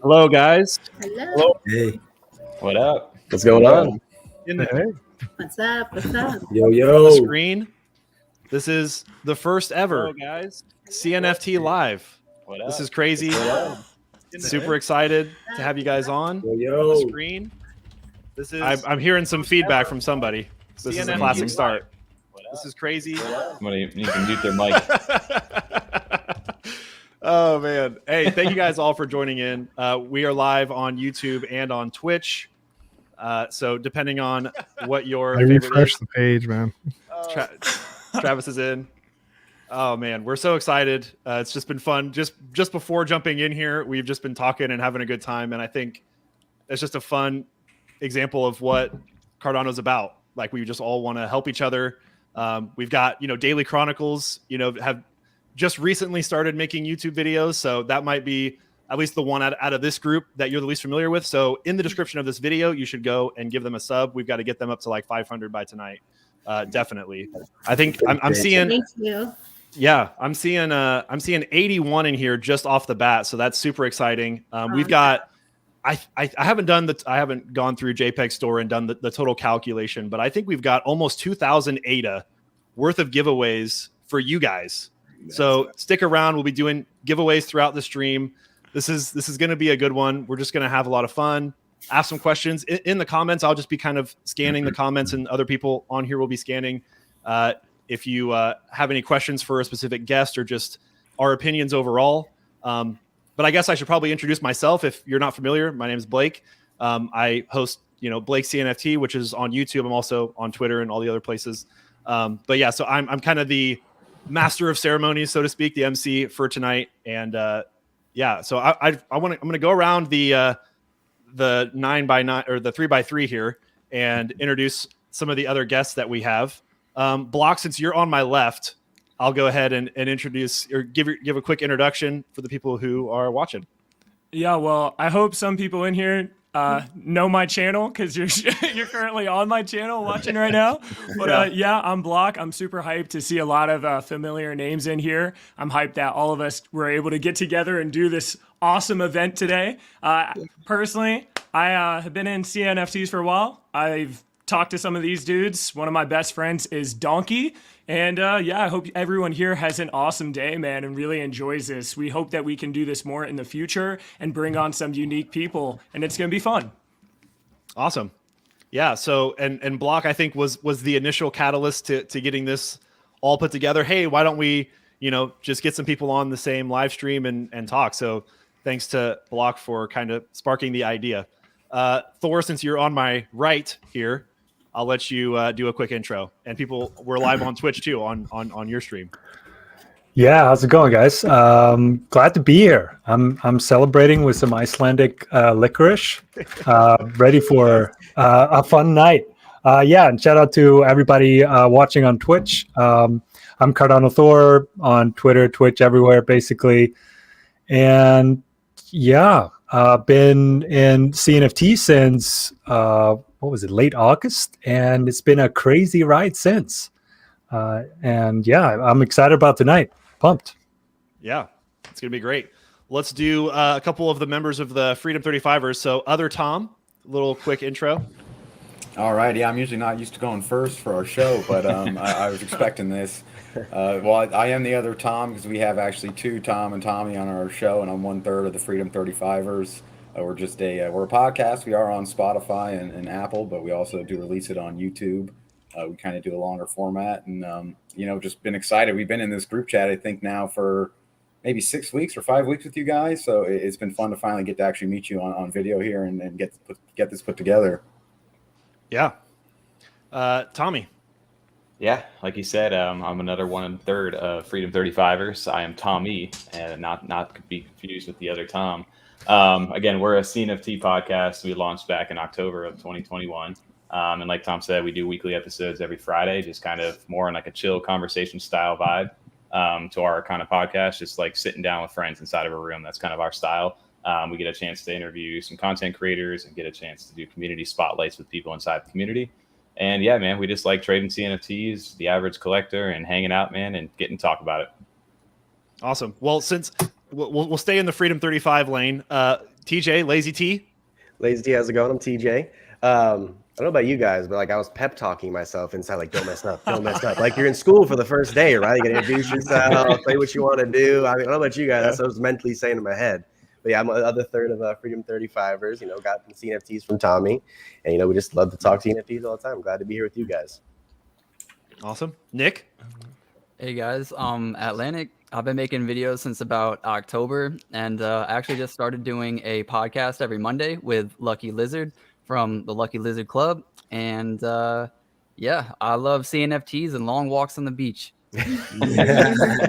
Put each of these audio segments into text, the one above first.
Hello, guys. Hello. Hey. What up? What's going on? What's up? What's up? Yo. Screen. This is the first ever CNFT live. This is crazy. Super excited to have you guys on the screen. This is. I'm hearing some feedback from somebody. This is a classic start. This is crazy. Somebody needs to mute their mic. Oh man! Hey, thank you guys all for joining in. We are live on YouTube and on Twitch. So depending on what your I refreshed the page, man. Travis is in. Oh man, we're so excited. It's just been fun. Just before jumping in here, we've just been talking and having a good time, and I think it's just a fun example of what Cardano's about. Like we just all want to help each other. We've got daily Chronicles. Have just recently started making YouTube videos, so that might be at least the one out of this group that you're the least familiar with. So in the description of this video, you should go and give them a sub. We've got to get them up to like 500 by tonight. Definitely. I think I'm seeing. Thank you. Yeah, I'm seeing 81 in here just off the bat, so that's super exciting. We've got. I haven't gone through JPEG Store and done the total calculation, but I think we've got almost 2,000 ADA worth of giveaways for you guys. So stick around. We'll be doing giveaways throughout the stream. This is going to be a good one. We're just going to have a lot of fun. Ask some questions in the comments. I'll just be kind of scanning the comments, and other people on here will be scanning. If you have any questions for a specific guest or just our opinions overall. But I guess I should probably introduce myself if you're not familiar. My name is Blake. I host BlakeCNFT, which is on YouTube. I'm also on Twitter and all the other places. But yeah, so I'm kind of the master of ceremonies, so to speak, the MC for tonight. And yeah, so I'm gonna go around the 9x9 or the 3x3 here and introduce some of the other guests that we have. Block, since you're on my left, I'll go ahead and introduce or give a quick introduction for the people who are watching. Yeah, well, I hope some people in here know my channel, because you're currently on my channel watching right now. But yeah, I'm Block. I'm super hyped to see a lot of familiar names in here. I'm hyped that all of us were able to get together and do this awesome event today. Personally, I have been in CNFTs for a while. I've talked to some of these dudes. One of my best friends is Donkey. And yeah, I hope everyone here has an awesome day, man, and really enjoys this. We hope that we can do this more in the future and bring on some unique people, and it's going to be fun. Awesome. Yeah. So, and Block, I think was the initial catalyst to getting this all put together. Hey, why don't we, just get some people on the same live stream and talk. So thanks to Block for kind of sparking the idea. Thor, since you're on my right here, I'll let you do a quick intro. And people, we're live on Twitch too on your stream. Yeah, how's it going, guys? Glad to be here. I'm celebrating with some Icelandic licorice, ready for a fun night. Yeah, and shout out to everybody watching on Twitch. I'm CarcanoThor on Twitter, Twitch, everywhere, basically. And yeah, been in CNFT since what was it, late August, and it's been a crazy ride since. And yeah, I'm excited about tonight. Pumped. Yeah, it's gonna be great. Let's do a couple of the members of the Freedom 35ers. So, other Tom, little quick intro. All right. Yeah, I'm usually not used to going first for our show, but I was expecting this. Well, I am the other Tom, because we have actually two Tom and Tommy on our show, and I'm 1/3 of the Freedom 35ers. We're just we're a podcast. We are on Spotify and Apple, but we also do release it on YouTube. We kind of do a longer format, and just been excited. We've been in this group chat, I think, now for maybe 6 weeks or 5 weeks with you guys. So it's been fun to finally get to actually meet you on video here and get this put together. Yeah. Tommy. Yeah, like you said, I'm another 1/3 of Freedom 35ers. I am Tommy, and not to be confused with the other Tom. Again, we're a CNFT podcast. We launched back in October of 2021. And like Tom said, we do weekly episodes every Friday, just kind of more in like a chill conversation style vibe to our kind of podcast, just like sitting down with friends inside of a room. That's kind of our style. We get a chance to interview some content creators and get a chance to do community spotlights with people inside the community. And yeah, man, we just like trading CNFTs, the average collector, and hanging out, man, and getting to talk about it. Awesome. Well, since we'll stay in the Freedom 35 lane, TJ, Lazy T. Lazy T, how's it going? I'm TJ. I don't know about you guys, but like I was pep talking myself inside, like don't mess up, don't mess up. Like you're in school for the first day, right? You gotta introduce yourself, say what you want to do. I don't know about you guys. That's what I was mentally saying in my head. But yeah, I'm the other third of Freedom 35ers. Got some CNFTs from Tommy, and we just love to talk CNFTs all the time. I'm glad to be here with you guys. Awesome, Nick. Hey guys, Atlanick. I've been making videos since about October, and I actually just started doing a podcast every Monday with Lucky Lizard from the Lucky Lizard Club. And yeah, I love CNFTs and long walks on the beach.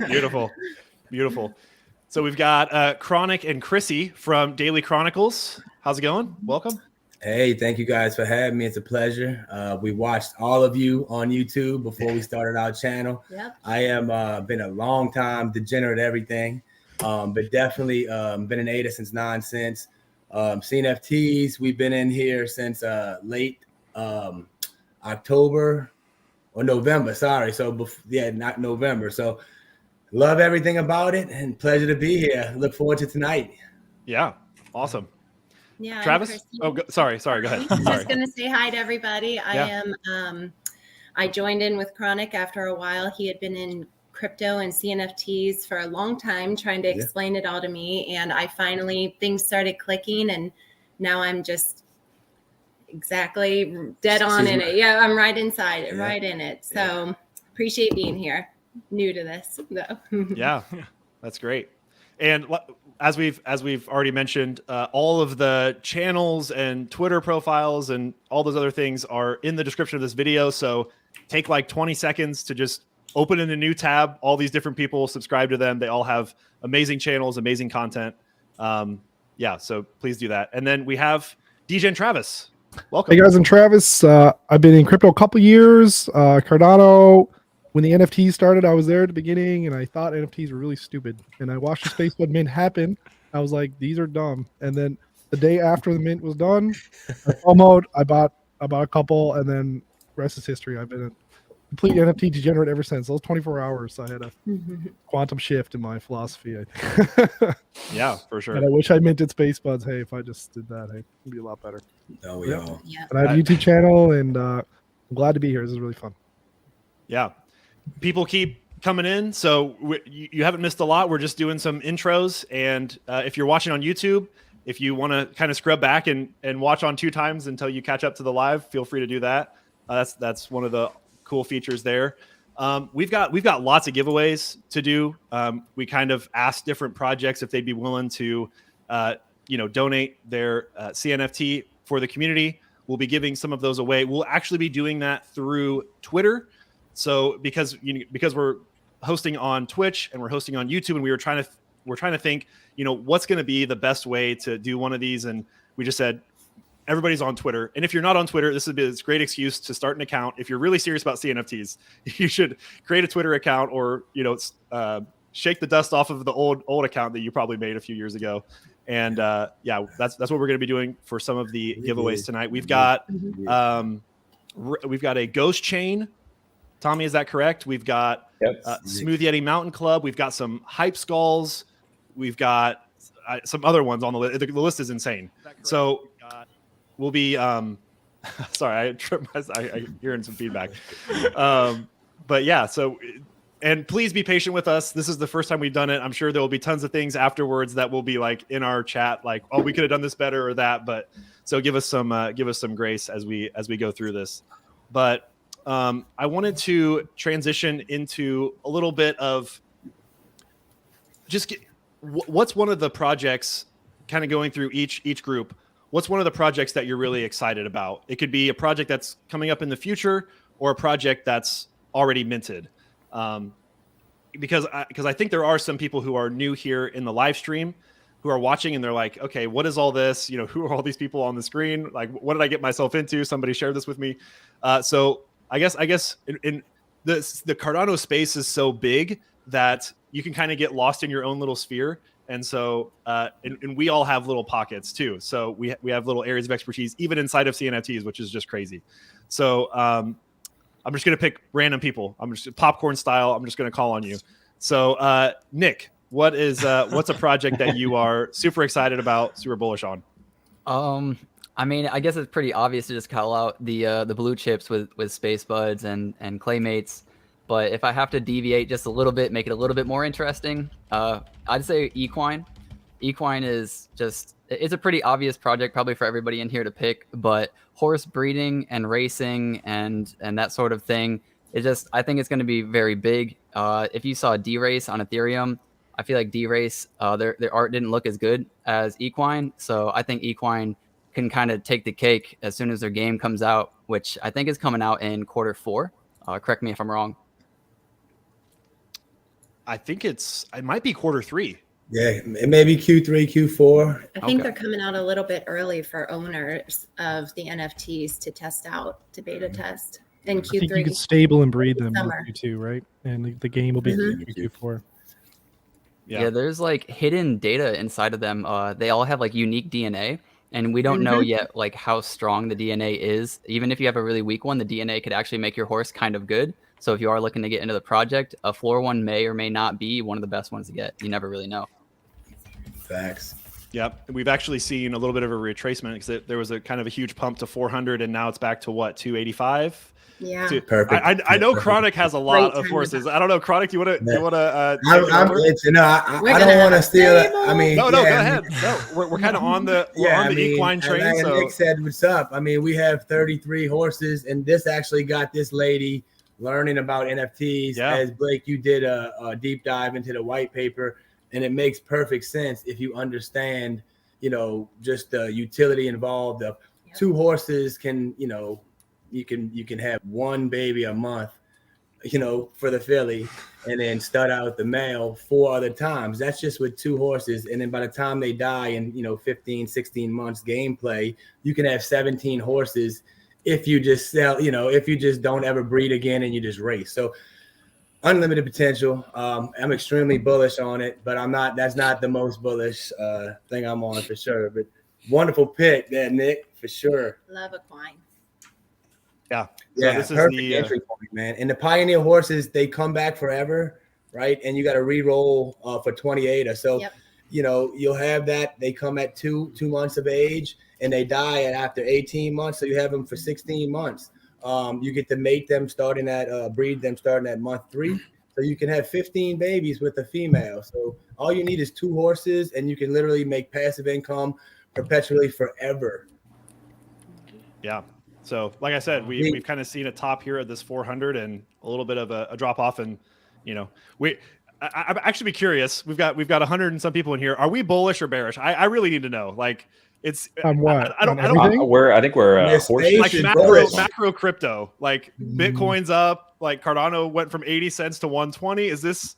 Beautiful. Beautiful. So we've got Chronic and Chrissy from Daily Chronicles. How's it going? Welcome. Hey, thank you guys for having me. It's a pleasure. We watched all of you on YouTube before we started our channel. Yep. I am been a long time degenerate everything, but definitely been an ADA since 9 cents. CNFTs, we've been in here since late October or November. Sorry. So not November. So love everything about it and pleasure to be here. Look forward to tonight. Yeah. Awesome. Yeah, Travis? Sorry. Go ahead. I'm Sorry. just going to say hi to everybody. Yeah. I joined in with Chronic after a while. He had been in crypto and CNFTs for a long time, trying to explain it all to me. And things started clicking, and now I'm just exactly dead on in it. Yeah, I'm right inside it, right in it. So appreciate being here. New to this, though. Yeah, that's great. And as we've already mentioned, all of the channels and Twitter profiles and all those other things are in the description of this video. So take like 20 seconds to just open in a new tab. All these different people, subscribe to them. They all have amazing channels, amazing content. So please do that. And then we have DegenTravis. Welcome. Hey guys, I'm Travis. I've been in crypto a couple years. Cardano. When the NFTs started, I was there at the beginning, and I thought NFTs were really stupid. And I watched the Spacebud mint happen. I was like, these are dumb. And then the day after the mint was done, I bought a couple, and then the rest is history. I've been a complete NFT degenerate ever since. Those 24 hours, I had a quantum shift in my philosophy, I think. Yeah, for sure. And I wish I minted Spacebuds. Hey, if I just did that, hey, it'd be a lot better. Oh, yeah. And I have a YouTube channel, and I'm glad to be here. This is really fun. Yeah. People keep coming in, so you haven't missed a lot. We're just doing some intros, and if you're watching on YouTube, if you want to kind of scrub back and watch on 2 times until you catch up to the live, feel free to do that. That's one of the cool features there. We've got lots of giveaways to do. We kind of asked different projects if they'd be willing to donate their CNFT for the community. We'll be giving some of those away. We'll actually be doing that through Twitter. So because we're hosting on Twitch and we're hosting on YouTube, and we're trying to think, what's going to be the best way to do one of these, and we just said everybody's on Twitter. And if you're not on Twitter, this is a great excuse to start an account. If you're really serious about CNFTs, you should create a Twitter account, or shake the dust off of the old account that you probably made a few years ago. And that's what we're going to be doing for some of the giveaways tonight. We've got a ghost chain. Tommy, is that correct? We've got Smooth Yeti Mountain Club. We've got some hype skulls. We've got some other ones on the list. The list is insane. So we'll be sorry, I tripped. I hearing some feedback. But yeah, so And please be patient with us. This is the first time we've done it. I'm sure there will be tons of things afterwards that will be like in our chat, like, oh, we could have done this better or that. But so give us some grace as we go through this. But I wanted to transition into a little bit of just what's one of the projects, kind of going through each group. What's one of the projects that you're really excited about? It could be a project that's coming up in the future or a project that's already minted. Because I think there are some people who are new here in the live stream who are watching and they're like, okay, what is all this? You know, who are all these people on the screen? Like, what did I get myself into? Somebody shared this with me. So I guess in the Cardano space is so big that you can kind of get lost in your own little sphere. And so, and we all have little pockets too. So we have little areas of expertise, even inside of CNFTs, which is just crazy. So, I'm just going to pick random people. I'm just popcorn style. I'm just going to call on you. So, Nick, what's a project that you are super excited about, super bullish on? I mean, I guess it's pretty obvious to just call out the blue chips with Space Buds and Claymates. But if I have to deviate just a little bit, make it a little bit more interesting, I'd say Equine. Equine is just, it's a pretty obvious project probably for everybody in here to pick, but horse breeding and racing and that sort of thing, I think it's going to be very big. If you saw D-Race on Ethereum, I feel like D-Race, their art didn't look as good as Equine. So I think Equine can kind of take the cake as soon as their game comes out, which I think is coming out in Q4. Correct me if I'm wrong. I think it might be Q3. Yeah, it may be Q3, Q4. I think they're coming out a little bit early for owners of the NFTs to test out, to beta test. In Q3, I think you could stable and breed them in summer. Q2, right? And the game will be Q4. Yeah, there's like hidden data inside of them. They all have like unique DNA, and we don't know yet like how strong the DNA is. Even if you have a really weak one, the DNA could actually make your horse kind of good. So if you are looking to get into the project, a floor one may or may not be one of the best ones to get. You never really know. Facts. Yep. We've actually seen a little bit of a retracement because there was a kind of a huge pump to 400 and now it's back to what, 285? Yeah. Perfect. I know Chronic has a lot of horses. I don't know, Chronic, you want to I don't want to steal it. I mean, no, go ahead. No, we're kind of on the equine train. Like so Nick said, what's up? I mean, we have 33 horses, and this actually got this lady learning about NFTs. Yeah. As Blake, you did a deep dive into the white paper, and it makes perfect sense if you understand, just the utility involved of two horses can, you can have one baby a month, for the filly, and then stud out the male 4 other times. That's just with 2 horses. And then by the time they die in, 15, 16 months gameplay, you can have 17 horses if you just sell, if you just don't ever breed again and you just race. So unlimited potential. I'm extremely bullish on it, but that's not the most bullish thing I'm on for sure. But wonderful pick there, Nick, for sure. Love equine. Yeah. Yeah, this perfect is the entry point, man. And the Pioneer horses, they come back forever, right? And you got to re-roll for 28 or so. Yep. You'll have that. They come at 2 months of age, and they die after 18 months. So you have them for 16 months. You get to mate them breed them starting at month 3. So you can have 15 babies with a female. So all you need is 2 horses, and you can literally make passive income perpetually forever. Yeah. So, like I said, we've kind of seen a top here at this 400 and a little bit of a drop off. And, I'm actually be curious. We've got 100 and some people in here. Are we bullish or bearish? I really need to know. Like, it's on what? I don't On everything? I think we're horses. like macro crypto. Like Bitcoin's up. Like Cardano went from 80 cents to 120. Is this?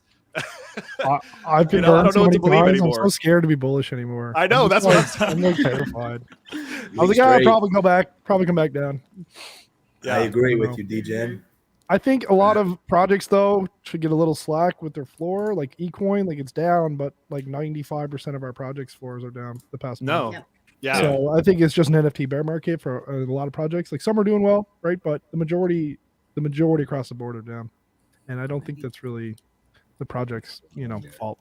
I've been I burned don't know so what many to believe times. anymore. I'm so scared to be bullish anymore. I know, that's what I'm like terrified. I was like, I'll probably come back down. Yeah, I agree with you, DGen. I think a lot of projects though should get a little slack with their floor. Like eCoin, like it's down, but like 95% of our projects floors are down the past month. Yeah. So I think it's just an NFT bear market for a lot of projects. Like some are doing well, right? But the majority across the board are down, and I don't think that's really the project's fault.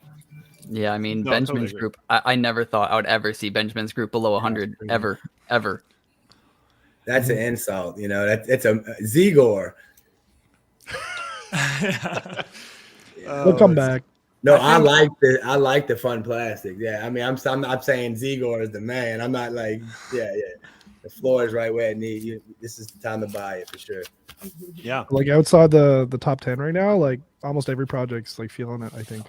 Yeah, I mean, Benjamin's group, I never thought I would ever see Benjamin's group below 100 ever. That's an insult, it's a Zigor. We'll come back. No, I like the fun plastic. Yeah, I mean, I'm not saying Zigor is the man. I'm not like, yeah. The floor is right where it needs. This is the time to buy it for sure. Yeah. Like outside the top 10 right now, like almost every project's like feeling it, I think.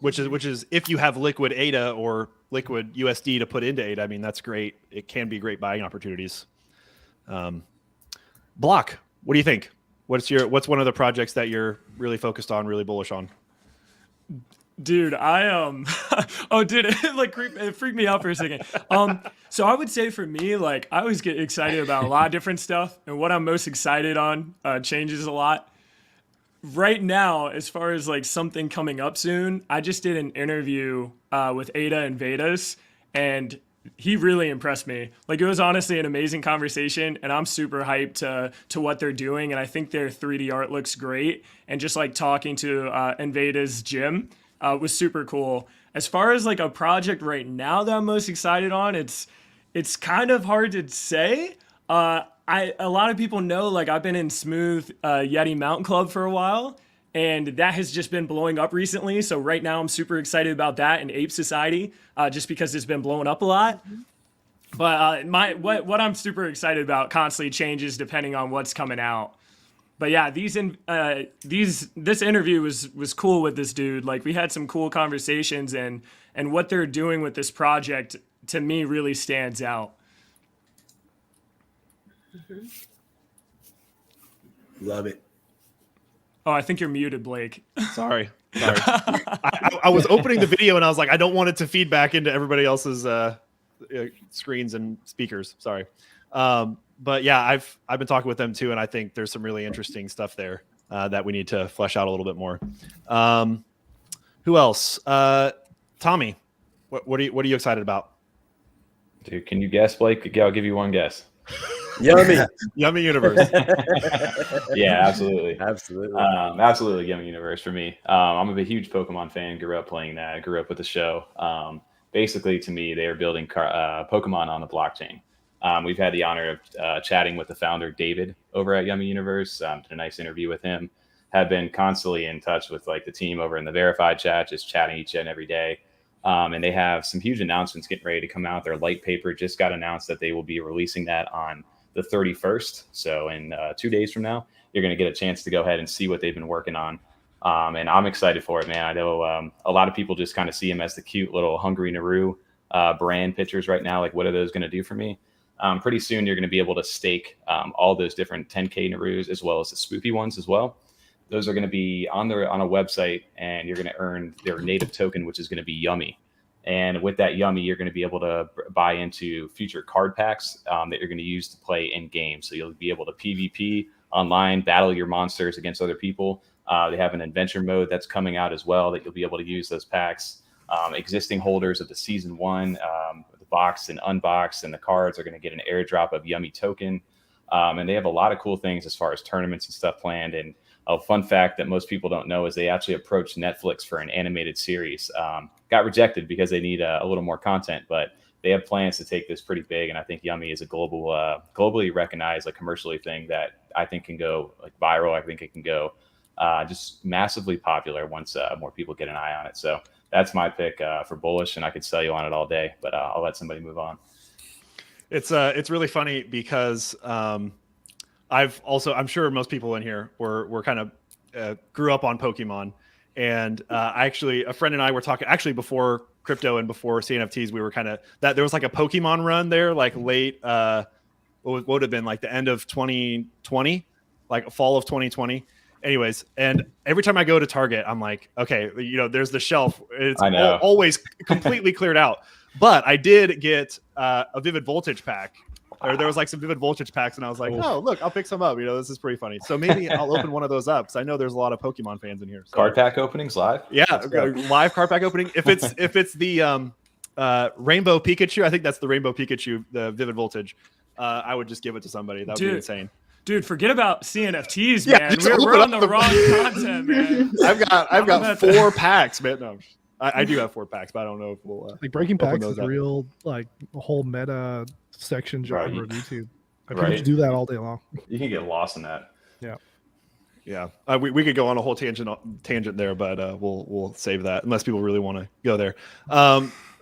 Which is if you have liquid ADA or liquid USD to put into ADA, I mean, that's great. It can be great buying opportunities. Block, what do you think? What's one of the projects that you're really focused on, really bullish on? Dude, oh, dude, it freaked me out for a second. So I would say for me, like, I always get excited about a lot of different stuff, and what I'm most excited on changes a lot. Right now, as far as like something coming up soon, I just did an interview with Ada and Vedas, and he really impressed me. Like, it was honestly an amazing conversation, and I'm super hyped to what they're doing, and I think their 3D art looks great. And just like talking to Veda's gym was super cool. As far as like a project right now that I'm most excited on, it's kind of hard to say. A lot of people know, like, I've been in Smooth Yeti Mountain Club for a while, and that has just been blowing up recently. So right now I'm super excited about that and Ape Society, just because it's been blowing up a lot. But what I'm super excited about constantly changes depending on what's coming out. But yeah, this interview was cool with this dude. Like, we had some cool conversations, and what they're doing with this project to me really stands out. Love it. Oh, I think you're muted, Blake. Sorry. I was opening the video and I was like, I don't want it to feed back into everybody else's screens and speakers. Sorry. But yeah, I've been talking with them too, and I think there's some really interesting stuff there that we need to flesh out a little bit more. Who else? Tommy, what are you excited about? Dude, can you guess, Blake? I'll give you one guess. Yummy Universe. Yeah, absolutely. Absolutely. Yummy Universe for me. I'm a huge Pokemon fan. Grew up playing that. Grew up with the show. Basically, to me, they are building Pokemon on the blockchain. We've had the honor of chatting with the founder, David, over at Yummy Universe. Did a nice interview with him. Have been constantly in touch with like the team over in the verified chat, just chatting each and every day. And they have some huge announcements getting ready to come out. Their light paper just got announced that they will be releasing that on the 31st. So in 2 days from now, you're going to get a chance to go ahead and see what they've been working on. And I'm excited for it, man. I know a lot of people just kind of see him as the cute little Hungry Naru brand pictures right now. Like, what are those going to do for me? Pretty soon, you're going to be able to stake all those different 10K Narus as well as the spoopy ones as well. Those are going to be on a website, and you're going to earn their native token, which is going to be Yummy. And with that Yummy, you're going to be able to buy into future card packs that you're going to use to play in game. So you'll be able to PvP online, battle your monsters against other people. They have an adventure mode that's coming out as well that you'll be able to use those packs. Existing holders of the season 1, the box and unboxed, and the cards are going to get an airdrop of Yummy token. And they have a lot of cool things as far as tournaments and stuff planned. And a fun fact that most people don't know is they actually approached Netflix for an animated series. Got rejected because they need a little more content, but they have plans to take this pretty big. And I think Yummy is a globally recognized, like, commercially thing that I think can go like viral. I think it can go just massively popular once more people get an eye on it. So that's my pick for Bullish, and I could sell you on it all day, but I'll let somebody move on. It's really funny because I'm sure most people in here were kind of grew up on Pokemon, and actually a friend and I were talking actually before crypto and before CNFTs. We were kind of that there was like a Pokemon run there, like late what would have been like the end of 2020, like fall of 2020. Anyways, and every time I go to Target, I'm like, okay, there's the shelf. It's always completely cleared out. But I did get a Vivid Voltage pack. Or there was like some Vivid Voltage packs, and I was like, oh, look, I'll pick some up. This is pretty funny. So maybe I'll open one of those up because I know there's a lot of Pokemon fans in here. So. Card pack openings live? Yeah, live card pack opening. If it's the Rainbow Pikachu, I think that's the Rainbow Pikachu, the Vivid Voltage. I would just give it to somebody. That would be insane. Dude, forget about CNFTs, man. We're on the wrong content, man. I've got 4 packs, man. No, I do have 4 packs, but I don't know if we'll like breaking packs is a real like a whole meta section genre of YouTube. I can just do that all day long. You can get lost in that. Yeah, we could go on a whole tangent there, but we'll save that unless people really want to go there.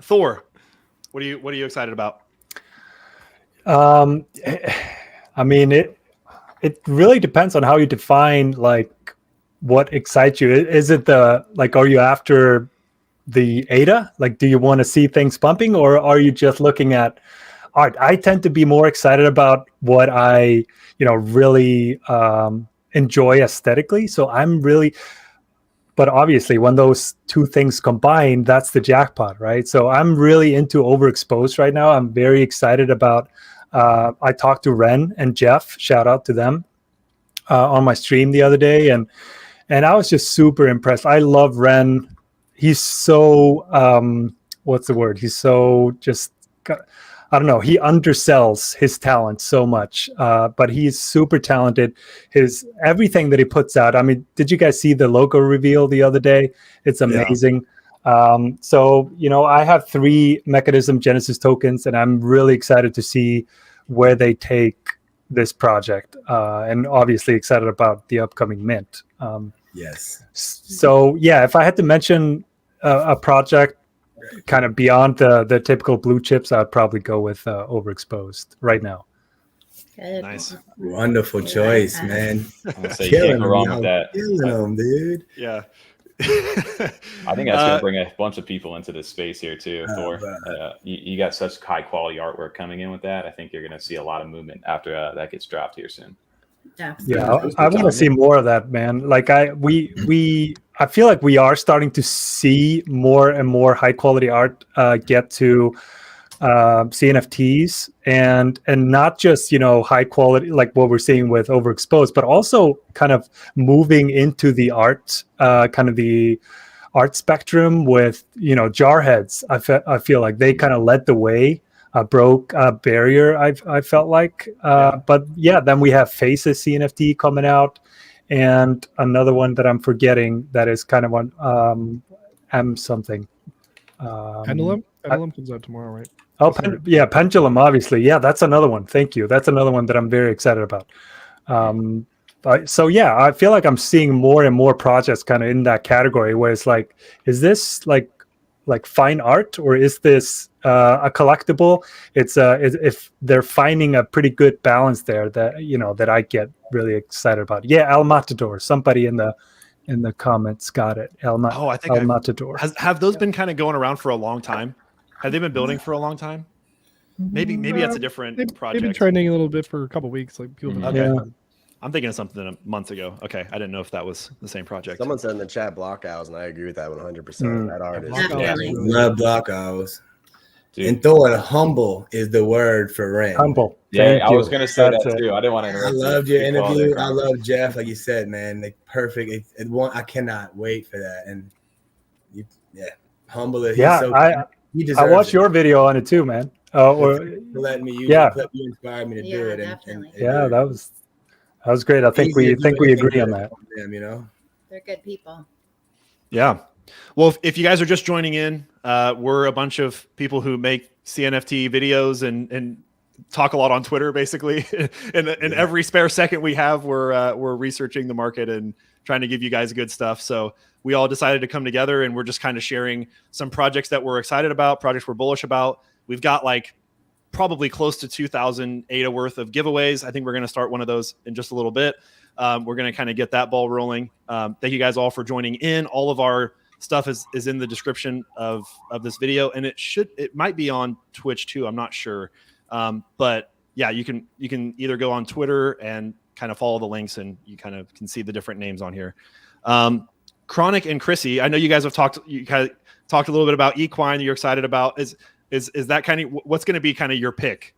Thor, what are you excited about? I mean, it really depends on how you define like what excites you. Is it are you after the ADA? Like, do you want to see things pumping, or are you just looking at art? I tend to be more excited about what I, really enjoy aesthetically. So but obviously when those two things combine, that's the jackpot, right? So I'm really into overexposed right now. I'm very excited about, I talked to Ren and Jeff, shout out to them, on my stream the other day. And I was just super impressed. I love Ren. He's so, what's the word? He's so just, I don't know. He undersells his talent so much, but he's super talented. Everything that he puts out. I mean, did you guys see the logo reveal the other day? It's amazing. Yeah. So, I have 3 Mechanism Genesis tokens, and I'm really excited to see where they take this project, and obviously excited about the upcoming mint. Yes. So, yeah, if I had to mention a project kind of beyond the typical blue chips, I'd probably go with overexposed right now. Good. Nice. Wonderful choice, man. I'm gonna say you can't go wrong with that. Killing them, dude. Yeah. I think that's going to bring a bunch of people into this space here too. Thor, you got such high quality artwork coming in with that. I think you're going to see a lot of movement after that gets dropped here soon. Absolutely. Yeah, I want to see more of that, man. Like I feel like we are starting to see more and more high quality art get to CNFTs, and not just high quality like what we're seeing with overexposed, but also kind of moving into the art kind of the art spectrum with Jarheads. I feel like they kind of led the way, broke a barrier. I felt like, but yeah, then we have Faces CNFT coming out, and another one that I'm forgetting that is kind of on M something. Pendulum comes out tomorrow, right? Oh, Pendulum, obviously. Yeah, that's another one. Thank you. That's another one that I'm very excited about. So yeah, I feel like I'm seeing more and more projects kind of in that category where it's like, is this like fine art, or is this a collectible? It's if they're finding a pretty good balance there that that I get really excited about. Yeah, El Matador. Somebody in the comments got it. I think El Matador. Have those been kind of going around for a long time? Have they been building for a long time? Maybe that's a different project. They've been trending a little bit for a couple weeks. Like people. I'm thinking of something months ago. Okay, I didn't know if that was the same project. Someone said in the chat block owls, and I agree with that 100%. That art is Definitely. Love block owls. And Thor, humble is the word for Ren. Humble. Yeah, I was gonna say that too. I didn't want to interrupt. I loved your interview. I love Jeff, like you said, man. Like perfect. I cannot wait for that. And humble. Yeah, I watched your video on it too, man. For letting me use it. You inspired me to do it. Definitely. And that was great. I think we agree on that. Them, They're good people. Yeah. Well, if you guys are just joining in, we're a bunch of people who make CNFT videos and talk a lot on Twitter, basically. and every spare second we have, we're researching the market and trying to give you guys good stuff. So we all decided to come together, and we're just kind of sharing some projects that we're excited about, projects we're bullish about. We've got probably close to 2,000 ADA worth of giveaways. I think we're going to start one of those in just a little bit. We're going to kind of get that ball rolling. Thank you guys all for joining in. All of our stuff is in the description of this video, and it might be on Twitch too. I'm not sure. But yeah, you can either go on Twitter and kind of follow the links, and you kind of can see the different names on here. Chronic and Chrissy, I know you guys have talked a little bit about Equine that you're excited about. Is that kind of what's going to be kind of your pick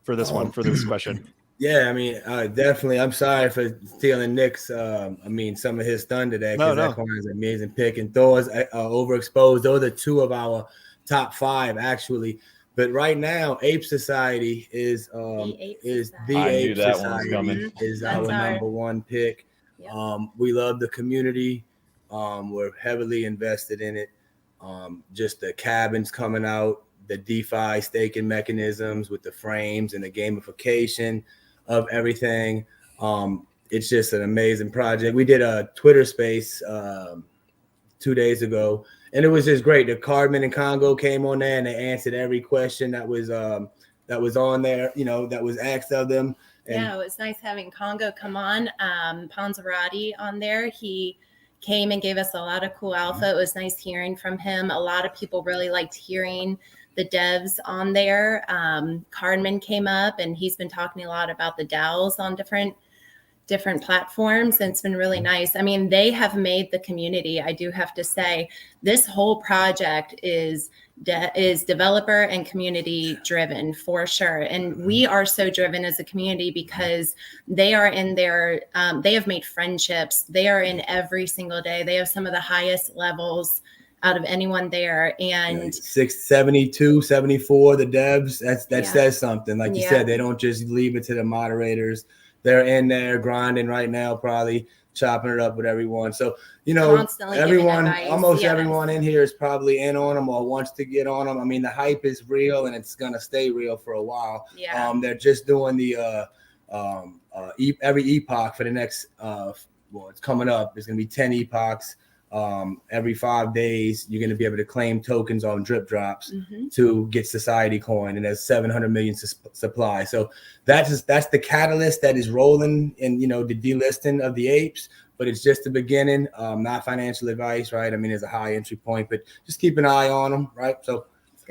for this one, for this question? Yeah, I mean, definitely. I'm sorry for stealing Nick's. Some of his thunder there, because Equine's an amazing pick, and Thor's overexposed. Those are 2 of our top 5 actually. But right now, Ape Society is our number 1 pick. Yep. We love the community. We're heavily invested in it. Just the cabins coming out, the DeFi staking mechanisms with the frames and the gamification of everything. it's just an amazing project. We did a Twitter space 2 days ago, and it was just great. The Cardman and Congo came on there, and they answered every question that was on there, that was asked of them. And yeah, it was nice having Congo come on. Panzerati on there. He came and gave us a lot of cool alpha. It was nice hearing from him. A lot of people really liked hearing the devs on there. Cardman came up, and he's been talking a lot about the DAOs on different platforms, and it's been really nice. I mean, they have made the community, I do have to say, this whole project is developer and community driven for sure. And we are so driven as a community because they are in there. They have made friendships. They are in every single day. They have some of the highest levels out of anyone there. And 672, 74, the devs, that says something. Like you said, they don't just leave it to the moderators. They're in there grinding right now, probably chopping it up with everyone. So, constantly everyone, almost everyone in here is probably in on them or wants to get on them. I mean, the hype is real, and it's going to stay real for a while. Yeah. They're just doing the every epoch for the next, it's coming up. There's going to be 10 epochs. Every 5 days, you're going to be able to claim tokens on drip drops to get society coin, and there's 700 million supply. So that's the catalyst that is rolling in, the delisting of the apes, but it's just the beginning. Not financial advice, right? I mean, there's a high entry point, but just keep an eye on them, right? So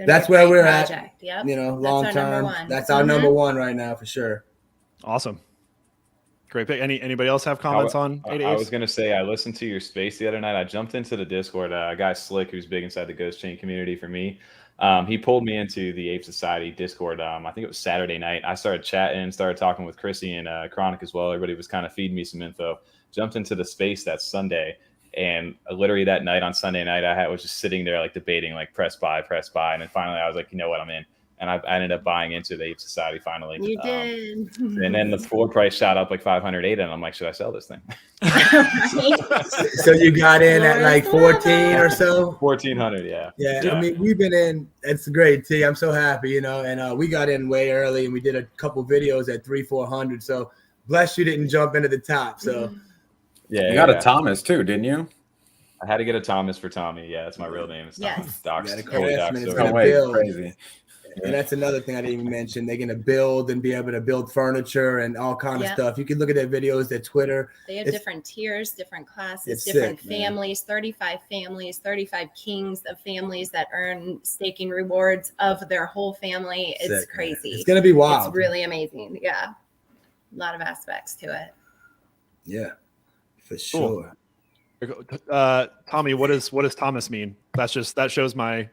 that's where we're at. Yep. Long term. That's our number one right now for sure. Awesome. Great pick. Anybody else have comments on 8 I was going to say, I listened to your space the other night. I jumped into the Discord. A guy Slick, who's big inside the Ghost Chain community for me. He pulled me into the Ape Society Discord. I think it was Saturday night. I started chatting, started talking with Chrissy and Chronic as well. Everybody was kind of feeding me some info. Jumped into the space that Sunday. And literally that night on Sunday night, I was just sitting there like debating, like press buy. And then finally I was like, you know what, I'm in. And I ended up buying into the Ape Society finally. You did. Mm-hmm. And then the floor price shot up like 500 ADA, and I'm like, should I sell this thing? So you got in at like 14 or so? 1,400, yeah. Yeah, I mean, we've been in. It's great, T. I'm so happy, and we got in way early, and we did a couple videos at 300-400. So bless you didn't jump into the top. So you got a Thomas too, didn't you? I had to get a Thomas for Tommy. Yeah, that's my real name. It's Thomas. Docs. Crazy. And that's another thing I didn't even mention. They're going to build and be able to build furniture and all kind of stuff. You can look at their videos, their Twitter. They have different tiers, different classes, different families, 35 families, 35 kings of families that earn staking rewards of their whole family. It's sick, crazy. It's going to be wild. It's really amazing. Yeah. A lot of aspects to it. Yeah, for sure. Tommy, what does Thomas mean? That shows my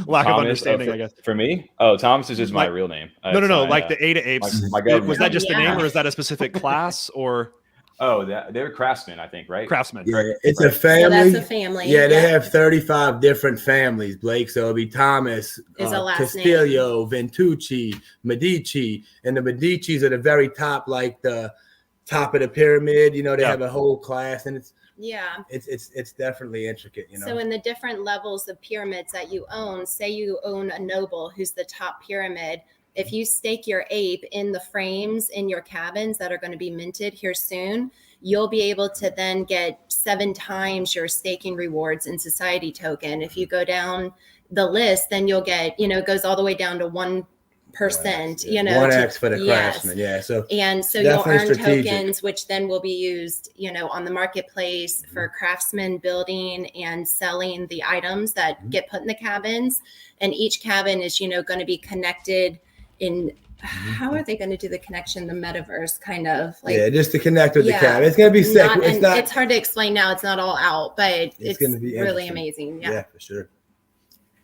lack of understanding, I guess. For me? Oh, Thomas is just my real name. No. Like the Ada Apes. Was that just the name, or is that a specific class, or? Oh, they're craftsmen, I think, right? Craftsmen. Yeah, it's a family. So that's a family. Yeah, they have 35 different families, Blake. So it'll be Thomas, Castillo, Ventucci, Medici. And the Medicis are the very top, like the top of the pyramid. They have a whole class, and it's definitely intricate. So in the different levels of pyramids that you own, say you own a noble who's the top pyramid, if you stake your ape in the frames in your cabins that are going to be minted here soon, you'll be able to then get 7 times your staking rewards in society token. If you go down the list, then you'll get, it goes all the way down to 1%, 1x for the craftsman. So you'll earn tokens, which then will be used, on the marketplace for craftsmen building and selling the items that get put in the cabins. And each cabin is, going to be connected in. How are they going to do the connection? The metaverse kind of like just to connect with the cabin. It's going to be sick. It's hard to explain now. It's not all out, but it's going to be really amazing. Yeah, for sure.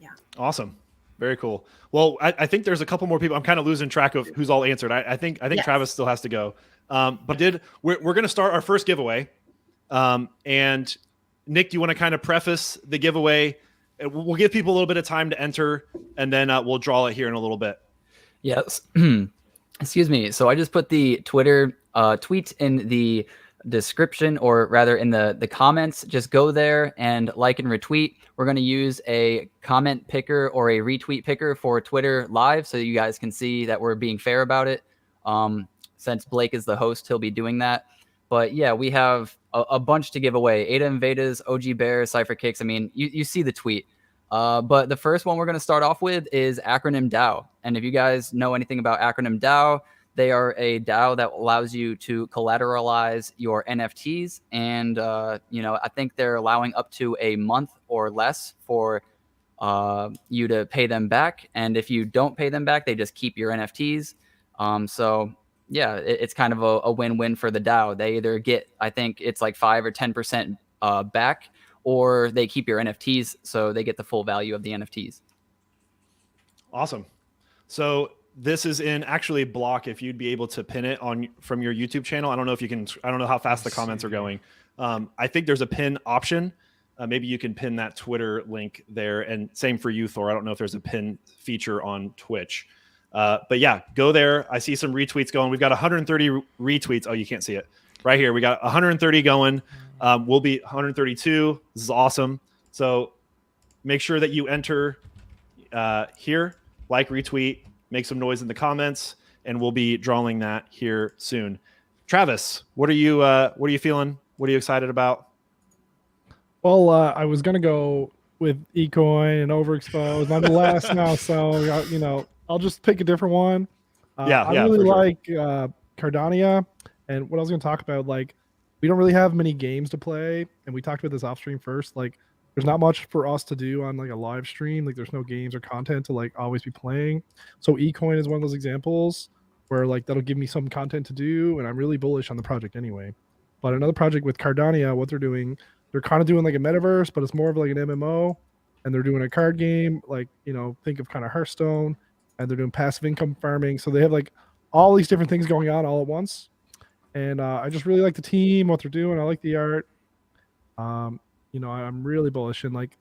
Yeah. Awesome. Very cool. Well, I think there's a couple more people. I'm kind of losing track of who's all answered. I think Travis still has to go. But we're going to start our first giveaway. And Nick, do you want to kind of preface the giveaway? We'll give people a little bit of time to enter, and then we'll draw it here in a little bit. Yes. Excuse me. So I just put the Twitter tweet in the description, or rather in the comments. Just go there and like and retweet. We're going to use a comment picker or a retweet picker for Twitter live, so you guys can see that we're being fair about it. Since Blake is the host, he'll be doing that. But yeah, we have a bunch to give away. Ada Invadas, OG Bears, Cypher Kicks. I mean, you see the tweet. But the first one we're going to start off with is Acronym DAO. And if you guys know anything about Acronym DAO, they are a DAO that allows you to collateralize your NFTs. And, I think they're allowing up to a month or less for you to pay them back. And if you don't pay them back, they just keep your NFTs. So yeah, it's kind of a win-win for the DAO. They either get, I think it's like 5 or 10% back, or they keep your NFTs, so they get the full value of the NFTs. Awesome. So this is in actually Block. If you'd be able to pin it on from your YouTube channel, I don't know if you can. I don't know how fast the comments are going. I think there's a pin option. Maybe you can pin that Twitter link there, and same for you, Thor. I don't know if there's a pin feature on Twitch. But yeah, go there. I see some retweets going. We've got 130 retweets. Oh, you can't see it right here. We got 130 going. We'll be 132. This is awesome. So make sure that you enter here, like, retweet, make some noise in the comments, and we'll be drawing that here soon. Travis, what are you feeling? What are you excited about? Well, I was gonna go with eCoin and Overexposed. I'm the last now, so I'll just pick a different one. I really like Cardania, and what I was going to talk about, like, we don't really have many games to play, and we talked about this off stream first. Like, there's not much for us to do on like a live stream. Like, there's no games or content to like always be playing. So eCoin is one of those examples where like that'll give me some content to do, and I'm really bullish on the project anyway. But another project with Cardania, what they're kind of doing like a metaverse, but it's more of like an MMO, and they're doing a card game, like, think of kind of Hearthstone. And they're doing passive income farming. So they have like all these different things going on all at once. And I just really like the team, what they're doing. I like the art. I'm really bullish, and like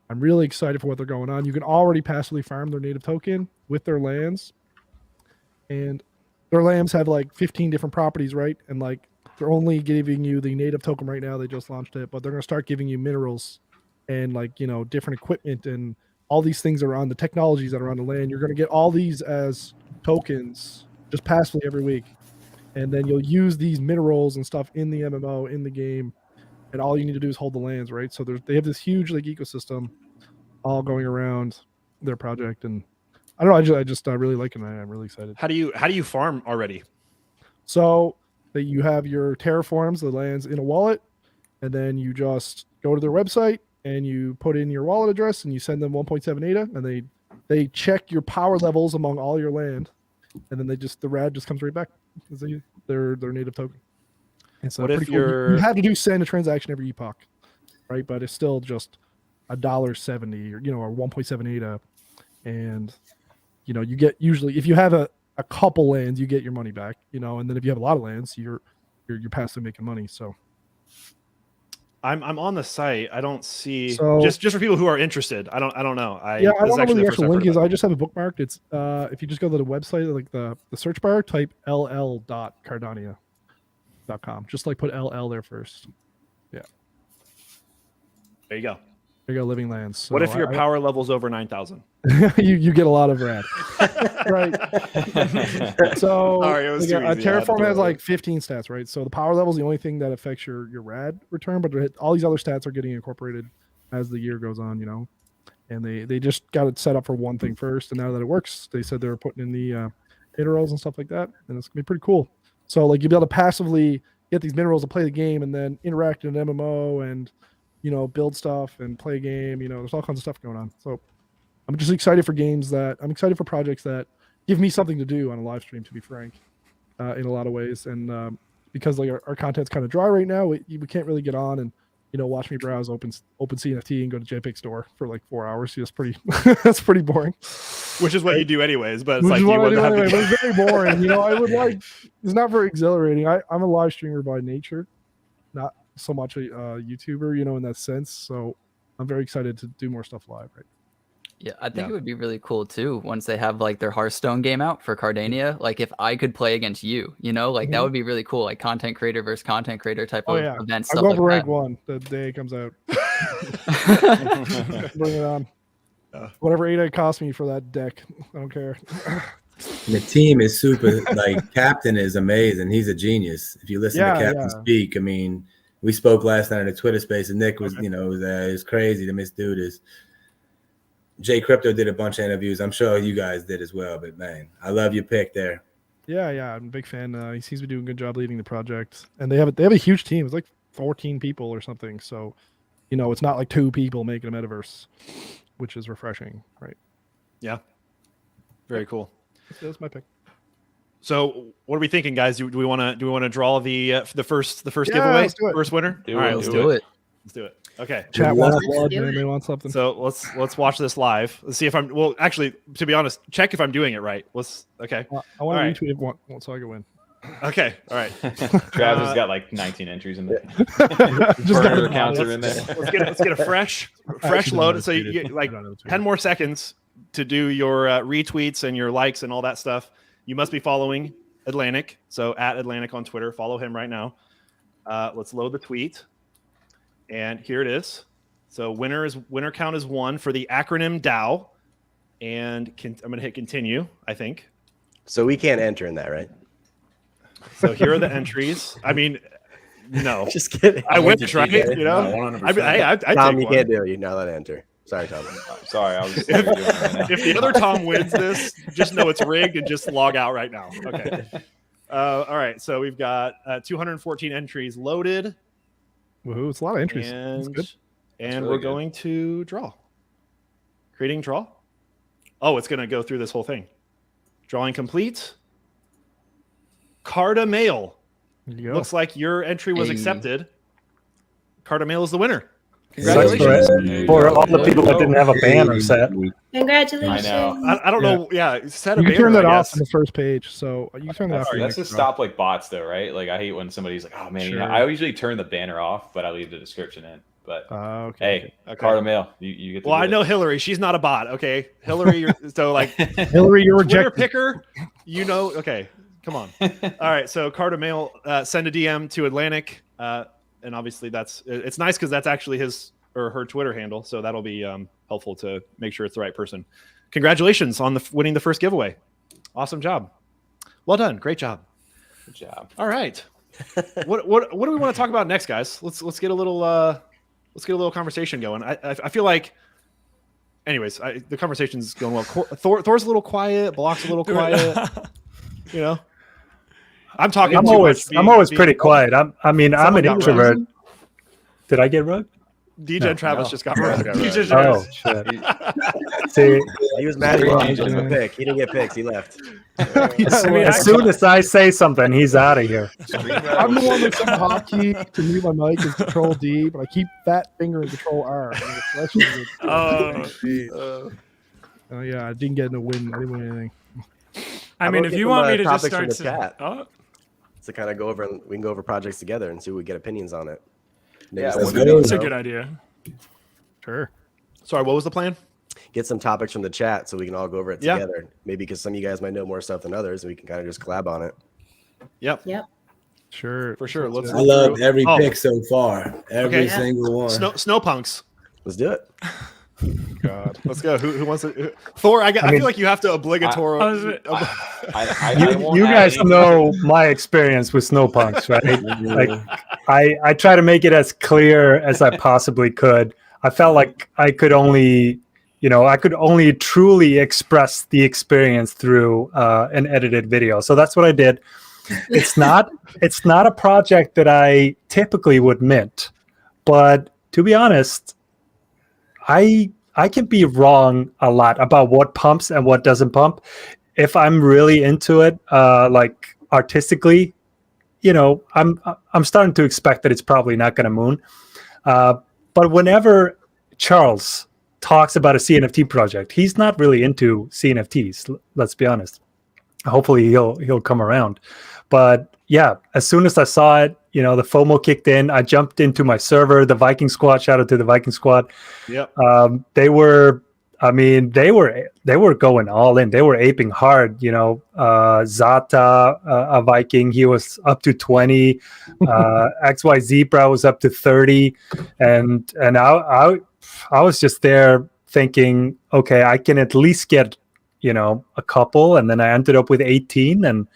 I'm really excited for what they're going on. You can already passively farm their native token with their lands. And their lands have like 15 different properties, right? And like they're only giving you the native token right now. They just launched it, but they're going to start giving you minerals and like, different equipment and all these things are on the technologies that are on the land. You're going to get all these as tokens just passively every week. And then you'll use these minerals and stuff in the MMO, in the game. And all you need to do is hold the lands, right? So they have this huge like ecosystem all going around their project. And I don't know, I just really like it. And I'm really excited. How do you farm already? So that you have your terraforms, the lands in a wallet, and then you just go to their website, and you put in your wallet address and you send them 1.7 ADA, and they check your power levels among all your land, and then the RAD just comes right back. Their native token. And so what if cool. You have to send a transaction every epoch, right? But it's still just $1.70 or 1.7 ADA, and you get usually if you have a couple lands, you get your money back, and then if you have a lot of lands, you're passively making money. So. I'm on the site. I don't see just for people who are interested. I don't know. I don't know what the actual link is. I just have it bookmarked. It's if you just go to the website, like the search bar, type ll.cardania.com. Just like put LL there first. Yeah. There you go. There you go, living lands. So what if your power level's over 9,000? you get a lot of rad. Right. So sorry, it was too easy. Terraform has like 15 stats, right? So the power level is the only thing that affects your rad return, but all these other stats are getting incorporated as the year goes on, and they just got it set up for one thing first, and now that it works, they said they're putting in the minerals and stuff like that, and it's gonna be pretty cool. So like you'll be able to passively get these minerals to play the game and then interact in an MMO and build stuff and play a game. There's all kinds of stuff going on. So I'm just excited for I'm excited for projects that give me something to do on a live stream, to be frank, in a lot of ways. And because like our content's kind of dry right now, we can't really get on and watch me browse open CNFT and go to JPEG store for like 4 hours. That's pretty boring. Which is what you do anyways, but it's like you wouldn't have anyway, but it's very boring. I would like, it's not very exhilarating. I'm a live streamer by nature, not so much a YouTuber, in that sense. So I'm very excited to do more stuff live, right? Yeah, I think it would be really cool too once they have like their Hearthstone game out for Cardania. Like if I could play against you, that would be really cool. Like content creator versus content creator type of event stuff. I'll go like for rank that. 1 the day it comes out. Bring it on. Whatever ADA it cost me for that deck, I don't care. And the team is super. Like Captain is amazing. He's a genius. If you listen to Captain speak, I mean, we spoke last night in the Twitter space, and Nick was, it's crazy. This dude is. Jay Crypto did a bunch of interviews. I'm sure you guys did as well. But man, I love your pick there. Yeah, I'm a big fan. He seems to be doing a good job leading the project, and they have a huge team. It's like 14 people or something. So, it's not like 2 people making a metaverse, which is refreshing, right? Yeah, very cool. That's my pick. So, what are we thinking, guys? Do we want to draw the first giveaway, let's do it. first winner? Do All right, it. let's Let's do it. do it. Let's do it. Okay. Chat wants Let's blood. do it. Anybody want something? So let's watch this live. Let's see if I'm actually, to be honest, check if I'm doing it right. Okay. I want to retweet one so I can win. Okay. All right. Travis got like 19 entries in there. Just Burner got- accounts are in there. Let's get a fresh load. So you get like 10 more seconds to do your retweets and your likes and all that stuff. You must be following Atlanick. So at Atlanick on Twitter, follow him right now. Let's load the tweet. And here it is. So winner count is 1 for the acronym DAO. And I'm going to hit continue, I think. So we can't enter in that, right? So here are the entries. I mean, no. Just kidding. I wish, right? Yeah. You know? No, 100%. I Tom, take you one. can't do it. You're not allowed to enter. Sorry, Tom. Sorry, I was. If the other Tom wins this, just know it's rigged and just log out right now. Okay. All right. So we've got 214 entries loaded. Woohoo, it's a lot of entries. That's good. And really we're good. going to draw. Creating draw. Oh, it's going to go through this whole thing. Drawing complete. Carda Mail. There you go. Looks like your entry was Hey. accepted. Carda Mail is the winner. Sucks Congratulations. for all the people that didn't have a banner set. Congratulations. I know. I don't know. Yeah, set a You can banner, turn that I off guess. on the first page. So you can turn that off. for That's next to draw. stop like bots, though, right? Like I hate when somebody's like, "Oh man," Sure. I usually turn the banner off, but I leave the description in. But Okay. hey, Carter Mail, you get. To Well, do I it. know Hillary. She's not a bot. Okay, Hillary. So like Hillary, you're Twitter rejected. picker. Okay, come on. All right. So Carter Mail, send a DM to Atlanick, and obviously it's nice because that's actually his or her Twitter handle. So that'll be helpful to make sure it's the right person. Congratulations on winning the first giveaway. Awesome job. Well done. Great job. Good job. All right. What do we want to talk about next, guys? Let's get a little conversation going. I feel like, anyways, the conversation's going well. Thor's a little quiet. Block's a little quiet. You know, I'm talking. I'm too always much, pretty quiet. I'm an Someone got introvert. Did I get rugged? DegenTravis just got rugged. Oh shit! See, He was mad he didn't get a pick. He didn't get picks. He left. as soon as I say something, he's out of here. I'm the one that's on the hotkey to mute my mic is Control D, but I keep fat finger and Control R. Oh yeah, I didn't get a win. I didn't win anything. I How mean, about if get you some, want me to just topics from start the chat? Oh, To kind of go over, and we can go over projects together and see if we get opinions on it. Yeah, Maybe let's some- go. that's a good idea. Sure. Sorry, what was the plan? Get some topics from the chat so we can all go over it Yeah. together. Maybe because some of you guys might know more stuff than others, and we can kind of just collab on it. Yep, Yep. Sure. for sure. Let's. I loved every Oh. pick so far. Every Okay. single one. Snowpunks. Let's do it. God. Let's go. Who wants to? Thor. I mean- feel like you have to obligatory. You guys know my experience with snowpunks, right? Like I try to make it as clear as I possibly could. I felt like I could only truly express the experience through an edited video. So that's what I did. It's not a project that I typically would mint, but to be honest, I can be wrong a lot about what pumps and what doesn't pump. If I'm really into it, like artistically, I'm starting to expect that it's probably not going to moon. But whenever Charles talks about a CNFT project, he's not really into CNFTs. Let's be honest. Hopefully he'll come around. But yeah, as soon as I saw it, the FOMO kicked in. I jumped into my server, the Viking Squad. Shout out to the Viking Squad. Yep. They were going all in. They were aping hard. Zata, a Viking, he was up to 20. XY Zebra was up to 30, and I was just there thinking, okay, I can at least get a couple, and then I ended up with 18, and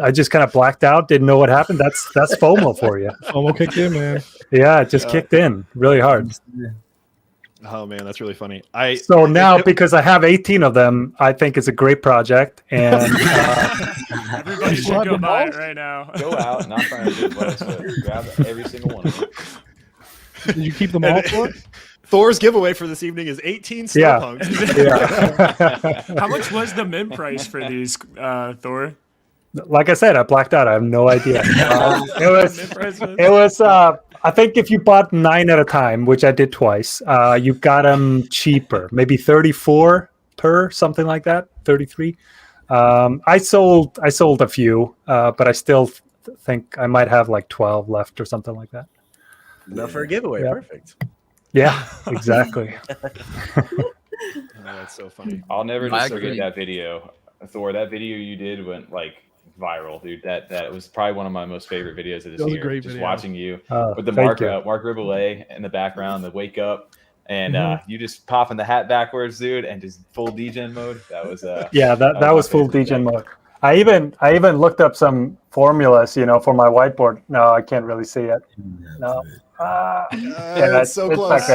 I just kind of blacked out, didn't know what happened. That's FOMO for you. FOMO kicked in, man. Yeah, it just kicked in really hard. Oh man, that's really funny. So now, because I have 18 of them, I think it's a great project, and everybody should go buy it right now. Go out, not trying to do it, but grab every single one of them. Did you keep them all for it? Thor's giveaway for this evening is 18 snow punks. How much was the mint price for these, Thor? Like I said, I blacked out. I have no idea. It was. I think if you bought 9 at a time, which I did twice, you got them cheaper, maybe 34 per, something like that, 33. I sold a few, but I still think I might have like 12 left or something like that. Enough for a giveaway. Yeah. Perfect. Yeah, exactly. That's so funny. I'll never just forget that video, Thor. That video you did went like viral, dude. That was probably one of my most favorite videos of this year. Great just video. watching you with the Mark Riboulet in the background, the wake up, and you just popping the hat backwards, dude, and just full degen mode. That was that was full degen mode. I even looked up some formulas, for my whiteboard. No, I can't really see it. No. It's so close.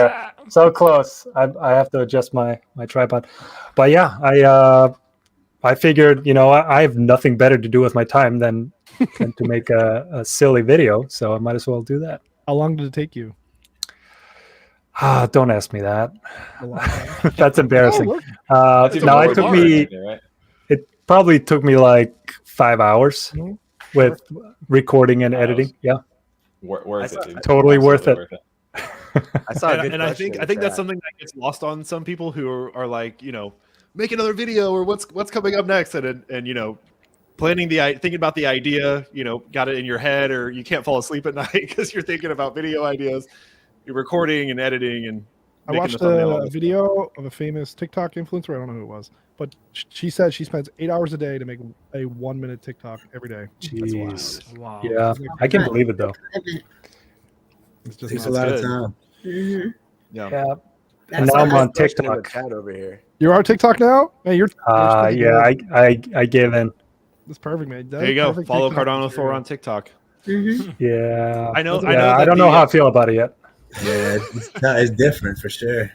So close. I have to adjust my tripod. But yeah, I figured, I have nothing better to do with my time than to make a silly video, so I might as well do that. How long did it take you? Don't ask me that. That's embarrassing. It took me. It probably took me like 5 hours with recording and editing. Yeah. Worth it, dude. Totally worth it. I saw a good and I think that's something that gets lost on some people who are like, make another video or what's coming up next, and thinking about the idea, got it in your head, or you can't fall asleep at night because you're thinking about video ideas. You're recording and editing, and I watched a video of a famous TikTok influencer. I don't know who it was, but she said she spends 8 hours a day to make a 1 minute TikTok every day. Jeez. Wow. Yeah, I can believe it though. It takes a lot of time. Mm-hmm. Yeah. And now I'm on TikTok. Chat over here. You're on TikTok now? Hey, you're yeah, I gave in. That's perfect, man. There you go. Follow CardanoThor on TikTok. Mm-hmm. Yeah. I know. I don't know how I feel about it yet. Yeah, it's different for sure.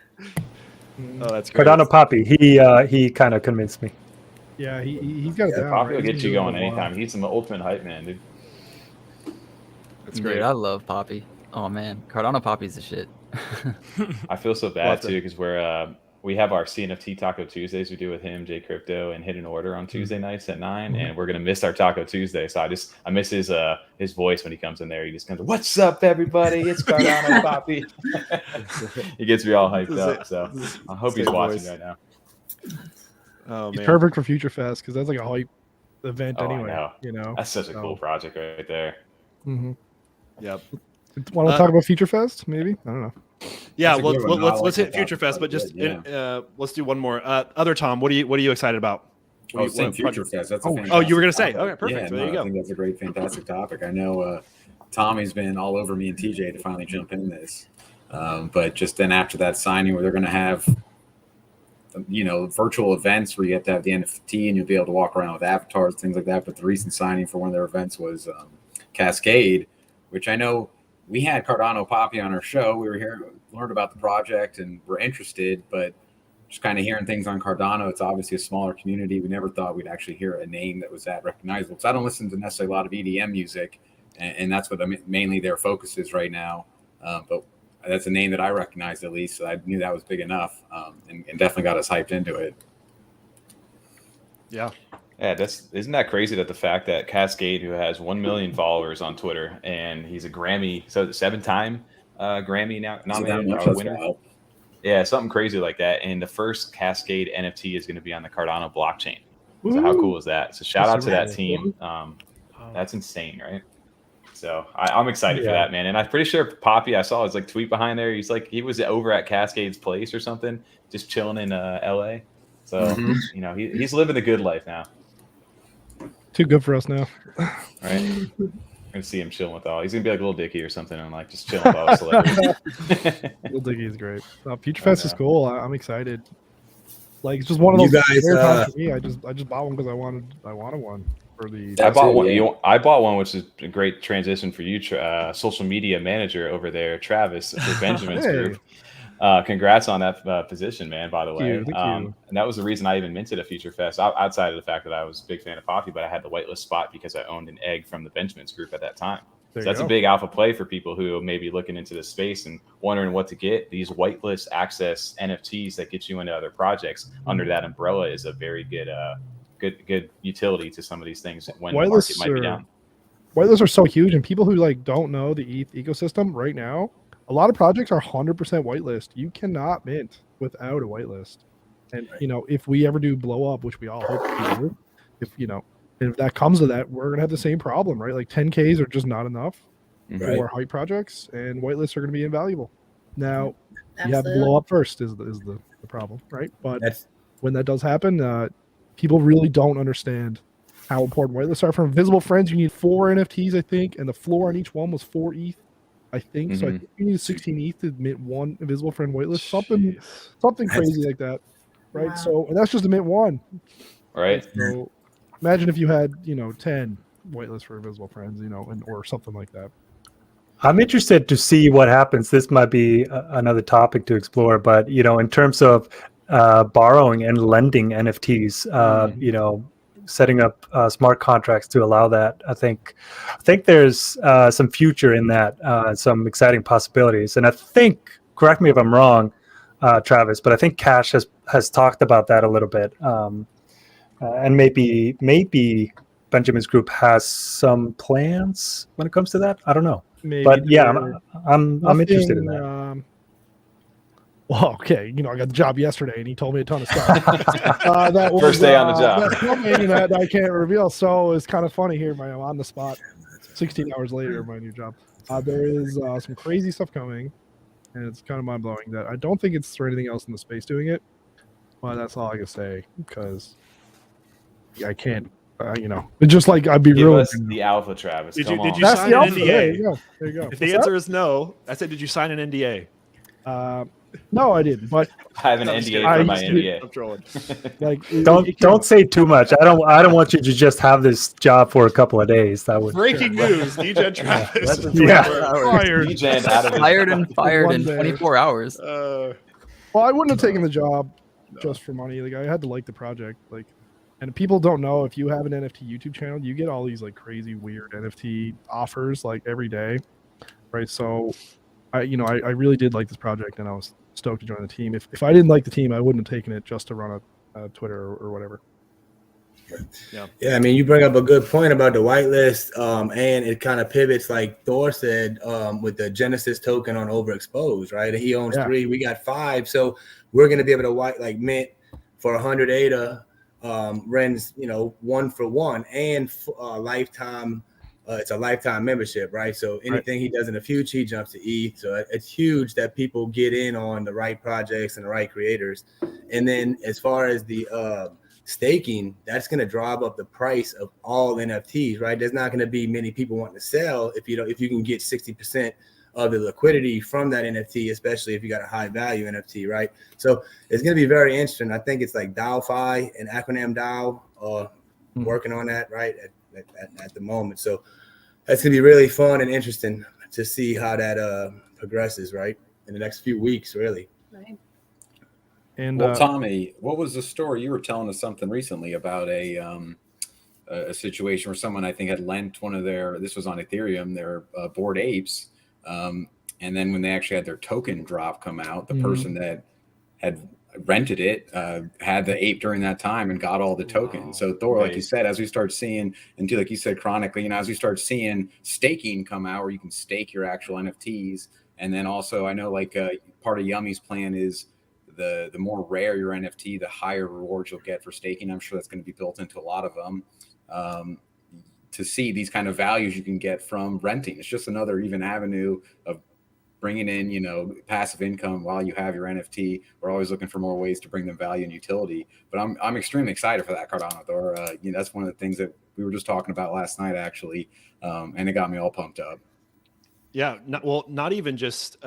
Oh, that's great. Cardano Poppy, he kind of convinced me. Yeah, he's got it down. Poppy will right? get you going anytime. He's the ultimate hype man, dude. That's great. Dude, I love Poppy. Oh man, Cardano Poppy's the shit. I feel so bad too because we have our CNFT Taco Tuesdays we do with him, J Crypto, and Hidden Order on Tuesday nights at 9, and we're gonna miss our Taco Tuesday. So I miss his voice when he comes in there. He just comes, "What's up, everybody? It's Cardano Poppy." He gets me all hyped up. So I hope he's watching right now. Oh He's man, perfect for Future Fest because that's like a hype event Oh, anyway. I know. That's such a cool project right there. Mm-hmm. Yep. Want to talk about Future Fest? Maybe I don't know. Yeah, That's a good one. let's hit that. Future Fest, but just Yeah. let's do one more. Other Tom, what are you excited about? Oh, saying Future Fest. That's a Oh, you were gonna fantastic say? topic. Okay, perfect. Yeah, So there you go. I think that's a great, fantastic topic. I know Tommy's been all over me and TJ to finally jump in this, but just then after that signing, where they're going to have, virtual events where you have to have the NFT and you'll be able to walk around with avatars, things like that. But the recent signing for one of their events was Cascade, which I know we had Cardano Poppy on our show. We were here, learned about the project, and we're interested, but just kind of hearing things on Cardano, it's obviously a smaller community. We never thought we'd actually hear a name that was that recognizable. So I don't listen to necessarily a lot of EDM music, and that's what mainly their focus is right now. But that's a name that I recognized at least, so I knew that was big enough, and definitely got us hyped into it. Yeah. Yeah, isn't that crazy that the fact that Cascade, who has 1 million followers on Twitter, and he's a Grammy, so 7-time Grammy nominated winner. Wild. Yeah, something crazy like that. And the first Cascade NFT is going to be on the Cardano blockchain. So how cool is that? So shout out to that team. That's insane, right? So I'm excited for that, man. And I'm pretty sure Poppy, I saw his tweet behind there. He was over at Cascade's place or something, just chilling in LA. So he's living the good life now. Too good for us now. Right? I'm gonna see him chilling with all. He's gonna be like Little Dicky or something, and just chilling with all the celebrities. Little Dicky is great. Future Fest is cool. I'm excited. Like it's just one of You those guys, rare times for me. I just bought one because I wanted one for the. I That's bought it, one. yeah. I bought one, which is a great transition for you, social media manager over there, Travis, for Benjamin's Hey. group. Congrats on that position, man. By the way, Thank you. and that was the reason I even minted a Future Fest. Outside of the fact that I was a big fan of Poppy, but I had the whitelist spot because I owned an egg from the Benjamin's group at that time. There So that's you a go. big alpha play for people who may be looking into this space and wondering what to get. These whitelist access NFTs that get you into other projects under that umbrella is a very good, good utility to some of these things when the market might be down. Whitelists are so huge, and people who like don't know the ETH ecosystem right now, a lot of projects are 100% whitelist. You cannot mint without a whitelist. And you know, if we ever do blow up, which we all hope we do, if that comes to that, we're gonna have the same problem, right? Like 10Ks are just not enough for hype projects, and whitelists are gonna be invaluable. Now, you have to blow up first is the problem, right? But when that does happen, people really don't understand how important whitelists are. For invisible friends, you need 4 NFTs, I think, and the floor on each one was 4 ETH, I think. So I think you need 16 ETH to mint one invisible friend whitelist, something crazy like that, right? Wow. So and that's just to mint one, Right. So imagine if you had 10 whitelists for invisible friends, or something like that. I'm interested to see what happens. This might be another topic to explore, but in terms of borrowing and lending NFTs, setting up smart contracts to allow that, I think there's some future in that, some exciting possibilities. And I think, correct me if I'm wrong, Travis, but I think Cash has talked about that a little bit, and maybe Benjamin's group has some plans when it comes to that. I don't know. Maybe, but yeah, I'm interested in that. Well, okay, I got the job yesterday, and he told me a ton of stuff. That was, First day on the job. That's something that I can't reveal. So it's kind of funny here. I'm on the spot. 16 hours later, my new job. There is some crazy stuff coming, and it's kind of mind blowing. That I don't think it's for anything else in the space doing it. But that's all I can say because I can't. It's just like I'd be Give ruined. us the alpha, Travis. Did Come you on. That's sign the an alpha. NDA? There you go. There you go. If the answer is no, I said, did you sign an NDA? No, I didn't. But I have an I'm just NDA kidding. for my I- NDA. I'm trolling. like Don't say too much. I don't want you to just have this job for a couple of days. That would Breaking news: DegenTravis. fired. Degen out of his- Hired and fired One in day. 24 hours. Well, I wouldn't have taken the job just for money. Like I had to like the project. And people don't know, if you have an NFT YouTube channel, you get all these like crazy weird NFT offers like every day, right? So, I really did like this project, and I was stoked to join the team. If I didn't like the team, I wouldn't have taken it just to run a Twitter or whatever. Yeah, I mean, you bring up a good point about the whitelist, and it kind of pivots, like Thor said, with the Genesis token on Overexposed, right? He owns 3, we got 5, so we're gonna be able to mint for 100 ADA, Ren's 1 for 1, and lifetime. It's a lifetime membership, right? So anything he does in the future, he jumps to ETH. So it's huge that people get in on the right projects and the right creators. And then as far as the staking, that's going to drive up the price of all NFTs, right? There's not going to be many people wanting to sell if you can get 60% of the liquidity from that NFT, especially if you got a high value NFT, right? So it's going to be very interesting. I think it's like DAO-Fi and Acronym DAO working on that, right, at the moment. So that's going to be really fun and interesting to see how that progresses, right, in the next few weeks, really. Right. And well, Tommy, what was the story? You were telling us something recently about a situation where someone, I think, had lent one of this was on Ethereum, their Bored Apes. And then when they actually had their token drop come out, the person that had rented it had the ape during that time and got all the tokens. So Thor, like you said, as we start seeing, and like you said, chronically, as we start seeing staking come out where you can stake your actual NFTs. And then also I know part of Yummy's plan is the more rare your NFT, the higher rewards you'll get for staking. I'm sure that's going to be built into a lot of them. To see these kind of values you can get from renting. It's just another even avenue of bringing in, passive income while you have your NFT. We're always looking for more ways to bring them value and utility. But I'm extremely excited for that, CardanoThor. That's one of the things that we were just talking about last night, actually, and it got me all pumped up. Yeah, not even just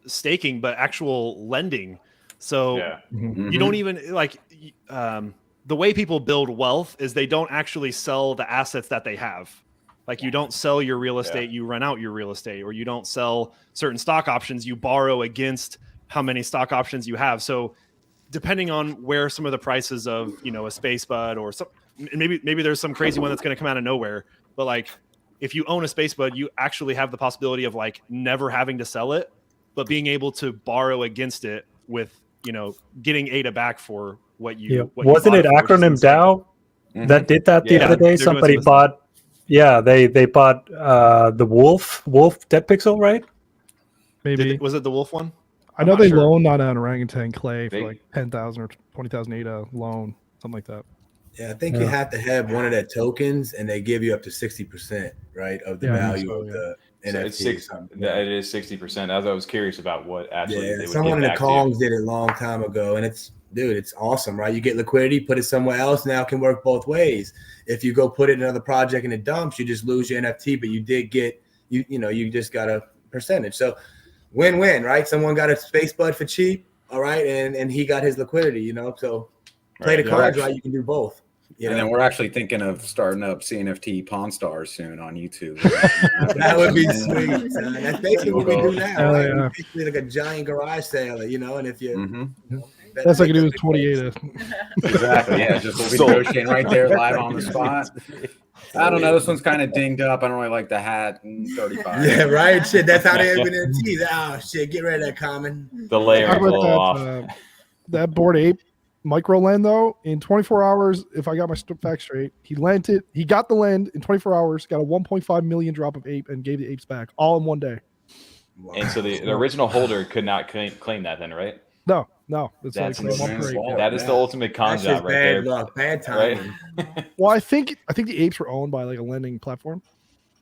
staking, but actual lending. So Mm-hmm. you don't even like the way people build wealth is they don't actually sell the assets that they have. Like you don't sell your real estate, you rent out your real estate, or you don't sell certain stock options, you borrow against how many stock options you have. So depending on where some of the prices of, you know, a Space Bud or some, maybe there's some crazy one that's going to come out of nowhere, but like if you own a Space Bud, you actually have the possibility of like never having to sell it, but being able to borrow against it with, you know, getting ADA back for what you, what wasn't you it bought for, which is acronym insane. DAO that did that the other day? they're doing Somebody some bought, they bought the Wolf Dead Pixel, right? Maybe. Was it the Wolf one? I know not they sure. loaned on an orangutan clay for They- like 10,000 or 20,000 ADA loan, something like that. Yeah, I think you have to have one of their tokens, and they give you up to 60%, right, of the Yeah, I think value so, of yeah. the So NFT. it's it is 60%. As I was curious about what actually they would Someone in give the back to you. Kongs did it a long time ago, and it's awesome, right? You get liquidity, put it somewhere else. Now it can work both ways. If you go put it in another project and it dumps, you just lose your NFT, but you did get you just got a percentage. So win-win, right? Someone got a Space Bud for cheap, all right, and he got his liquidity, you know. So play the cards right, you can do both. And then we're actually thinking of starting up CNFT Pawn Stars soon on YouTube. That would be sweet. Son. That's basically what we do now, right? yeah. Basically like a giant garage sale, you know. And if you, That's like I do with 20 ADA. Exactly. Yeah, just negotiating right there live on the spot. I don't know. This one's kind of dinged up. I don't really like the hat. 35. Yeah, right. Shit, that's how they open their teeth. Oh shit, get rid of that common. The layer How is a little about off. that Bored Ape micro lend though? In 24 hours, if I got my facts straight, he lent it. He got the lend in 24 hours, got a 1.5 million drop of ape, and gave the apes back all in one day. Wow. And so the original holder could not claim that then, right? No, it's That's like insane. 1 per ape. That is the ultimate con That's just job right bad there. luck, bad timing. Right? Well, I think the apes were owned by like a lending platform,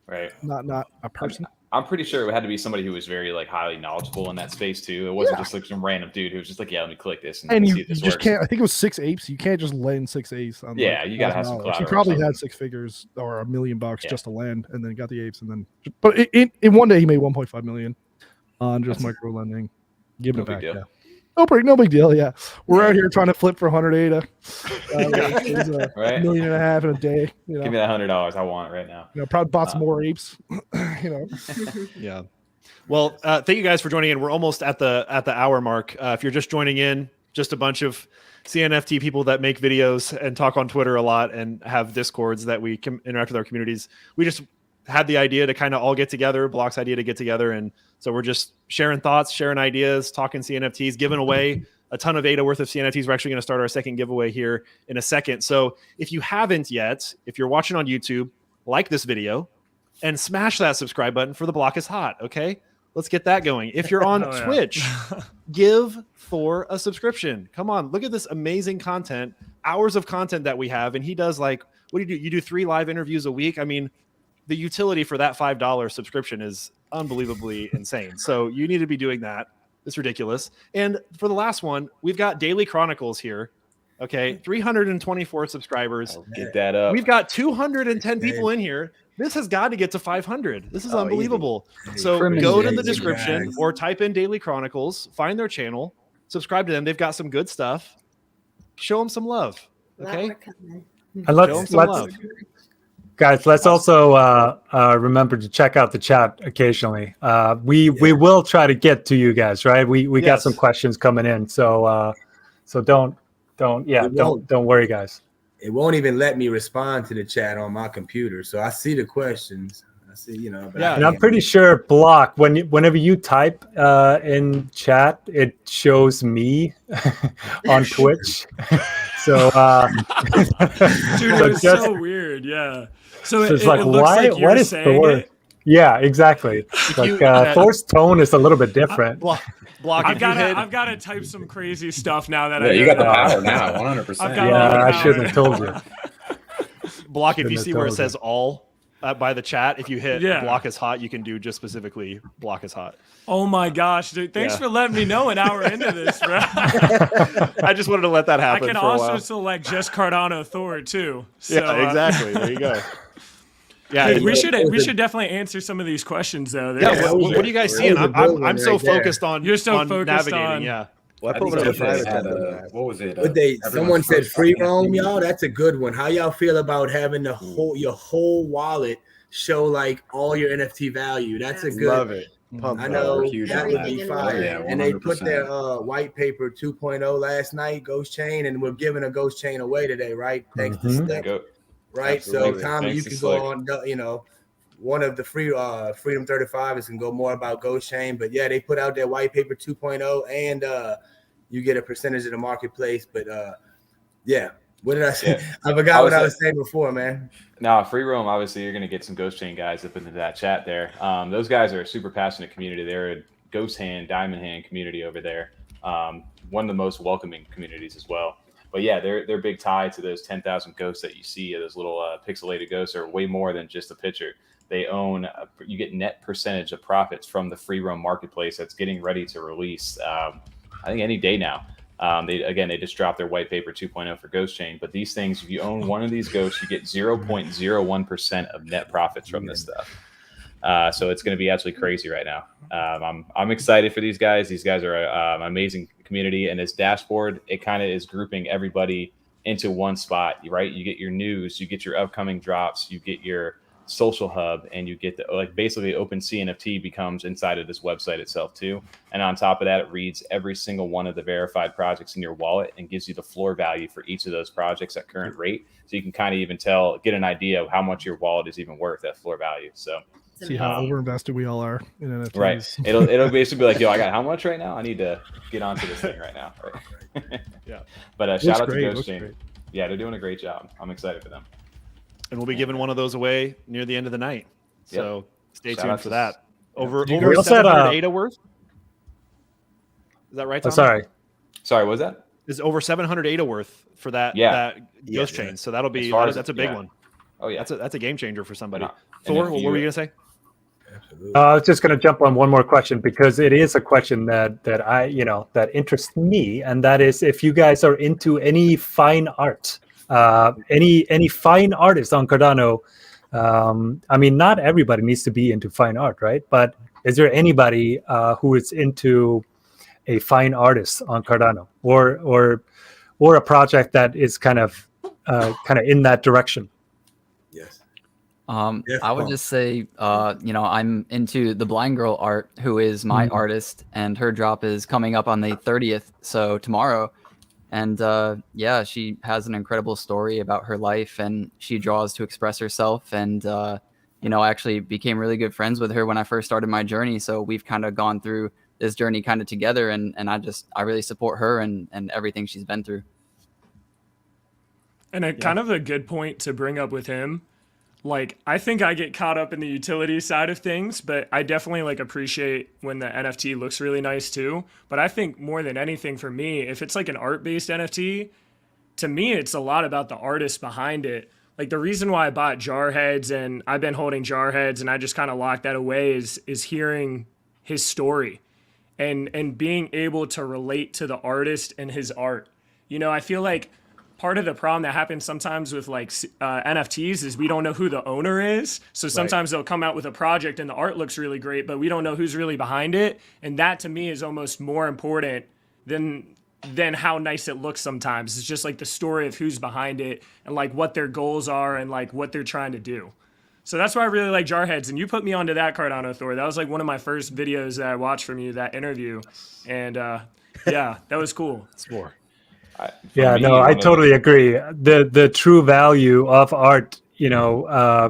Right. not a person. I'm pretty sure it had to be somebody who was very like highly knowledgeable in that space too. It wasn't just like some random dude who was just like, yeah, let me click this And see you if this just works. can't. I think it was 6 apes. You can't just lend 6 apes. On Yeah, like you gotta have some $1,000. collateral He or probably something. had 6 figures or $1 million Yeah. just to lend, and then got the apes, and then. But in one day, he made 1.5 million on just micro lending, giving No it big back. deal. Yeah. No big deal. Yeah, we're out here trying to flip for 100 ADA. It's a Right? $1.5 million in a day. You know, Give me that $100. I want it right now. probably bought some more apes. You know. Yeah. Well, thank you guys for joining in. We're almost at the hour mark. If you're just joining in, just a bunch of CNFT people that make videos and talk on Twitter a lot and have Discords that we can interact with our communities. We just had the idea to kind of all get together, Block's idea to get together. And so we're just sharing thoughts, sharing ideas, talking CNFTs, giving away a ton of ADA worth of CNFTs. We're actually going to start our second giveaway here in a second. So if you haven't yet, if you're watching on YouTube, like this video and smash that subscribe button for The Block is Hot. Okay. Let's get that going. If you're on Twitch, give Thor a subscription. Come on, look at this amazing content, hours of content that we have. And he does like, what do? You do 3 live interviews a week. I mean, the utility for that $5 subscription is unbelievably insane. So you need to be doing that. It's ridiculous. And for the last one, we've got Daily Chronicles here. Okay, 324 subscribers. Get that up. We've got 210 people in here. This has got to get to 500. This is unbelievable. So go to the description or type in Daily Chronicles, find their channel, subscribe to them. They've got some good stuff. Show them some love. Okay. And let's guys, let's also remember to check out the chat occasionally. We will try to get to you guys, right? We got some questions coming in, so don't worry, guys. It won't even let me respond to the chat on my computer, so I see the questions. I see, but and I'm pretty sure Block whenever you type in chat, it shows me on Twitch. So, dude, it was so weird. Yeah. So it's it like, looks why? like you're What is saying Thor? it. Yeah, exactly. Like Thor's tone is a little bit different. Block. I've got to type some crazy stuff now that you got the power now, 100%. Yeah, I shouldn't have told you. Block, if you see where it says all by the chat, if you hit Block is Hot, you can do just specifically Block is Hot. Oh my gosh, dude. Thanks for letting me know an hour into this, bro. I just wanted to let that happen. I can for a also while. select just CardanoThor too. So, yeah, exactly. There you go. Yeah, dude, we should definitely answer some of these questions though. Yeah, what are you guys seeing? I'm so focused on You're so on focused navigating. on Yeah. Well, I I put think one on the TJ private had chat on that. what was it? But someone everyone's said first free NFT. roam, y'all. That's a good one. How y'all feel about having the your whole wallet show like all your NFT value? That's a good. Love it. Pump I that. know We're huge that on would that. be Everything in fire. one. Yeah, And they put 100%. their white paper 2.0 last night, Ghost Chain, and we're giving a Ghost Chain away today, right? Thanks to Mhm. Step, Go. right? Absolutely. So Tommy, you Thanks to can Slick. go on, you know, one of the free Freedom 35 is can go more about Ghost Chain, but yeah, they put out their white paper 2.0 and you get a percentage of the marketplace. But yeah, what did I say? Yeah. I forgot what I was saying before, man. Now, free roam, obviously, you're going to get some Ghost Chain guys up into that chat there. Those guys are a super passionate community. They're a Ghost Hand, Diamond Hand community over there. One of the most welcoming communities as well. But yeah, they're big tie to those 10,000 ghosts that you see. Those little pixelated ghosts are way more than just a picture. They own, you get net percentage of profits from the free roam marketplace that's getting ready to release, I think, any day now. They just dropped their white paper 2.0 for Ghost Chain. But these things, if you own one of these ghosts, you get 0.01% of net profits from this stuff. So it's going to be absolutely crazy right now. I'm excited for these guys. These guys are an amazing community, and this dashboard, it kind of is grouping everybody into one spot, right? You get your news, you get your upcoming drops, you get your social hub, and you get basically OpenCNFT becomes inside of this website itself too. And on top of that, it reads every single one of the verified projects in your wallet and gives you the floor value for each of those projects at current rate. So you can kind of even get an idea of how much your wallet is even worth at floor value. So See how overinvested we all are in NFTs. right. It'll basically be like, yo, I got how much right now? I need to get onto this thing right now. Right? Yeah. But shout out to great, Ghost Chain. Yeah, they're doing a great job. I'm excited for them. And we'll be giving one of those away near the end of the night. So stay Shout tuned out for to- that. Over We also had, 700 ADA worth? Is that right, Tom? Sorry. Sorry, what was that? Is over 700 ADA worth for that Ghost Chain. So that'll be that's a big one. Oh yeah, that's a game changer for somebody. And Thor, what were you gonna say? I was just going to jump on one more question because it is a question that that interests me, and that is if you guys are into any fine art, any fine artists on Cardano. I mean, not everybody needs to be into fine art, right? But is there anybody who is into a fine artist on Cardano, or a project that is kind of in that direction? Yes. I would just say, I'm into the blind girl art, who is my artist, and her drop is coming up on the 30th, so tomorrow. And she has an incredible story about her life, and she draws to express herself. And I actually became really good friends with her when I first started my journey. So we've kind of gone through this journey kind of together, and I really support her and everything she's been through. And kind of a good point to bring up with him. Like, I think I get caught up in the utility side of things, but I definitely appreciate when the NFT looks really nice too. But I think more than anything for me, if it's like an art-based NFT, to me, it's a lot about the artist behind it. Like, the reason why I bought Jarheads, and I've been holding Jarheads, and I just kind of locked that away, is hearing his story and being able to relate to the artist and his art. I feel like part of the problem that happens sometimes with NFTs is we don't know who the owner is. So sometimes they'll come out with a project and the art looks really great, but we don't know who's really behind it. And that to me is almost more important than how nice it looks sometimes. It's just the story of who's behind it and what their goals are and what they're trying to do. So that's why I really like Jarheads. And you put me onto that, CardanoThor. That was one of my first videos that I watched from you, that interview. And that was cool. Spore. I totally agree. The true value of art,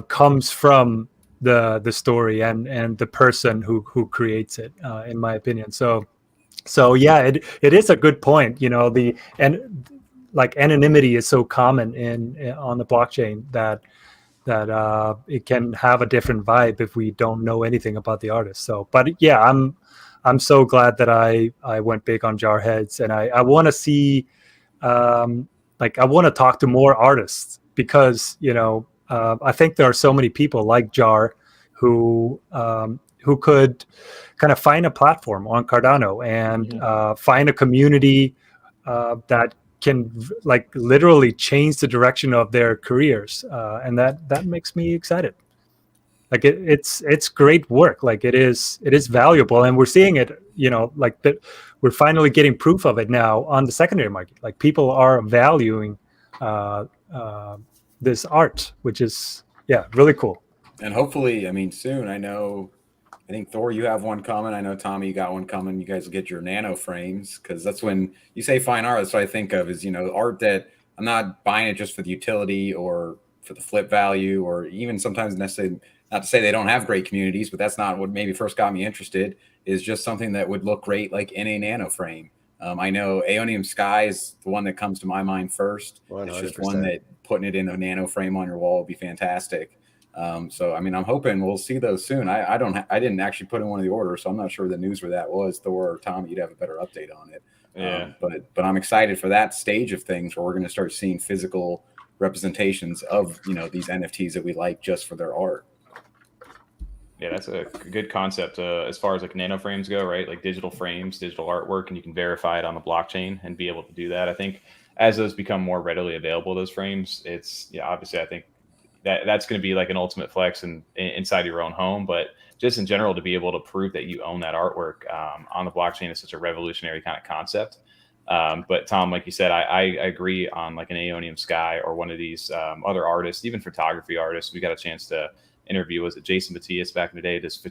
comes from the story and the person who creates it, in my opinion. So yeah, it is a good point. Anonymity is so common on the blockchain that it can have a different vibe if we don't know anything about the artist. So, but yeah, I'm so glad that I went big on Jarheads, and I want to see. I want to talk to more artists because I think there are so many people like Jar who could kind of find a platform on Cardano and find a community that can literally change the direction of their careers, and that makes me excited. like it's great work. Like it is valuable, and we're seeing it, like that we're finally getting proof of it now on the secondary market. Like people are valuing this art, which is really cool. And hopefully, I mean, soon. I think Thor, you have one coming. I know Tommy, you got one coming. You guys will get your nano frames, because that's when you say fine art. That's what I think of is, art that I'm not buying it just for the utility or for the flip value, or even sometimes necessarily, not to say they don't have great communities, but that's not what maybe first got me interested, is just something that would look great like in a nano frame. I know Aeonium Sky is the one that comes to my mind first. 100%. It's just one that putting it in a nano frame on your wall would be fantastic. So, I mean, I'm hoping we'll see those soon. I didn't actually put in one of the orders, so I'm not sure the news where that was. Thor or Tom, you'd have a better update on it. Yeah. But I'm excited for that stage of things where we're going to start seeing physical representations of, these NFTs that we like just for their art. Yeah, that's a good concept as far as like nano frames go, right? Like digital frames, digital artwork, and you can verify it on the blockchain and be able to do that. I think as those become more readily available, those frames, obviously I think that's going to be like an ultimate flex inside your own home. But just in general, to be able to prove that you own that artwork on the blockchain is such a revolutionary kind of concept. But Tom, like you said, I agree on like an Aeonium Sky or one of these other artists, even photography artists. We got a chance to interview, was it Jason Matias back in the day, just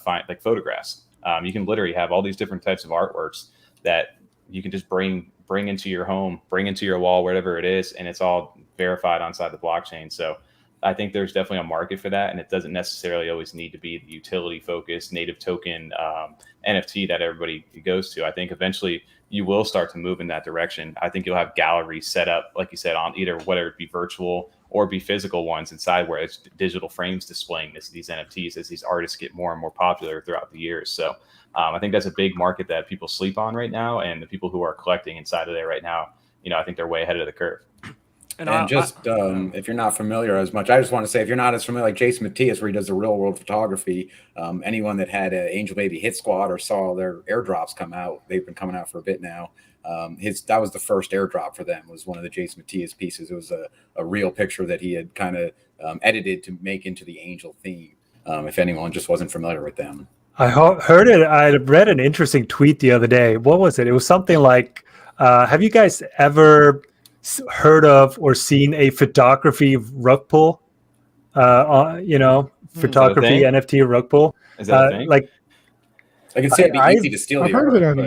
find like photographs. You can literally have all these different types of artworks that you can just bring into your home, bring into your wall, wherever it is, and it's all verified inside the blockchain. So I think there's definitely a market for that, and it doesn't necessarily always need to be the utility focused native token NFT that everybody goes to. I think eventually you will start to move in that direction. I think you'll have galleries set up, like you said, on either whether it be virtual or be physical ones inside where it's digital frames displaying these NFTs as these artists get more and more popular throughout the years. So I think that's a big market that people sleep on right now, and the people who are collecting inside of there right now, I think they're way ahead of the curve. And if you're not familiar as much, I just want to say, if you're not as familiar, like Jason Matias, where he does the real world photography, anyone that had an Angel Baby Hit Squad or saw their airdrops come out, they've been coming out for a bit now. That was the first airdrop for them, was one of the Jason Matias pieces. It was a real picture that he had kind of edited to make into the Angel theme. If anyone just wasn't familiar with them. I heard it. I read an interesting tweet the other day. What was it? It was something like, have you guys ever heard of or seen a photography rug pull? Photography NFT rug pull. Is that a thing? Like, I can see it'd be easy to steal. I've heard of it on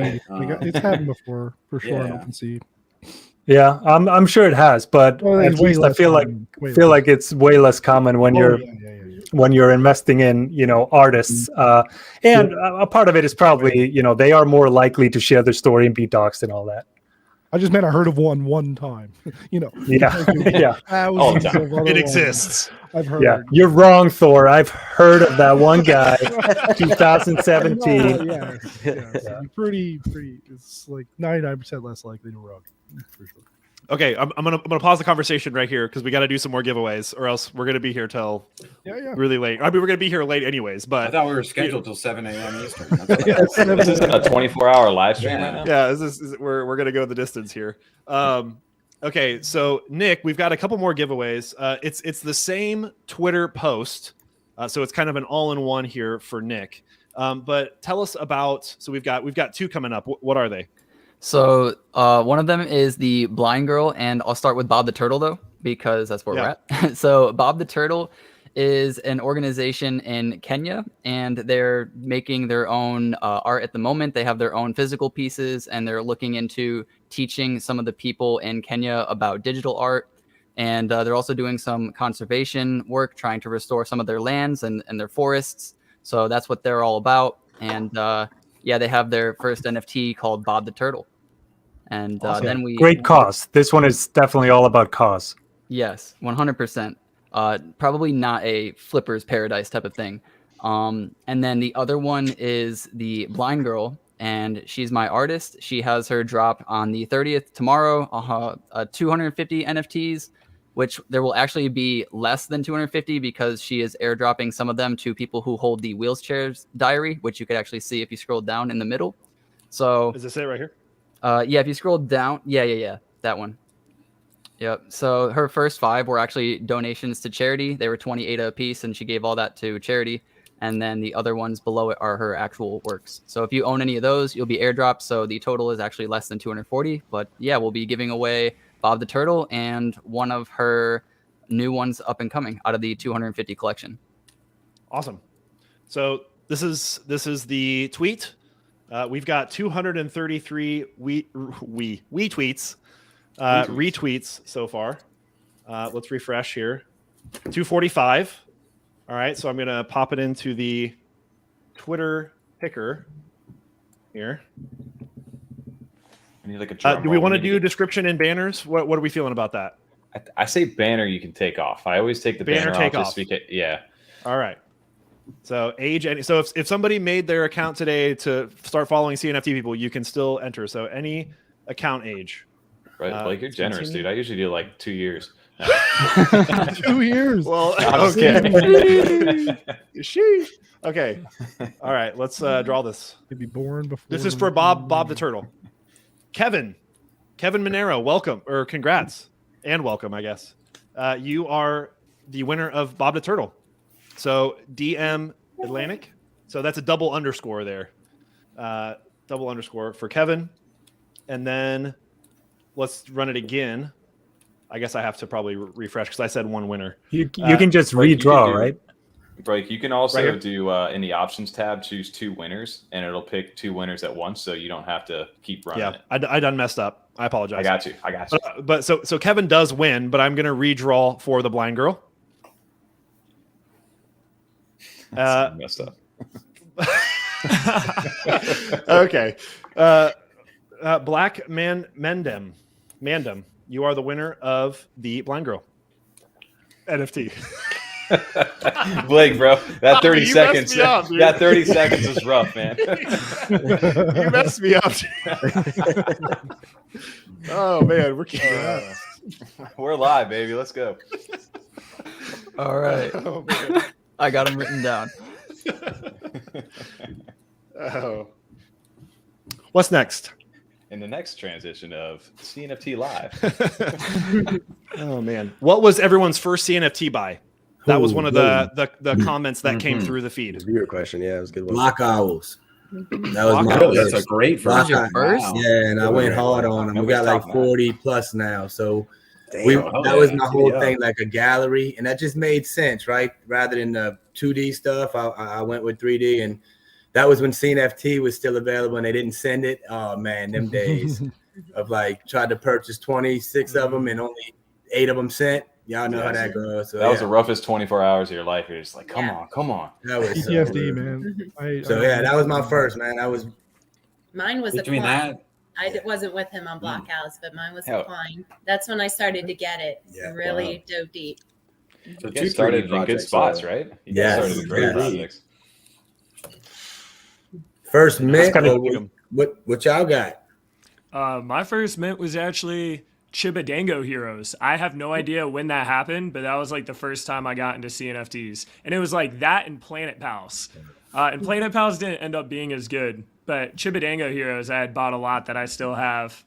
it's happened before for sure on OpenSea. Yeah, I'm sure it has, but at least I feel like it's way less common when when you're investing in artists. And a part of it is probably they are more likely to share their story and be doxxed and all that. I just meant I heard of one time. Yeah. It exists. I've heard. Yeah, you're wrong, Thor. I've heard of that one guy, 2017. Yeah. Pretty. It's like 99% less likely to rug, for sure. Okay, I'm gonna pause the conversation right here because we got to do some more giveaways, or else we're gonna be here till really late. I mean, we're gonna be here late anyways. But I thought we were scheduled till 7 a.m. Eastern. This is a 24-hour live stream right now. Yeah, we're gonna go the distance here. Okay, so Nick, we've got a couple more giveaways. It's the same Twitter post, so it's kind of an all-in-one here for Nick. But tell us about. So we've got two coming up. What are they? So one of them is the Blind Girl, and I'll start with Bob the Turtle, though, because that's where we're at. So Bob the Turtle is an organization in Kenya, and they're making their own art at the moment. They have their own physical pieces, and they're looking into teaching some of the people in Kenya about digital art. And they're also doing some conservation work, trying to restore some of their lands and their forests. So that's what they're all about. And they have their first NFT called Bob the Turtle. And then great cause. This one is definitely all about cause. Yes, 100%. Probably not a flipper's paradise type of thing. And then the other one is the Blind Girl, and she's my artist. She has her drop on the 30th tomorrow, 250 NFTs, which there will actually be less than 250 because she is airdropping some of them to people who hold the Wheelchairs Diary, which you could actually see if you scroll down in the middle. So is this it right here? If you scroll down, that one. Yep. So her first 5 were actually donations to charity. They were 20 ADA a piece, and she gave all that to charity. And then the other ones below it are her actual works. So if you own any of those, you'll be airdropped. So the total is actually less than 240. But yeah, we'll be giving away Bob the Turtle and one of her new ones up and coming out of the 250 collection. Awesome. So this is the tweet. We've got 233 retweets so far. Let's refresh here. 245. All right, so I'm gonna pop it into the Twitter picker here. I need like a do we want to do description and banners? What are we feeling about that? I say banner you can take off. I always take the banner take off. off. Yeah. All right. So so if somebody made their account today to start following CNFT people, you can still enter. So any account age. Right. Like you're generous, continue. dude. I usually do like 2 years. 2 years. Well, okay. Sheesh. Okay. All right. Let's draw this. Could be born before. This is for Bob the Turtle. Kevin Monero, welcome or congrats and welcome, I guess. You are the winner of Bob the Turtle. So DM Atlanick. So that's a double underscore there. Double underscore for Kevin. And then let's run it again. I guess I have to probably refresh because I said one winner. You can just redraw, right? Like you can also Right do in the options tab, choose 2 winners, and it'll pick 2 winners at once, so you don't have to keep running it. I done messed up. I apologize. I got you. But so Kevin does win, but I'm gonna redraw for the blind girl. Messed up. Okay. Black Mandem, you are the winner of the blind girl NFT. Blake, bro, that 30 you seconds, messed me up, dude. that 30 seconds is rough, man. You messed me up. Oh man, We're live, baby. Let's go. All right. Oh, man. I got them written down. Oh. What's next? In the next transition of CNFT Live. Oh man, what was everyone's first CNFT buy? That was one of the comments that came through the feed. Viewer question, yeah, it was a good one. Block Owls. That was my Really? first. That's a great Block first. Owls. First? Wow. Yeah, and I went hard on them. We got like Nobody's talking 40 plus now. So Damn. that was my whole Yeah. thing, like a gallery, and that just made sense, right? Rather than the 2D stuff, I went with 3D, and that was when CNFT was still available, and they didn't send it. Oh man, them days of like tried to purchase 26 of them, and only 8 of them sent. Y'all know how that goes. So, That was the roughest 24 hours of your life. You're just like, come on. that was so PTSD, weird. man. So yeah, that was my first, man. That was Mine was Between a Klein. that, wasn't with him on Block House, but mine was Hell. a Klein. That's when I started to get it. Yeah, Really dove deep. so You guys started in good spots, right? You guys started with great Yes. projects. first mint. kinda or dig 'em. What y'all got? My first mint was actually Chibadango Heroes. I have no idea when that happened, but that was like the first time I got into CNFTs. And it was like that and Planet Pals. And Planet Pals didn't end up being as good, but Chibadango Heroes I had bought a lot that I still have.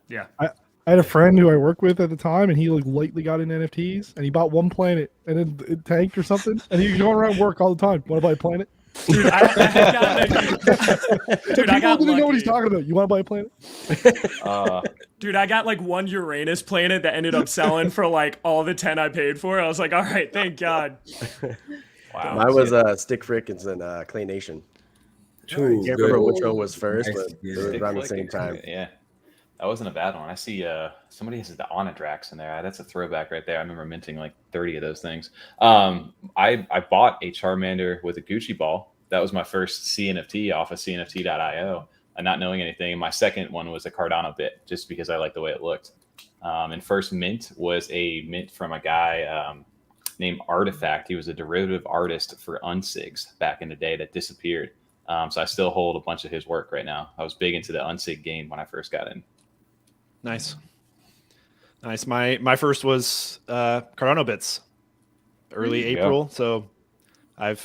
Yeah. I had a friend who I worked with at the time, and he like lightly got into NFTs, and he bought one planet, and then it tanked or something, and he was going around work all the time. Want to buy a planet? Dude, I got People I got didn't know what he's lucky. talking about. You want to buy a planet? Dude, I got like one Uranus planet that ended up selling for like all the 10 I paid for. I was like, all right, thank God. Wow. Mine was Stick Frickens and Clay Nation. Ooh, Can't good. remember which one was first, Nice. but it was around the same time. Yeah. That wasn't a bad one. I see somebody has the Onidrax in there. That's a throwback right there. I remember minting like 30 of those things. I bought a Charmander with a Gucci ball. That was my first CNFT off of CNFT.io, not knowing anything. My second one was a Cardano bit, just because I liked the way it looked. And first mint was a mint from a guy named Artifact. He was a derivative artist for Unsigs back in the day that disappeared. So I still hold a bunch of his work right now. I was big into the Unsig game when I first got in. Nice. My first was Cardano bits, early There you April. So I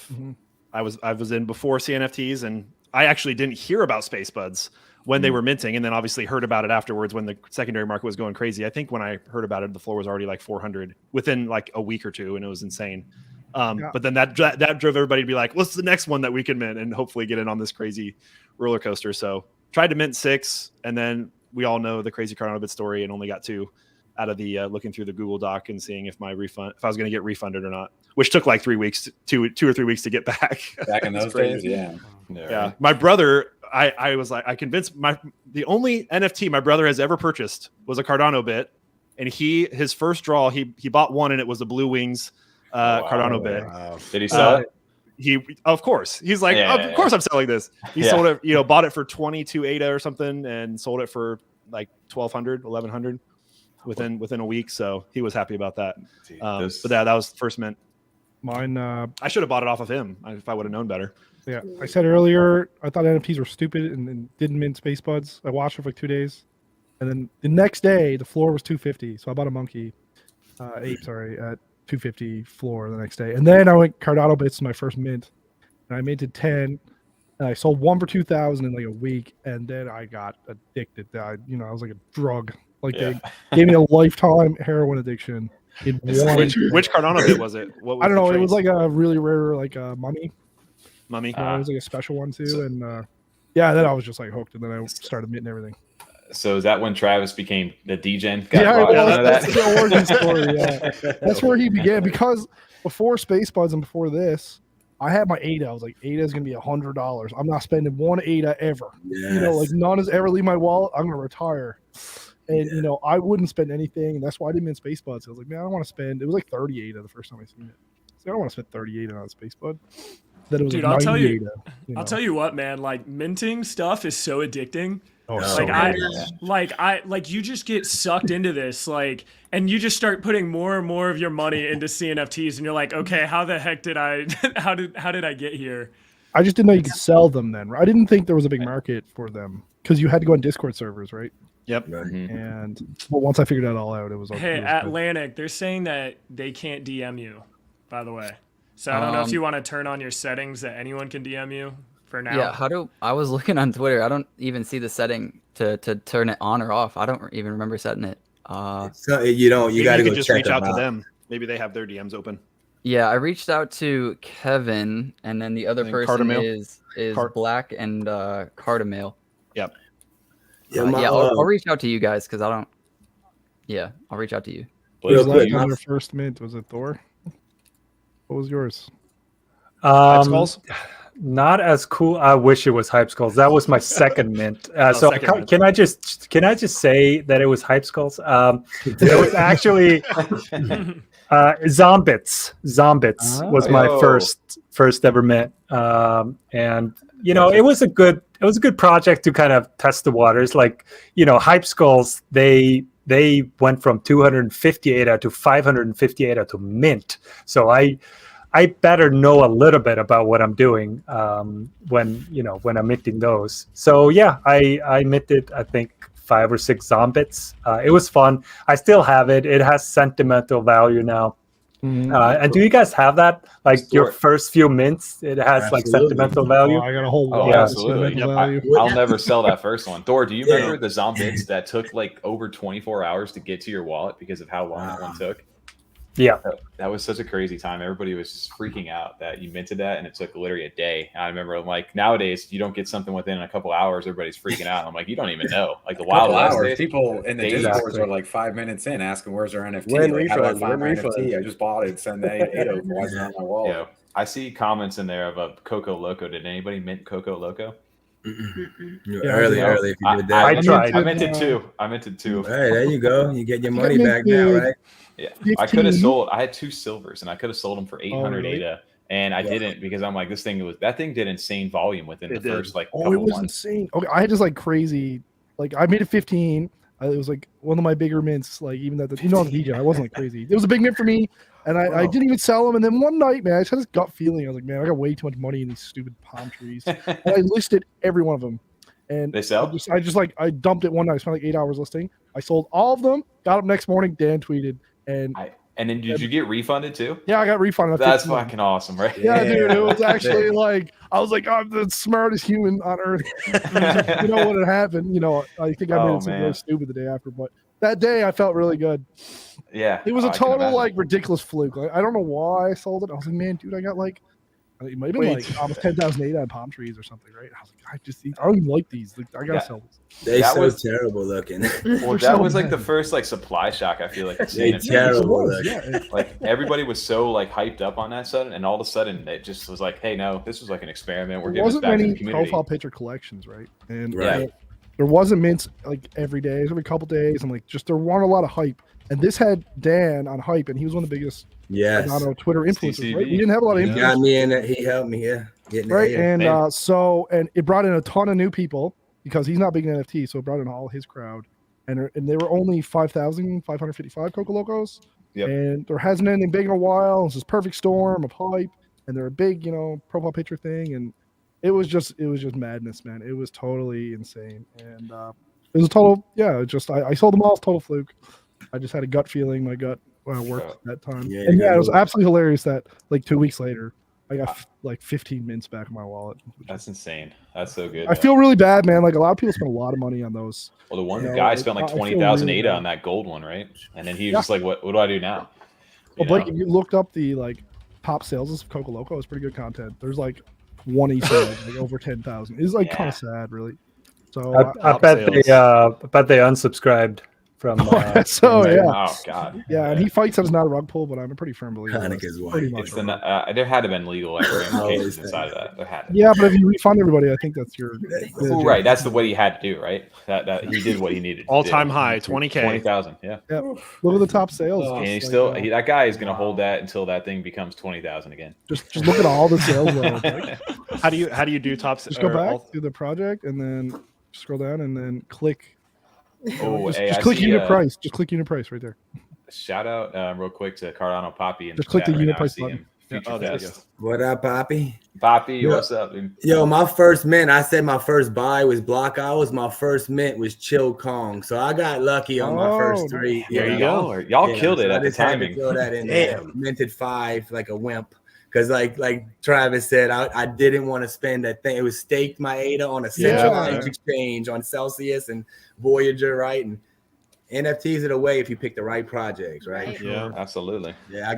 was in before CNFTs, and I actually didn't hear about Space Buds when they were minting, and then obviously heard about it afterwards when the secondary market was going crazy. I think when I heard about it, the floor was already like 400 within like a week or two, and it was insane. But then that drove everybody to be like, what's the next one that we can mint and hopefully get in on this crazy roller coaster. So tried to mint 6, and then we all know the crazy Cardano bit story, and only got 2 out of the looking through the Google Doc and seeing if I was going to get refunded or not, which took like 3 weeks, 2 or 3 weeks to get back. Back in those days, yeah. My brother, I was like, I convinced the only NFT my brother has ever purchased was a Cardano bit, and his first draw he bought one, and it was the Blue Wings Cardano bit. Wow. Did he sell it? Of course, he's like, of course I'm selling this. He sold it, bought it for 22 ADA or something, and sold it for like 1,100 within a week. So he was happy about that. But that was the first mint. Mine. I should have bought it off of him if I would have known better. Yeah, I said earlier I thought NFTs were stupid and didn't mint space buds. I watched it for like 2 days, and then the next day the floor was 250. So I bought a monkey ape, at 250 floor the next day, and then I went Cardano bits my first mint, and I minted 10. And I sold 1 for 2,000 in like a week, and then I got addicted. I was like a drug. Like they gave me a lifetime heroin addiction. Which Cardano bit was it? What was I don't know. It was like a really rare mummy. Mummy. It was like a special one too, and then I was just like hooked, and then I started minting everything. So is that when Travis became the degen? That's the origin story. Yeah, that's where he began. Because before Space Buds and before this, I had my ADA. I was like, ADA is gonna be $100. I'm not spending one ADA ever. Yes. Like none has ever leave my wallet. I'm gonna retire. And I wouldn't spend anything, and that's why I didn't mint Space Buds. I was like, man, I don't want to spend. It was like 30 ADA the first time I seen it. So I don't want to spend 30 ADA on a Space Bud. Then it was Dude, like I'll tell you. ADA, I'll tell you what, man. Like minting stuff is so addicting. Oh, like you just get sucked into this, and you just start putting more and more of your money into CNFTs, and you're like, okay, how the heck did I? How did I get here? I just didn't know you could sell them then. I didn't think there was a big market for them because you had to go on Discord servers, right? Yep. But once I figured that all out, it was. Hey, Atlanick, they're saying that they can't DM you, by the way. So I don't know if you want to turn on your settings that anyone can DM you for now. Yeah, I was looking on Twitter. I don't even see the setting to turn it on or off. I don't even remember setting it. So you got to go just check reach out them to them. Maybe they have their DMs open. Yeah, I reached out to Kevin, and then the other person is Black and Cardamail. Yep. I'll reach out to you guys because I don't. Yeah, I'll reach out to you. Real quick, on your first mint, was it Thor? What was yours? Hype Skulls? Not as cool. I wish it was Hype Skulls. That was my second mint. Mint. Can I just say that it was Hype Skulls? It was actually Zombits. Zombits was my first ever mint, and it was a good project to kind of test the waters. Like Hype Skulls, they went from 250 ADA to 550 ADA to mint. So I better know a little bit about what I'm doing when I'm minting those. So yeah, I minted I think 5 or 6 Zombits. It was fun. I still have it. It has sentimental value now. And do you guys have that? Like your first few mints, it has like sentimental value. I got a whole lot. Absolutely. I'll never sell that first one. Thor, do you remember the Zombits that took like over 24 hours to get to your wallet because of how long that one took? Yeah, that was such a crazy time. Everybody was just freaking out that you minted that, and it took literally a day. I remember, like, nowadays you don't get something within a couple hours, everybody's freaking out. I'm like, you don't even know. Like the Wild West days, people in the Discords are like 5 minutes in asking, "Where's our NFT? How do I find my NFT? I just bought it. Send that 8 why is it on my wallet?" Yeah, I see comments in there of a Coco Loco. Did anybody mint Coco Loco? Early. If you did that, I tried. I minted 2. Hey, there you go. You get your money back now, right? Yeah, I could have sold. I had 2 silvers, and I could have sold them for 800 ADA, and I didn't because I'm like, that thing did insane volume within the first couple it was months. Insane. Okay, I had just like crazy. Like I made it 15. It was like one of my bigger mints. Like even that, I'm DJ. I wasn't like crazy. It was a big mint for me, and I didn't even sell them. And then one night, man, I just had this gut feeling. I was like, man, I got way too much money in these stupid palm trees. And I listed every one of them. And they sell. I dumped it one night. I spent like 8 hours listing. I sold all of them. Got up next morning. Dan tweeted, and And then did you get refunded too? Yeah, I got refunded. That's fucking awesome, right? Yeah, dude. It was actually like I was like, I'm the smartest human on earth. You know what had happened? You know, I think I made something really stupid the day after, but that day I felt really good. Yeah, it was a total like ridiculous fluke. Like, I don't know why I sold it. I was like, man, dude, I got like it might have been like almost 10,000 ADA on palm trees or something, right? I was like, I don't even like these. Like, I gotta sell this. They so terrible looking. Well, that was like the first like supply shock. I feel like they terrible looking. Like everybody was so like hyped up on that sudden, and all of a sudden it just was like, hey, no, this was like an experiment. We're giving it back to the community. Profile picture collections, right? And there wasn't mints like every day, every couple days, and like just there weren't a lot of hype. And this had Dan on hype, and he was one of the biggest Twitter influencers. Right? We didn't have a lot of influencers. He got me in it. He helped me, right. And and it brought in a ton of new people because he's not big in NFT, so it brought in all his crowd. And they were only 5,555 Coco Locos. Yep. And there hasn't been anything big in a while. It's this perfect storm of hype, and they're a big, profile picture thing, and it was just madness, man. It was totally insane, and it was a total, I sold them all, total fluke. I just had a gut feeling. My gut worked that time. It was absolutely hilarious that like 2 weeks later, I got like 15 mints back in my wallet. That's insane. That's so good. I feel really bad, man. Like a lot of people spend a lot of money on those. Well, the one guy spent like 20,000 ADA on that gold one, right? And then he was just like, "What do I do now?" Well, Blake, if you looked up the like top sales of Coco Loco, it's pretty good content. There's like one each like over 10,000. It's like kind of sad, really. So I bet they unsubscribed from. Oh god. Yeah, and he fights that it's not a rug pull, but I'm a pretty firm believer. Pretty much. There had to have been legal ramifications inside of that. There had to. Yeah, but if you refund everybody, I think that's your. Right, that's the way he had to do. Right, that he did what he needed. All-time high, 20K, 20,000. Yeah. Look at the top sales. And he's still that guy is going to hold that until that thing becomes 20,000 again. Just look at all the sales levels. Like. How do you do top? Just go back to the project and then scroll down and then click. Just click unit price. Just click unit price right there. Shout out real quick to Cardano Poppy. Just click the unit price button. What up, Poppy? Poppy, what's up, dude? Yo, my first mint, I said my first buy was block hours. My first mint was Chill Kong. So I got lucky on my first three. There you go. Y'all killed it at the timing. Throw that in there. Minted 5 like a wimp. Because like Travis said, I didn't want to spend that thing. It was staked my ADA on a centralized exchange on Celsius and Voyager, right? And NFTs are the way if you pick the right projects, right? Yeah, absolutely. Yeah, I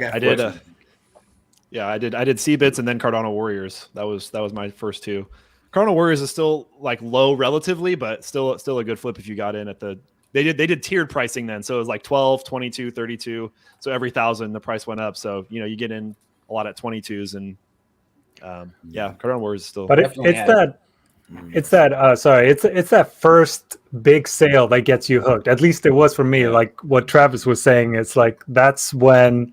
did CBits and then Cardano Warriors. That was my first two. Cardano Warriors is still like low relatively, but still a good flip if you got in at the. They did tiered pricing then, so it was like 12, 22, 32. So every 1,000 the price went up. So you get in a lot at 22s and Cardano Warriors is still. But it's that first big sale that gets you hooked. At least it was for me. Like what Travis was saying, it's like that's when.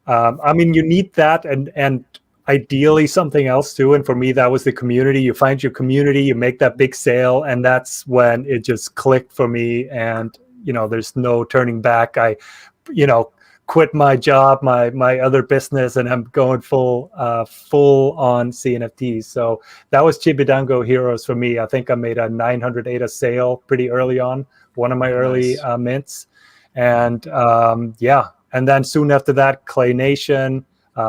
You need that and ideally something else too. And for me, that was the community. You find your community, you make that big sale, and that's when it just clicked for me. And there's no turning back. I, quit my job, my other business, and I'm going full on CNFTs. So that was Chibidango Heroes for me. I think I made a 900 ADA sale pretty early on, one of my early mints, and and then soon after that, Clay Nation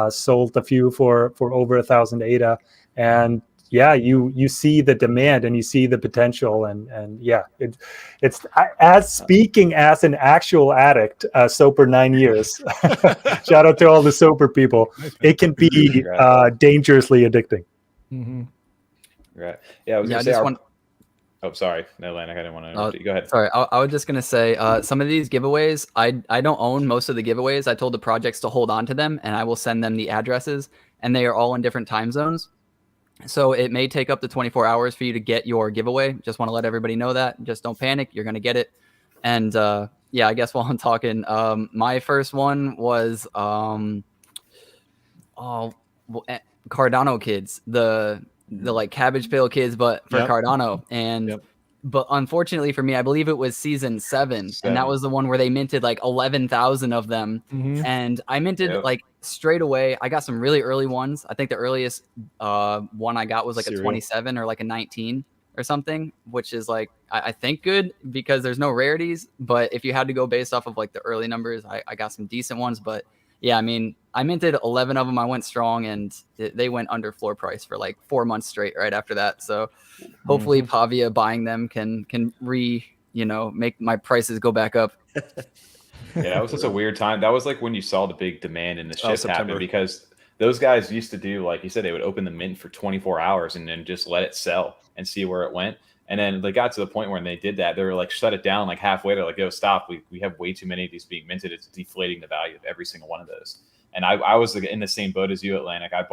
sold a few for over 1,000 ADA, and you see the demand and you see the potential, and it's as speaking as an actual addict, sober 9 years. Shout out to all the sober people. It can be dangerously addicting. Mm-hmm. Right. Yeah. I was gonna say. Oh, sorry. No, Atlanick, I didn't want to interrupt you. Go ahead. Sorry, I was just going to say some of these giveaways, I don't own most of the giveaways. I told the projects to hold on to them, and I will send them the addresses, and they are all in different time zones. So it may take up to 24 hours for you to get your giveaway. Just want to let everybody know that. Just don't panic. You're going to get it. And I guess while I'm talking, my first one was Cardano kids, the like Cabbage Pail kids, but for Cardano. And but unfortunately for me, I believe it was season 7, and that was the one where they minted like 11,000 of them. And I minted like straight away. I got some really early ones. I think the earliest one I got was like a 27 or like a 19. or something, which is like I think good because there's no rarities. But if you had to go based off of like the early numbers, I got some decent ones. But yeah, I mean, I minted 11 of them. I went strong, and they went under floor price for like 4 months straight right after that. So hopefully Pavia buying them can make my prices go back up. Yeah, that was such a weird time. That was like when you saw the big demand in the shift happen, because those guys used to do, like you said, they would open the mint for 24 hours and then just let it sell and see where it went. And then they got to the point where they did that, they were like, shut it down like halfway. They're like, yo, stop. We have way too many of these being minted. It's deflating the value of every single one of those. And I was in the same boat as you, Atlanick. I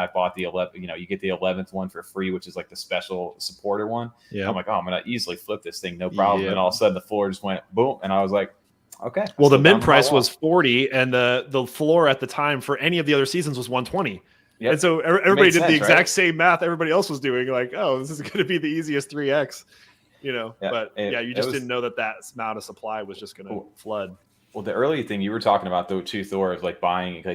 bought the 11, you get the 11th one for free, which is like the special supporter one. Yeah. I'm like, oh, I'm going to easily flip this thing. No problem. Yeah. And all of a sudden the floor just went boom. And I was like, okay. Well, the mint price was 40 and the floor at the time for any of the other seasons was 120. Yep. And so everybody did the exact same math everybody else was doing. Like, oh, this is going to be the easiest 3x, but you just didn't know that amount of supply was just going to flood. Well, the early thing you were talking about, though, too, Thor, of like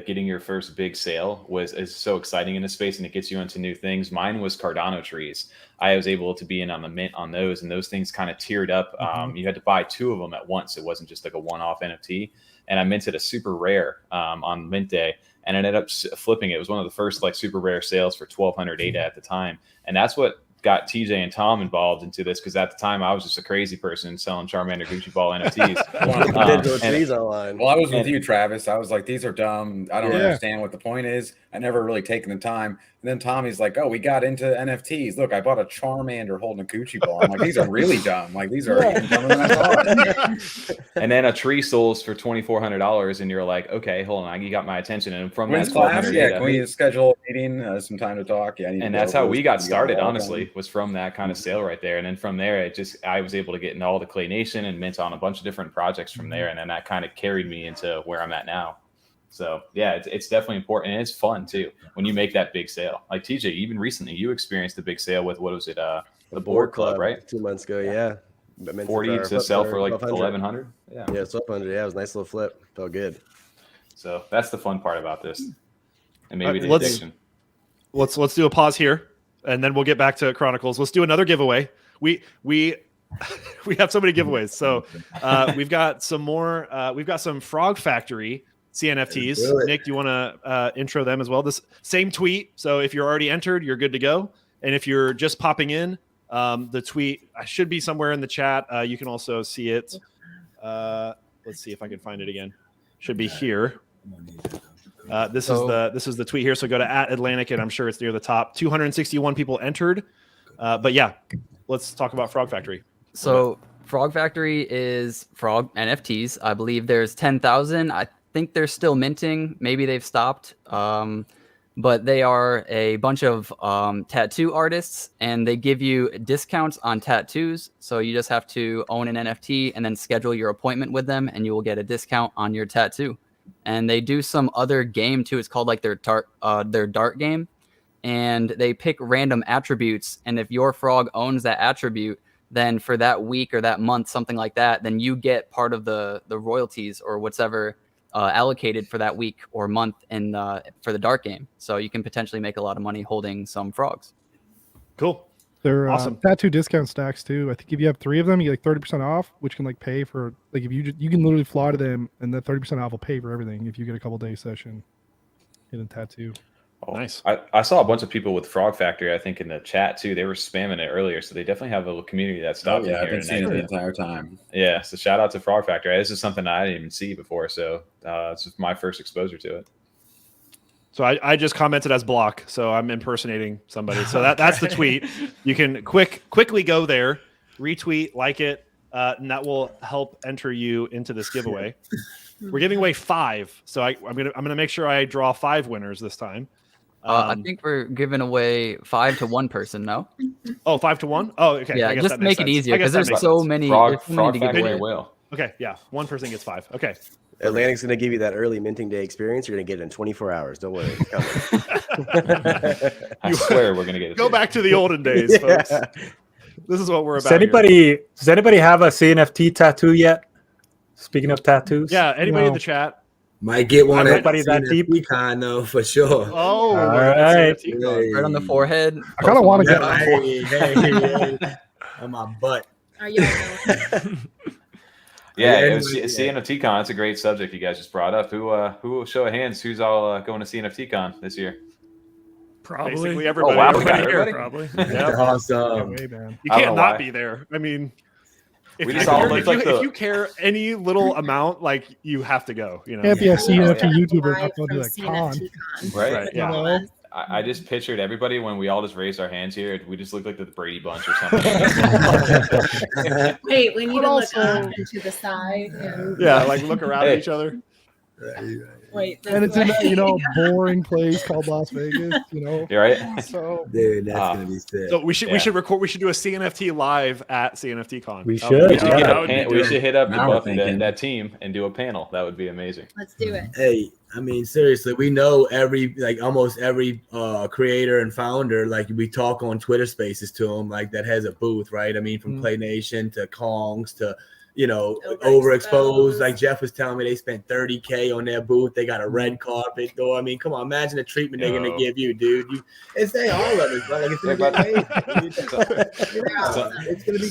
getting your first big sale is so exciting in this space, and it gets you into new things. Mine was Cardano trees. I was able to be in on the mint on those, and those things kind of tiered up. You had to buy 2 of them at once. It wasn't just like a one-off NFT. And I minted a super rare on mint day, and I ended up flipping it. It was one of the first like super rare sales for 1,200 ADA at the time, and that's what got TJ and Tom involved into this, because at the time I was just a crazy person selling Charmander Gucci Ball NFTs. Well, I was with you, Travis. I was like, these are dumb. I don't understand what the point is. I never really taken the time. And then Tommy's like, oh, we got into NFTs. Look, I bought a Charmander holding a Gucci Ball. I'm like, these are really dumb. Like, these are even dumber than I thought. And then a tree sells for $2,400, and you're like, okay, hold on, you got my attention. And from that class, can we schedule a meeting, some time to talk? Yeah, and that's how we got started, honestly, was from that kind of sale right there. And then from there, I was able to get into all the Clay Nation and mint on a bunch of different projects from there. And then that kind of carried me into where I'm at now. So yeah, it's definitely important, and it's fun too when you make that big sale. Like TJ, even recently, you experienced a big sale with, what was it, the board club, right? 2 months ago, yeah. 40 to sell for like 1,100. Yeah, 1,200. Yeah, it was a nice little flip. Felt good. So that's the fun part about this, and maybe the addiction. Let's do a pause here, and then we'll get back to Chronicles. Let's do another giveaway. We have so many giveaways. So we've got some more. We've got some Frog Factory CNFTs. Nick, do you want to intro them as well? This same tweet. So if you're already entered, you're good to go. And if you're just popping in, the tweet should be somewhere in the chat. You can also see it. Let's see if I can find it again. Should be here. This is the tweet here. So go to @Atlanick, and I'm sure it's near the top. 261 people entered. But yeah, let's talk about Frog Factory. So Frog Factory is frog NFTs. I believe there's 10,000. I think they're still minting. Maybe they've stopped. But they are a bunch of tattoo artists, and they give you discounts on tattoos. So you just have to own an NFT and then schedule your appointment with them, and you will get a discount on your tattoo. And they do some other game too. It's called like their dart game, and they pick random attributes. And if your frog owns that attribute, then for that week or that month, something like that, then you get part of the royalties or whatever allocated for that week or month for the dart game. So you can potentially make a lot of money holding some frogs. Cool. They're awesome. Tattoo discount stacks too. I think if you have 3 of them, you get like 30% off, which can like pay for like if you can literally fly to them, and that 30% off will pay for everything if you get a couple day session in a tattoo. Oh, nice. I saw a bunch of people with Frog Factory, I think, in the chat too. They were spamming it earlier, so they definitely have a little community that stopped in here. I've been seeing it the entire time. Yeah, so shout out to Frog Factory. This is something I didn't even see before, so it's just my first exposure to it. So I just commented as Block, so I'm impersonating somebody. So that's the tweet. You can quickly go there, retweet, like it, and that will help enter you into this giveaway. We're giving away 5, so I'm gonna make sure I draw 5 winners this time. I think we're giving away 5 to 1 person. No. Oh, 5 to 1. Oh, okay. Yeah, just make it easier because there's so many. Frog Factory will. Okay, yeah, 1 person gets 5. Okay. Atlantic's going to give you that early minting day experience. You're going to get it in 24 hours. Don't worry. I swear we're going to get it. Go back to the olden days, folks. This is what we're about. Does anybody have a CNFT tattoo yet? Speaking of tattoos. Yeah, anybody in the chat? Might get one at Nobody that deep. CNFT Con though for sure. Oh, All look at that right. CNFT Con. Right on the forehead. I kind of want to Post get. Hey, on my butt. Are y'all going? Yeah, Yeah, it was anyway, CNFT Con. That's a great subject you guys just brought up. Who show of hands? Who's all going to CNFT Con this year? Probably. Basically everybody. Oh, wow, Everybody okay, here, everybody? probably. Yeah. Awesome. Way, man. You I don't can't know not why. be there. I mean, if, We you, just all if look you- like the- if you care any little amount, like you have to go. You know. Can't be a CNFT Live YouTuber not from going to that con. CNFT Con. Right. Right, yeah. All of us. I just pictured everybody when we all just raised our hands here. We just look like the Brady Bunch or something. Wait, we need But to also- look up and to the side. And Yeah, like look around Hey. at each other. wait, this And it's in way. that, boring place called Las Vegas, You right? So Dude, that's Ah. gonna be sick. So we should Yeah. record. We should do a CNFT live at CNFT Con. We Oh, should. We should, Yeah. get that a would be we dope. should hit up Now we're that thinking. team and do a panel. That would be amazing. Let's do it. Hey, I mean, seriously, we know almost every creator and founder. Like we talk on Twitter Spaces to them, like that has a booth, right? I mean, from Play Nation to Kongs to overexposed. Like Jeff was telling me, they spent $30K on their booth. They got a red carpet, though. I mean, come on, imagine the treatment they're gonna give you, dude. It's they all of it, bro. Like it's gonna be amazing. It's gonna be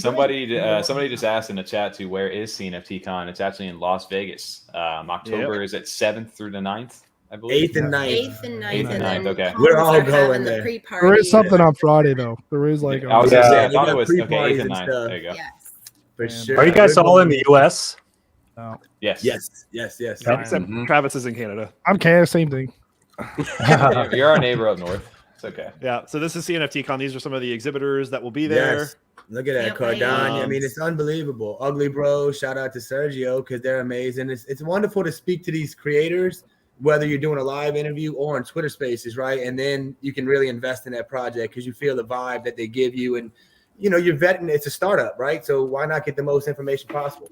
Somebody just asked in the chat too, where is CNFT Con? It's actually in Las Vegas. October is it 7th through the 9th, I believe. 8th and 9th. 8th and 9th. Eighth and then ninth, okay. We're all Kongs are going having there. The pre-party. there is something on Friday though. There is like I was Yeah. gonna say, I They thought got it was okay, pre-parties 8th and and 9th. stuff. There you go. Yes. For sure. Are you guys all in the US? Yes. Yes. Except Travis is in Canada. I'm Canada, same thing. You're our neighbor up north. It's okay. Yeah. So this is CNFT Con. These are some of the exhibitors that will be there. Yes. Look at that Can't wait. Cardania. I mean, it's unbelievable. Ugly Bro, shout out to Sergio because they're amazing. It's wonderful to speak to these creators, whether you're doing a live interview or on Twitter Spaces, right? And then you can really invest in that project because you feel the vibe that they give you, and you're vetting. It's a startup, right? So why not get the most information possible?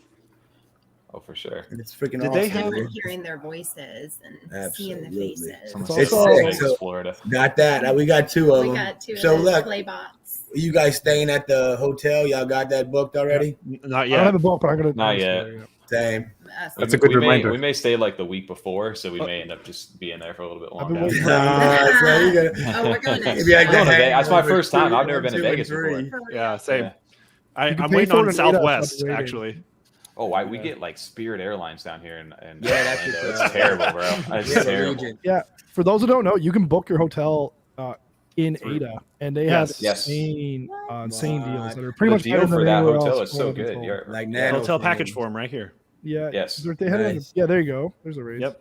Oh, for sure. And it's freaking Did awesome. they have- man. Hearing their voices and seeing the Absolutely. faces. Someone It's said also- Las Vegas, so- Florida. Got that. We got two of We them. got two So of the look, play bots. you guys staying at the hotel? Y'all got that booked already? Not I don't yet. have a book, but I'm gonna. Not yet. Same. Us. That's a good we reminder. May, we may stay like the week before, so we may end up just being there for a little bit I've been longer. waiting So you gotta- Oh, we're going next It'd be like year. the That's my hangover first time. I've never 2, been to 1, 2, Vegas and 3. before. Yeah. Same. Yeah. I'm can waiting pay on for it in Southwest ADA, actually. Oh, we get like Spirit Airlines down here, and Yeah, that's Orlando. just, It's terrible, bro. It's Yeah, terrible. Regent. Yeah, for those who don't know, you can book your hotel in Through- Ada, and they Yes. have Yes. insane What? deals that are The pretty much deal better for than that anywhere hotel else is so I've been good. told. You're, Like yeah. nano Hotel package things. form right here. Yeah. Yes. They had it on the- Nice. yeah, there you go. There's a raise. Yep.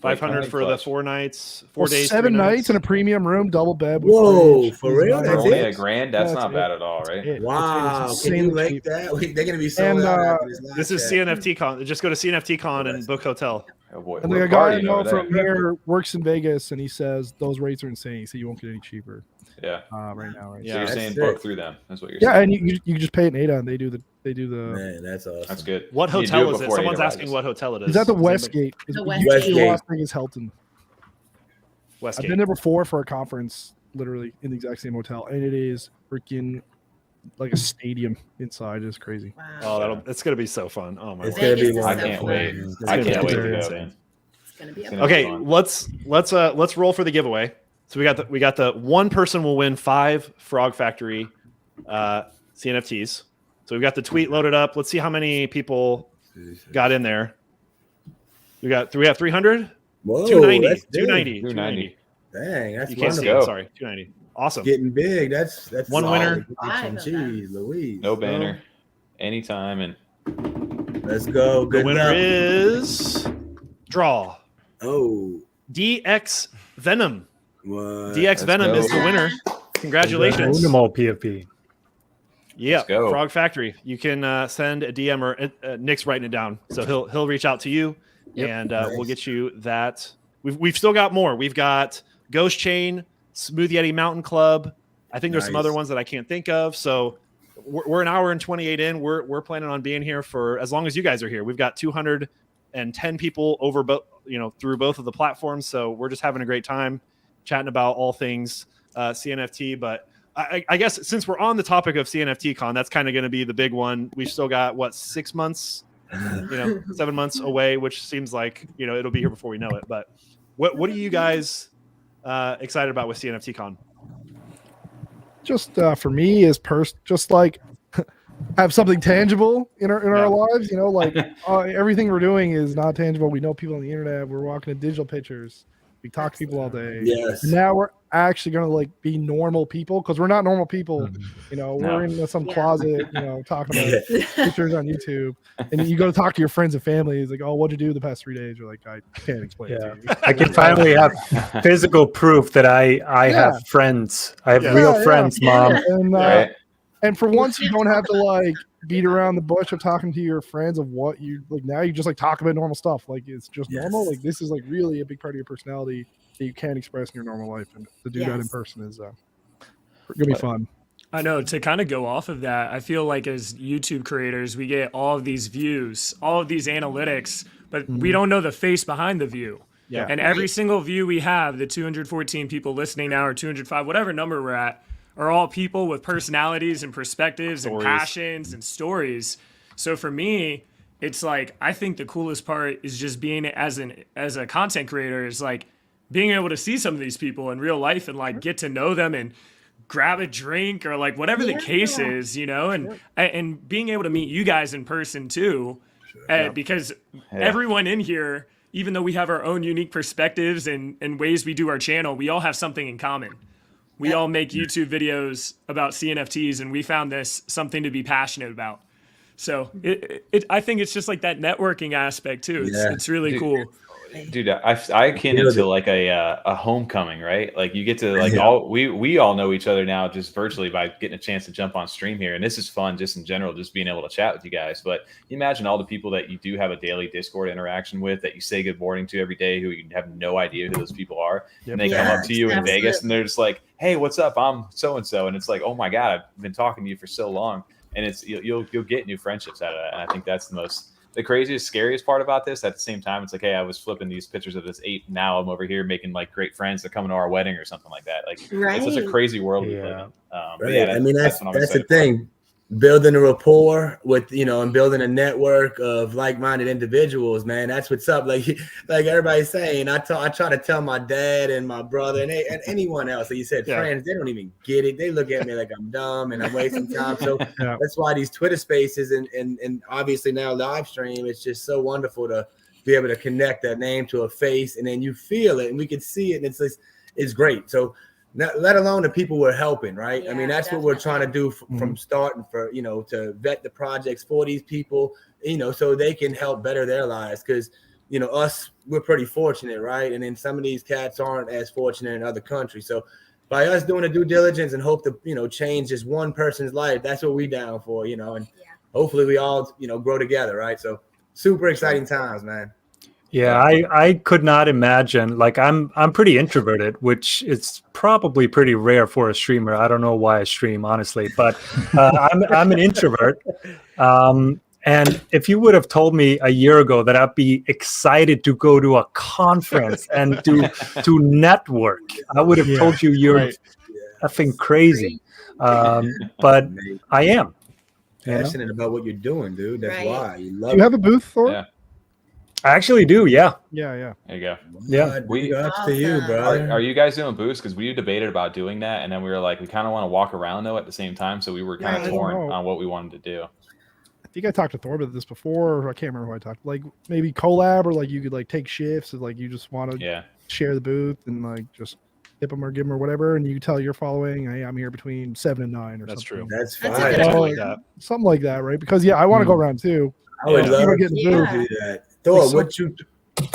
500 for the Clutch. 4 nights, 4 Well, days, 7 3 nights in a premium room, double bed. with Whoa, fridge. for real? It's For That's only it? $1,000, that's That's not it. bad at all, right? It- Wow. it's Can you insanely make cheap. that? They're going to be sold And, out after this last This is chat. CNFT Con. Just go to CNFT Con and book hotel. Oh boy, And we're the guy I partying know over from there. here works in Vegas, and he says those rates are insane. He said you won't get any cheaper Yeah. right now. Right? Yeah. So you're That's saying sick. book through them? That's what you're Yeah, saying. and you just pay it in Ada, and they do the Man, that's awesome. That's good. What You do hotel is it? before Someone's Ada asking rises. what hotel it is. Is that the Does anybody- Westgate? The It's Westgate. usually Las Vegas Hilton. I've Westgate. been there before for a conference, literally in the exact same hotel, and it is freaking like a stadium inside. It's crazy. Wow. It's gonna be so fun. Oh my It's word. gonna be Vegas is one. I so can't fun. wait. It's I gonna can't be wait to very go, insane. man. It's gonna be a It's gonna Okay, fun. let's roll for the giveaway. So we got the one person will win 5 Frog Factory CNFTs. So we've got the tweet loaded up. Let's see how many people got in there. We have 300? Whoa, 290. that's big. 290. 290. Dang, that's You can't see wonderful. it. Sorry. 290. Awesome. Getting big. That's One solid. winner. Get you 5 some of them. cheese, Louise. No banner. Anytime and Let's go. The Good winner luck. is draw. Oh, DX Venom. what? DX Venom go. is the winner. Congratulations. Unimo PFP. Yeah, Let's go. Frog Factory. You can send a DM or Nick's writing it down, so he'll reach out to you, Yep. and Nice. we'll get you that. We've still got more. We've got Ghost Chain, Smooth Yeti Mountain Club. I think there's some Nice. other ones that I can't think of. So we're an hour and 28 in. We're planning on being here for as long as you guys are here. We've got 210 people over through both of the platforms. So we're just having a great time chatting about all things CNFT. But I guess since we're on the topic of CNFT Con, that's kind of going to be the big one. We've still got 6 months 7 months away, which seems like it'll be here before we know it. But what are you guys excited about with CNFT Con? Just for me is just like have something tangible in our lives. Like everything we're doing is not tangible. We know people on the internet. We're walking in digital pictures. We talk to people all day. Yes. And now we're actually going to like be normal people, because we're not normal people. We're in some closet, talking about pictures on YouTube. And you go to talk to your friends and family. It's like, oh, what'd you do the past 3 days? You're like, I can't explain it to you. I can finally have physical proof that I have friends. I have real friends, Mom. And, and for once, you don't have to like beat around the bush of talking to your friends of what you like. Now you just like talk about normal stuff. Like it's just normal. Like this is like really a big part of your personality that you can't express in your normal life. And to do that in person is gonna be fun. I know, to kind of go off of that, I feel like as YouTube creators, we get all of these views, all of these analytics, but we don't know the face behind the view. Yeah. And every single view we have, the 214 people listening now, or 205, whatever number we're at, are all people with personalities and perspectives and passions and stories. So for me, it's like, I think the coolest part is just being as a content creator is like being able to see some of these people in real life and like get to know them and grab a drink or like whatever the case is, and being able to meet you guys in person too, because everyone in here, even though we have our own unique perspectives and ways we do our channel, we all have something in common. We all make YouTube videos about CNFTs, and we found this something to be passionate about. So I think it's just like that networking aspect too. It's really cool. Dude, I akin it to like a homecoming, right? Like you get to like we all know each other now just virtually by getting a chance to jump on stream here, and this is fun just in general, just being able to chat with you guys. But you imagine all the people that you do have a daily Discord interaction with, that you say good morning to every day, who you have no idea who those people are, and they come up to you in Vegas and they're just like, "Hey, what's up? I'm so and so," and it's like, "Oh my God, I've been talking to you for so long," and it's you'll get new friendships out of that, and I think that's the craziest, scariest part about this. At the same time, it's like, hey, I was flipping these pictures of this ape. Now I'm over here making like great friends that come to our wedding or something like that. Like it's such a crazy world we live in. I mean, that's the thing. Building a rapport with, and building a network of like-minded individuals, man. That's what's up. Like everybody's saying, I try to tell my dad and my brother and anyone else. Like you said, friends, they don't even get it. They look at me like I'm dumb and I'm wasting time. So that's why these Twitter spaces and obviously now live stream, it's just so wonderful to be able to connect that name to a face, and then you feel it and we can see it, and it's great. So let alone the people we're helping, right? I mean, that's what we're trying to do from starting to vet the projects for these people, so they can help better their lives. Because, we're pretty fortunate, right? And then some of these cats aren't as fortunate in other countries. So by us doing the due diligence and hope to, change just one person's life, that's what we down for, and hopefully we all, grow together, right? So super exciting times, man. Yeah, I could not imagine. Like I'm pretty introverted, which is probably pretty rare for a streamer. I don't know why I stream, honestly, but I'm an introvert. And if you would have told me a year ago that I'd be excited to go to a conference and to network, I would have told you you're effing crazy. But I am passionate about what you're doing, dude. That's why you love. Do you have a booth, Thor? Yeah. I actually do, yeah. Yeah. There you go. Yeah. Up to you, bro. Are you guys doing booths? Because we debated about doing that, and then we were like, we kind of want to walk around though at the same time, so we were kind of torn on what we wanted to do. I think I talked to Thor about this before. Or I can't remember who I talked. Like maybe collab, or like you could like take shifts, and like you just want to share the booth and like just tip them or give them or whatever, and you tell your following, hey, I'm here between 7 and 9 or That's something. true. That's fine. Something like that, right? Because I want to go around too. I would love to do that. Thor,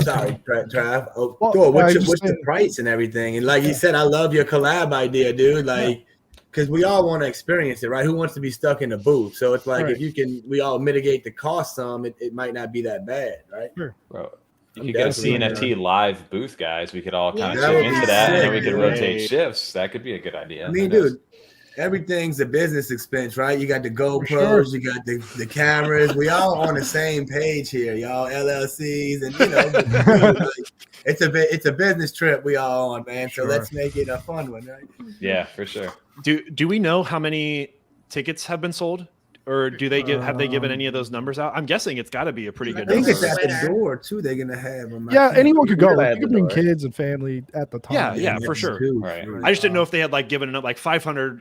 sorry, Trav. Thor, what's the price and everything? And like you said, I love your collab idea, dude. Like, because we all want to experience it, right? Who wants to be stuck in a booth? So it's like if we all mitigate the cost some, it might not be that bad, right? Sure. Bro, you could get a CNFT live booth, guys. We could all kind of chip into that, and then we could rotate shifts. That could be a good idea. I mean, dude, everything's a business expense, right? You got the GoPros, you got the cameras. We all on the same page here, y'all. LLCs, and it's a business trip we all on, man. So let's make it a fun one, right? Yeah, for sure. Do we know how many tickets have been sold? or do they have they given any of those numbers out? I'm guessing it's got to be a pretty good I think number. it's at the door too. They're gonna have them. Yeah, anyone could go. You're Like, at you could the bring door. kids and family at the time. Yeah, for sure. Right. I just didn't know if they had like given like 500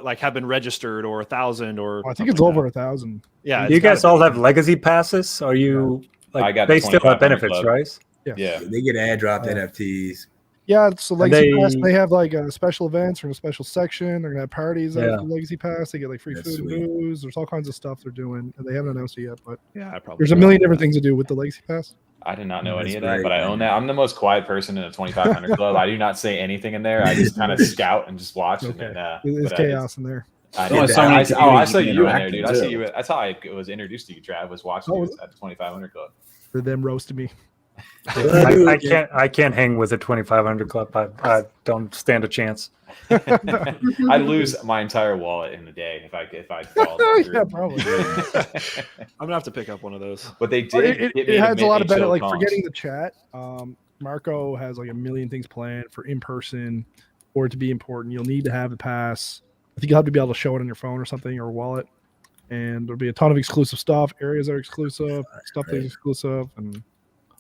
like have been registered or 1,000 or. I think it's over 1,000. Yeah. Do you guys all have legacy passes? Are you like I got they the still have 2500 benefits, club. right? Yeah. They get airdropped NFTs. Yeah, so Legacy Pass, they- they have like special events or a special section. They're gonna have parties Yeah. after Legacy Pass. They get like free That's food sweet. and booze. There's all kinds of stuff they're doing, and they haven't announced it yet. But Yeah, I probably. there's a million different things to do with the Legacy Pass. I did not know any That's of that, great, but I own man. that. I'm the most quiet person in a 2500 club. I do not say anything in there. I just kind of scout and just watch. Okay, And it's but chaos in there. I There's only did so that. many I communities saw you can you in there, interact dude. with, I see too. you. That's how I was introduced to you, Trav. Was watching you at the 2500 club. For them roasting me. I can't hang with a 2500 club. I don't stand a chance. I'd lose my entire wallet in a day if I followed that group. Yeah, probably. I'm gonna have to pick up one of those. But they But did. it get me to has a lot of mint benefit. Like HO forgetting comps. the chat. Marco has like a million things planned for in person. For it to be important, you'll need to have the pass. I think you'll have to be able to show it on your phone or something or wallet. And there'll be a ton of exclusive stuff. Areas that are exclusive, stuff that's exclusive, and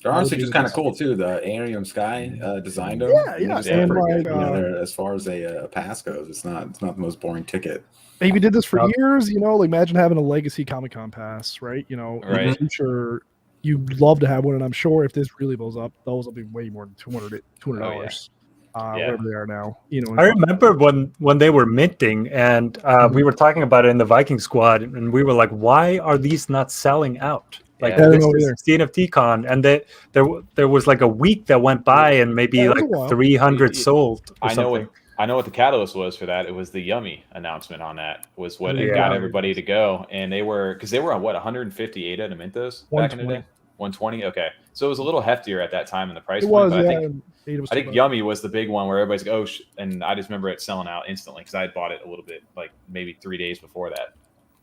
They're honestly just kind of cool too. The Aerium Sky designed them. Yeah, And yeah, just and pretty like, good. They're- as far as a pass goes, it's not the most boring ticket. maybe did this for years. Like imagine having a legacy Comic Con pass, right? In the Right. future, you'd love to have one, and I'm sure if this really blows up, those will be way more than $200. Yeah. Whatever they are now. I remember when they were minting, and we were talking about it in the Viking squad, and we were like, "Why are these not selling out?" Like Yeah. this I don't know is CNFT Con, and there was like a week that went by, and maybe Yeah, it was like a while. 300 sold. Or I know something. I know what the catalyst was for that. It was the Yummy announcement on that was what Yeah. got everybody to go, and they were on what 150 ADA to mint those back in the 120. day. 120. Okay, so it was a little heftier at that time in the price It point. was, But yeah. I think Yummy was the big one where everybody's like, and I just remember it selling out instantly because I had bought it a little bit, like maybe 3 days before that.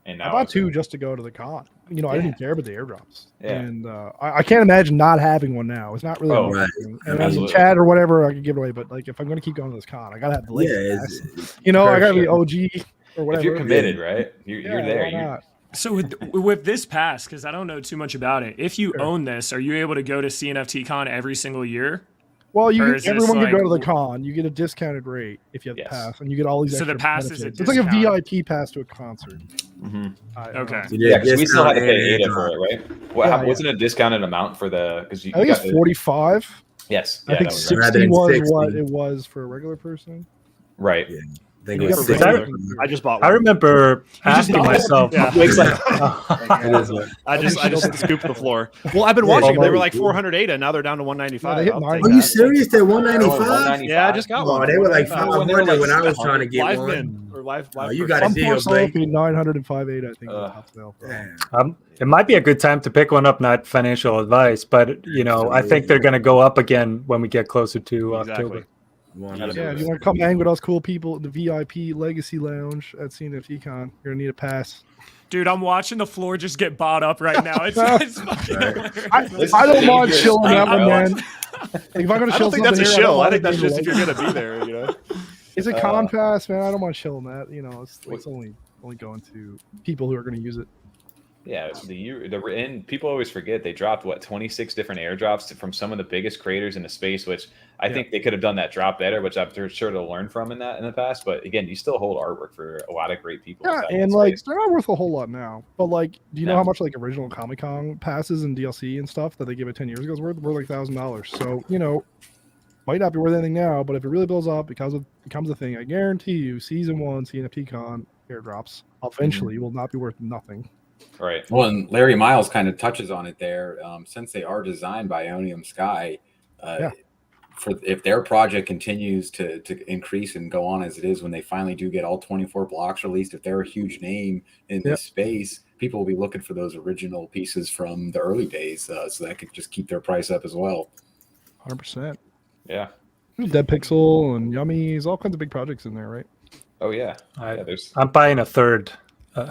And now I bought two just to go to the con. I didn't care about the airdrops. Yeah. And I can't imagine not having one now. It's not really Oh, a right. thing. And then Absolutely. chat or whatever I could give away, but like if I'm going to keep going to this con, I got to have the link. Yeah, pass. I got to be OG or whatever. if you're committed, right? You're Yeah, there. why You're, not? So with this pass, because I don't know too much about it, if you own this, are you able to go to CNFT Con every single year? Well, Or is this everyone can go to like- the con. You get a discounted rate if you have Yes. the pass, and you get all these. So the extra pass is a benefits. It's like a discount. VIP pass to a concert. Mhm. Okay. Yeah, because we still had to pay ADA ADA for it, right? What Yeah, wasn't a discounted amount for the because you I think got it's the, 45. yes, I yeah, think that was 60 Rather than was 60. what it was for a regular person. right. Yeah. I think You it got was a 60. regular- I just bought I one. remember asking bought it? myself, Yeah. Blake's like, I just scooped the floor. Well, I've been watching them. They were like 400 ADA. Now they're down to 195. No, they hit I'll 90. take Are you that. serious? They're 195? Yeah, I just got Oh, one. they were like 195. 500 when I was trying to get Live one. min or live. Oh, live you person. got a Some deal, poor Blake. sold 905 8, I think. Ugh. top sale. Damn. it might be a good time to pick one up, not financial advice, but I think they're going to go up again when we get closer to Exactly. October. Yeah, if you want to come hang with us cool people in the VIP Legacy Lounge at CNFT Con, you're going to need a pass. Dude, I'm watching the floor just get bought up right now. It's fucking I don't mind chilling I- that I one, man. watch- Like, if I'm going to I chill don't think that's a something here, shill. I don't think mind that's being just if you're Legacy. gonna be there. It's a con pass, man. I don't mind chilling that. It's only going to people who are going to use it. Yeah, and people always forget they dropped 26 different airdrops from some of the biggest creators in the space, which I think they could have done that drop better, which I'm sure to learn from in the past. But again, you still hold artwork for a lot of great people. Yeah, inside and that like space. they're not worth a whole lot now. But like, do you know No. how much like original Comic Con passes and DLC and stuff that they gave it 10 years ago is worth? We're like $1,000. So might not be worth anything now, but if it really blows up because it becomes a thing, I guarantee you, season 1 CNFT Con airdrops eventually will not be worth nothing. Right. Well, and Larry Miles kind of touches on it there. Since they are designed by Ionium Sky, if their project continues to increase and go on as it is, when they finally do get all 24 blocks released, if they're a huge name in this space, people will be looking for those original pieces from the early days, so that could just keep their price up as well. 100%. Yeah. Dead Pixel and Yummies, all kinds of big projects in there, right? Oh yeah. Yeah. There's I'm buying a third You're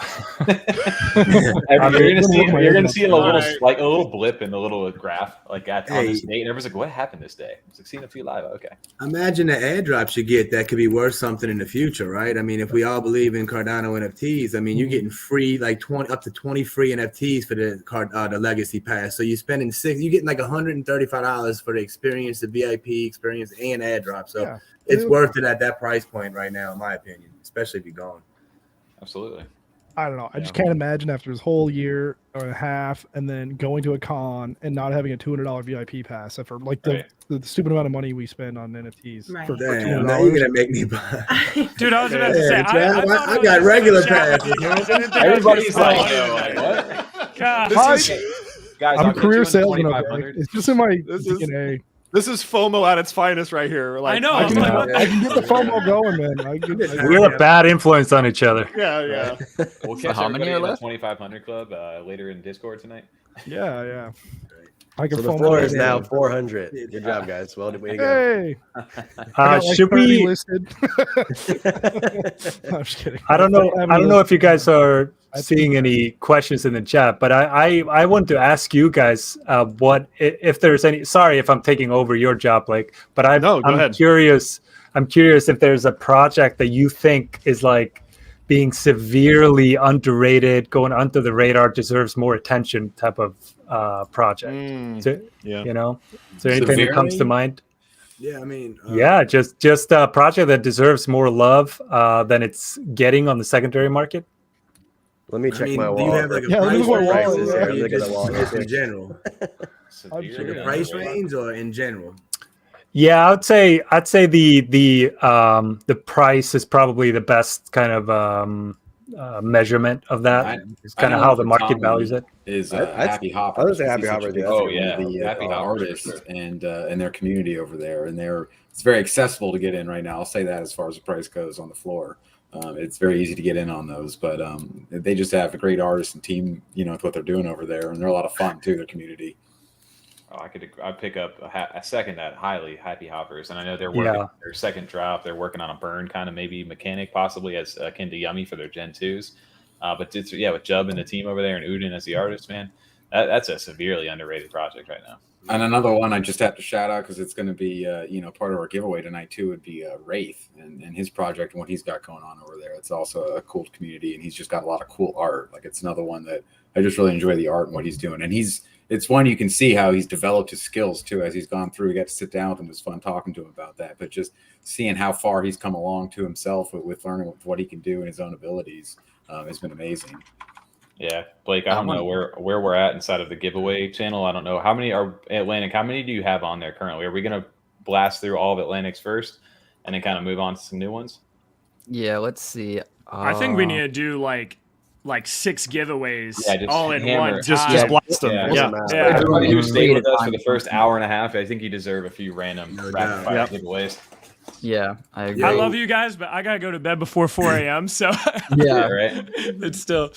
gonna see a Alright. little blip in the little graph like on this date, and everyone's like, "What happened this day?" It's like CNFT live. Okay. Imagine the airdrops you get that could be worth something in the future, right? I mean, if we all believe in Cardano NFTs, I mean, you're getting free like 20 up to 20 free NFTs for the legacy pass. So you're spending you're getting like $135 for the experience, the VIP experience, and airdrop. So it's worth it at that price point right now, in my opinion, especially if you're gone. Absolutely. I don't know. I just can't imagine after this whole year or a half and then going to a con and not having a $200 VIP pass for like the stupid amount of money we spend on NFTs. Right. For Damn, now you're gonna make me buy. Dude, I was about to say, I got regular passes. Everybody's like, what? God. Guys, I'm a career salesman. Okay? It's just in my DNA. This is FOMO at its finest right here. Like, I know. I can get the FOMO going, man. We're a bad influence on each other. Yeah. We'll catch how many everybody are in the left? 2500 club later in Discord tonight. Yeah. I can So the FOMO floor right is now 400. Good job, guys. Well, way to go. Hey, I got like should 30 we? listed? I'm just kidding. I don't know if you guys are seeing any questions in the chat, but I want to ask you guys what if there's any. Sorry if I'm taking over your job, Blake, but I'm ahead. curious. I'm curious if there's a project that you think is like being severely underrated, going under the radar, deserves more attention type of project. You know, is there anything that comes to mind? Yeah, I mean, just a project that deserves more love than it's getting on the secondary market. Let me check my do wall. you have like a Yeah, look at price my range wall, or yeah. you just in general? Severe Like a underrated. price range or in general? Yeah, I'd say the price is probably the best kind of measurement of that. It's kind of how the market values it. Is I'd- Happy Hoppers. I would say He's Happy such a Hoppers, big yeah. fan Oh, yeah. of the Happy Hoppers, for artists sure. and their community over there, and it's very accessible to get in right now. I'll say that as far as the price goes on the floor. It's very easy to get in on those, but they just have a great artist and team, with what they're doing over there, and they're a lot of fun too. Their community. Oh, I'd pick up a second that highly Happy Hoppers, and I know they're working on their second drop. They're working on a burn kind of maybe mechanic, possibly as akin to Yummy for their Gen 2s. But with Jubb and the team over there and Udin as the artist, man, that's a severely underrated project right now. And another one I just have to shout out because it's going to be part of our giveaway tonight too would be Wraith and his project and what he's got going on over there. It's also a cool community, and he's just got a lot of cool art. Like, it's another one that I just really enjoy the art and what he's doing, and it's one you can see how he's developed his skills too as he's gone through. We got to sit down with him. It was fun talking to him about that, but just seeing how far he's come along to himself with learning what he can do and his own abilities has been amazing. Yeah, Blake, I don't know where we're at inside of the giveaway channel. I don't know how many are Atlanick. How many do you have on there currently? Are we going to blast through all of Atlantic's first and then kind of move on to some new ones? Yeah, let's see. I think we need to do like 6 giveaways all in hammer. one Just time. blast them. Yeah. Everybody who stayed with us for the first hour and a half, I think you deserve a few random rapid fire giveaways. Yeah, I agree. I love you guys, but I gotta go to bed before 4 a.m. So Yeah, right. it's still.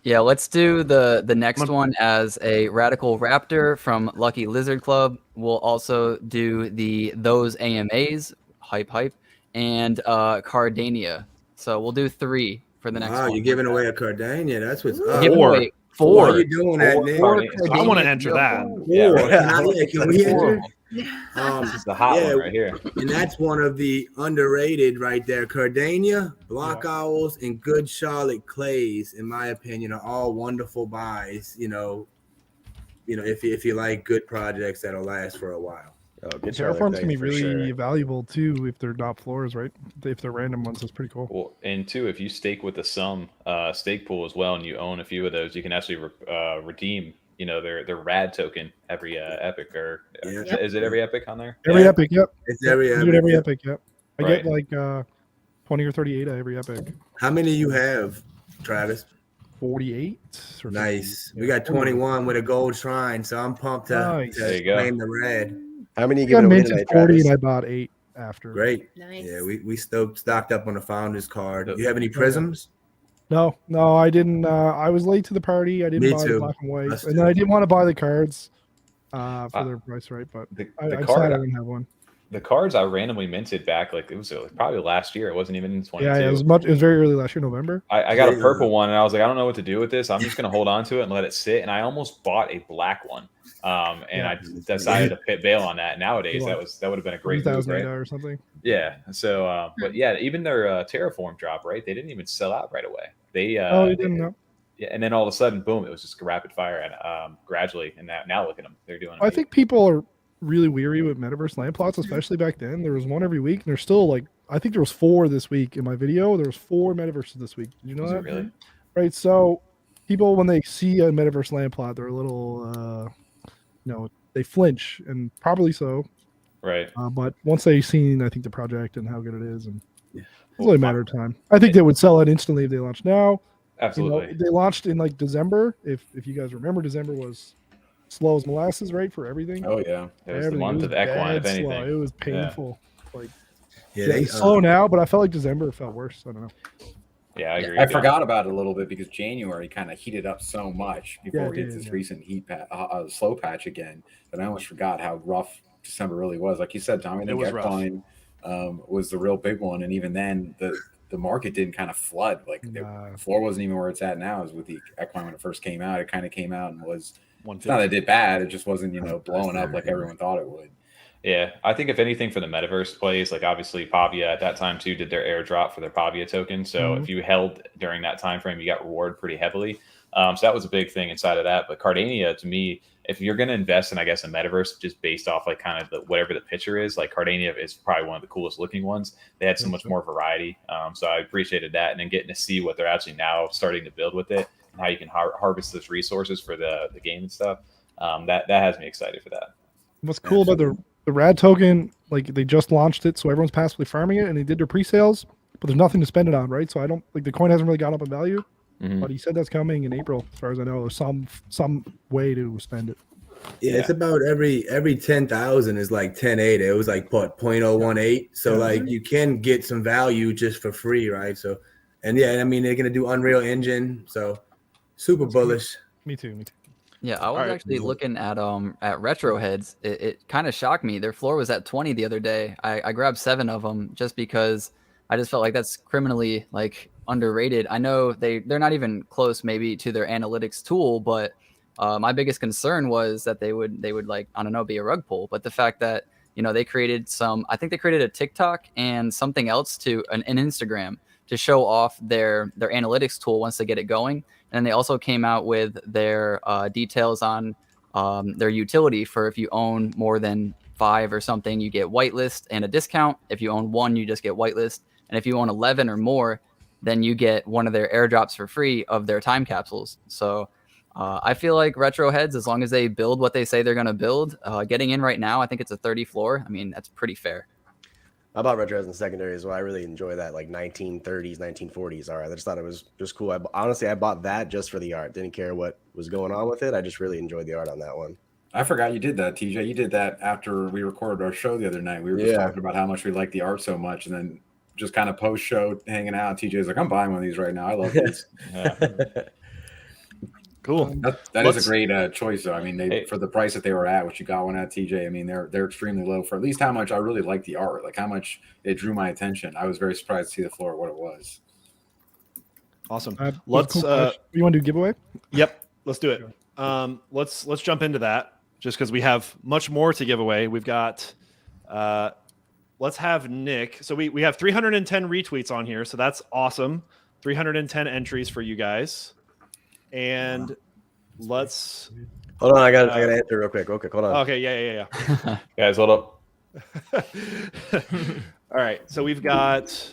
Yeah, let's do the next one as a Radical Raptor from Lucky Lizard Club. We'll also do those AMAs, hype, and Cardania. So we'll do 3 for the next one. Wow, you're giving away a Cardania. That's what's up. Giving away What 4. are you doing that, Nick? I want to enter that. Can we enter? This is the hot one right here. And that's one of the underrated right there. Cardania, Block Owls, and Good Charlotte Clays, in my opinion, are all wonderful buys. If you like good projects that'll last for a while. Oh, good Terraform's gonna be really valuable too if they're not floors, right? If they're random ones, that's pretty cool. Well, and 2, if you stake with the Sum stake pool as well, and you own a few of those, you can actually redeem, their rad token every epic. Or is it every epic on there? Every epic, yep. It's every I do it every epic, yep. I Right. get like 20 or 38 at every epic. How many you have, Travis? 48. Or Nice. 50. We got 21 with a gold shrine, so I'm pumped Nice. There you to go. claim the red. How many you I got giving away minted tonight, 40 Travis? and I bought 8 after. Great. Nice. Yeah, we stocked up on the founder's card. So- You have any prisms? No, I didn't. I was late to the party. I didn't Me buy too. the black and white, Us and then I didn't want to buy the cards for Wow. their price, right? But The I card- decided I didn't have one. the cards I randomly minted back, like it was probably last year. It wasn't even in 22. Yeah, it was very early last year, November. I got a purple one, and I was like, I don't know what to do with this. I'm just going to hold on to it and let it sit. And I almost bought a black one, and I decided to bail on that. Nowadays, that would have been a great move, right? Or something. Yeah. So, but yeah, even their Terraform drop, right? They didn't even sell out right away. They didn't know. Yeah, and then all of a sudden, boom! It was just rapid fire, and gradually, and now look at them. They're doing. I think people are really weary with metaverse land plots, especially back then. There was one every week, and there's still like I think there was 4 this week in my video. There was 4 metaverses this week. Did you know that? Really? Right. So people, when they see a metaverse land plot, they're a little, they flinch, and probably so. Right. But once they've seen, I think, the project and how good it is, and it's only a matter of time. I think they would sell it instantly if they launched now. Absolutely. They launched in like December. If you guys remember, December was slow as molasses, right, for everything. Oh yeah, it was the month of Equine, if anything. Slow. It was painful. Yeah. It's slow now, but I felt like December felt worse. I don't know. Yeah, I agree. I forgot about it a little bit because January kind of heated up so much before we get this recent slow patch again that I almost forgot how rough December really was. Like you said, Tommy, I think Equine was the real big one, and even then the market didn't kind of flood. Like the floor wasn't even where it's at now. As with the Equine when it first came out, it kind of came out and was. It's not that it did bad. It just wasn't blowing up like everyone thought it would. Yeah, I think if anything for the metaverse plays, like obviously Pavia at that time too did their airdrop for their Pavia token. So if you held during that time frame, you got rewarded pretty heavily. So that was a big thing inside of that. But Cardania, to me, if you're going to invest in, I guess, a metaverse just based off like kind of whatever the picture is, like Cardania is probably one of the coolest looking ones. They had so much more variety. So I appreciated that, and then getting to see what they're actually now starting to build with it and how you can harvest those resources for the game and stuff. That has me excited for that. What's cool about the RAD token, like they just launched it, so everyone's passively farming it, and they did their pre-sales, but there's nothing to spend it on, right? So I don't like the coin hasn't really gone up in value, but he said that's coming in April, as far as I know. There's some way to spend it. Yeah, it's about every 10,000 is like 10.8. It was like what 0.018. So like you can get some value just for free, right? So, and yeah, I mean they're gonna do Unreal Engine, so super bullish. Me too. Yeah, I was actually looking at retro heads. It kind of shocked me. Their floor was at 20 the other day. I grabbed 7 of them just because I just felt like that's criminally like underrated. I know they're not even close maybe to their analytics tool, but my biggest concern was that they would like, I don't know, be a rug pull. But the fact that they created I think they created a TikTok and something else to an Instagram to show off their analytics tool once they get it going. And they also came out with their details on their utility for if you own more than 5 or something, you get whitelist and a discount. If you own 1, you just get whitelist. And if you own 11 or more, then you get one of their airdrops for free of their time capsules. So I feel like retro heads, as long as they build what they say they're going to build, getting in right now, I think it's a 30 floor. I mean, that's pretty fair. I bought retro heads in secondary as well. I really enjoy that, like 1930s, 1940s art. I just thought it was just cool. Honestly, I bought that just for the art. Didn't care what was going on with it. I just really enjoyed the art on that one. I forgot you did that, TJ. You did that after we recorded our show the other night. We were just talking about how much we like the art so much, and then just kind of post-show hanging out. TJ's like, I'm buying one of these right now. I love these. Cool. That is a great choice, though. I mean, for the price that they were at, what you got one at, TJ, I mean, they're extremely low for at least how much I really like the art, like how much it drew my attention. I was very surprised to see the floor, what it was. Awesome. Let's. You want to do giveaway? Yep. Let's do it. Let's jump into that just because we have much more to give away. We've got. Let's have Nick. So we have 310 retweets on here, so that's awesome. 310 entries for you guys. And let's hold on. I got to answer real quick. Okay, hold on. Okay, yeah. Guys, hold up. All right, so we've got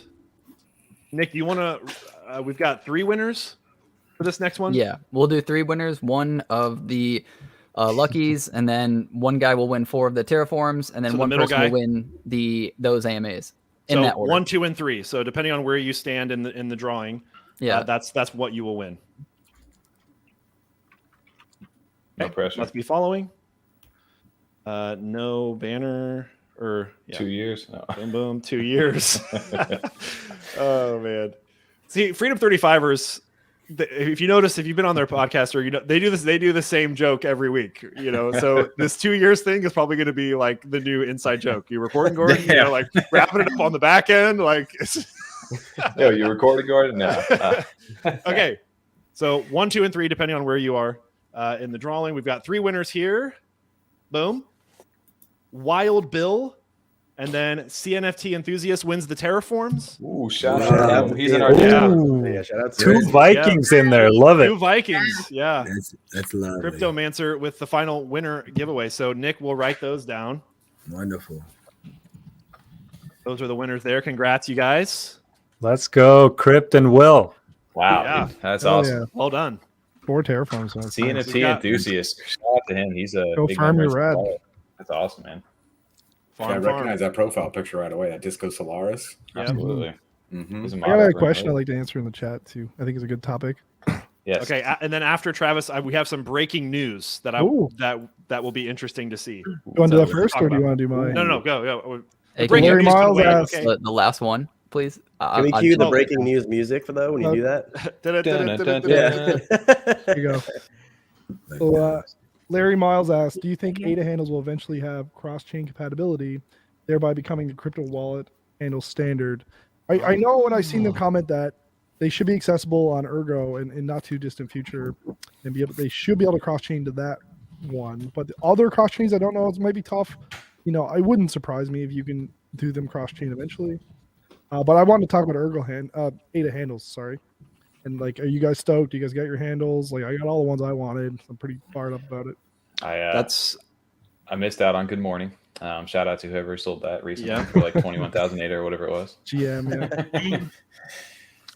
Nick. Do you want to? We've got 3 winners for this next one. Yeah, we'll do 3 winners. 1 of the luckies, and then 1 guy will win 4 of the terraforms, and then 1 person will win those AMAs in that order. 1, 2, and 3. So depending on where you stand in the drawing, that's what you will win. No pressure. Must be following. No banner or 2 years. No. Boom, boom. 2 years. Oh man. See, Freedom 35ers. if you notice, if you've been on their podcast, or they do the same joke every week. So this 2 years thing is probably going to be like the new inside joke. You recording, Gordon? Like wrapping it up on the back end, like. Yo, you recording, Gordon? No. Okay, so 1, 2, and 3, depending on where you are in the drawing. We've got 3 winners here. Boom. Wild Bill. And then CNFT Enthusiast wins the Terraforms. Ooh, shout out. He's in our chat. Yeah, shout out to 2 Vikings in there. Love it. 2 Vikings. Yeah. That's lovely. Cryptomancer with the final winner giveaway. So Nick will write those down. Wonderful. Those are the winners there. Congrats, you guys. Let's go, Crypt and Will. Wow. Yeah. Dude, that's Oh, awesome. yeah. Well done. 4 Terraforms. So CNFT Enthusiast. Shout out to him. He's a Go big farm member your of the red. club. That's awesome, man. I recognize that profile picture right away. That Disco Solaris. Absolutely. Mm-hmm. I got a question I'd like to answer in the chat too. I think it's a good topic. Yes. Okay, and then after Travis, we have some breaking news that that will be interesting to see. You want to do that first, or do you want to do mine? No, go. Hey, Breaking Larry news can Miles wait, asked- okay. the last one, please. Can we cue the breaking news music for that when you do that? There you go. So, Larry Miles asked, do you think ADA handles will eventually have cross-chain compatibility, thereby becoming the crypto wallet handle standard? I know when I seen them comment that they should be accessible on Ergo in not too distant future, and they should be able to cross-chain to that one. But the other cross-chains, I don't know, it might be tough. I wouldn't surprise me if you can do them cross-chain eventually. But I wanted to talk about ADA handles, sorry. And are you guys stoked? You guys got your handles? I got all the ones I wanted. I'm pretty fired up about it. I missed out on Good Morning. Shout out to whoever sold that recently for 21,000 ADA or whatever it was. GM, yeah.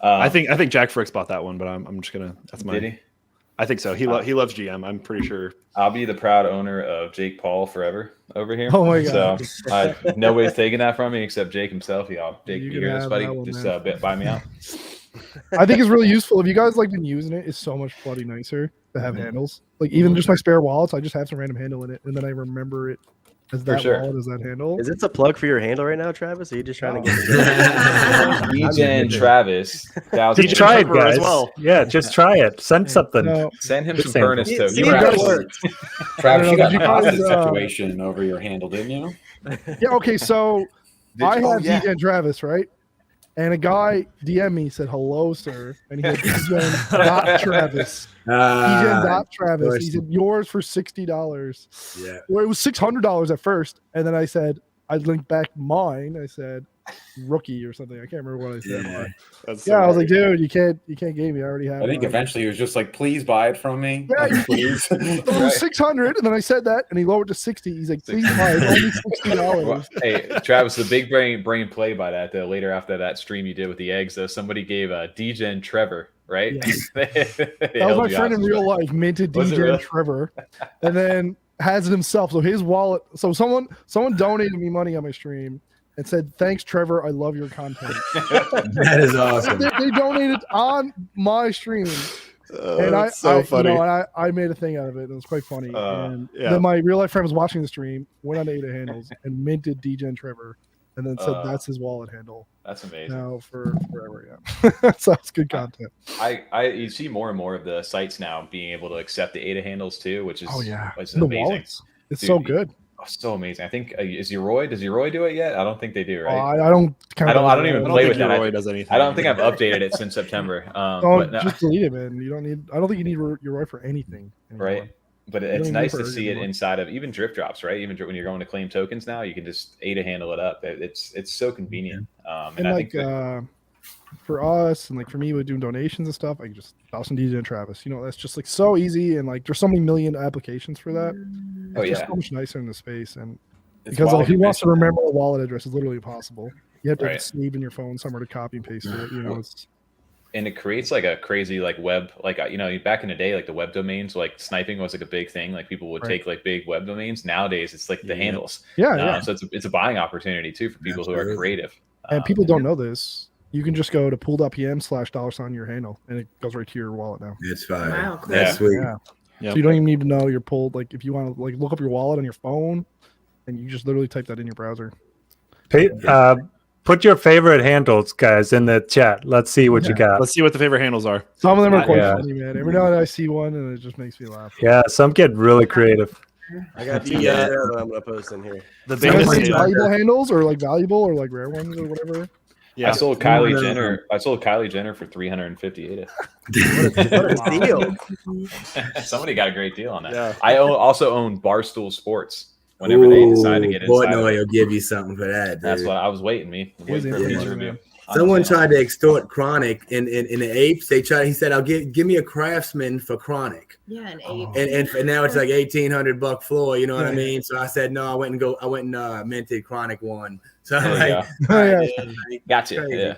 I think Jack Fricks bought that one, but I'm just gonna. That's mine. Did he? I think so. He loves GM. I'm pretty sure. I'll be the proud owner of Jake Paul forever over here. Oh my god! So nobody's taking that from me except Jake himself. Jake, you hear this, buddy? One, just buy me out. I think it's really useful if you guys been using it. It's so much bloody nicer to have handles. Even just my spare wallets, I just have some random handle in it, and then I remember it as that wallet as that handle. Is this a plug for your handle right now, Travis? Are you just trying to get DegenTravis? Just try it, guys. Yeah, just try it. Send something. No. Send him some furnace tokens. Travis, you got a hostage situation over your handle, didn't you? Yeah. Okay. So I have DegenTravis, right? And a guy DM me, said, hello, sir. And he had Degen.Travis. Degen.Travis. He said, yours for $60. Yeah. Well, it was $600 at first. And then I said, I linked back mine. I said, rookie or something. I can't remember what I said. I was like, dude, you can't game me. I already have I think mine. eventually he was just like, please buy it from me. Yeah, please. It was $600, and then I said that, and he lowered to $60. He's like, please buy it. Only $60. Hey, Travis, the big brain play by that though. Later after that stream you did with the eggs, though, somebody gave Degen Trevor, right? Yeah. That was my friend in real life, minted Degen Trevor, and then has it himself. So his wallet. So someone donated me money on my stream and said, thanks, Trevor. I love your content. That is awesome. They donated on my stream. And that's so funny. I made a thing out of it. It was quite funny. And then my real life friend was watching the stream, went on ADA handles, and minted Degen Trevor, and then said that's his wallet handle. That's amazing. Now for forever, yeah. So it's good content. You see more and more of the sites now being able to accept the ADA handles too, which is which is the amazing. Wallets. It's so good. Oh, so amazing. I think does Yoroi do it yet? I don't think they do, right? I don't even play with that. Yoroi does anything. I don't think I've updated it since September. Just delete it, man. You don't need. I don't think you need Yoroi for anything anymore. Right. But it's nice to see it inside of even drip drops, right? Even when you're going to claim tokens now, you can just ADA handle it up. It's so convenient. And I think for us and for me with doing donations and stuff, I can just toss in DegenTravis. That's just so easy, and there's so many million applications for that. It's just so much nicer in the space, and because if he wants to remember a wallet address, it's literally impossible. You have to save in your phone somewhere to copy and paste it. It's and it creates a crazy web, back in the day, the web domains, sniping was a big thing. People would take big web domains. Nowadays it's the handles. So it's a buying opportunity too for people who are creative. And people don't know this. You can just go to pool.pm/$ your handle, and it goes right to your wallet now. It's fine. Wow, cool. That's sweet. Yeah. So you don't even need to know you're pulled. If you want to look up your wallet on your phone, and you just literally type that in your browser. Put your favorite handles, guys, in the chat. Let's see what you got. Let's see what the favorite handles are. Some of them are quite Yeah. funny, man. Every now and then I see one and it just makes me laugh. Yeah, some get really creative. I got The, two that I'm gonna post in here. The Some biggest like sale. valuable handles or like valuable or like rare ones or whatever. Yeah. I sold Kylie Jenner. I sold Kylie Jenner for 350 ADA. What a deal! Somebody got a great deal on that. Yeah. I also own Barstool Sports. Whenever they decide to get boy, inside, no, of it. he'll give you something for that. That's dude. what I was waiting. Waiting for a Yeah. feature review. Someone tried to extort Chronic in the apes. He said, "I'll give me a craftsman for Chronic." Yeah, an 8. And now it's like $1,800 floor. You know what I mean? So I said no. I went and minted Chronic 1. So I'm There you like, Yeah. Gotcha. Crazy. Yeah.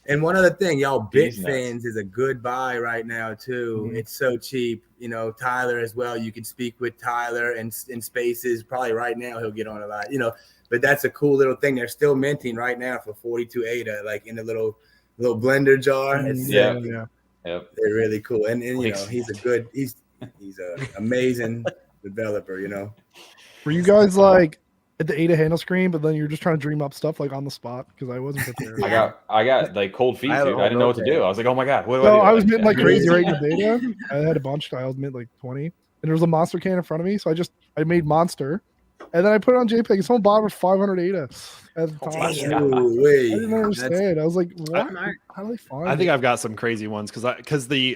And one other thing, y'all, He's nuts. Bitfins is a good buy right now too. It's so cheap. You know, Tyler as well. You can speak with Tyler and in spaces. Probably right now he'll get on a lot. You know, but that's a cool little thing. They're still minting right now for 42 ADA, like in a little blender jar. It's Yeah. Yeah. Yep. they're really cool. And you know, he's an amazing developer. You know. Were you guys like at the ADA handle screen, but then you're just trying to dream up stuff like on the spot? Because I wasn't prepared. I got like cold feet, I dude. don't I didn't know what to know. do. I was like, oh my god, what do So I do? I was minting like Yeah. crazy right in the beta. I had a bunch. I was minting like 20, and there was a monster can in front of me. So I made monster, and then I put it on JPEG. And someone bought it for 500 ADA at the time. Damn. I Ooh-wee. didn't understand. I was like, what? Smart. How do they find? I think it? I've got some crazy ones because they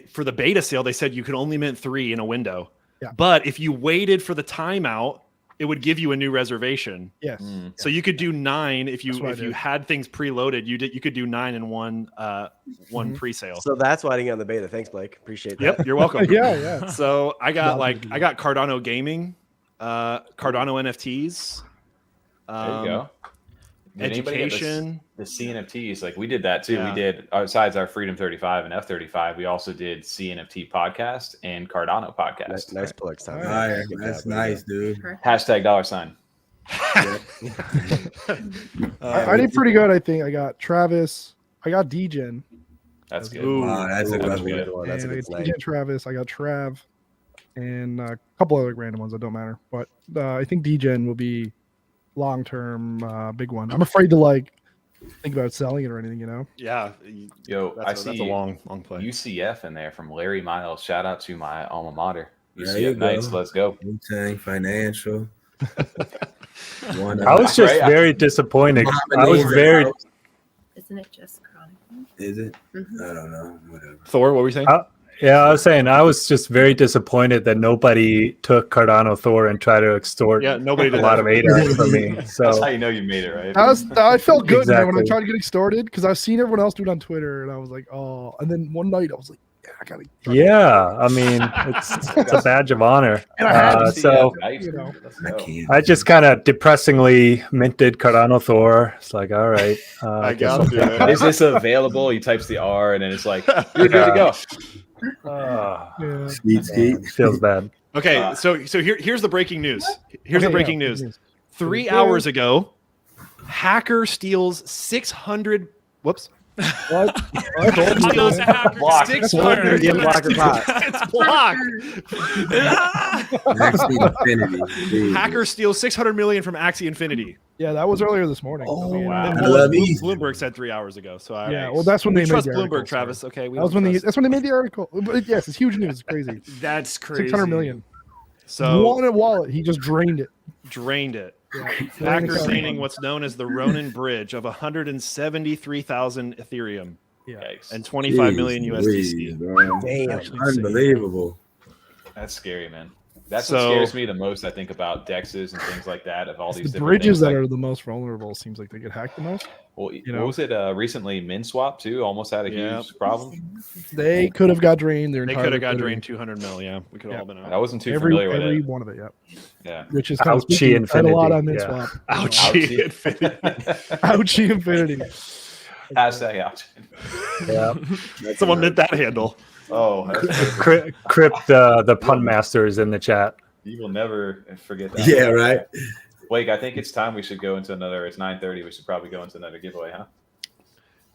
for the beta sale they said you could only mint 3 in a window. Yeah. But if you waited for the timeout, it would give you a new reservation. Yes. So you could do 9 if That's what I you did. had things preloaded. You could do 9 in one Mhm. pre-sale. So that's why I didn't get on the beta. Thanks, Blake. Appreciate that. Yep, you're welcome. Yeah. So I got Lovely. I got Cardano Gaming, Cardano NFTs. There you go. Did anybody get Education. the CNFTs? Like we did that too. Yeah. We did besides our Freedom 35 and F35. We also did CNFT podcast and Cardano podcast. Nice plugs, Tom. Fire. Good That's job, nice, dude. Perfect. Hashtag $. I did pretty good. I think I got Travis. I got Degen. That's good. Ooh. Wow, that's a Ooh, good that's a one. good one. That's a And I good got snipe. Degen Travis. I got Trav, and a couple other random ones that don't matter. But I think Degen will be long term big one. I'm afraid to like think about selling it or anything. You know. Yeah. Yo, That's a long play. UCF in there from Larry Miles. Shout out to my alma mater. There you UCF Knights, go. let's go. Wu-Tang Financial. One I was just Right. very disappointed. I was very Isn't it just Chronicles? Is it? Mhm. I don't know. Whatever. Thor, what were you saying? yeah, I was saying I was just very disappointed that nobody took CardanoThor and tried to extort Yeah, nobody a did lot that. of ADA from me. That's So how you know you made it, right? I felt good man, when I Exactly. tried to get extorted because I've seen everyone else do it on Twitter, and I was like, oh. And then one night I was like, yeah, I gotta. yeah, I mean it's a badge of honor. And I had to So Knights, you know, let's I go. can't. I just kind of depressingly minted CardanoThor. It's like, all right, I guess got I'll- you. Is this available? He types the R and then it's like, you're good to go. yeah. Skeet, skeet. Man, feels bad. Okay, so here's the breaking news. Here's Okay, the breaking yeah, news. good 3 Yeah. hours ago, hacker steals 600. Whoops. What? Steals Block. 600. Get blocker pot. It's blocked. Axie Infinity. Jesus. Hacker steals 600 million from Axie Infinity. Yeah, that was earlier this morning. Oh, Yeah. wow. And I love these. Bloomberg said 3 hours ago. So I Yeah, well, that's when we they trust made the Bloomberg, article, so- Travis. Okay, we That was don't when trust. that's when they made the article. But yes, it's huge news. It's crazy. That's crazy. 600 million. So One wallet. He just drained it. drained it. Yeah. Hacker staining what's known as the Ronin Bridge of 173,000 Ethereum Yeah. Yikes. and 25 million Jeez USDC. Louise, bro. Damn. Actually insane. Unbelievable. That's scary, man. That's what So- scares me the most. I think about DEXs and things like that. Of all It's these the different bridges things, that like, are the most vulnerable. Seems like they get hacked the most. well, know? what was it recently? MinSwap too almost had a Yeah. huge problem. They could have got drained. Their They entire could have got liquidity. drained 200 mil. Yeah, we could have all been I out. wasn't too Every familiar with it. one of it. Yeah. Yeah. Which is kind of Ouchie spooky. I had a lot on Infinity, MinSwap. Ouchie Ouchie. Infinity. Ouchie Infinity. Hashtag out. Yeah, Someone meant that handle. Oh, that's Crypt the pun master is in the chat. you will never forget that. Yeah, right. Blake, I think it's time we should go into another. It's 9:30. We should probably go into another giveaway,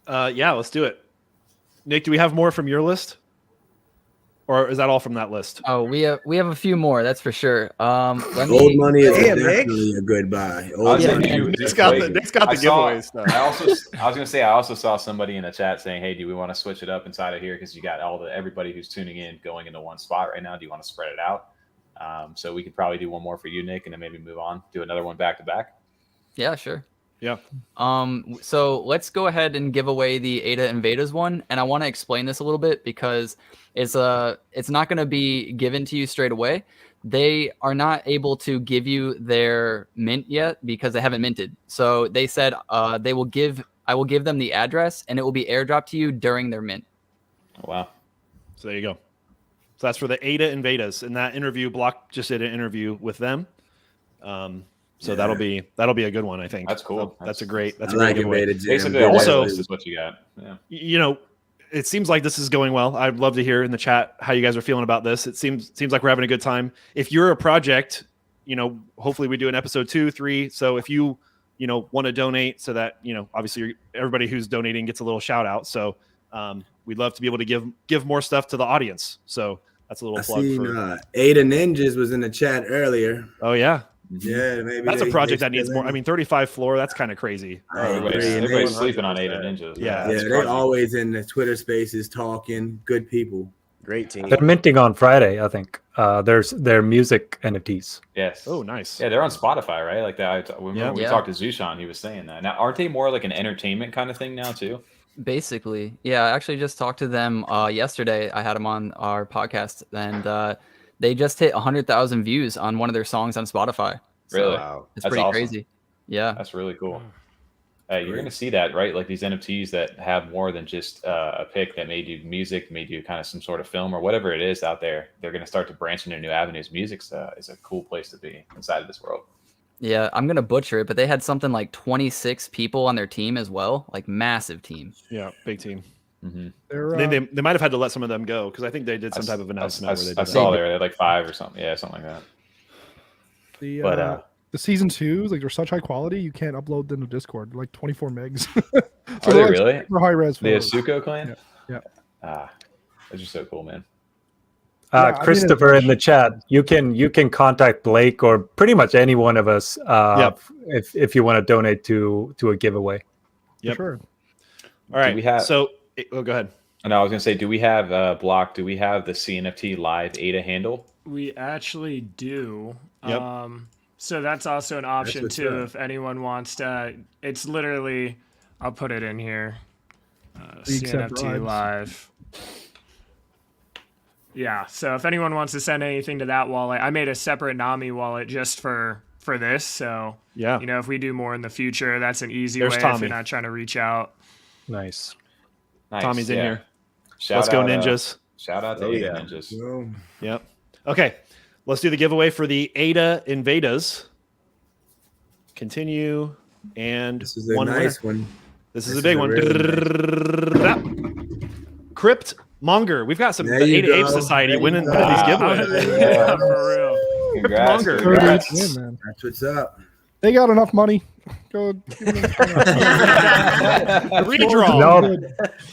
huh? Yeah, let's do it. Nick, do we have more from your list? or is that all from that list? Oh, we have a few more, that's for sure. Let Old me. money is Damn, definitely a good buy. Old I'll say money. you- Nick's got the giveaway stuff. I was gonna say I also saw somebody in the chat saying, "Hey, do we want to switch it up inside of here because you got everybody who's tuning in going into one spot right now? Do you want to spread it out?" So we could probably do one more for you, Nick, and then maybe move on, do another one back to back. Yeah, sure. Yeah. So let's go ahead and give away the Ada and Vedas one, and I want to explain this a little bit because it's not going to be given to you straight away. They are not able to give you their mint yet because they haven't minted. So they said I will give them the address, and it will be airdropped to you during their mint. Oh, wow. So there you go. So that's for the Ada and Vedas. And that interview, Block just did an interview with them. So that'll be a good one, I think. That's cool. So that's a great Like giveaway. Basically, Also- this is what you got. Yeah. You know, it seems like this is going well. I'd love to hear in the chat how you guys are feeling about this. It seems like we're having a good time. If you're a project, you know, hopefully we do an episode 2, 3. So if you want to donate so that, obviously everybody who's donating gets a little shout out. So we'd love to be able to give more stuff to the audience. So that's a little I plug seen for. Ada Ninjas was in the chat earlier. Oh yeah. Yeah, maybe That's a project that they needs more. I mean, 35 floor, that's kind of crazy. Everybody's sleeping on Ada Ninjas. Yeah. Yeah, they're always in the Twitter spaces talking. Good people. Great team. They're minting on Friday, I think. There's their music NFTs. Yes. Oh, nice. Yeah, they're on Spotify, right? Like that. When we Yeah. talked to Zushan, he was saying that. Now, aren't they more like an entertainment kind of thing now too? Basically, yeah. I actually just talked to them yesterday. I had them on our podcast, and they just hit 100,000 views on one of their songs on Spotify. So Really? Wow. it's That's pretty awesome. crazy. Yeah. That's really cool. You're going to see that, right? Like these NFTs that have more than just a pic that may do music, may do kind of some sort of film or whatever it is out there. They're going to start to branch into new avenues. Music is a cool place to be inside of this world. Yeah, I'm gonna butcher it, but they had something like 26 people on their team as well, like massive team. Yeah, big team. Mm-hmm. They might have had to let some of them go because I think they did some type of announcement. where they did I saw that. they had like 5 or something. Yeah, something like that. The season 2s, like they're such high quality, you can't upload them to Discord. They're like 24 megs. Are they really? For high res. The Asuko clan? Yeah. Those are so cool, man. Christopher in the chat, you can contact Blake or pretty much any one of us if you want to donate to a giveaway. Yep. Sure. All right. Do we have, go ahead. No, I was gonna say, do we have Block? Do we have the CNFT live Ada handle? We actually do. Yep. So that's also an option what's too. up. If anyone wants to, it's literally, I'll put it in here. We accept CNFT bribes. live. Yeah. So if anyone wants to send anything to that wallet, I made a separate Nami wallet just for this. So Yeah. if we do more in the future, that's an easy There's way if Tommy. you're not trying to reach out. Nice. Nice, Tommy's in yeah. here. Shout Let's go, out, ninjas. Shout out to Oh, Ada yeah. Ninjas. Well, Yep. Okay. Let's do the giveaway for the Ada and Vedas. Continue. And this is a one nice winner. one. This is This a big is a one. really Crypt Monger. We've got some There the you Ada Ape go. Society There you winning go. one of these Yeah, giveaways. for real. Congrats. Monger. Congrats. Yeah, man. That's what's up. They got enough money. Go give them Redraw. No,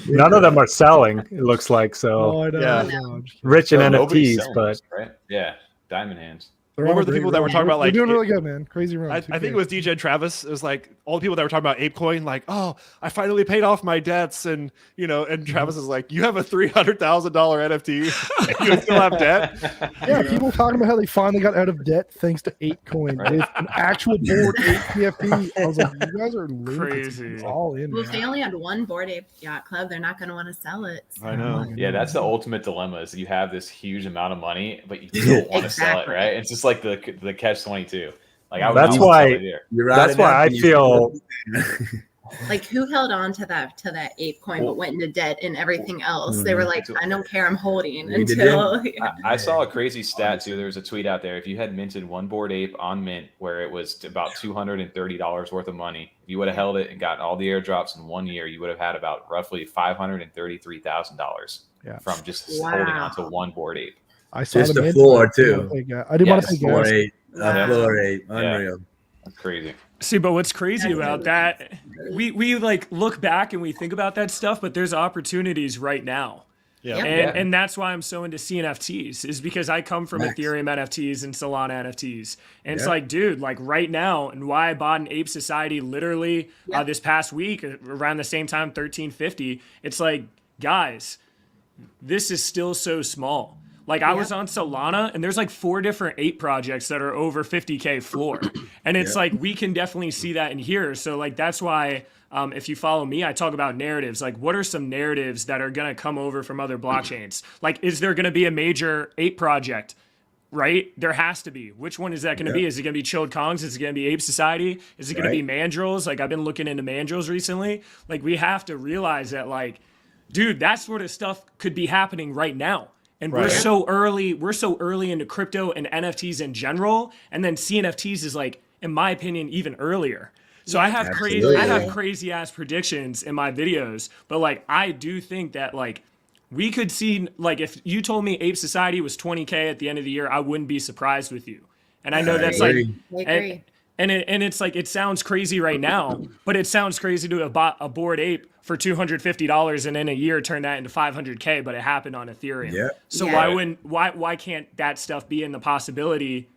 none of them are selling. It looks like so. Oh, I know. Yeah. I know. I'm just kidding. Rich in No, nobody's NFTs, selling but this, right? Yeah, diamond hands. They're What on were a the great people that were run. talking about, They're like, doing it- really good, man. Crazy run. I think it was DegenTravis. It was like all the people that were talking about ApeCoin, like, oh, I finally paid off my debts, and and Travis is like, you have a $300,000 NFT, and you still have debt. Yeah, people talking about how they finally got out of debt thanks to ApeCoin. With an actual board CNFT. I was like, you guys are lunatics. Crazy. It's all in. Well, if they man. only had one Bored Ape Yacht Club, they're not going to want to sell it. I know. Yeah, that's the ultimate dilemma: is you have this huge amount of money, but you don't want to sell it, Exactly. right? It's just like the catch-22. Like I would That's not why- sell it either. You ride that's it why up I and you- feel Like who held on to that ape coin but went into debt and everything else? They were like, I don't care, I'm holding We did until I saw a crazy stat too. There was a tweet out there. If you had minted one Bored Ape on Mint, where it was about $230 worth of money, if you would have held it and gotten all the airdrops in 1 year, you would have had about roughly $533,000 Yeah. from just Wow. holding on to one Bored Ape. I saw Just the the mint. floor, I didn't too. wanna pay gas. I didn't want Yes, to pay Floor gas. eight. Wow. Floor eight. Unreal. That's crazy. See, but what's crazy about that, we like look back and we think about that stuff, but there's opportunities right now. Yeah. And that's why I'm so into CNFTs, is because I come from Ethereum NFTs and Solana NFTs. And it's like, dude, like right now, and why I bought an Ape Society literally this past week around the same time, 1350. It's like, guys, this is still so small. Like I was on Solana and there's like 4 different ape projects that are over 50K floor. And it's like, we can definitely see that in here. So like, that's why if you follow me, I talk about narratives. Like what are some narratives that are going to come over from other blockchains? Like, is there going to be a major ape project? Right? There has to be. Which one is that going to be? Is it going to be Chilled Kongs? Is it going to be Ape Society? Is it going to be Mandrills? Like I've been looking into Mandrills recently. Like we have to realize that like, dude, that sort of stuff could be happening right now. And we're so early into crypto and NFTs in general. And then CNFTs is like, in my opinion, even earlier. So I have crazy ass predictions in my videos, but like I do think that like we could see, like if you told me Ape Society was 20K at the end of the year, I wouldn't be surprised with you. And I know that's like, and it's like, it sounds crazy right now, but it sounds crazy to a Bored Ape for $250 and in a year turn that into 500K, but it happened on Ethereum. Yeah. So why can't that stuff be in the possibility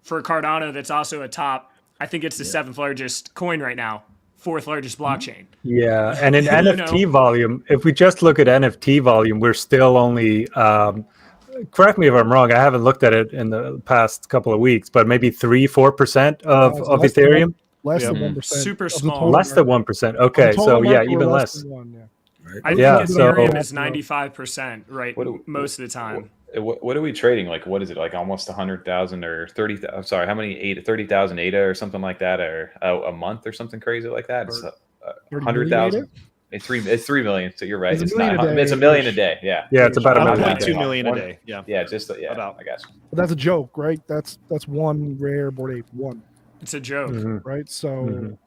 for Cardano? That's also a top, I think it's the 7th largest coin right now, 4th largest blockchain. Yeah. And in NFT volume, if we just look at NFT volume, we're still only, correct me if I'm wrong, I haven't looked at it in the past couple of weeks, but maybe 3-4% of Ethereum. Less than 1%. Super small. Less than 1%. Okay, so yeah, even less. I think Ethereum is 95%, right? Most of the time. What are we trading? Like, what is it? Like almost 100,000 or 30,000? Sorry, how many 30,000 ADA or something like that, or a month or something crazy like that? It's 100,000. It's 3 million. So you're right. It's not. It's $1 million a day. Yeah. Yeah, it's about $2 million a day. Yeah. Yeah. Just I guess. But that's a joke, right? That's one rare Bored Ape. One. It's a joke, right? So.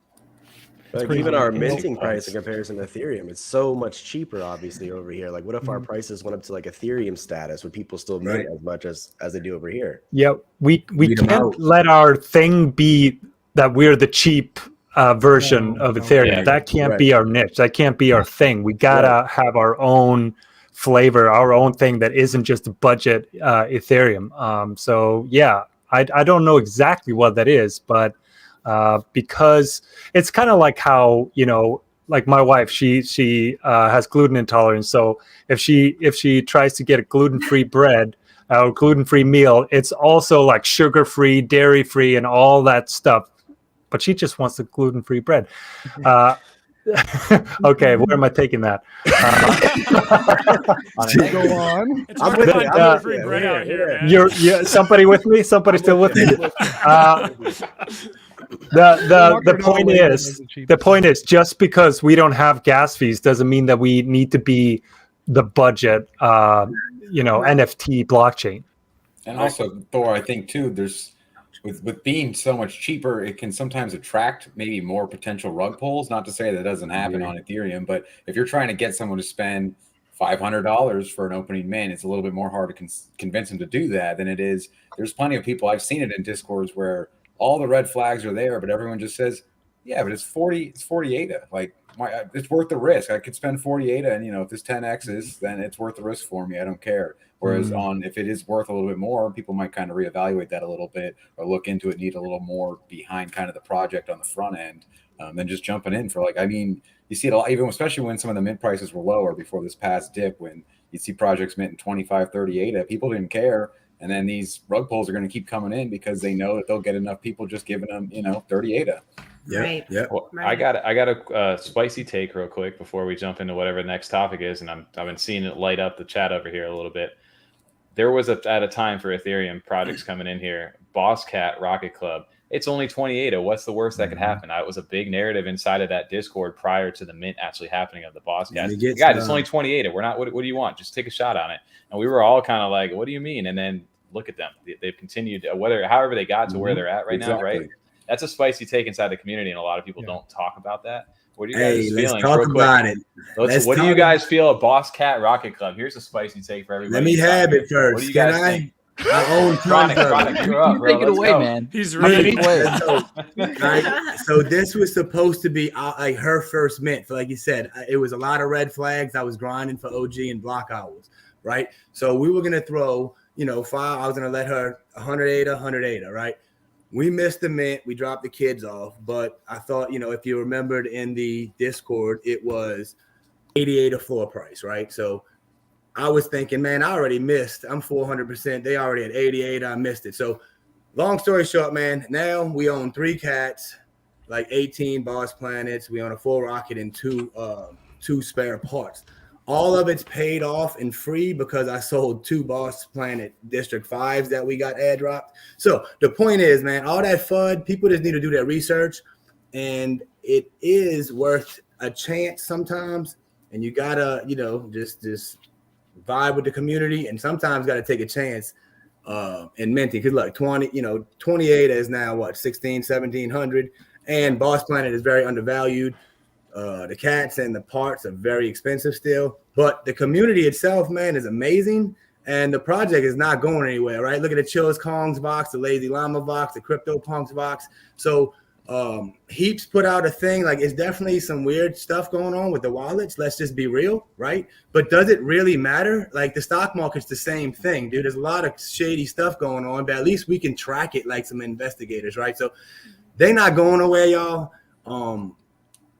Like even our minting price in comparison to Ethereum, it's so much cheaper, obviously, over here. Like, what if our prices went up to like Ethereum status? Would people still mint as much as they do over here? Yeah, we can't let our thing be that we're the cheap version of Ethereum. Yeah, that can't be our niche. That can't be our thing. We gotta have our own flavor, our own thing that isn't just a budget Ethereum. So yeah, I don't know exactly what that is, but because it's kind of like how, you know, like my wife, she has gluten intolerance. So if she tries to get a gluten-free bread or gluten-free meal, it's also like sugar-free, dairy-free, and all that stuff. But she just wants the gluten-free bread. Okay, where am I taking that? Go on. It's hard to find gluten-free bread out here, man. You're somebody with me? Somebody still with me? The point is just because we don't have gas fees doesn't mean that we need to be the budget NFT blockchain. And also, Thor, I think too, there's with being so much cheaper, it can sometimes attract maybe more potential rug pulls. Not to say that doesn't happen on Ethereum, but if you're trying to get someone to spend $500 for an opening mint, it's a little bit more hard to convince them to do that than it is. There's plenty of people, I've seen it in Discords where all the red flags are there, but everyone just says, yeah, but it's 40 ADA. Like it's worth the risk. I could spend 40 ADA, and if this 10X's, then it's worth the risk for me. I don't care. Whereas if it is worth a little bit more, people might kind of reevaluate that a little bit or look into it, need a little more behind kind of the project on the front end than just jumping in for you see it a lot, even especially when some of the mint prices were lower before this past dip, when you see projects minting 25, 30 ADA, people didn't care. And then these rug pulls are going to keep coming in because they know that they'll get enough people just giving them, 30 ADA. Yeah. Right. Yeah. Well, right. I got a spicy take real quick before we jump into whatever the next topic is. And I've been seeing it light up the chat over here a little bit. There was at a time for Ethereum projects coming in here, Boss Cat Rocket Club. It's only 20 ADA. What's the worst that could happen? It was a big narrative inside of that Discord prior to the mint actually happening of the Boss Cat. Guys, it's only 20 ADA. We're not. What do you want? Just take a shot on it. And we were all kind of like, what do you mean? And then look at them. They've continued however they got to where they're at right now, right? That's a spicy take inside the community, and a lot of people don't talk about that. What are you guys feeling? Let's talk about it. What do you guys feel at Boss Cat Rocket Club? Here's a spicy take for everybody. Let me have it first. What do you guys think? I own Chronic, you're up, bro. Take it away, man. He's ready. So this was supposed to be like her first mint. Like you said, it was a lot of red flags. I was grinding for OG and block hours. right? So we were gonna throw, five. I was gonna let her 100 ADA, 100 ADA, right? We missed the mint. We dropped the kids off, but I thought, if you remembered in the Discord, it was 88 a floor price, right? So I was thinking, man, I already missed. I'm 400%. They already at 88. I missed it. So long story short, man, now we own 3 cats, like 18 boss planets. We own a full rocket and two spare parts. All of it's paid off and free because I sold 2 boss planet District 5s that we got airdropped. So the point is, man, all that FUD, people just need to do their research, and it is worth a chance sometimes. And you gotta, just vibe with the community, and sometimes got to take a chance in minting. Because look, 28 is now what, 1700, and Boss Planet is very undervalued. The cats and the parts are very expensive still, but the community itself, man, is amazing, and the project is not going anywhere, right? Look at the Chills Kongs box, the Lazy Llama box, the Crypto Punks box. So Heaps put out a thing, like it's definitely some weird stuff going on with the wallets. Let's just be real, right? But does it really matter? Like the stock market's the same thing, dude. There's a lot of shady stuff going on, but at least we can track it like some investigators, right? So they not going nowhere, y'all.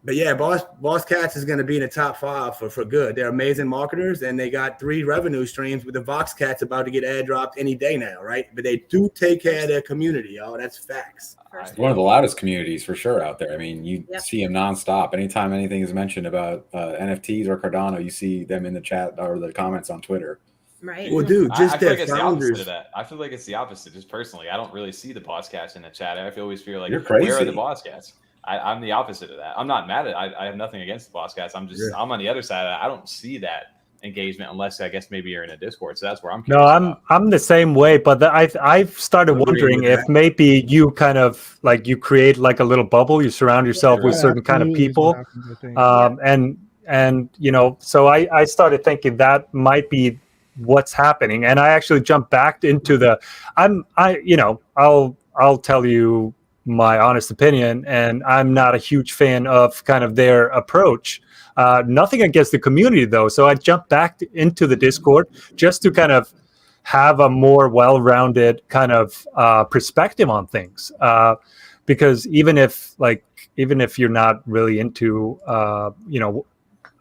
But yeah, Boss Cats is going to be in the top 5 for good. They're amazing marketers, and they got 3 revenue streams with the Vox Cats about to get airdropped any day now, right? But they do take care of their community, y'all. That's facts. One of the loudest communities for sure out there. I mean, you see them nonstop. Anytime anything is mentioned about NFTs or Cardano, you see them in the chat or the comments on Twitter. Right. Well, dude, just I feel like their it's the opposite founders. of that. I feel like it's the opposite. Just personally, I don't really see the boss cats in the chat. I always feel like, You're crazy. where are the boss cats? I'm the opposite of that. I'm not mad at it. I have nothing against the boss cats. I'm on the other side of that. I don't see that engagement unless I guess maybe you're in a Discord. So that's where I'm curious. I'm the same way, but I've started wondering if maybe you kind of like you create like a little bubble. You surround yourself with certain kind of people, and so I started thinking that might be what's happening, and I actually jumped back into the I'll tell you my honest opinion, and I'm not a huge fan of kind of their approach. Nothing against the community though, so I jumped back into the Discord just to kind of have a more well-rounded kind of perspective on things, because even if you're not really into a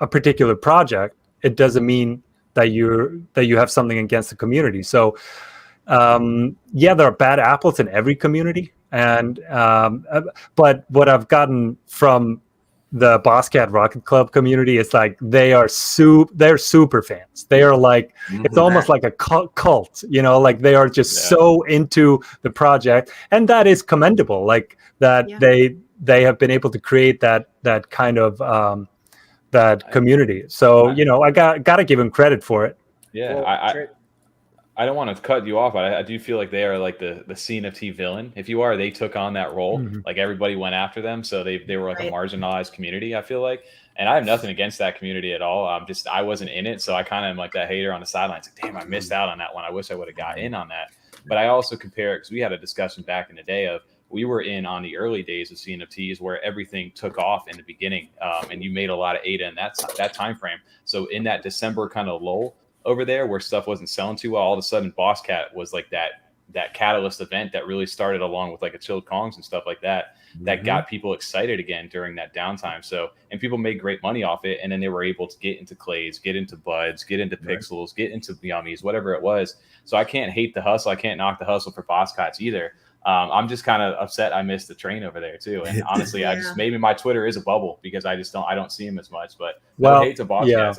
particular project, it doesn't mean that you have something against the community. So there are bad apples in every community, and but what I've gotten from the Bosscat Rocket Club community is like they're super fans. They are like it's almost like a cult, like they are just so into the project, and that is commendable. Like that they have been able to create that kind of that community. So I got to give them credit for it. Yeah, well, I don't want to cut you off, but I do feel like they are like the CNFT villain. If you are, they took on that role. Like everybody went after them, so they were like a marginalized community, I feel like. And I have nothing against that community at all. I wasn't in it, so I kind of am like that hater on the sidelines. Like, damn, I missed out on that one. I wish I would have got in on that. But I also compare it because we had a discussion back in the day of we were in on the early days of CNFTs where everything took off in the beginning, and you made a lot of ADA in that time frame. So in that December kind of lull over there where stuff wasn't selling too well, all of a sudden Boss Cat was like that catalyst event that really started along with like a Chilled Kongs and stuff like that got people excited again during that downtime. So, and people made great money off it, and then they were able to get into clays, get into buds, get into pixels, get into yummies, whatever it was. So I can't hate the hustle. I can't knock the hustle for Boss Cats either. I'm just kind of upset I missed the train over there too. And honestly, I just maybe my Twitter is a bubble because I don't see him as much. But no hate to Boss Cats.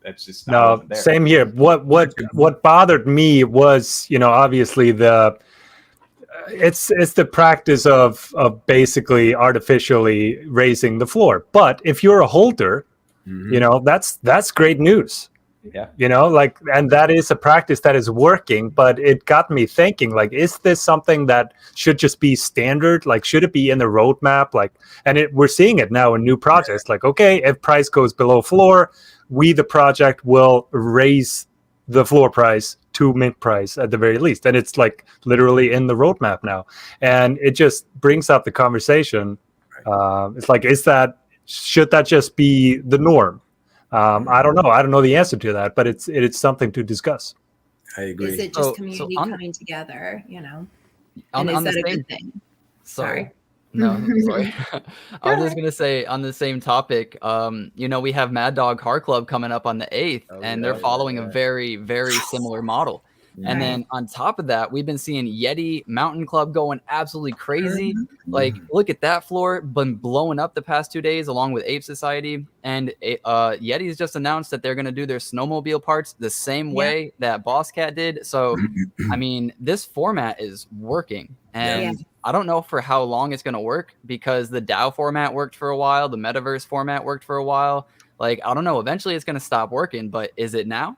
It's just no, same here. What bothered me was, obviously it's the practice of basically artificially raising the floor. But if you're a holder, that's great news. Yeah. And that is a practice that is working, but it got me thinking, like, is this something that should just be standard? Like, should it be in the roadmap? Like, and we're seeing it now in new projects. Like, okay, if price goes below floor, the project will raise the floor price to mint price at the very least. And it's like literally in the roadmap now. And it just brings up the conversation. It's like, should that just be the norm? I don't know. I don't know the answer to that, but it's something to discuss. I agree. Is it just community coming together? And is that a good thing? Sorry. No, sorry. I was just gonna say on the same topic. We have Mad Dog Car Club coming up on the 8th, and they're following a very, very similar model. And then on top of that, we've been seeing Yeti Mountain Club going absolutely crazy. Like, look at that floor, been blowing up the past 2 days, along with Ape Society. And Yeti's just announced that they're going to do their snowmobile parts the same way that Boss Cat did. So, I mean, this format is working. And I don't know for how long it's going to work, because the DAO format worked for a while. The Metaverse format worked for a while. Like, I don't know. Eventually, it's going to stop working. But is it now?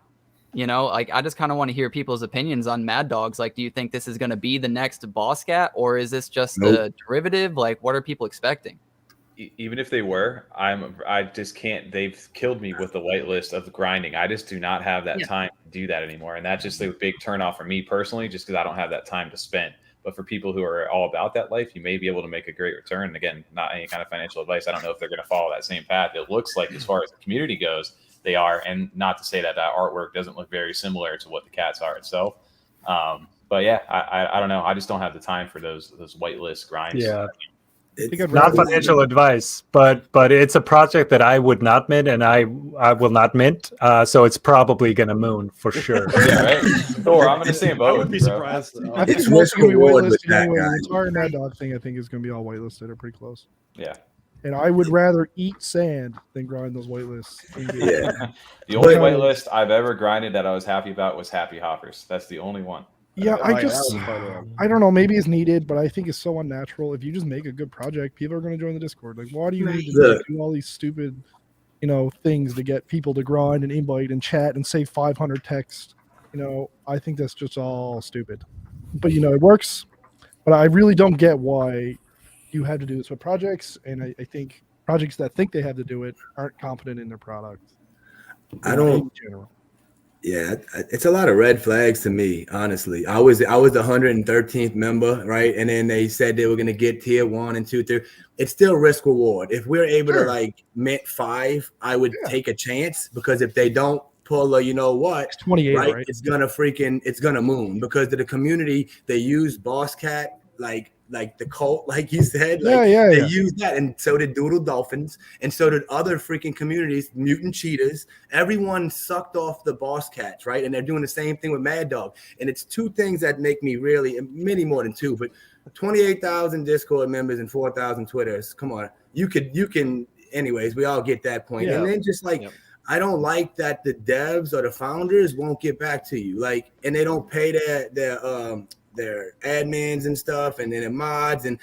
Like, I just kind of want to hear people's opinions on Mad Dogs. Like, do you think this is going to be the next Boss Cat, or is this just a derivative? Like, what are people expecting? Even if they were, I just can't. They've killed me with the whitelist of grinding. I just do not have that time to do that anymore. And that's just a big turnoff for me personally, just because I don't have that time to spend. But for people who are all about that life, you may be able to make a great return. And again, not any kind of financial advice. I don't know if they're going to follow that same path. It looks like, as far as the community goes, they are. And not to say that artwork doesn't look very similar to what the cats are itself. But yeah, I don't know. I just don't have the time for those whitelist grinds. Yeah. It's not financial advice, but it's a project that I would not mint, and I will not mint. So it's probably going to moon for sure. Yeah, right. Thor, I'm going to say both. I would be surprised. I think it's most going to be whitelisted anyway. The entire Mad Dog thing, I think, is going to be all whitelisted or pretty close. Yeah. And I would rather eat sand than grind those whitelists. Yeah. The only whitelist I've ever grinded that I was happy about was Happy Hoppers. That's the only one. Yeah, I don't know. Maybe it's needed, but I think it's so unnatural. If you just make a good project, people are going to join the Discord. Like, why do you need to do all these stupid, things to get people to grind and invite and chat and say 500 text? I think that's just all stupid. But it works. But I really don't get why you have to do this with projects, and I think projects that think they have to do it aren't confident in their product. In general. Yeah, it's a lot of red flags to me, honestly. I was the 113th member, right? And then they said they were going to get tier 1 and 2, 3. It's still risk reward. If we're able to mint 5, I would take a chance, because if they don't pull a, it's 28, right? It's gonna moon, because to the community, they use Boss Cat like the cult, like you said, they use that, and so did Doodle Dolphins, and so did other freaking communities, Mutant Cheetahs. Everyone sucked off the Boss Cats, right? And they're doing the same thing with Mad Dog. And it's two things that make me really, many more than two, but 28,000 Discord members and 4,000 Twitters. Come on, you can. Anyways, we all get that point. And then just I don't like that the devs or the founders won't get back to you, and they don't pay their admins and stuff, and then the mods, and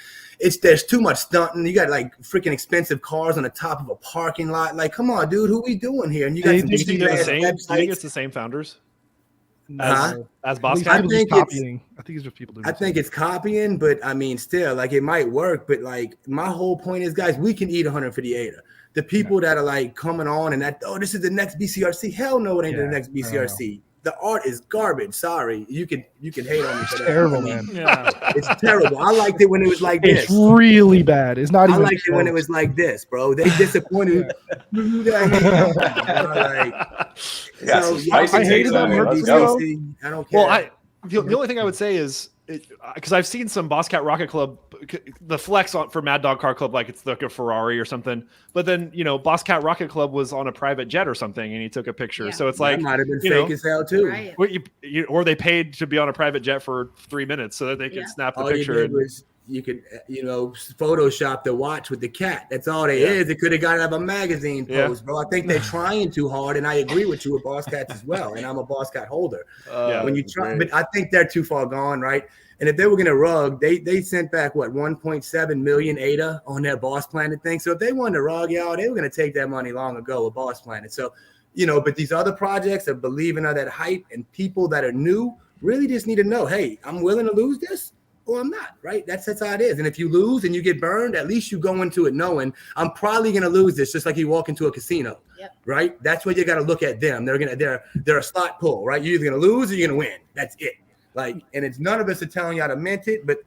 there's too much stunting. You got freaking expensive cars on the top of a parking lot. Come on, dude, who we doing here? And you got do you think it's the same founders as Boss Cat? I think it's just people doing. I think it's copying, but I mean, still, it might work. But my whole point is, guys, we can eat 158. The people that are coming on and this is the next BCRC. Hell no, it ain't the next BCRC. The art is garbage. Sorry, you can hate on me for that. Terrible, man. Yeah, it's terrible. I liked it when it was like this. It's really bad. It's not even. I liked it when it was like this, bro. They disappointed. I hated that. I don't care. Well, the only thing I would say is, because I've seen some Boss Cat Rocket Club, the flex for Mad Dog Car Club, it's like a Ferrari or something. But then Boss Cat Rocket Club was on a private jet or something, and he took a picture. So it's that might have been fake as hell too. Right. Or they paid to be on a private jet for 3 minutes so that they could snap the picture. You could, Photoshop the watch with the cat. That's all they is. It could have got out of a magazine post, bro. I think they're trying too hard, and I agree with you with Boss Cats as well. And I'm a Boss Cat holder. When you try, but I think they're too far gone, right? And if they were gonna rug, they sent back 1.7 million ADA on their Boss Planet thing. So if they wanted to rug y'all, they were gonna take that money long ago with Boss Planet. So, but these other projects are believing on that hype, and people that are new really just need to know, hey, I'm willing to lose this, or I'm not, right? That's how it is. And if you lose and you get burned, at least you go into it knowing I'm probably going to lose this, just like you walk into a casino, right? That's where you got to look at them. They're a slot pull, right? You're either going to lose or you're going to win. That's it. And it's none of us are telling y'all to mint it, but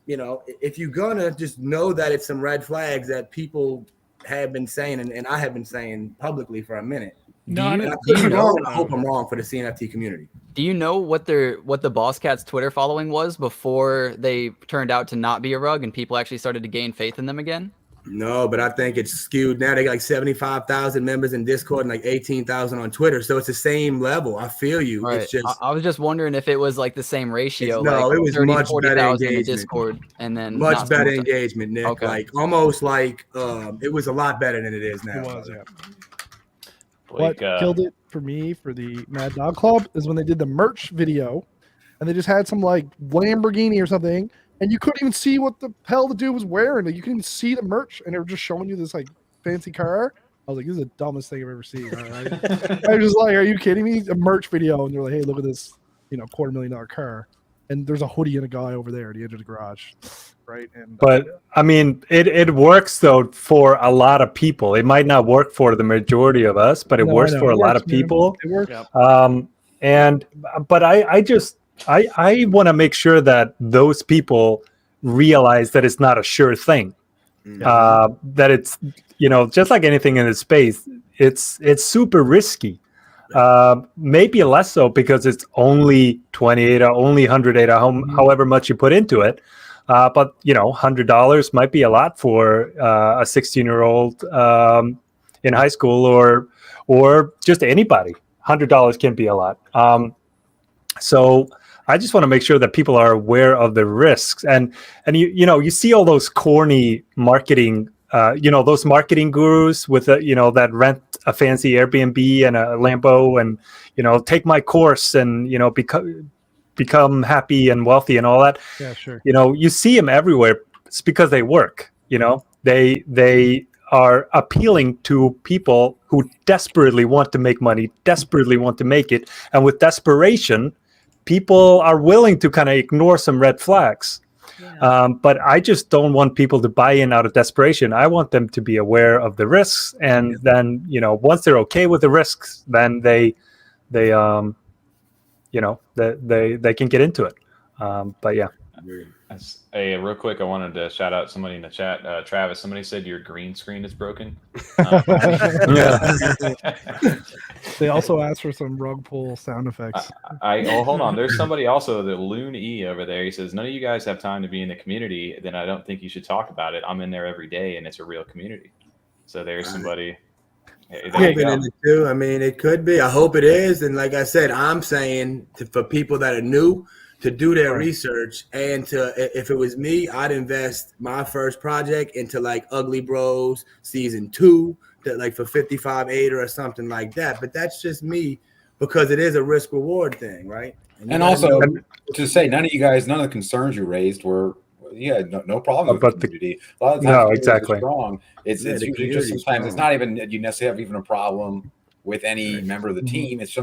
if you're gonna just know that it's some red flags that people have been saying, and I have been saying publicly for a minute. No, And I could be wrong. I hope I'm wrong for the CNFT community. Do you know what the Boss Cats Twitter following was before they turned out to not be a rug and people actually started to gain faith in them again? No, but I think it's skewed now. They got like 75,000 members in Discord and like 18,000 on Twitter. So it's the same level. I feel you. Right. It's just I was just wondering if it was like the same ratio. No, like it was 30, much better 40,000 in engagement. Discord, and then much not so better much. engagement, Nick. Okay. Like almost like it was a lot better than it is now. It was, yeah. Blake, What killed it for me for the Mad Dog Club is when they did the merch video, and they just had some like Lamborghini or something, and you couldn't even see what the hell the dude was wearing. Like, you couldn't see the merch, and they were just showing you this like fancy car. I was like, this is the dumbest thing I've ever seen. I was just like, are you kidding me? A merch video, and they're like, hey, look at this, $250,000 car, and there's a hoodie and a guy over there at the edge of the garage, right? And But I mean, it works though for a lot of people. It might not work for the majority of us, but it No, I works know. for a It lot works, of people. man. It works. But I want to make sure that those people realize that it's not a sure thing. That it's just like anything in this space, it's super risky. Maybe less so because it's only 20 ADA, only 100 ADA, however much you put into it. But $100 might be a lot for a 16-year-old in high school or just anybody. $100 can be a lot. So I just want to make sure that people are aware of the risks, and you see all those corny marketing, those marketing gurus with that rent a fancy Airbnb and a Lambo and take my course and become happy and wealthy and all that. Yeah, sure. You see them everywhere. It's because they work. They are appealing to people who desperately want to make money, desperately want to make it, and with desperation, people are willing to kind of ignore some red flags. Yeah. But I just don't want people to buy in out of desperation. I want them to be aware of the risks, and then once they're okay with the risks, then they can get into it. But yeah. Hey, real quick, I wanted to shout out somebody in the chat. Travis, somebody said your green screen is broken. They also asked for some rug pull sound effects. Hold on. There's somebody also, the Loon E over there. He says, none of you guys have time to be in the community. Then I don't think you should talk about it. I'm in there every day, and it's a real community. So there's somebody. Hey, there you go. In it too. I mean, it could be. I hope it is. And like I said, I'm saying for people that are new, to do their research, and if it was me, I'd invest my first project into like Ugly Bros season 2, that like for 55 ADA or something like that. But that's just me, because it is a risk reward thing, right? And also to say, none of the concerns you raised were no problem with the community. A lot of times exactly strong. It's usually just sometimes it's not even you necessarily have even a problem with any member of the team. It's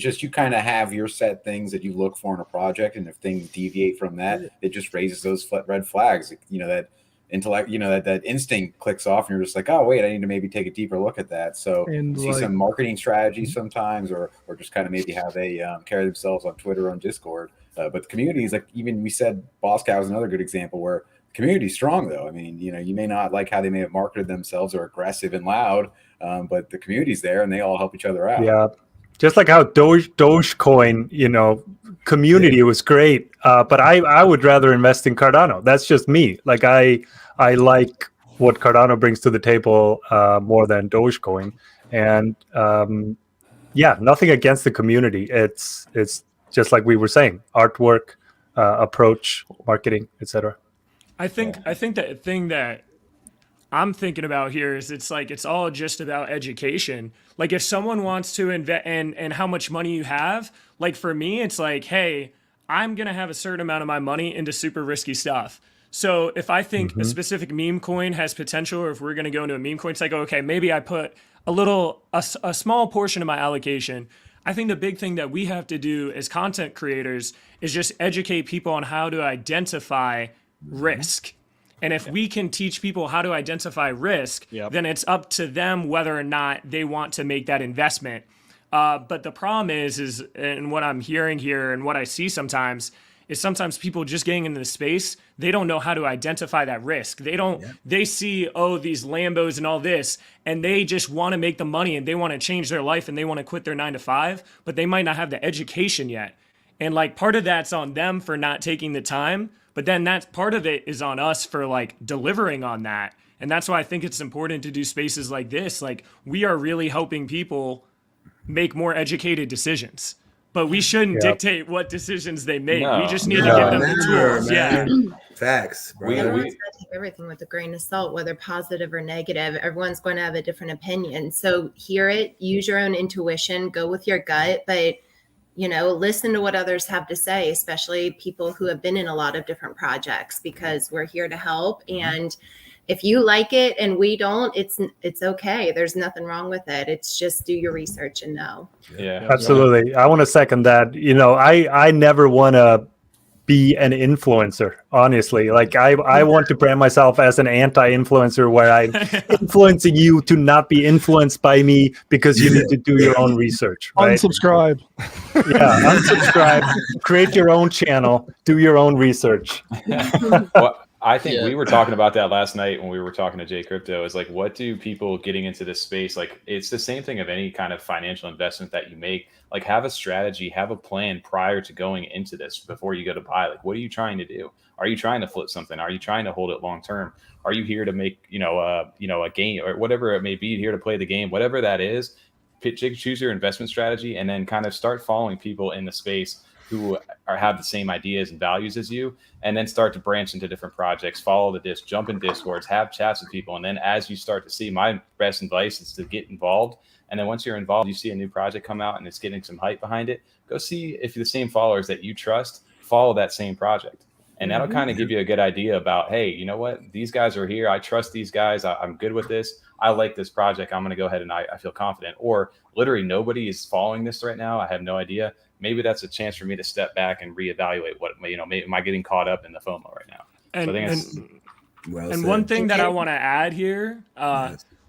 just you kind of have your set things that you look for in a project, and if things deviate from that, it just raises those red flags. That intellect, that instinct clicks off, and you're just like, oh wait, I need to maybe take a deeper look at that. So you see some marketing strategies sometimes, or just kind of maybe how they carry themselves on Twitter or on Discord. But the community is like, even we said Boss Cow is another good example where the community is strong though. I mean, you may not like how they may have marketed themselves or aggressive and loud, but the community's there and they all help each other out. Yeah. Just like how Dogecoin, community was great, but I would rather invest in Cardano. That's just me. Like I like what Cardano brings to the table more than Dogecoin, and nothing against the community. It's just like we were saying, artwork, approach, marketing, etc. I think that thing that I'm thinking about here is it's all just about education. Like if someone wants to invest and how much money you have, like for me, it's like, hey, I'm going to have a certain amount of my money into super risky stuff. So if I think a specific meme coin has potential, or if we're going to go into a meme coin, it's like, okay, maybe I put a small portion of my allocation. I think the big thing that we have to do as content creators is just educate people on how to identify risk. And if we can teach people how to identify risk, then it's up to them whether or not they want to make that investment. But the problem is, and what I'm hearing here and what I see sometimes is sometimes people just getting into the space, they don't know how to identify that risk. They see, oh, these Lambos and all this, and they just want to make the money and they want to change their life and they want to quit their 9-to-5, but they might not have the education yet. And like part of that's on them for not taking the time, but then that's part of it is on us for like delivering on that. And that's why I think it's important to do spaces like this. Like we are really helping people make more educated decisions, but we shouldn't dictate what decisions they make. We just need to give them the tools. Man. Facts. Everyone's going to take everything with a grain of salt, whether positive or negative. Everyone's going to have a different opinion. So hear it, use your own intuition, go with your gut, but listen to what others have to say, especially people who have been in a lot of different projects, because we're here to help. And if you like it and we don't, it's okay. There's nothing wrong with it. It's just do your research and know. Yeah, absolutely. I want to second that. I never want to be an influencer, honestly. Like I want to brand myself as an anti-influencer, where I'm influencing you to not be influenced by me, because you need to do your own research, right? Unsubscribe. Yeah, unsubscribe, create your own channel, do your own research. Well, I think we were talking about that last night when we were talking to Jay Crypto. Is like, what do people getting into this space, like it's the same thing of any kind of financial investment that you make. Like have a strategy, have a plan prior to going into this before you go to buy. Like, what are you trying to do? Are you trying to flip something? Are you trying to hold it long term? Are you here to make a game or whatever it may be, here to play the game, whatever that is? Choose your investment strategy and then kind of start following people in the space who have the same ideas and values as you, and then start to branch into different projects, follow the disc, jump in Discords, have chats with people. And then as you start to see, my best advice is to get involved. And then once you're involved, you see a new project come out and it's getting some hype behind it, go see if the same followers that you trust follow that same project. And that'll kind of give you a good idea about, hey, you know what? These guys are here. I trust these guys. I'm good with this. I like this project. I'm going to go ahead and I feel confident. Or literally nobody is following this right now. I have no idea. Maybe that's a chance for me to step back and reevaluate what, maybe am I getting caught up in the FOMO right now? And one thing that I want to add here,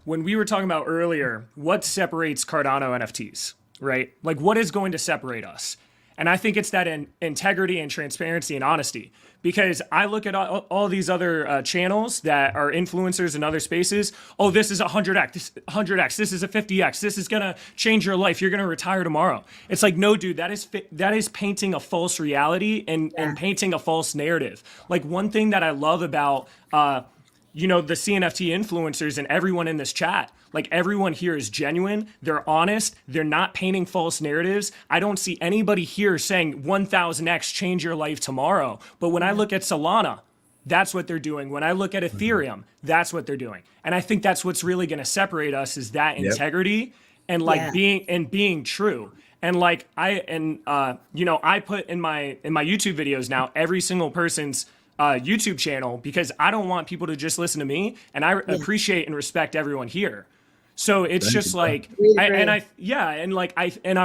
when we were talking about earlier, what separates Cardano NFTs, right? Like what is going to separate us? And I think it's that integrity and transparency and honesty, because I look at all these other channels that are influencers in other spaces. Oh, this is 100x, this is a 50x, this is going to change your life. You're going to retire tomorrow. It's like, no, dude, that is painting a false reality and painting a false narrative. Like one thing that I love about, the CNFT influencers and everyone in this chat, like everyone here is genuine. They're honest. They're not painting false narratives. I don't see anybody here saying 1000x change your life tomorrow. But when I look at Solana, that's what they're doing. When I look at Ethereum, that's what they're doing. And I think that's what's really going to separate us is that integrity and like being true. And like I put in my YouTube videos now every single person's YouTube channel, because I don't want people to just listen to me, and I appreciate and respect everyone here. So it's just like, I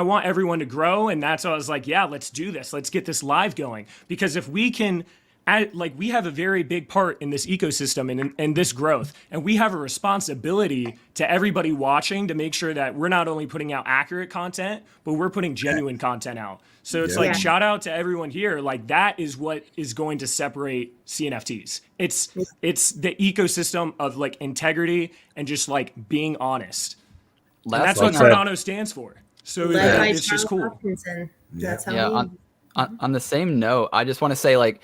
want everyone to grow. And that's why I was like, yeah, let's do this. Let's get this live going. Because if we can, we have a very big part in this ecosystem and this growth. And we have a responsibility to everybody watching to make sure that we're not only putting out accurate content, but we're putting genuine content out. So it's like, shout out to everyone here. Like that is what is going to separate CNFTs. It's the ecosystem of like integrity and just like being honest. And that's what Cardano stands for. So it's just cool. That's how on the same note, I just want to say, like,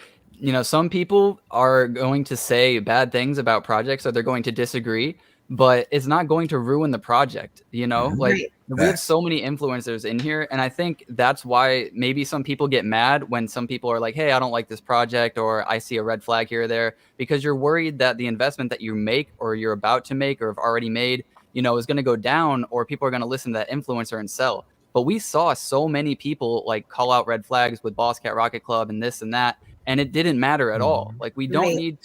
some people are going to say bad things about projects, or they're going to disagree, but it's not going to ruin the project. Like we have so many influencers in here. And I think that's why maybe some people get mad when some people are like, hey, I don't like this project, or I see a red flag here or there, because you're worried that the investment that you make or you're about to make or have already made, is going to go down, or people are going to listen to that influencer and sell. But we saw so many people like call out red flags with Boss Cat Rocket Club and this and that. And it didn't matter at all. Like you don't need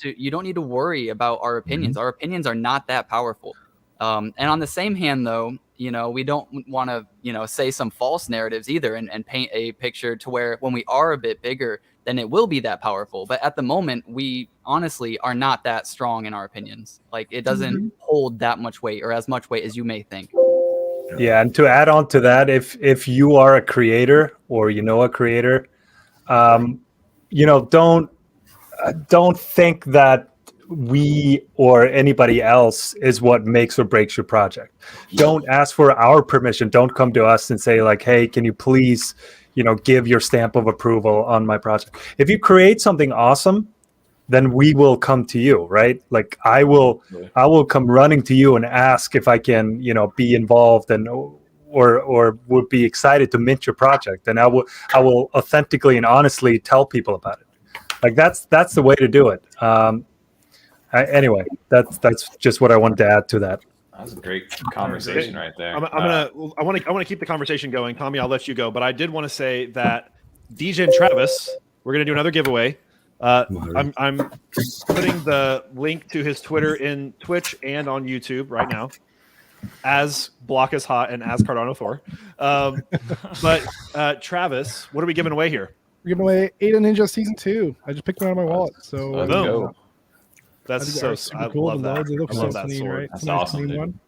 to worry about our opinions. Our opinions are not that powerful. And on the same hand, though, we don't want to, say some false narratives either and paint a picture to where when we are a bit bigger, then it will be that powerful. But at the moment, we honestly are not that strong in our opinions. Like it doesn't hold that much weight, or as much weight as you may think. Yeah. And to add on to that, if you are a creator or a creator, don't think that we or anybody else is what makes or breaks your project. Don't ask for our permission. Don't come to us and say like, hey, can you please, give your stamp of approval on my project. If you create something awesome, then we will come to you, right? Like I will come running to you and ask if I can, be involved and or would be excited to mint your project. And I will authentically and honestly tell people about it. Like that's the way to do it. Anyway, that's just what I wanted to add to that. That was a great conversation right there. I want to keep the conversation going. Tommy, I'll let you go, but I did want to say that DegenTravis, we're going to do another giveaway. I'm putting the link to his Twitter in Twitch and on YouTube right now, as Block is Hot and as CardanoThor. But Travis, what are we giving away here? We're giving away Ada Ninja Season 2. I just picked one out of my wallet. So Let's go. That's so super cool. I love that. They look I so love that clean, sword. right? That's It's a nice awesome, clean dude. one.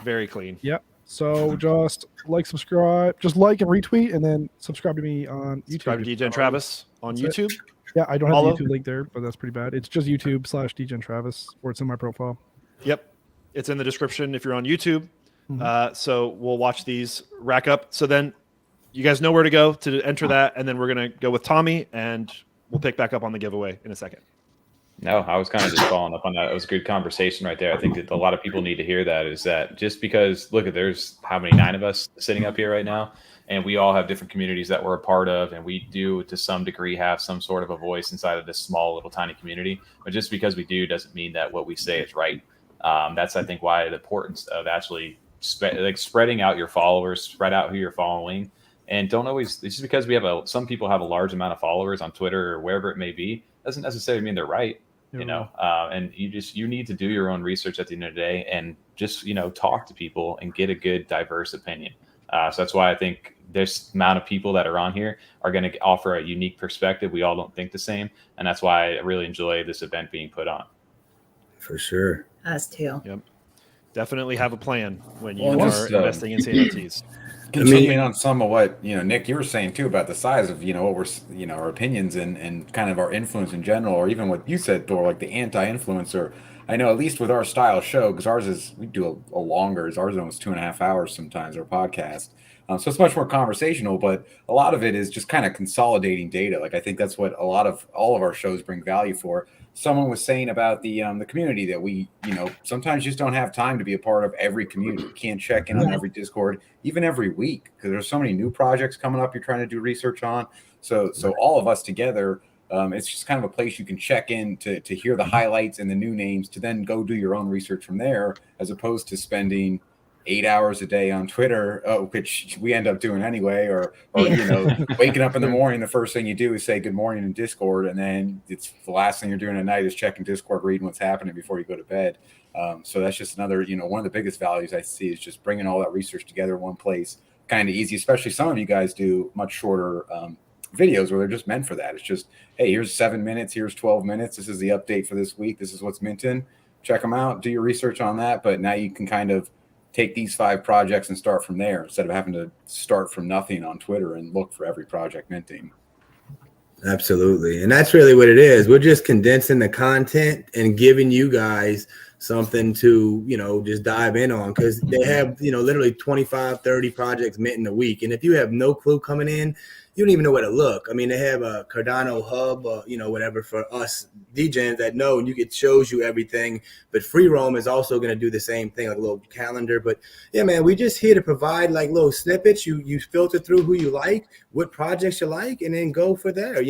Very clean. Yep. So just subscribe, just like and retweet, and then subscribe to me on YouTube. Subscribe to DegenTravis on That's YouTube. Yeah, I don't have Follow. the YouTube link there, but that's pretty bad. It's just YouTube/DegenTravis, or it's in my profile. Yep. It's in the description if you're on YouTube. Mhm. So we'll watch these rack up. So then you guys know where to go to enter that. And then we're going to go with Tommy and we'll pick back up on the giveaway in a second. No, I was kind of just following up on that. It was a good conversation right there. I think that a lot of people need to hear that is that just because, look, there's how many, 9 of us sitting up here right now, and we all have different communities that we're a part of, and we do to some degree have some sort of a voice inside of this small little tiny community. But just because we do doesn't mean that what we say is right. That's, I think, why the importance of actually spreading out your followers, spread out who you're following, and don't always, just because we have some people have a large amount of followers on Twitter or wherever it may be, doesn't necessarily mean they're right. And you need to do your own research at the end of the day and just, talk to people and get a good diverse opinion. So that's why I think this amount of people that are on here are going to offer a unique perspective. We all don't think the same. And that's why I really enjoy this event being put on. For sure. Us too. Yep. Definitely have a plan when you Well, are just, investing in CNFTs. Continuing on some of what Nick, you were saying too about the size of what we're our opinions and kind of our influence in general, or even what you said, Thor, like the anti-influencer. I know at least with our style show, because ours is we do a longer, ours is almost 2.5 hours sometimes, our podcast. So it's much more conversational, but a lot of it is just kind of consolidating data. Like I think that's what all of our shows bring value for. Someone was saying about the community that we, sometimes just don't have time to be a part of every community. You can't check in on every Discord, even every week, because there's so many new projects coming up you're trying to do research on. So all of us together, it's just kind of a place you can check in to hear the highlights and the new names, to then go do your own research from there, as opposed to spending 8 hours a day on Twitter, which we end up doing anyway, or waking up in the morning, the first thing you do is say good morning in Discord, and then it's the last thing you're doing at night is checking Discord, reading what's happening before you go to bed. So that's just another, one of the biggest values I see is just bringing all that research together in one place, kind of easy, especially some of you guys do much shorter videos where they're just meant for that. It's just, hey, here's 7 minutes, here's 12 minutes. This is the update for this week. This is what's minting. Check them out, do your research on that. But now you can kind of take these 5 projects and start from there instead of having to start from nothing on Twitter and look for every project minting. Absolutely. And that's really what it is. We're just condensing the content and giving you guys something to, just dive in on, because they have, literally 25, 30 projects minting a week. And if you have no clue coming in, you don't even know where to look. I mean, they have a Cardano hub, whatever for us degens that know, and it shows you everything. But Free Roam is also going to do the same thing, like a little calendar. But yeah, man, we just here to provide like little snippets. You filter through who you like, what projects you like, and then go for there,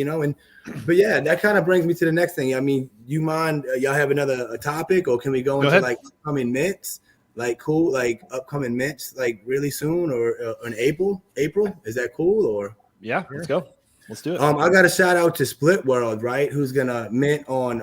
but yeah, that kind of brings me to the next thing. I mean, you mind, y'all have another topic, or can we go into ahead. like upcoming mints? Like cool, like upcoming mints, like really soon, or in April? Is that cool, or? Yeah, let's go. Let's do it. I got a shout out to Split World, right? Who's gonna mint on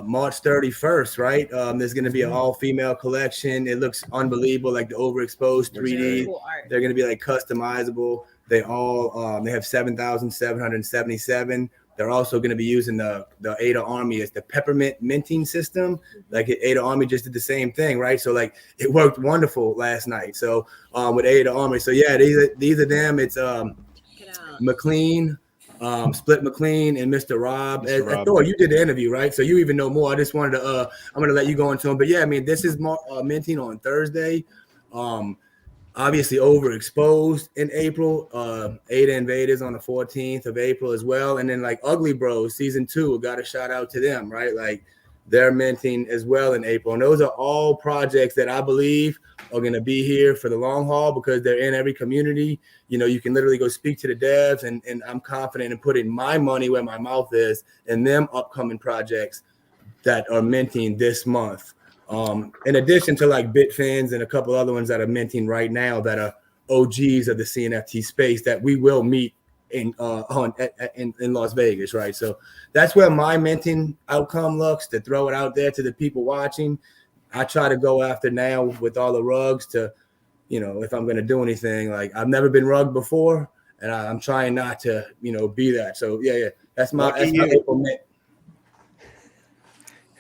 March 31st, right? There's gonna be an all-female collection. It looks unbelievable, like the overexposed 3D. Cool art. They're gonna be like customizable. They all they have 7,777. They're also going to be using the Ada Army as the peppermint minting system. Like Ada Army just did the same thing, right? So like it worked wonderful last night. So with Ada Army, so yeah, these are them. It's McLean, Split McLean and Mr. Rob. Mr. Rob. Thor, you did the interview, right? So you even know more. I just wanted to, I'm going to let you go into them. But yeah, I mean, this is minting on Thursday. Obviously overexposed in April. Ada Invaders on the 14th of April as well. And then like Ugly Bros season 2, got a shout out to them, right? Like they're minting as well in April. And those are all projects that I believe are going to be here for the long haul because they're in every community. You know, you can literally go speak to the devs, and I'm confident in putting my money where my mouth is and them upcoming projects that are minting this month. In addition to like Bitfins and a couple other ones that are minting right now that are OGs of the CNFT space that we will meet in Las Vegas, right? So that's where my minting outcome looks, to throw it out there to the people watching. I try to go after now with all the rugs to, you know, if I'm going to do anything, like I've never been rugged before, and I'm trying not to, you know, be that. So yeah, that's my April mint.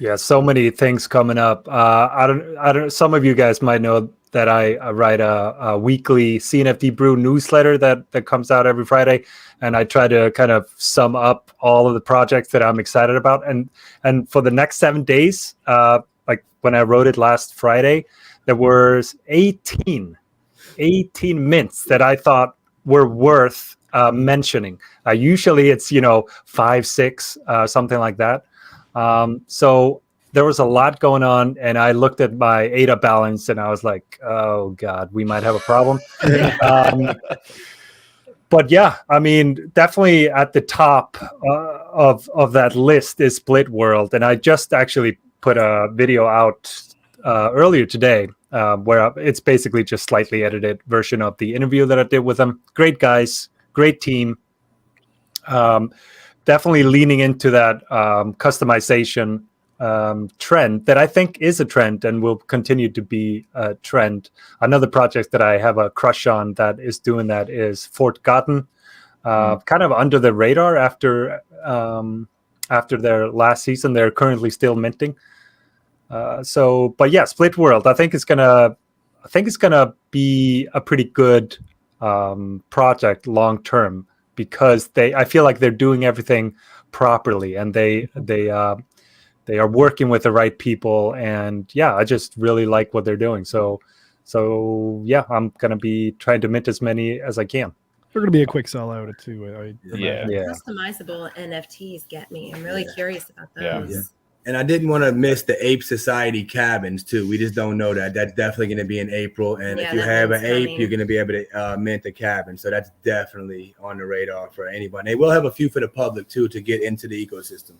Yeah, so many things coming up. I don't. Some of you guys might know that I write a weekly CNFT Brew newsletter that comes out every Friday, and I try to kind of sum up all of the projects that I'm excited about. And for the next 7 days, like when I wrote it last Friday, there were 18 mints that I thought were worth mentioning. Usually it's 5, 6, something like that. So there was a lot going on, and I looked at my ADA balance and I was like, oh God, we might have a problem. But yeah, I mean, definitely at the top of that list is Split World. And I just actually put a video out earlier today where it's basically just slightly edited version of the interview that I did with them. Great guys, great team. Definitely leaning into that customization trend that I think is a trend and will continue to be a trend. Another project that I have a crush on that is doing that is Forgotten, kind of under the radar after their last season. They're currently still minting. But yeah, Split World. I think it's gonna be a pretty good project long term, because I feel like they're doing everything properly, and they are working with the right people, and yeah, I just really like what they're doing. So yeah, I'm gonna be trying to mint as many as I can. They're gonna be a quick sellout too. Yeah. Customizable NFTs get me. I'm really curious about those. Yeah. And I didn't want to miss the Ape Society cabins too. We just don't know that. That's definitely going to be in April. And if you have an ape, you're going to be able to mint a cabin. So that's definitely on the radar for anybody. They will have a few for the public too to get into the ecosystem.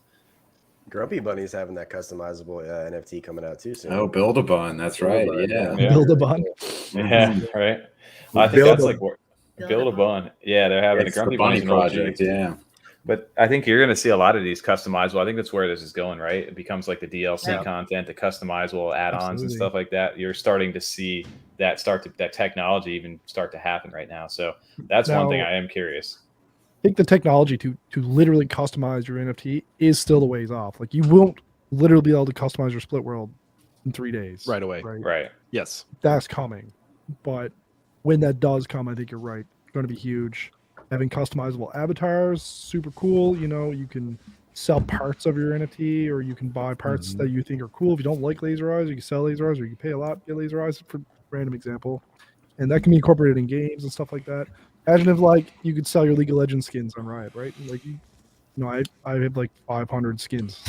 Grumpy Bunny's having that customizable NFT coming out too soon. Oh, Build-A-Bun. That's right. Yeah. Build-A-Bun. Yeah, right. Well, I think that's like Build-A-Bun. Yeah, they're having a Grumpy Bunny Bunny's project. Yeah. But I think you're going to see a lot of these customizable. I think that's where this is going, right? It becomes like the DLC content, the customizable add-ons and stuff like that. You're starting to see that that technology even start to happen right now. So that's one thing I am curious. I think the technology to literally customize your NFT is still a ways off. Like you won't literally be able to customize your Split World in 3 days. Right away. Right. Yes. That's coming. But when that does come, I think you're right. It's going to be huge. Having customizable avatars, super cool. You can sell parts of your NFT, or you can buy parts that you think are cool. If you don't like laser eyes, you can sell laser eyes, or you can pay a lot to get laser eyes, for random example. And that can be incorporated in games and stuff like that. Imagine if like you could sell your League of Legends skins on Riot, right? Like I have like 500 skins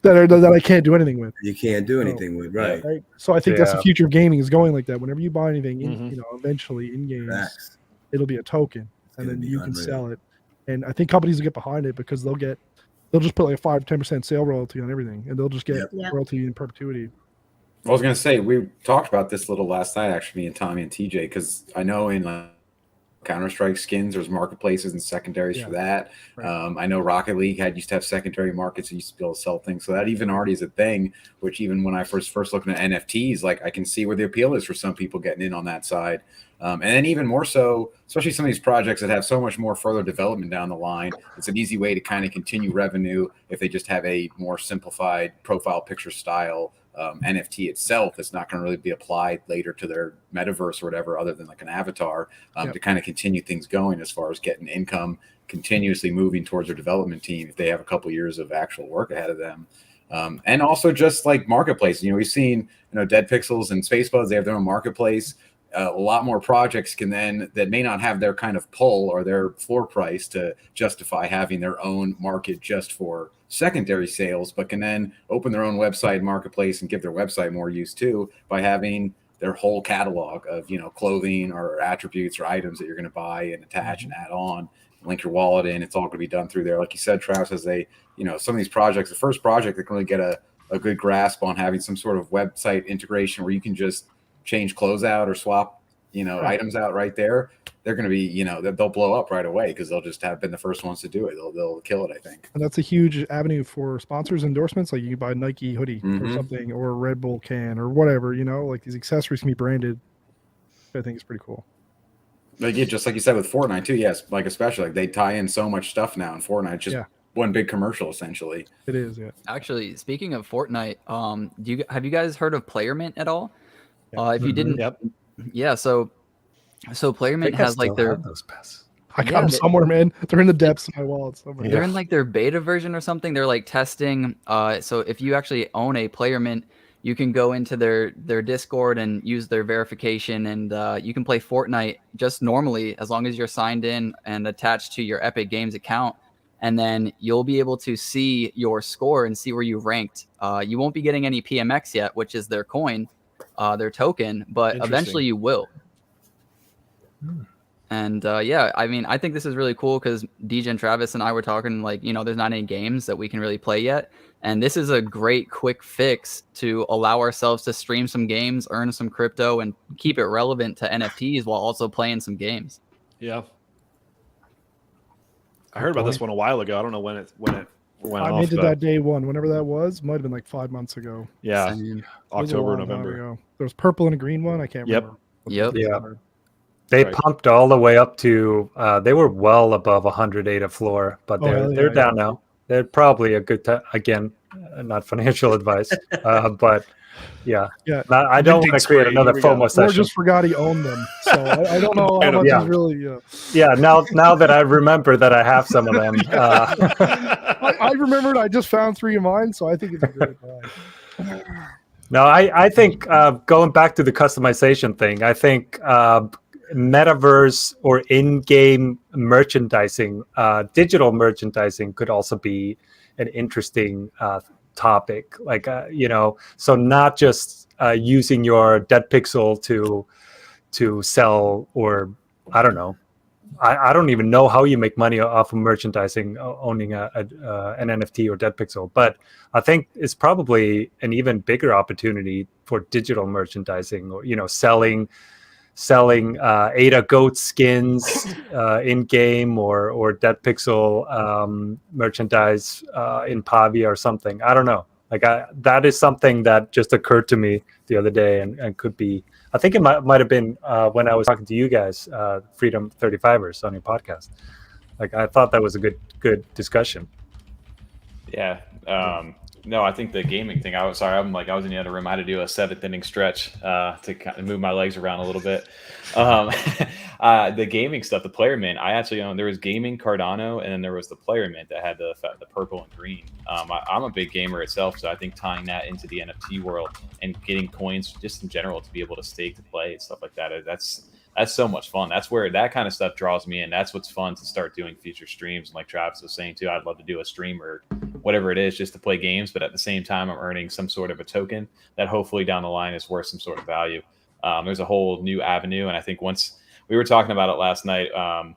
that I can't do anything with. You can't do anything with, right? So I think that's the future of gaming, is going like that. Whenever you buy anything, eventually in games, it'll be a token. And then you can sell it, and I think companies will get behind it because they'll just put like a 5 to 10% sale royalty on everything, and they'll just get royalty in perpetuity. I was gonna say, we talked about this a little last night, actually, me and Tommy and TJ, because I know in Counter-Strike skins, there's marketplaces and secondaries for that. Right. I know Rocket League used to have secondary markets. It used to be able to sell things, so that even already is a thing. Which even when I first looking at NFTs, like I can see where the appeal is for some people getting in on that side. And then even more so, especially some of these projects that have so much more further development down the line, it's an easy way to kind of continue revenue if they just have a more simplified profile picture style NFT itself that's not going to really be applied later to their metaverse or whatever, other than like an avatar, to kind of continue things going as far as getting income, continuously moving towards their development team if they have a couple years of actual work ahead of them. And also just like marketplace, we've seen, Dead Pixels and Spacebuds, they have their own marketplace. A lot more projects can then, that may not have their kind of pull or their floor price to justify having their own market just for secondary sales, but can then open their own website marketplace and give their website more use too by having their whole catalog of, clothing or attributes or items that you're going to buy and attach and add on, link your wallet in. It's all going to be done through there. Like you said, Travis, as some of these projects, the first project that can really get a good grasp on having some sort of website integration where you can just change clothes out or swap, items out right there, they're going to be, they'll blow up right away because they'll just have been the first ones to do it. They'll kill it, I think. And that's a huge avenue for sponsors, endorsements. Like you can buy a Nike hoodie or something, or a Red Bull can or whatever, like these accessories can be branded. I think it's pretty cool. Like just like you said with Fortnite too. Yes. Like, especially like they tie in so much stuff now in Fortnite, just one big commercial essentially. It is. Yeah. Actually, speaking of Fortnite, have you guys heard of PlayerMint at all? If you didn't, yeah. So PlayerMint has like their those passes. I got them somewhere, man. They're in the depths of my wallet somewhere. They're in like their beta version or something. They're like testing. So if you actually own a PlayerMint, you can go into their Discord and use their verification, and you can play Fortnite just normally as long as you're signed in and attached to your Epic Games account. And then you'll be able to see your score and see where you ranked. You won't be getting any PMX yet, which is their coin, their token, but eventually you will. And I think this is really cool because DegenTravis and I were talking there's not any games that we can really play yet. And this is a great quick fix to allow ourselves to stream some games, earn some crypto, and keep it relevant to NFTs while also playing some games. Yeah. I heard about this one a while ago. I don't know when it went I off. minted that day one, whenever that was. Might have been like 5 months ago. Yeah. October, November. There was purple and a green one. I can't remember. Yep. Yeah. They pumped all the way up to they were well above 100 ADA floor, but they're down now. They're probably a good time. Again, not financial advice, but yeah. I don't want to create another FOMO session. Or just forgot he owned them, so I don't know how much is really. Yeah. Now that I remember that I have some of them, I remembered. I just found 3 of mine, so I think it's a great buy. No, I think going back to the customization thing, I think metaverse or in-game merchandising, digital merchandising could also be an interesting topic. Like, so not just using your dead pixel to sell, or I don't know. I don't even know how you make money off of merchandising owning an NFT or dead pixel, but I think it's probably an even bigger opportunity for digital merchandising, or selling Ada goat skins in game, or dead pixel merchandise in Pavia or something. I don't know. That is something that just occurred to me the other day and could be. I think it might have been when I was talking to you guys, Freedom 35ers on your podcast. I thought that was a good discussion. Yeah. No, I think the gaming thing. I was in the other room. I had to do a 7th inning stretch to kind of move my legs around a little bit. The gaming stuff, the PlayerMint. I actually there was gaming Cardano, and then there was the PlayerMint that had the purple and green. I'm a big gamer itself, so I think tying that into the NFT world and getting coins just in general to be able to stake to play and stuff like that. That's so much fun. That's where that kind of stuff draws me in. That's what's fun to start doing future streams. And like Travis was saying too, I'd love to do a stream or whatever it is just to play games. But at the same time, I'm earning some sort of a token that hopefully down the line is worth some sort of value. There's a whole new avenue. And I think once we were talking about it last night,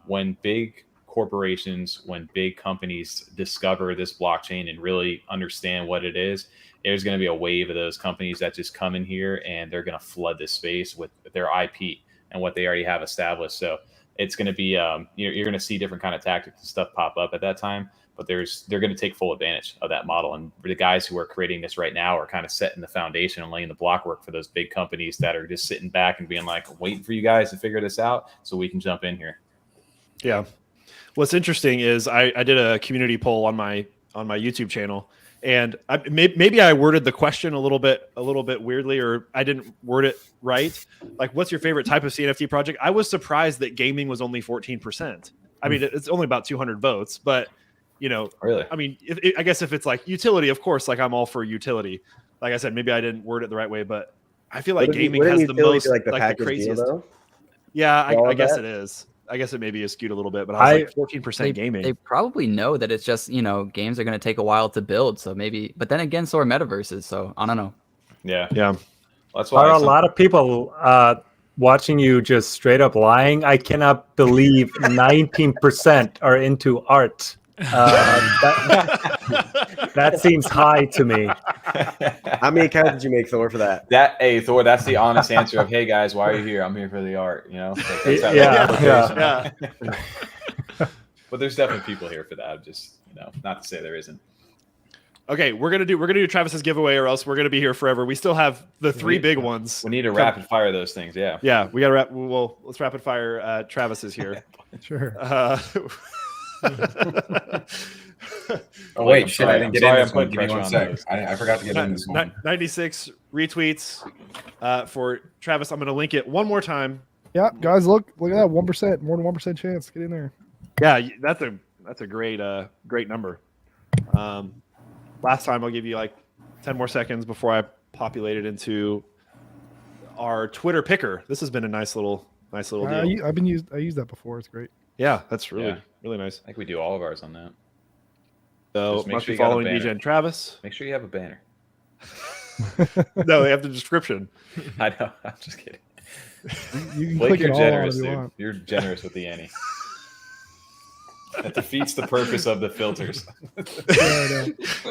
when big corporations, when big companies discover this blockchain and really understand what it is, there's going to be a wave of those companies that just come in here and they're going to flood this space with their IP and what they already have established. So it's going to be, you're going to see different kind of tactics and stuff pop up at that time, but they're going to take full advantage of that model. And the guys who are creating this right now are kind of setting the foundation and laying the block work for those big companies that are just sitting back and being like, waiting for you guys to figure this out so we can jump in here. Yeah. What's interesting is I did a community poll on my YouTube channel, And maybe I worded the question a little bit weirdly, or I didn't word it right. Like, what's your favorite type of CNFT project? I was surprised that gaming was only 14%. I mean, it's only about 200 votes, but really, I mean, I guess if it's like utility, of course, like I'm all for utility. Like I said, maybe I didn't word it the right way, but I feel like gaming has the most, like the craziest. Yeah, I guess it is. I guess it maybe is skewed a little bit, but I was like 14% gaming. They probably know that it's just, games are going to take a while to build. So maybe, but then again, so are metaverses. So I don't know. Yeah. Well, that's why a lot of people watching you just straight up lying. I cannot believe 19% are into art. That seems high to me. How many accounts did you make, Thor, for that? Hey, Thor, that's the honest answer of, hey guys, why are you here? I'm here for the art. Yeah. But there's definitely people here for that. I'm just, not to say there isn't. Okay, we're gonna do Travis's giveaway, or else we're gonna be here forever. We still have the three big ones. We need to rapid fire those things. Yeah. Yeah, we gotta let's rapid fire. Travis is here. Sure. Oh wait, shit! I didn't get in this one. Give me 1 sec. I forgot to get in this one. 96 retweets for Travis. I'm going to link it one more time. Yeah, guys, look at that 1%, more than 1% chance. Get in there. Yeah, that's a great number. Last time I'll give you like 10 more seconds before I populate it into our Twitter picker. This has been a nice little deal. I used that before. It's great. Yeah, that's really nice. I think we do all of ours on that. So must be following DegenTravis. Make sure you have a banner. No, they have the description. I know. I'm just kidding. You can Blake, click you're it all generous, if you dude. want. You're generous with the ante. That defeats the purpose of the filters.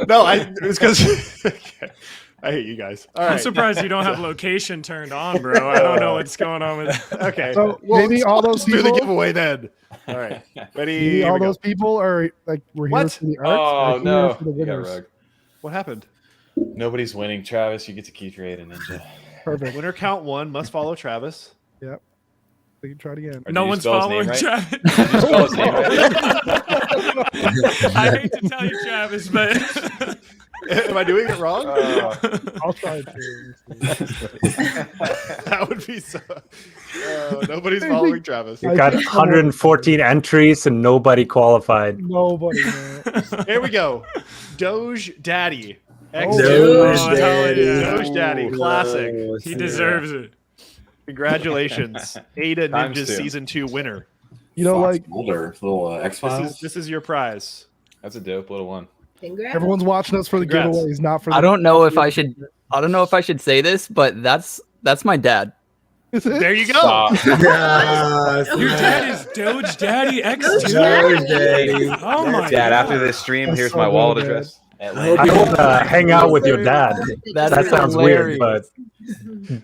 No, it's because I hate you guys. All right. I'm surprised you don't have location turned on, bro. I don't know what's going on with that. Okay. So maybe all those people do the giveaway then. All right. Ready? Maybe all those people are like, we're here for the art. Oh no! For the You got winners. rugged. What happened? Nobody's winning, Travis. You get to keep your 8 and Ninja. Perfect. Winner count 1 must follow Travis. Yep. We can try it again. Or No did you one's spell his name following right? Travis. Did you spell his name right? I hate to tell you, Travis, but Am I doing it wrong? I'll try it too. That would be so. Nobody's following Travis. You got 114 entries and nobody qualified. Nobody, man. Here we go. Doge Daddy. Doge Daddy. Doge Daddy. Classic. he deserves it. Congratulations. Ada Times Ninja 2. Season 2 winner. You know, Fox like Mulder, little X-Files. This is your prize. That's a dope little one. Congrats. everyone's watching us for the Congrats. giveaways, not for the I don't know if I should say this, but that's my dad. There you go. Your dad is Doge Daddy Doge X2. Daddy. Oh my Dad, god. after this stream, That's here's so my wallet good, address. I hope hang out with your dad. That sounds weird, but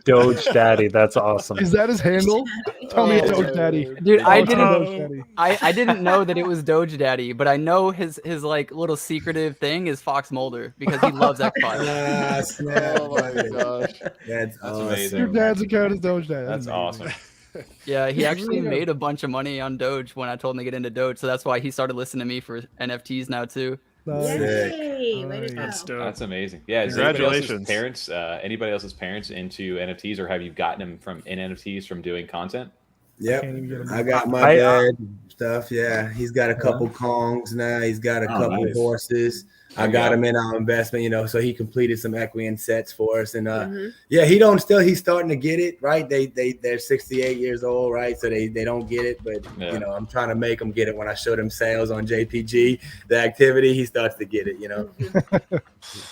Doge Daddy, that's awesome. Is that his handle? Tell me it's Doge Daddy. Dude, I Oh, didn't Doge Daddy. I didn't know that it was Doge Daddy, but I know his like little secretive thing is Fox Mulder because he loves X-Files. Oh my gosh. That's awesome. amazing. Your dad's account is Doge Daddy. That's amazing. awesome. Yeah, he actually made a bunch of money on Doge when I told him to get into Doge, so that's why he started listening to me for NFTs now too. Nice. Yay! Way to go. That's dope. That's amazing. Yeah, is Congratulations. anybody else's parents into NFTs, or have you gotten them from NFTs from doing content? Yep. Can't even get him. I got my I- dad stuff. Yeah, he's got a couple Kongs now. He's got a couple nice. horses. I There you got go. him in our investment, so he completed some equine sets for us. And Mhm. yeah, he's starting to get it, right? They're 68 years old, right? So they don't get it, but Yeah. I'm trying to make them get it. When I show them sales on JPG, the activity, he starts to get it,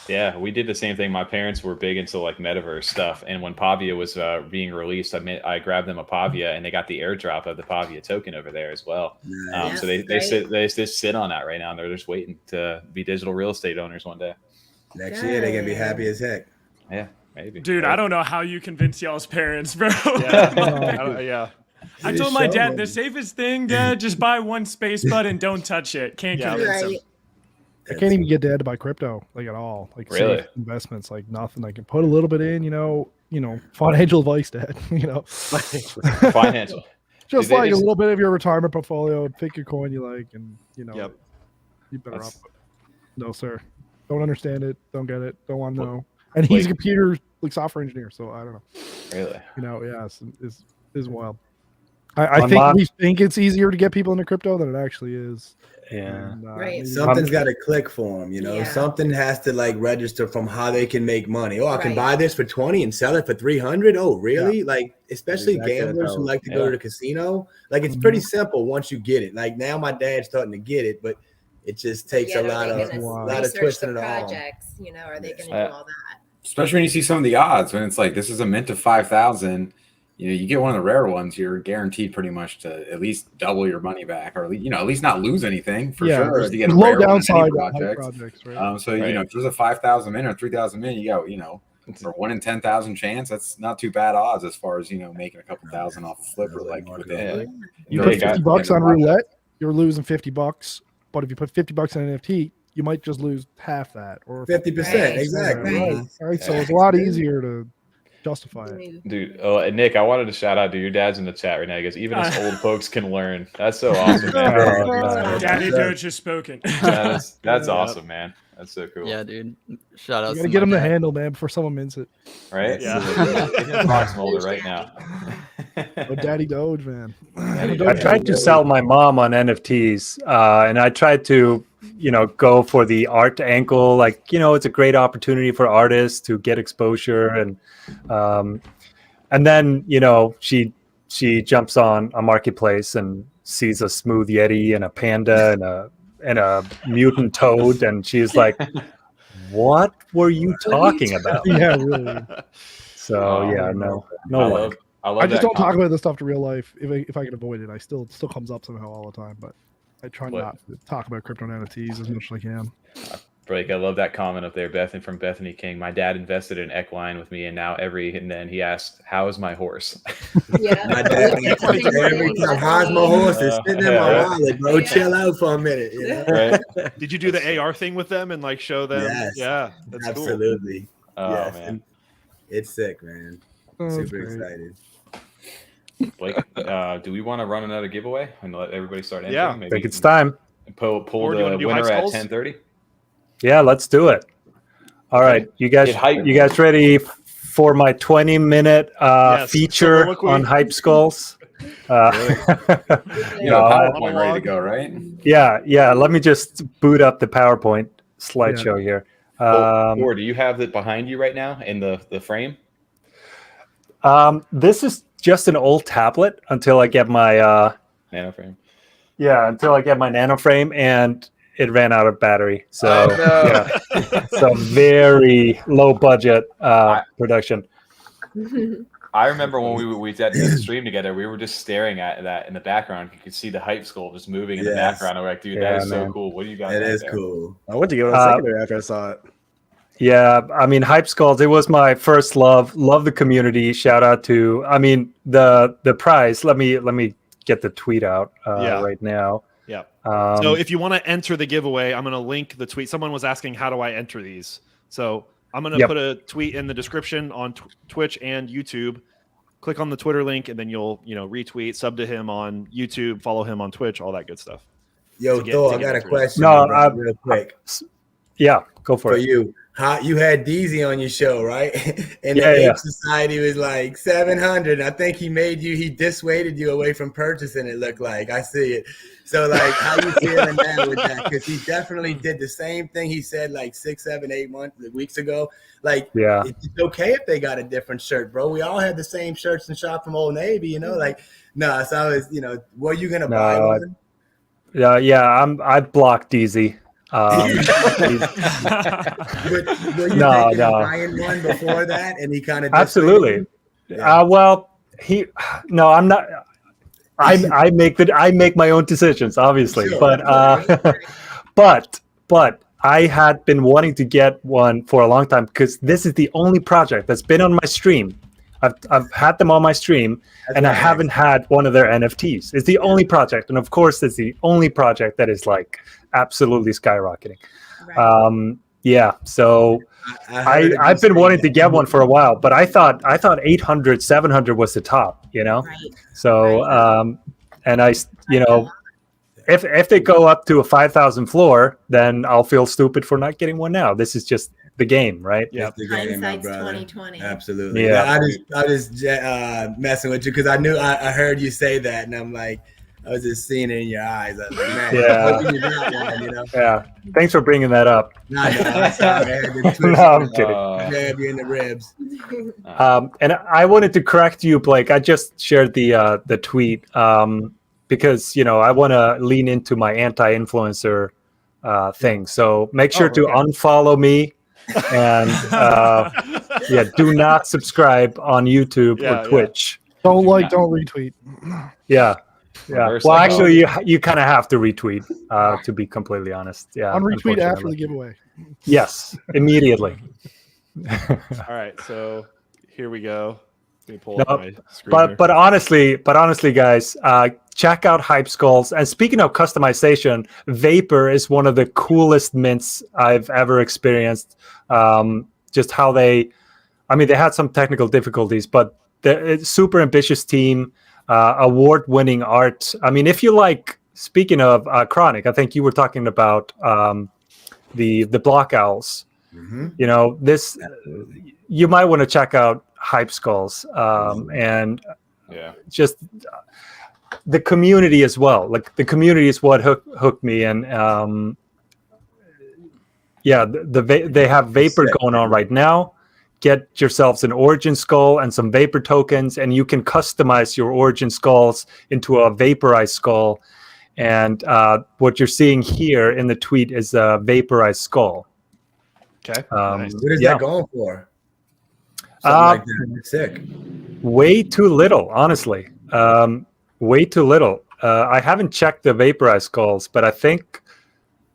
Yeah, we did the same thing. My parents were big into like metaverse stuff, and when Pavia was being released, I grabbed them a Pavia, and they got the airdrop of the Pavia token over there as well. Nice. So they Great. just sit on that right now, and they're just waiting to be digital real estate owners one day. Next year, they're gonna be happy as heck. Yeah, maybe. Dude, I don't know how you convince y'all's parents, bro. Yeah. I told my dad the safest thing, Dad, just buy one space button, don't touch it. Can't Yeah. convince him. Right. I can't even get dad to buy crypto like at all. Like Really? safe investments, like nothing. I can put a little bit in, financial advice, dad. Financial. Just they like just- a little bit of your retirement portfolio. Pick your coin you like, and Yep. you better That's- off. No, sir. Don't understand it. Don't get it. Don't want to know. And he's a computer software engineer, so I don't know. Really? Yeah, is wild. I think we think it's easier to get people into crypto than it actually is. Yeah. And, Right. Something's got to click for them, Something has to register from how they can make money. Oh, I can buy this for 20 and sell it for 300. Oh, really? Yeah. Especially gamblers who like to go to the casino. It's pretty simple once you get it. Now my dad's starting to get it, but it just takes a lot of twisting the it all. projects, are they going to do all that? Especially when you see some of the odds, when it's this is a mint of 5,000. You get one of the rare ones, you're guaranteed pretty much to at least double your money back, or at least not lose anything for sure. There's You get a low rare one in any downside project. right? So if there's a 5,000 mint or 3,000 mint, you go, for 1 in 10,000 chance, that's not too bad odds as far as making a couple thousand off a flipper. You put $50 on roulette, you're losing $50. But if you put $50 on an NFT, you might just lose half that, or 50%. Exactly. Right. So it's a lot easier to justify it. Dude, Nick, I wanted to shout out to your dad's in the chat right now. He goes, even us old folks can learn. That's so awesome, man. Daddy Doge has spoken. That's awesome, man. That's so cool. Yeah, dude. Shout out. You gotta get him the handle, man, before someone mints it. Right? Yeah. Box molder right now. Oh, Daddy Doge, man. I tried to sell my mom on NFTs, and I tried to, go for the art angle. It's a great opportunity for artists to get exposure, and then she jumps on a marketplace and sees a smooth Yeti and a panda and a mutant toad, and she's like, "What were you talking about?" Yeah, really. So no. I just don't talk about this stuff to real life if I can avoid it. Still comes up somehow all the time, but I try not to talk about crypto and NFTs as much as I can. Blake, I love that comment up there, Bethany from Bethany King. My dad invested in equine with me, and now and then he asks, "How is my horse?" Yeah, my dad every time, "How's my horse? It's sitting in my wallet, bro. Chill out for a minute." Right? Did you do the AR thing with them and show them? Yes, yeah, that's absolutely. Cool. Oh yes. man, it's sick, man. Super excited. Blake, do we want to run another giveaway and let everybody start entering? Yeah, Maybe I think it's time. Pull the winner at 10:30. Yeah, let's do it. All right, you guys ready for my 20-minute feature on Hype Skulls? PowerPoint ready to go, right? Yeah. Let me just boot up the PowerPoint slideshow here. Or do you have it behind you right now in the frame? This is just an old tablet until I get my nano frame. Yeah, until I get my nano frame, and it ran out of battery. So so very low budget production. I remember when we did the stream together, we were just staring at that in the background. You could see the hype skull just moving in the background. I'm like, dude, that is so cool. What do you got? It is cool. I went to get on secondary after I saw it. Yeah, I mean, Hype Skulls, it was my first love. Love the community. Shout out to, the prize. Let me get the tweet out right now. Yeah. So if you want to enter the giveaway, I'm going to link the tweet. Someone was asking, how do I enter these? So I'm going to put a tweet in the description on Twitch and YouTube. Click on the Twitter link, and then you'll, retweet, sub to him on YouTube, follow him on Twitch, all that good stuff. Yo, Thor, I got a question. Real quick. Yeah, go for it. You. You had DZ on your show, right? And the Ape Society was like 700. I think he dissuaded you away from purchasing it, looked like. I see it. So, how you feeling now with that? Because he definitely did the same thing he said 6, 7, 8 weeks ago. It's okay if they got a different shirt, bro. We all had the same shirts and shop from Old Navy, So I was, were you going to buy one? I blocked DZ. Were you buying one before that, and he kind of absolutely. I'm not. I make my own decisions, obviously, but I had been wanting to get one for a long time because this is the only project that's been on my stream. I've had them on my stream, and I haven't had one of their NFTs. It's the only project, and of course, it's the only project that is absolutely skyrocketing. Right. So I've been wanting to get one for a while, but I thought 800, 700 was the top, Right. So and I if they go up to a 5,000 floor, then I'll feel stupid for not getting one now. This is just the game, right? Yeah. Hindsight's 2020. Absolutely. Yeah. I just messing with you because I heard you say that, and I'm like, I was just seeing it in your eyes. I was like, man, Yeah. Thanks for bringing that up. No, I'm sorry. No, I'm kidding. Jab you in the ribs. And I wanted to correct you, Blake. I just shared the tweet because I want to lean into my anti-influencer thing. So make sure to unfollow me and do not subscribe on YouTube or Twitch. Don't don't retweet. Yeah. Well, actually, you kind of have to retweet, to be completely honest. Yeah. Unretweet after the giveaway. Yes, immediately. All right, so here we go. Let me pull up my screen here. But honestly, guys, check out Hype Skulls. And speaking of customization, Vapor is one of the coolest mints I've ever experienced. Just how they had some technical difficulties, but it's super ambitious team. Award-winning art. I mean, if you like, speaking of Chronic, I think you were talking about the Block Owls. Mm-hmm. This you might want to check out Hype Skulls and just the community as well. Like the community is what hooked me, and they have Vapor going on right now. Get yourselves an Origin Skull and some Vapor tokens, and you can customize your Origin Skulls into a Vaporized Skull. And what you're seeing here in the tweet is a Vaporized Skull. Okay. Nice. What is that going for? Something like that. That's sick. Way too little, honestly. Way too little. I haven't checked the Vaporized Skulls, but I think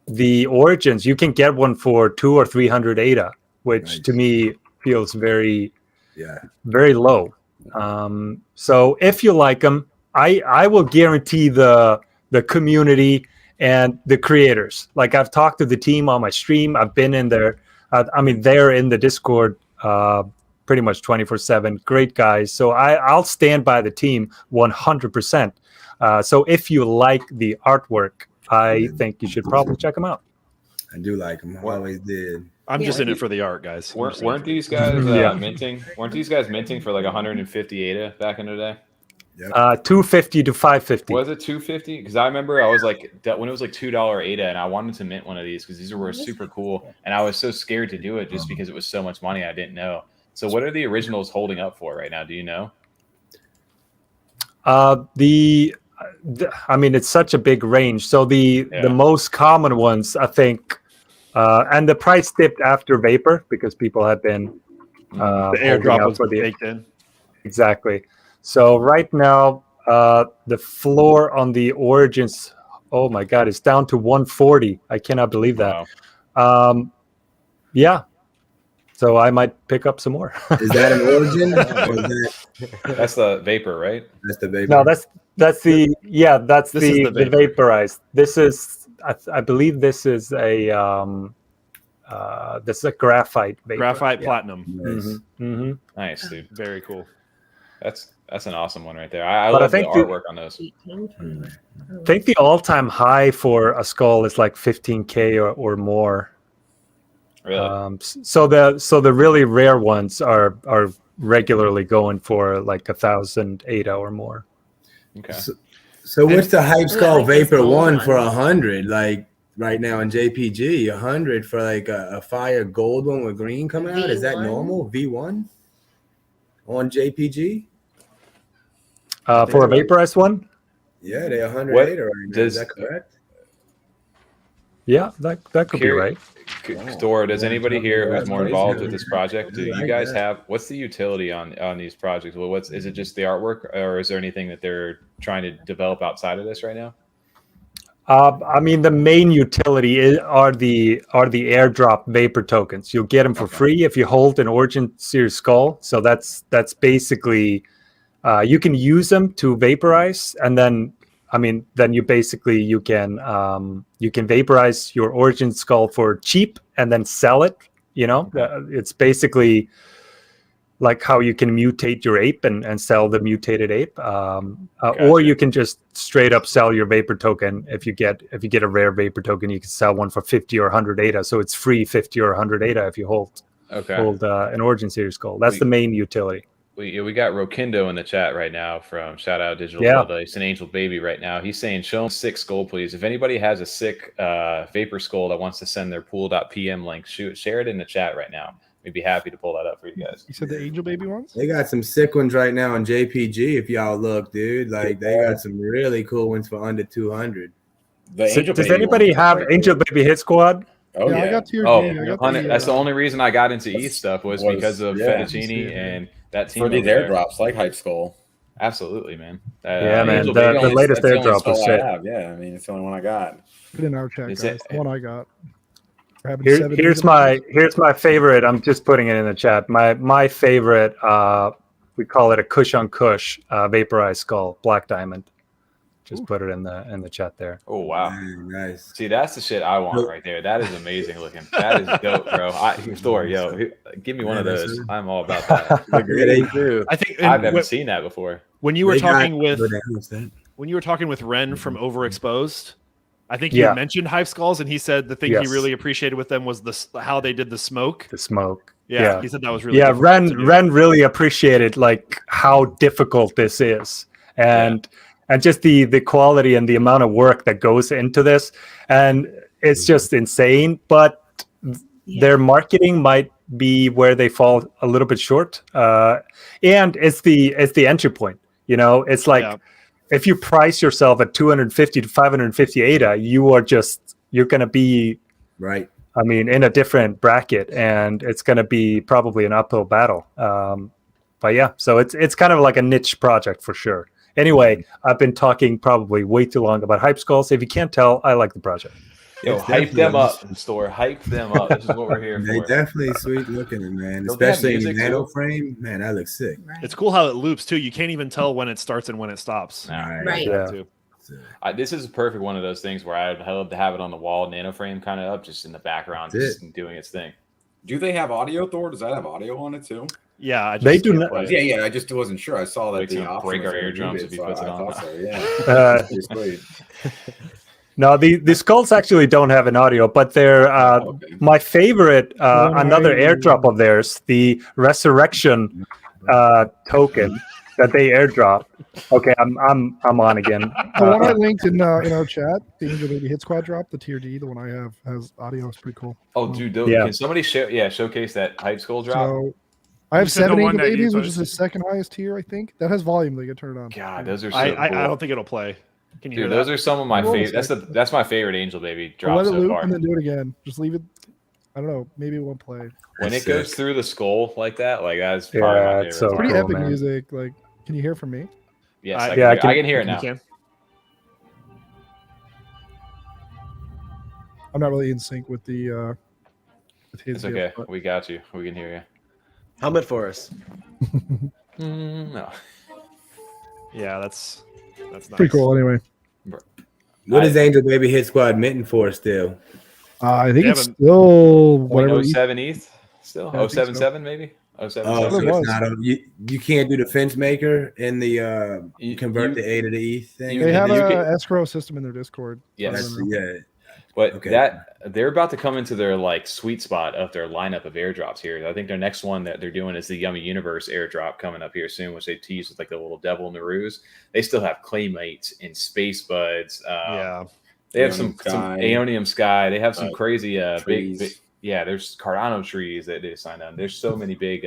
the Origins, you can get one for 200 or 300 ADA, which to me feels very low. So if you like them, I will guarantee the community and the creators. Like I've talked to the team on my stream. I've been in there. They're in the Discord pretty much 24/7. Great guys. So I'll stand by the team 100%. So if you like the artwork, I think you should probably check them out. I do like them. I always did. I'm just in it for the art, guys. Weren't these guys minting? Weren't these guys minting for like 150 ADA back in the day? 250 to 550. Was it 250? Because I remember I was like, when it was like $2 ADA, and I wanted to mint one of these because these were super cool, and I was so scared to do it just because it was so much money I didn't know. So what are the originals holding up for right now? Do you know? It's such a big range. So the most common ones, I think, and the price dipped after Vapor because people had been the airdrop was baked in. Exactly. So right now, the floor on the Origins, oh my God, it's down to 140. I cannot believe that. Wow. So I might pick up some more. Is that an Origin? That's the Vapor, right? That's the Vapor. No, that's the the Vaporized. This is I believe this is a graphite Vapor. Graphite platinum. Nice. Mm-hmm. Nice, dude. Very cool. That's an awesome one right there. I love the artwork on those. I think the all-time high for a skull is like 15K or more. Really? So the really rare ones are regularly going for like 1,000 ADA or more. Okay. So what's the Hype Skull Vapor one for 100? Like right now in JPG, 100 for like a fire gold one with green coming out. Is that normal? V1 on JPG? For a vaporized one? Yeah, they're 100 ADA right now. Is that correct? Yeah, that could be right. Thor, does anybody here who's more involved with this project? Do you guys have what's the utility on these projects? Well, is it just the artwork, or is there anything that they're trying to develop outside of this right now? The main utility are the airdrop Vapor tokens. You'll get them for free if you hold an Origin Series skull. So that's basically you can use them to vaporize, and then you can vaporize your Origin skull for cheap and then sell it. It's basically like how you can mutate your ape and sell the mutated ape, Gotcha. or you can just straight up sell your vapor token. If you get a rare vapor token, you can sell one for 50 or 100 ADA. So it's free 50 or 100 ADA if you hold an Origin Series gold. That's the main utility. We got Rokindo in the chat right now from shout out Digital Gold Dice and Angel Baby right now. He's saying, show him sick skull, please. If anybody has a sick vapor skull that wants to send their pool.pm link, share it in the chat right now. We'd be happy to pull that up for you guys. You said the Angel Baby ones? They got some sick ones right now on JPG. If y'all look, dude, like they got some really cool ones for under 200. Does anybody have Angel Baby Hit Squad? Oh yeah, I got tier Oh, D. I got that's the only reason I got into ETH stuff was because of Fettuccine and that team for these over there. airdrops like Hype Skull. Absolutely, man. Man, Angel the Baby, latest That's the only airdrop skull was I sick. have. Yeah, I mean it's the only one I got. Put it in our chat, Is guys. it- The one I got. We're having Here, 7 here's my favorite. I'm just putting it in the chat. My favorite. We call it a Kush on Kush vaporized skull, Black Diamond. Just put it in the chat there. Oh wow, Nice. See, that's the shit I want right there. That is amazing looking. That is dope, bro. Thor, yo, give me one of those. I'm all about that. Yeah, they do. I think I've never seen that before. when you were They got- talking with that. when you were talking with Ren from Overexposed, I think Yeah. you mentioned Hive Skulls, and he said the thing he Yes. really appreciated with them was how they did the smoke. The smoke. Yeah, he said that was really yeah. difficult to do. Ren really appreciated like how difficult this is, and just the quality and the amount of work that goes into this, and it's just insane. But their marketing might be where they fall a little bit short, and it's the entry point. You know, it's like if you price yourself at 250 to 550 ADA, you're going to be Right. I mean, in a different bracket, and it's going to be probably an uphill battle. But yeah, so it's kind of like a niche project for sure. Anyway, I've been talking probably way too long about Hype Skulls. If you can't tell, I like the project. Yo, It's hype them definitely- up, Store. Hype them up. This is what we're here They for. definitely sweet looking, man. Don't they have Especially in music, nano too? frame. Man, that looks sick. It's cool how it loops too. You can't even tell when it starts and when it stops. Right. Yeah. Too. This is a perfect one of those things where I'd love to have it on the wall, nano frame kind of up, just in the background, That's just doing its thing. Do they have audio, Thor? Does that have audio on it too? Yeah, I just They do can't not- play it. Yeah, I just wasn't sure. I saw that Makes the him option break was our there eardrums muted, if he so puts it I on. thought so, yeah. Pretty sweet. No, the skulls actually don't have an audio, but they're Okay. my favorite. Another airdrop of theirs, the Resurrection token that they airdrop. Okay, I'm on again. The one I linked in our chat, the Angel Baby Hit Squad drop, the tier D, the one I have has audio. It's pretty cool. Oh, dude, Yeah. can somebody showcase that hype skull drop? So I have You said the 7 one Angel that you Babies, which is the posted. second highest tier, I think. That has volume. They get turned on. God, those are so I cool. don't think it'll play. Can you Dude, hear those that? are some of my Roll a favorite. That's my favorite Angel Baby We'll drop let it so loop far. and then do it again. Just leave it. I don't know. Maybe it won't play. When That's it goes sick. through the skull like that, like that's probably Yeah, my favorite. it's so part. Pretty cool, epic man. music. Like, can you hear from me? Yes, I- I, yeah, can, I can hear it You now. can? I'm not really in sync with the with his. It's okay. but- We got you. We can hear you. Helmet for us. No. Yeah, that's nice. Pretty cool. Anyway, What is Angel Baby Hit Squad minting for still? I think They it's haven't- still whatever. 07 ETH still? Yeah, I think so. 077 maybe? 077? Oh, so it it's was. not a, you can't do the fence maker in the You- convert you- the A to the E thing. you- They have you an can- escrow system in their Discord. Yes. I That's, don't know. yeah. But Okay. that they're about to come into their like sweet spot of their lineup of airdrops here. I think their next one that they're doing is the Yummy Universe airdrop coming up here soon, which they tease with like the little devil Naroos. They still have Claymates and Space Buds. Yeah. They have Aeonium some Sky. Aeonium Sky. They have some crazy trees. big. Yeah, there's Cardano trees that they signed on. There's so many big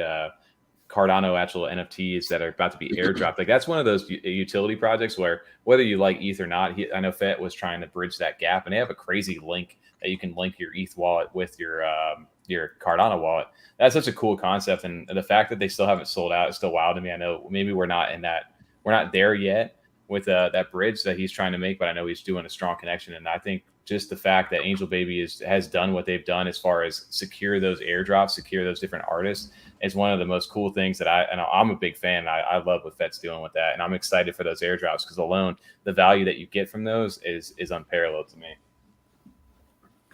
Cardano actual NFTs that are about to be airdropped. Like that's one of those utility projects where whether you like ETH or not, I know Fett was trying to bridge that gap, and they have a crazy link that you can link your ETH wallet with your Cardano wallet. That's such a cool concept, and the fact that they still haven't sold out is still wild to me. I know maybe we're not there yet with that bridge that he's trying to make, but I know he's doing a strong connection, and I think just the fact that Angel Baby has done what they've done as far as secure those airdrops, secure those different artists, is one of the most cool things that I'm a big fan. I love what Fett's doing with that, and I'm excited for those airdrops because alone the value that you get from those is unparalleled to me.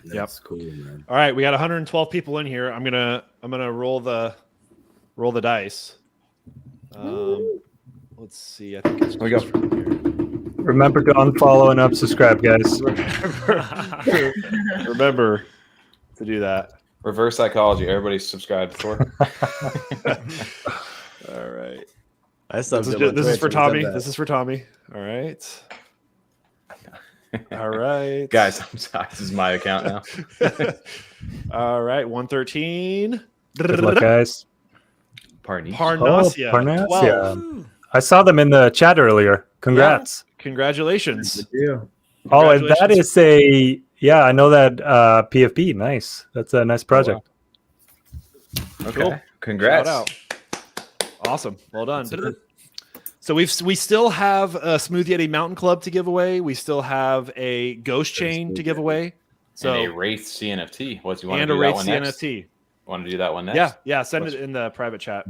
That's cool, man. All right, we got 112 people in here. I'm gonna roll the roll the dice. Let's see. I think it's we go. Remember to unfollow and unsubscribe, guys. Remember to do that. Reverse psychology. Everybody subscribe to Thor. All right. This is for Tommy. This is for Tommy. All right. All right. Guys, I'm sorry. This is my account now. All right. 113. Good luck, guys. Parnassia. Parnassia. 12. I saw them in the chat earlier. Congrats. Yeah. Congratulations. Oh, and that is I know that PFP. Nice. That's a nice project. Okay. Cool. Congrats. Shout out. Awesome. Well done. So we still have a Smooth Yeti Mountain Club to give away. We still have a Ghost Chain to give away. So and a Wraith CNFT. What do you want and to do a Wraith that one next? CNFT. Want to do that one next? Yeah. Send it in the private chat.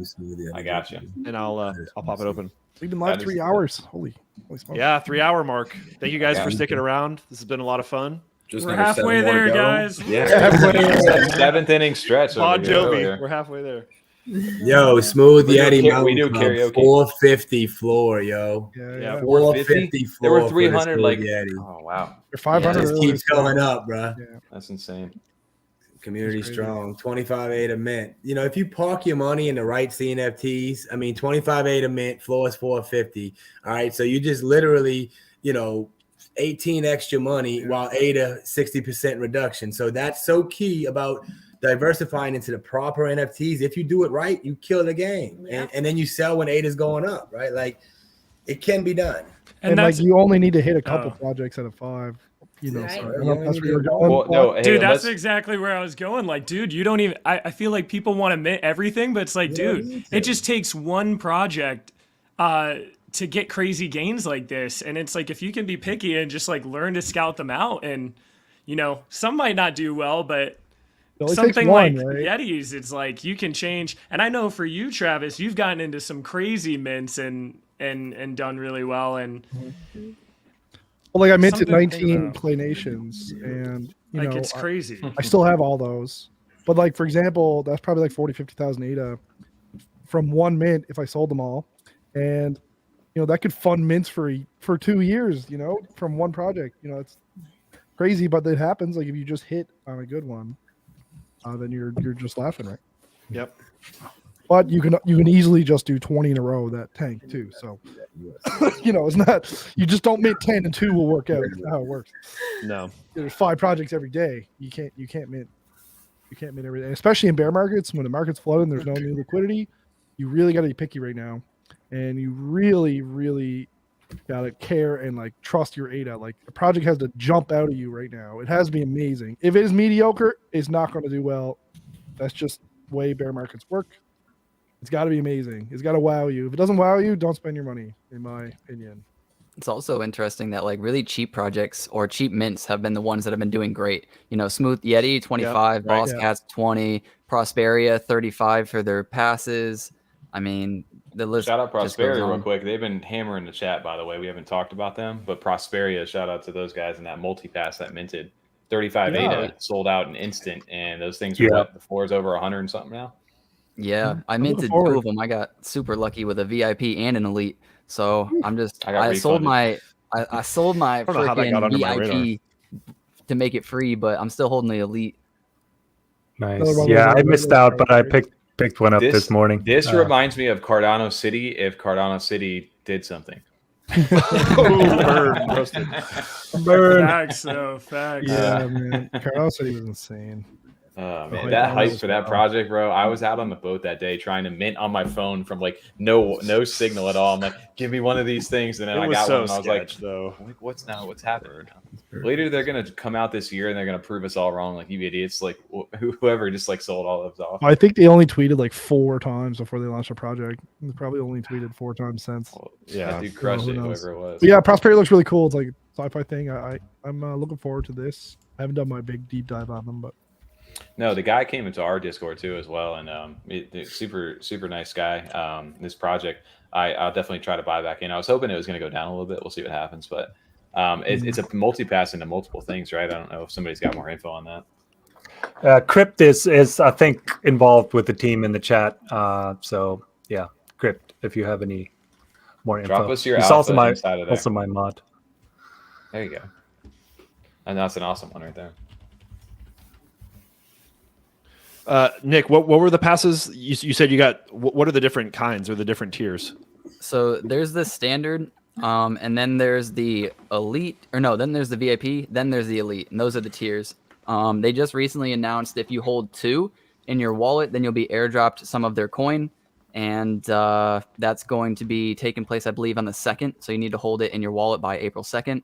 I got you. And I'll pop it open. We've been live 3 hours. Holy smokes. Yeah, 3 hour mark. Thank you guys for sticking around. This has been a lot of fun. We're halfway there, guys. Yeah. 7th inning stretch. Bon Jovi. We're halfway there. Yo, Smooth Yeti. We do karaoke. 450 floor, yo. Yeah. 450 floor. There were 300 like. Yeti. Oh wow. They're 500. Just keeps going up, bro. Yeah. That's insane. Community strong. 25 a mint. You know, if you park your money in the right CNFTs, I mean, 25 a mint, floor is 450. All right. So you just literally, 18 extra money while ADA 60% reduction. So that's so key about diversifying into the proper NFTs. If you do it right, you kill the game. Yeah. And then you sell when ADA is going up, right? Like it can be done. And like you only need to hit a couple projects out of 5. Right. So I don't know if that's where you're going. Well, no, dude, that's exactly where I was going. Like, dude, you don't even. I feel like people want to mint everything, but it's like, dude, it just takes one project to get crazy gains like this. And it's like, if you can be picky and just like learn to scout them out, and some might not do well, but something like Yetis, it's like you can change. And I know for you, Travis, you've gotten into some crazy mints and done really well. And well, like I minted 19 Play Nations, and it's crazy. I still have all those, but like for example, that's probably like 40,000-50,000 ADA from one mint if I sold them all, and that could fund mints for 2 years, from one project. It's crazy, but it happens. Like if you just hit on a good one, then you're just laughing, right? Yep. But you can easily just do 20 in a row that tank too. So it's not, you just don't mint 10 and 2 will work out. That's not how it works. No. There's 5 projects every day. You can't mint everything, especially in bear markets when the market's flooding. There's no new liquidity. You really got to be picky right now, and you really, really got to care and like trust your ADA. Like the project has to jump out of you right now. It has to be amazing. If it is mediocre, it's not going to do well. That's just the way bear markets work. It's got to be amazing. It's got to wow you. If it doesn't wow you, don't spend your money, in my opinion. It's also interesting that like really cheap projects or cheap mints have been the ones that have been doing great. Smooth Yeti 25, Boss Cats 20, Prosperia 35 for their passes. I mean, the list. Shout out Prosperia real quick. They've been hammering the chat, by the way. We haven't talked about them, but Prosperia, shout out to those guys in that multi-pass that minted 35 ADA, sold out in instant, and those things are the floor is over 100 and something now. Yeah, I minted 2 of them. I got super lucky with a VIP and an elite. So I sold my freaking VIP to make it free, but I'm still holding the elite. Nice. Yeah, I missed out, but I picked one up this morning. This reminds me of Cardano City if Cardano City did something. Burn, roasted. Burn. Facts. Yeah, man. Cardano City was insane. Oh man, that hype for that project, bro. I was out on the boat that day trying to mint on my phone from like no signal at all. I'm like, give me one of these things, and then I got one. And I was like, what's happening? Later, they're gonna come out this year and they're gonna prove us all wrong, like you idiots. Like whoever just like sold all of those off. I think they only tweeted like 4 times before they launched the project. They probably only tweeted 4 times since. Well, that dude crushed it, whoever it was. But yeah, Prosperity looks really cool. It's like a sci-fi thing. I'm looking forward to this. I haven't done my big deep dive on them, but. No, the guy came into our Discord too as well, and super nice guy. This project, I'll definitely try to buy back in. I was hoping it was going to go down a little bit. We'll see what happens, but it's a multi-pass into multiple things, right? I don't know if somebody's got more info on that. Crypt is I think involved with the team in the chat. So yeah, Crypt. If you have any more info, Drop us your he's alpha inside of there. Also my mod. There you go. And that's an awesome one right there. Nick, what were the passes? You said you got. What are the different kinds or the different tiers? So there's the standard, and then there's the elite, or no, then there's the VIP, then there's the elite, and those are the tiers. They just recently announced if you hold 2 in your wallet, then you'll be airdropped some of their coin, and that's going to be taking place, I believe, on the 2nd. So you need to hold it in your wallet by April 2nd.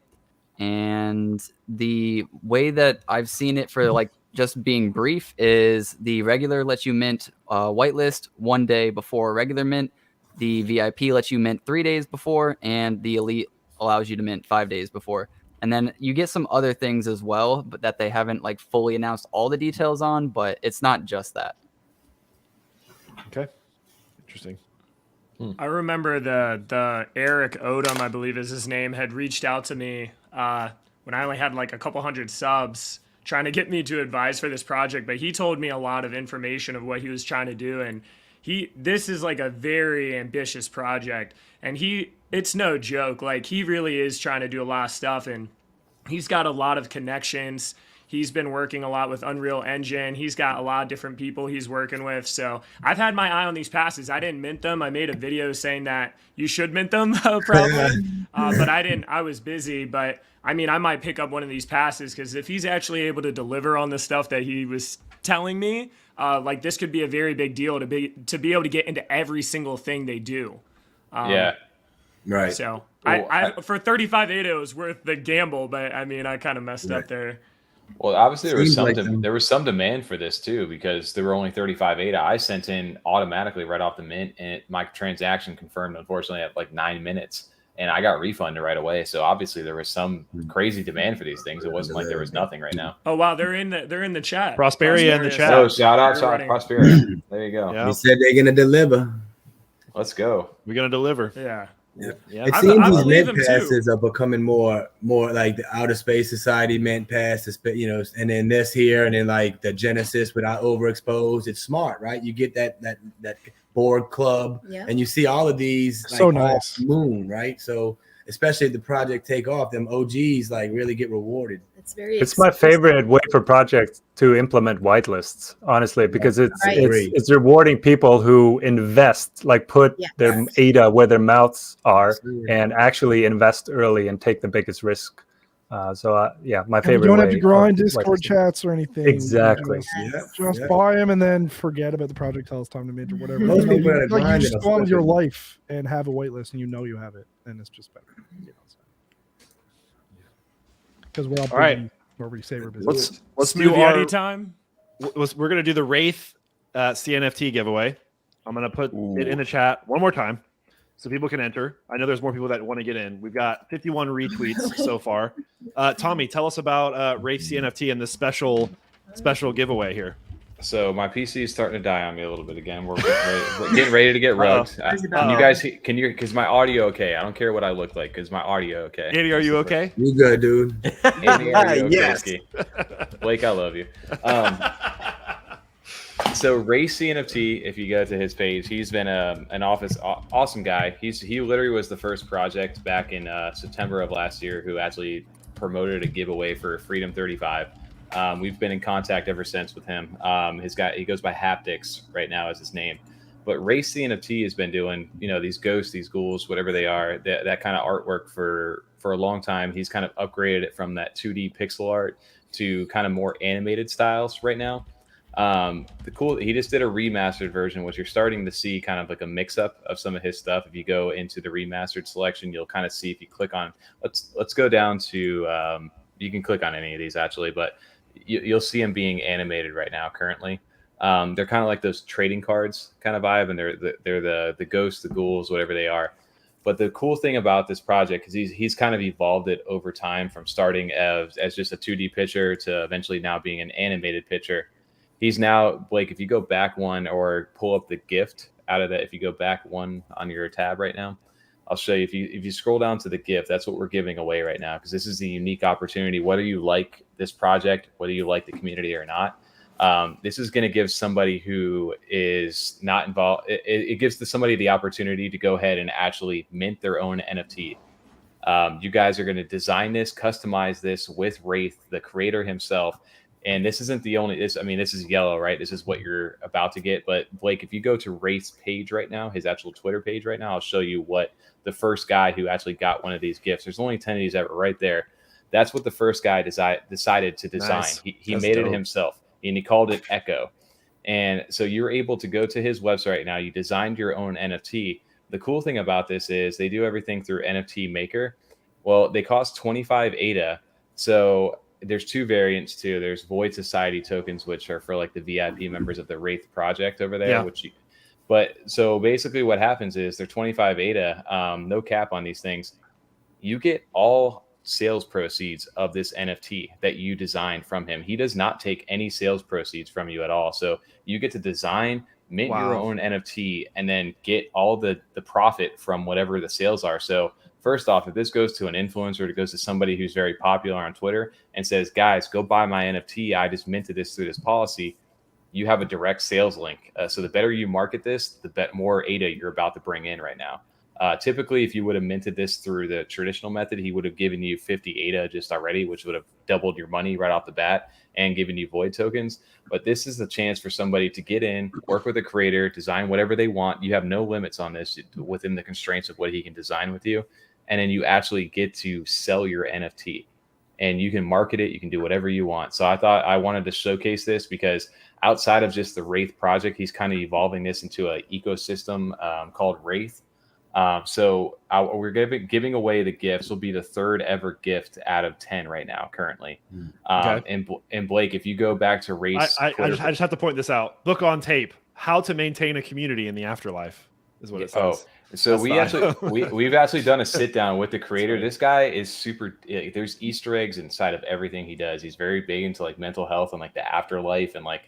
And the way that I've seen it for like just being brief is the regular lets you mint whitelist 1 day before regular mint. The VIP lets you mint 3 days before, and the elite allows you to mint 5 days before. And then you get some other things as well, but that they haven't like fully announced all the details on, but it's not just that. Okay. Interesting. I remember the Eric Odom, I believe is his name, had reached out to me when I only had like a couple hundred subs, trying to get me to advise for this project. But he told me a lot of information of what he was trying to do, and this is like a very ambitious project, and it's no joke. Like, he really is trying to do a lot of stuff, and he's got a lot of connections. He's been working a lot with Unreal Engine. He's got a lot of different people he's working with. So I've had my eye on these passes. I didn't mint them. I made a video saying that you should mint them probably, but I didn't. I was busy. But I mean, I might pick up one of these passes, because if he's actually able to deliver on the stuff that he was telling me, like, this could be a very big deal to be able to get into every single thing they do. Yeah. Right. So I for 35 ADA, it was worth the gamble, but I mean, I kind of messed up there. Well, obviously Seems there was some demand for this too, because there were only 35 ADA. I sent in automatically right off the mint, and my transaction confirmed, unfortunately, at like 9 minutes, and I got refunded right away. So obviously there was some crazy demand for these things. It wasn't like there was nothing right now. Oh wow, they're in the chat. Prosperia in the chat. Oh, shout out Prosperia. There you go. Yeah. They said they're gonna deliver. Let's go. We're gonna deliver. Yeah. Yeah. It I seems these believe mint him, passes are becoming more like the Outer Space Society mint pass, and then this here, and then like the Genesis without overexposed. It's smart, right? You get that board club, and you see all of these like, So nice. moon, right? So especially if the project take off, them OGs like really get rewarded. It's my favorite way for projects to implement whitelists, honestly, because it's rewarding people who invest, like put their ADA where their mouths are, and actually invest early and take the biggest risk. My favorite. You don't have way to grind of Discord chats or anything. Exactly. Just buy them and then forget about the project till it's time to mint or whatever. Most people are you grinding just go on with your especially. life and have a waitlist, and you have it, and it's just better. Because we're all right. Nobody saver business. Let's do Smoothie our anytime. We're gonna do the Wraith CNFT giveaway. I'm gonna put it in the chat one more time so people can enter. I know there's more people that want to get in. We've got 51 retweets so far. Tommy, tell us about Wraith CNFT and this special giveaway here. So my PC is starting to die on me a little bit again. We're getting ready to get rugged. You guys, can you? Because my audio okay. I don't care what I look like. Because my audio okay. Andy, are you okay? You good, dude? Andy, are you okay, Yes. Ski? Blake, I love you. So Wraith CNFT, if you go to his page, he's been an awesome guy. He literally was the first project back in September of last year who actually promoted a giveaway for Freedom 35. We've been in contact ever since with him. He goes by Haptics right now as his name. But Wraith CNFT has been doing, these ghosts, these ghouls, whatever they are, that kind of artwork for a long time. He's kind of upgraded it from that 2D pixel art to kind of more animated styles right now. He just did a remastered version, which you're starting to see kind of like a mix up of some of his stuff. If you go into the remastered selection, you'll kind of see, if you click on, let's go down to, you can click on any of these actually, but you'll see them being animated right now currently. They're kind of like those trading cards kind of vibe, and they're the ghosts, the ghouls, whatever they are. But the cool thing about this project is he's kind of evolved it over time from starting as just a 2D picture to eventually now being an animated picture. He's now, Blake, if you go back one or pull up the gift out of that, if you go back one on your tab right now, I'll show you. If you scroll down to the gift, that's what we're giving away right now, because this is the unique opportunity. Whether you like this project, whether you like the community or not, This is going to give somebody who is not involved. It gives somebody the opportunity to go ahead and actually mint their own NFT. You guys are going to design this, customize this with Wraith, the creator himself. And this isn't the only, this is yellow, right? This is what you're about to get. But Blake, if you go to Wraith's page right now, his actual Twitter page right now, I'll show you what the first guy who actually got one of these gifts. There's only 10 of these ever right there. That's what the first guy decided to design. Nice. He made it himself, and he called it Echo. And so you're able to go to his website right now. You designed your own NFT. The cool thing about this is they do everything through NFT Maker. Well, they cost 25 ADA. So there's two variants too. There's Void Society tokens, which are for like the VIP members of the Wraith project over there. Yeah. But so basically what happens is they're 25 ADA, no cap on these things. You get all sales proceeds of this NFT that you designed from him. He does not take any sales proceeds from you at all. So you get to design, mint your own NFT, and then get all the profit from whatever the sales are. So first off, if this goes to an influencer, it goes to somebody who's very popular on Twitter and says, guys, go buy my NFT. I just minted this through this policy. You have a direct sales link. So the better you market this, the more ADA you're about to bring in right now. Typically, if you would have minted this through the traditional method, he would have given you 50 ADA just already, which would have doubled your money right off the bat and given you void tokens. But this is the chance for somebody to get in, work with a creator, design whatever they want. You have no limits on this within the constraints of what he can design with you. And then you actually get to sell your NFT and you can market it. You can do whatever you want. So I thought I wanted to showcase this because outside of just the Wraith project, he's kind of evolving this into an ecosystem called Wraith. So we're giving away the gifts. Will be the third ever gift out of 10 right now currently. Okay. And Blake, if you go back to Wraith, I just have to point this out. Book on tape: How to Maintain a Community in the Afterlife is what it says. So we've actually done a sit down with the creator. This guy is super. There's Easter eggs inside of everything he does. He's very big into like mental health and like the afterlife and like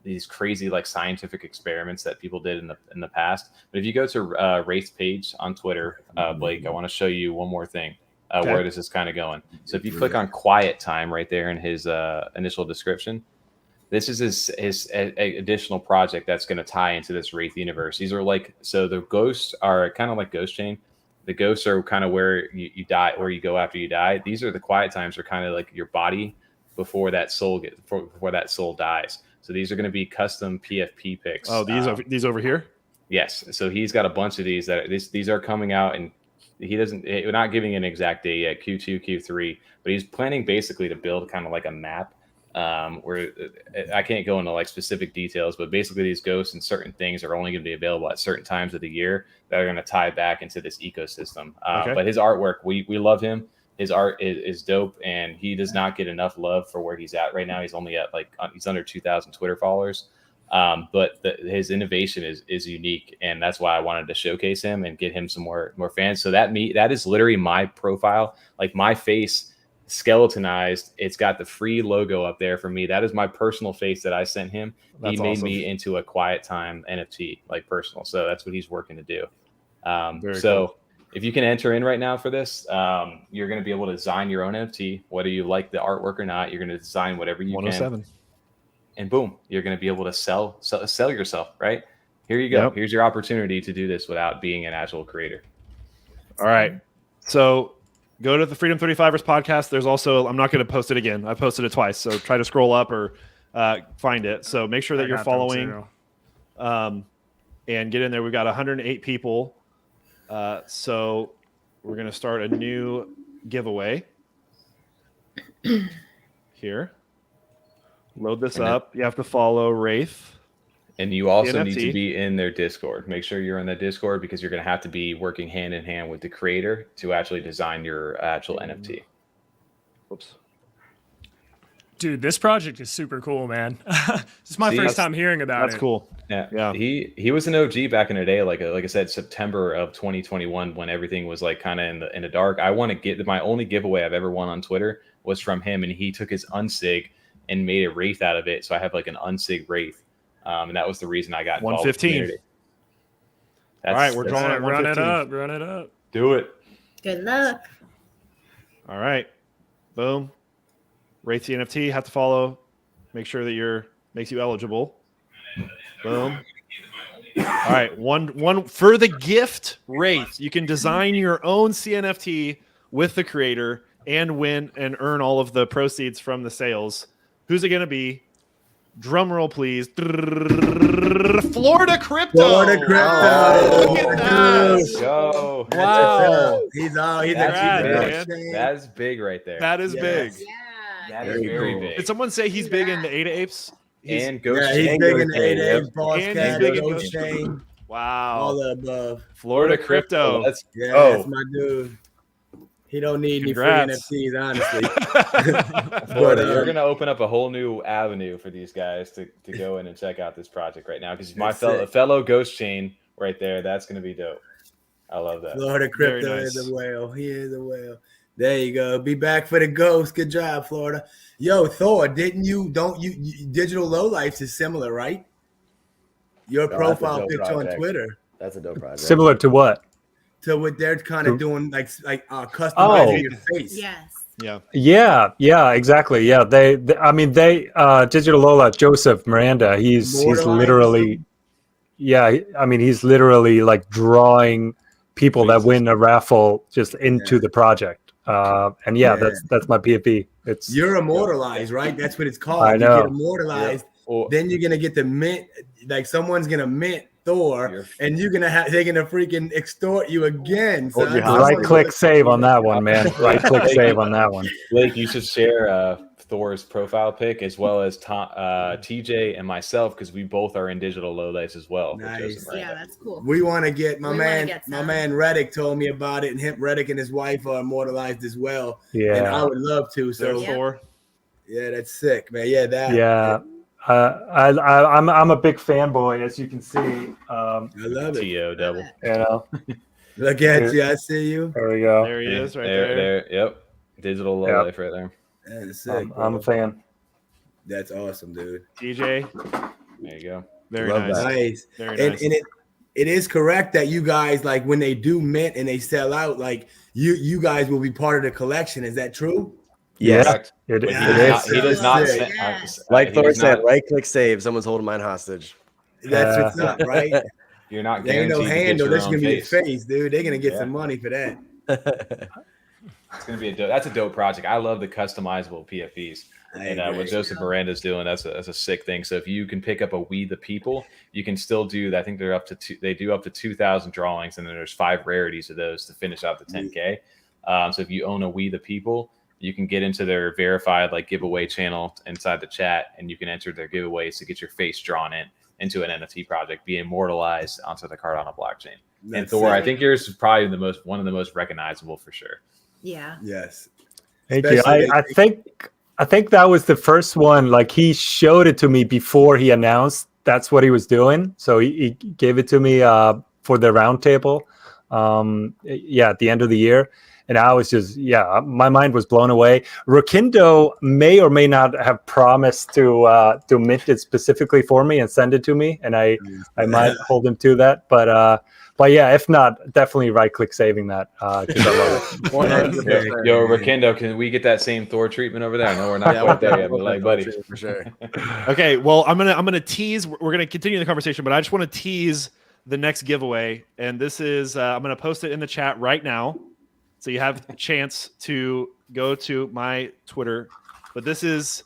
these crazy like scientific experiments that people did in the past. But if you go to Wraith's page on Twitter, Blake, I want to show you one more thing where this is kind of going. So if you click on Quiet Time right there in his initial description, this is his additional project that's going to tie into this Wraith universe. These are like, so the ghosts are kind of like Ghost Chain. The ghosts are kind of where you die, where you go after you die. These are the quiet times, are kind of like your body before that soul before that soul dies. So these are going to be custom PFP picks. Oh, these over here? Yes. So he's got a bunch of these these are coming out, and we're not giving an exact date yet, Q2, Q3, but he's planning basically to build kind of like a map where I can't go into like specific details, but basically these ghosts and certain things are only going to be available at certain times of the year that are going to tie back into this ecosystem. But his artwork, we love him. His art is dope, and he does not get enough love for where he's at right now. He's only at he's under 2,000 Twitter followers. But his innovation is unique, and that's why I wanted to showcase him and get him some more fans. So that is literally my profile, like my face skeletonized. It's got the free logo up there for me. That is my personal face that I sent him. He made me into a Quiet Time NFT, like personal. So that's what he's working to do. Cool. If you can enter in right now for this, you're going to be able to design your own NFT, whether you like the artwork or not. You're going to design whatever you can. And boom, you're going to be able to sell yourself, right? Here you go. Yep. Here's your opportunity to do this without being an actual creator. All right. So go to the Freedom 35ers podcast. There's also, I'm not going to post it again. I posted it twice. So try to scroll up or find it. So make sure that you're following and get in there. We've got 108 people. So we're going to start a new giveaway here. Load this up. You have to follow Wraith. And you also need to be in their Discord. Make sure you're in the Discord because you're going to have to be working hand in hand with the creator to actually design your actual NFT. Whoops. Dude, this project is super cool, man. This is my first time hearing about it. That's cool. Yeah. He was an OG back in the day, like I said, September of 2021, when everything was like kind of in the dark. I want to get my only giveaway I've ever won on Twitter was from him, and he took his unsig and made a Wraith out of it. So I have like an unsig Wraith, and that was the reason I got involved 115. All right, we're drawing at 115. Run it up. Do it. Good luck. All right, boom. Wraith CNFT, have to follow. Make sure that you're makes you eligible. Boom. All right, one for the gift Wraith. You can design your own CNFT with the creator and win and earn all of the proceeds from the sales. Who's it going to be? Drum roll, please. Florida Crypto. Florida Crypto. Look at that. Let's go. Wow. He's out. He's Congrats, a man. That's big right there. That is big. Yeah. That is very cool. big. Did someone say he's big in the Ada Apes? And Ghost Yeah, he's Chain. big in the 8 Boss And he's Cat, big in Ghost Ghost Chain, Wow. all the above. Florida Crypto. Let's Yeah, go. that's my dude. He don't need Congrats. any free NFTs, honestly. Florida, But, you're going to open up a whole new avenue for these guys to go in and check out this project right now because my That's fellow Ghost Chain right there, that's going to be dope. I love that. Florida Very Crypto nice. is a whale. He is a whale. There you go. Be back for the ghost. Good job, Florida. Yo, Thor, don't you Digital Lowlifes is similar, right? Your that's a profile dope picture on project. Twitter That's a dope project. Similar to what? to what they're kind of doing, like customizing your face. Yes. Yeah. Exactly. Yeah, they Digital Lola, Joseph Miranda, he's literally, he's literally like drawing people that win a raffle just into the project. And that's my PFP. You're immortalized, right? That's what it's called. I know. You get immortalized. Or- Then you're gonna get the mint, like someone's gonna mint Thor, and they're gonna freaking extort you again. So Right click save on that one, man. Right click save on that one. Blake, you should share Thor's profile pic as well as TJ and myself because we both are in Digital Lowlights as well. Nice. Yeah, that's cool. We want to get my We wanna get some. man Reddick told me about it, and Reddick and his wife are immortalized as well. Yeah. And I would love to. So There's Thor. yeah, that's sick, man. Yeah, that. Yeah. I'm a big fanboy, as you can see. I love it. TO double. You know, Look at you. I see you. there we go. There he is right there. There. Yep. Digital Lowlife right there. That's sick. I'm a bro. fan. That's awesome, dude. DJ. There you go. Very Love nice. that. Nice. Very And nice. it is correct that you guys, like, when they do mint and they sell out, like you guys will be part of the collection. Is that true? Yes. Correct. It Yeah. is. He does not. Yes. Like Thor said, right click save. Someone's holding mine hostage. That's what's up, right? You're not There ain't guaranteed no to get handle. your This own gonna be face. his face, dude. They're gonna get Yeah. some money for that. It's gonna be that's a dope project. I love the customizable PFPs. And what Joseph Miranda's doing, that's a sick thing. So if you can pick up a We the People, you can still do. I think they're up to they do up to 2,000 drawings, and then there's 5 rarities of those to finish out the 10K. So if you own a We the People, you can get into their verified like giveaway channel inside the chat, and you can enter their giveaways to get your face drawn into an NFT project, be immortalized onto the Cardano blockchain. And That's Thor, I sick. think yours is probably one of the most recognizable for sure. Yeah. Yes. Thank you. Especially- I think that was the first one. Like, he showed it to me before he announced that's what he was doing. So he gave it to me for the roundtable. At the end of the year. And I was just, my mind was blown away. Rakindo may or may not have promised to mint it specifically for me and send it to me, and I might hold him to that. But yeah, if not, definitely right click saving that because I love it. 100%. Yo, Rakindo, can we get that same Thor treatment over there? I know we're not quite there yet, but like, buddy, for sure. Okay, well, I'm gonna tease. We're gonna continue the conversation, but I just want to tease the next giveaway, and this is I'm gonna post it in the chat right now, so you have a chance to go to my Twitter. But this is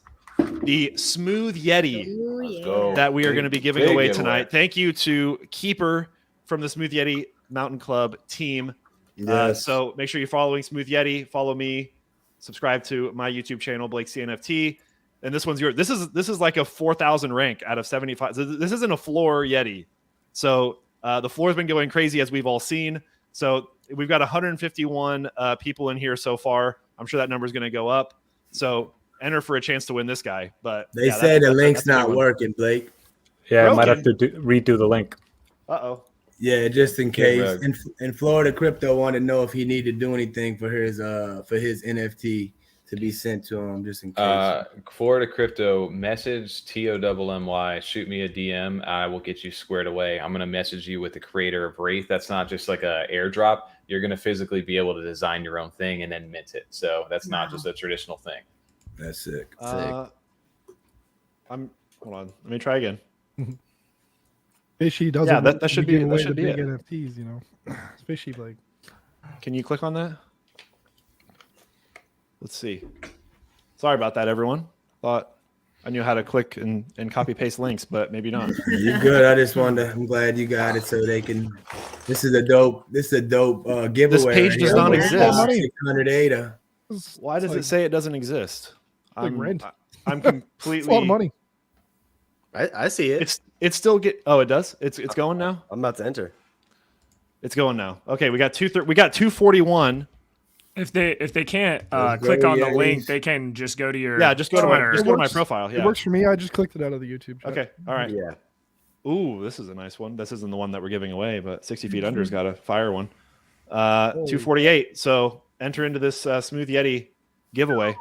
the Smooth Yeti Ooh, Let's yeah. go. that we are going to be giving Big away giveaway. tonight. Thank you to Keeper from the Smooth Yeti Mountain Club team. Yes. So make sure you're following Smooth Yeti. Follow me. Subscribe to my YouTube channel, BlakeCNFT. And this one's yours. This is like a 4,000 rank out of 75. This isn't a floor Yeti. So the floor's been going crazy, as we've all seen. So we've got 151 people in here so far. I'm sure that number is going to go up. So enter for a chance to win this guy. But They yeah, said the that's link's a big not one. working, Blake. Yeah, I might Broken. have to redo the link. Uh-oh. Yeah, just in Good case. road. And Florida Crypto wanted to know if he needed to do anything for his NFT to be sent to him, just in case. Florida Crypto, message TOMMY, shoot me a DM. I will get you squared away. I'm going to message you with the creator of Wraith. That's not just like a airdrop. You're going to physically be able to design your own thing and then mint it. So that's not just a traditional thing. That's sick. I'm Hold on. Let me try again. Fishy doesn't. Yeah, that should be give that away should the be big it. NFTs. You know, it's fishy. Like, Can you click on that? Let's see. Sorry about that, everyone. Thought I knew how to click and copy paste links, but maybe not. You're good. I just wanted to, I'm glad you got it so they can. This is a dope giveaway. This page right does here. not exist. 600 ADA. Why does it say it doesn't exist? like rent. I'm It's a lot of completely. money. I see it. It's still get. Oh, it does. It's going now. I'm about to enter. It's going now. Okay, we got 241. If they can't Let's click go, on the Yankees. link, they can just go to your Yeah, just go to Twitter. my profile. It Yeah. works for me. I just clicked it out of the YouTube. Chat. Okay. All right. Yeah. Ooh, this is a nice one. This isn't the one that we're giving away, but 60 feet under's got a fire one. 248. So enter into this Smooth Yeti giveaway.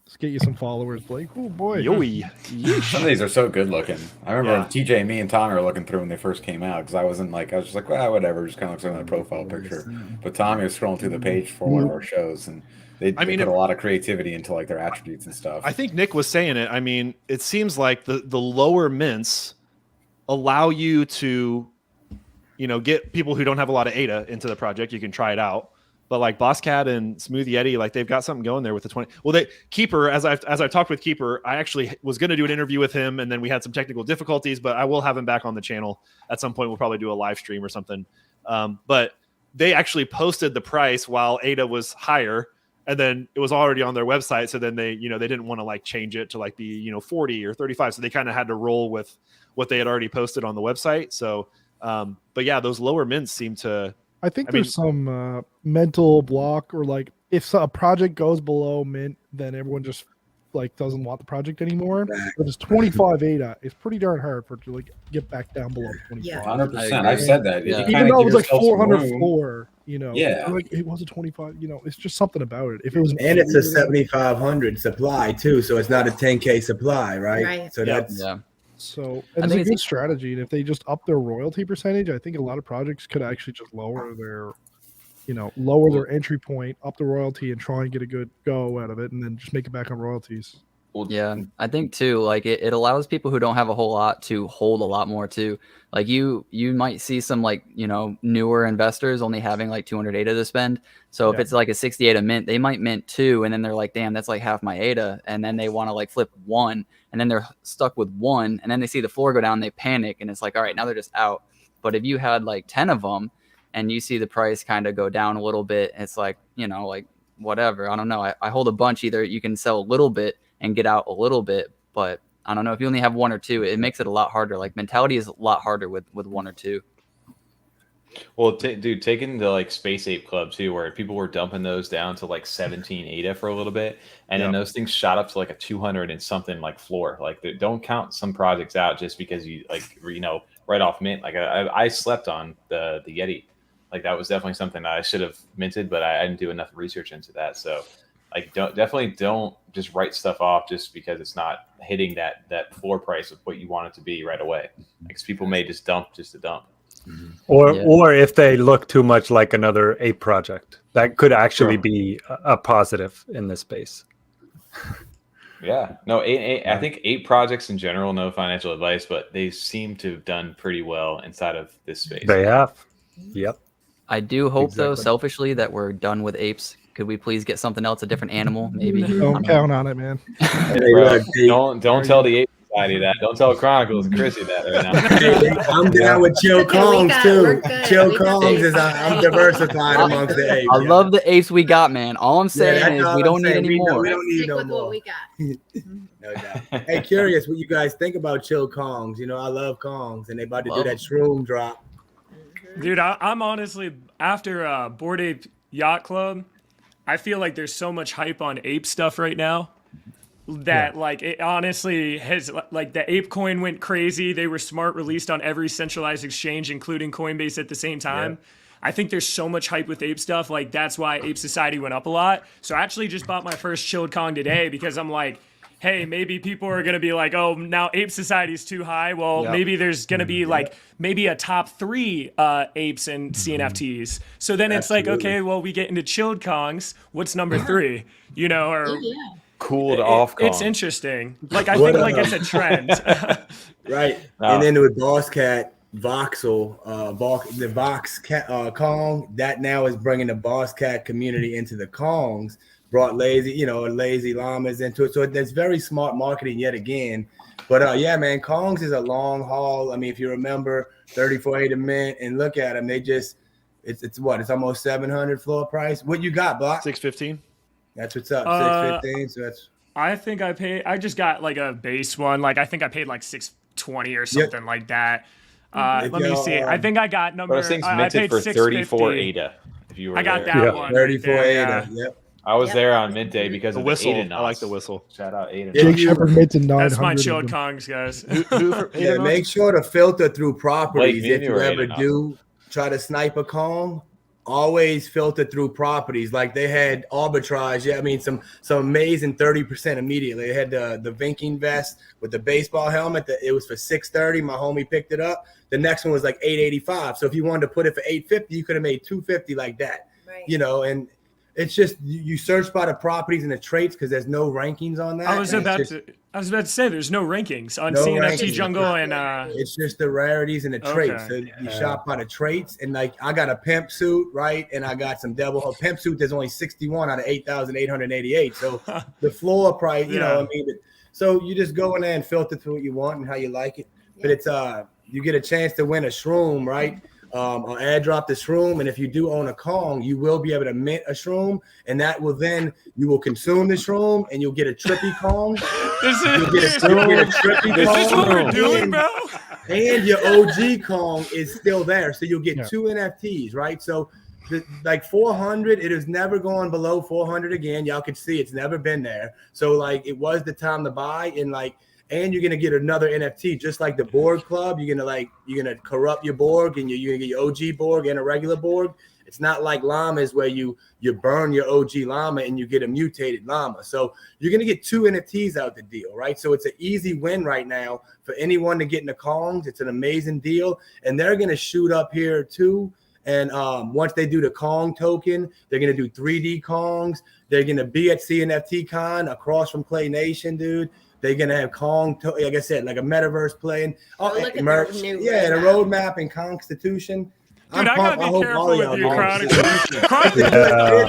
Let's get you some followers, Blake. Oh boy. Yoey. Some of these are so good looking. I remember Yeah. TJ, me, and Tommy were looking through when they first came out because I was just like, well, whatever, just kind of looks like the profile picture. But Tommy was scrolling through the page for one of our shows, and they put a lot of creativity into like their attributes and stuff. I think Nick was saying it. I mean, it seems like the lower mints allow you to, get people who don't have a lot of ADA into the project. You can try it out. But like Boss Cat and Smooth Yeti, like they've got something going there with the 20. Well, Keeper, as I've talked with Keeper, I actually was going to do an interview with him, and then we had some technical difficulties. But I will have him back on the channel at some point. We'll probably do a live stream or something. But they actually posted the price while ADA was higher, and then it was already on their website. So then they didn't want to like change it to like be 40 or 35. So they kind of had to roll with what they had already posted on the website. So, but yeah, those lower mints seem to. I think there's some mental block, or like if a project goes below mint, then everyone just like doesn't want the project anymore. But it's 25 ADA. It's pretty darn hard for it to like get back down below 25. Yeah. 100%. I've said that. Yeah. Even though it was like 404, Yeah. like it was a 25. It's just something about it. If it was And it's a 7,500 supply too, so it's not a 10K supply, right? Right. So that's Yeah. So I it's think a good it's- strategy, and if they just up their royalty percentage, I think a lot of projects could actually just lower their, lower their entry point, up the royalty, and try and get a good go out of it, and then just make it back on royalties. Yeah, I think too, like it allows people who don't have a whole lot to hold a lot more too. Like you might see some like, newer investors only having like 200 ADA to spend. So if it's like a 60 ADA mint, they might mint 2, and then they're like, damn, that's like half my ADA. And then they want to like flip 1, and then they're stuck with 1, and then they see the floor go down, they panic, and it's like, all right, now they're just out. But if you had like 10 of them and you see the price kind of go down a little bit, it's like, like whatever. I don't know. I hold a bunch. Either you can sell a little bit and get out a little bit, but I don't know, if you only have 1 or 2, it makes it a lot harder. Like mentality is a lot harder with 1 or 2. Well, dude, taking the like Space Ape Club too, where people were dumping those down to like 17 ADA for a little bit, and then those things shot up to like a 200 and something like floor. Like, don't count some projects out just because you like right off mint. Like I slept on the Yeti. Like that was definitely something I should have minted, but I didn't do enough research into that. So like don't just write stuff off just because it's not hitting that floor price of what you want it to be right away. Because people may just dump just to dump. Or if they look too much like another ape project, that could actually be a positive in this space. Yeah, no, I think ape projects in general, no financial advice, but they seem to have done pretty well inside of this space. They have. Yep. I do hope though, Exactly. selfishly, that we're done with apes. Could we please get something else, a different animal, maybe? Don't count on it, man. Bro, don't tell the Ape Society that. Don't tell Chronicles and Chrissy that right now. I'm down with Chill Kongs we're too. good. Chill We got Kongs apes. is I'm diversified amongst the apes. I love the apes we got, man. All I'm saying is we don't need any more. We don't need Stick no with what more. we got. No doubt. Hey, curious what you guys think about Chill Kongs. I love Kongs, and they about to do that shroom drop. Dude, I'm honestly, after Bored Ape Yacht Club, I feel like there's so much hype on ape stuff right now that like it honestly has, like the ape coin went crazy. They were smart, released on every centralized exchange, including Coinbase at the same time. Yeah. I think there's so much hype with ape stuff. Like that's why Ape Society went up a lot. So I actually just bought my first chilled Kong today because I'm like, hey, maybe people are going to be like, oh, now Ape Society is too high. Well, maybe there's going to be like maybe a top 3 apes and CNFTs. So then it's like, okay, well, we get into chilled Kongs. What's number 3? Or cooled off It's Kong. interesting. Like I think like it's a trend. Right. No. And then with Boss Cat, Voxel, the Vox Cat, Kong, that now is bringing the Boss Cat community into the Kongs, brought lazy llamas into it. So that's very smart marketing yet again. But yeah, man, Kongs is a long haul. I mean, if you remember 34.8 a mint and look at them, it's almost 700 floor price. What you got, Block? 615. That's what's up. 615. So that's I think I just got like a base one. Like I think I paid like 620 or something like that. Let me see. I think I got number. Those things I minted paid for 650. 34 ADA. If you were I got there. that one. 34 right there, ADA. yeah. Yep. I was there on mint day because The of whistle. the ADA knots. I like the whistle. Shout out ADA Yeah, Jake knots. Shepard minted 900. That's my of chilled them. Kongs, guys. Yeah, make sure to filter through properties. Blake, If you were ever ADA do try to snipe a Kong, always filter through properties. Like they had arbitrage. Yeah, I mean some amazing 30% immediately. They had the Vinking vest with the baseball helmet. It was for $630. My homie picked it up. The next one was like $885. So if you wanted to put it for $850, you could have made $250 like that. Right. You know, and it's just you search by the properties and the traits because there's no rankings on that. I was about to say there's no rankings on No CNFT rankings. Jungle and it's just the rarities and the traits. So you shop by the traits, and like I got a pimp suit, right? And I got some devil pimp suit. There's only 61 out of 8,888. So the floor price, you know, what I mean. So you just go in there and filter through what you want and how you like it. But it's you get a chance to win a shroom, right? I'll airdrop the shroom, and if you do own a Kong, you will be able to mint a shroom, and that will then you will consume the shroom, and you'll get a trippy Kong. You'll get a trippy Is Kong. this what we're doing, bro? And your OG Kong is still there, so you'll get 2 NFTs, right? So, like 400, it is never going below 400 again. Y'all can see it's never been there. So, like, it was the time to buy, and you're gonna get another NFT, just like the Borg Club. You're gonna corrupt your Borg, and you're gonna get your OG Borg and a regular Borg. It's not like llamas where you burn your OG llama and you get a mutated llama. So you're gonna get 2 NFTs out the deal, right? So it's an easy win right now for anyone to get in the Kongs. It's an amazing deal, and they're gonna shoot up here too. And once they do the Kong token, they're gonna do 3D Kongs. They're gonna be at CNFT Con across from Clay Nation, dude. They're gonna have Kong, like I said, like a metaverse playing. Look at merch. the new The roadmap and Constitution. Dude, I gotta be careful with you, Chronicles.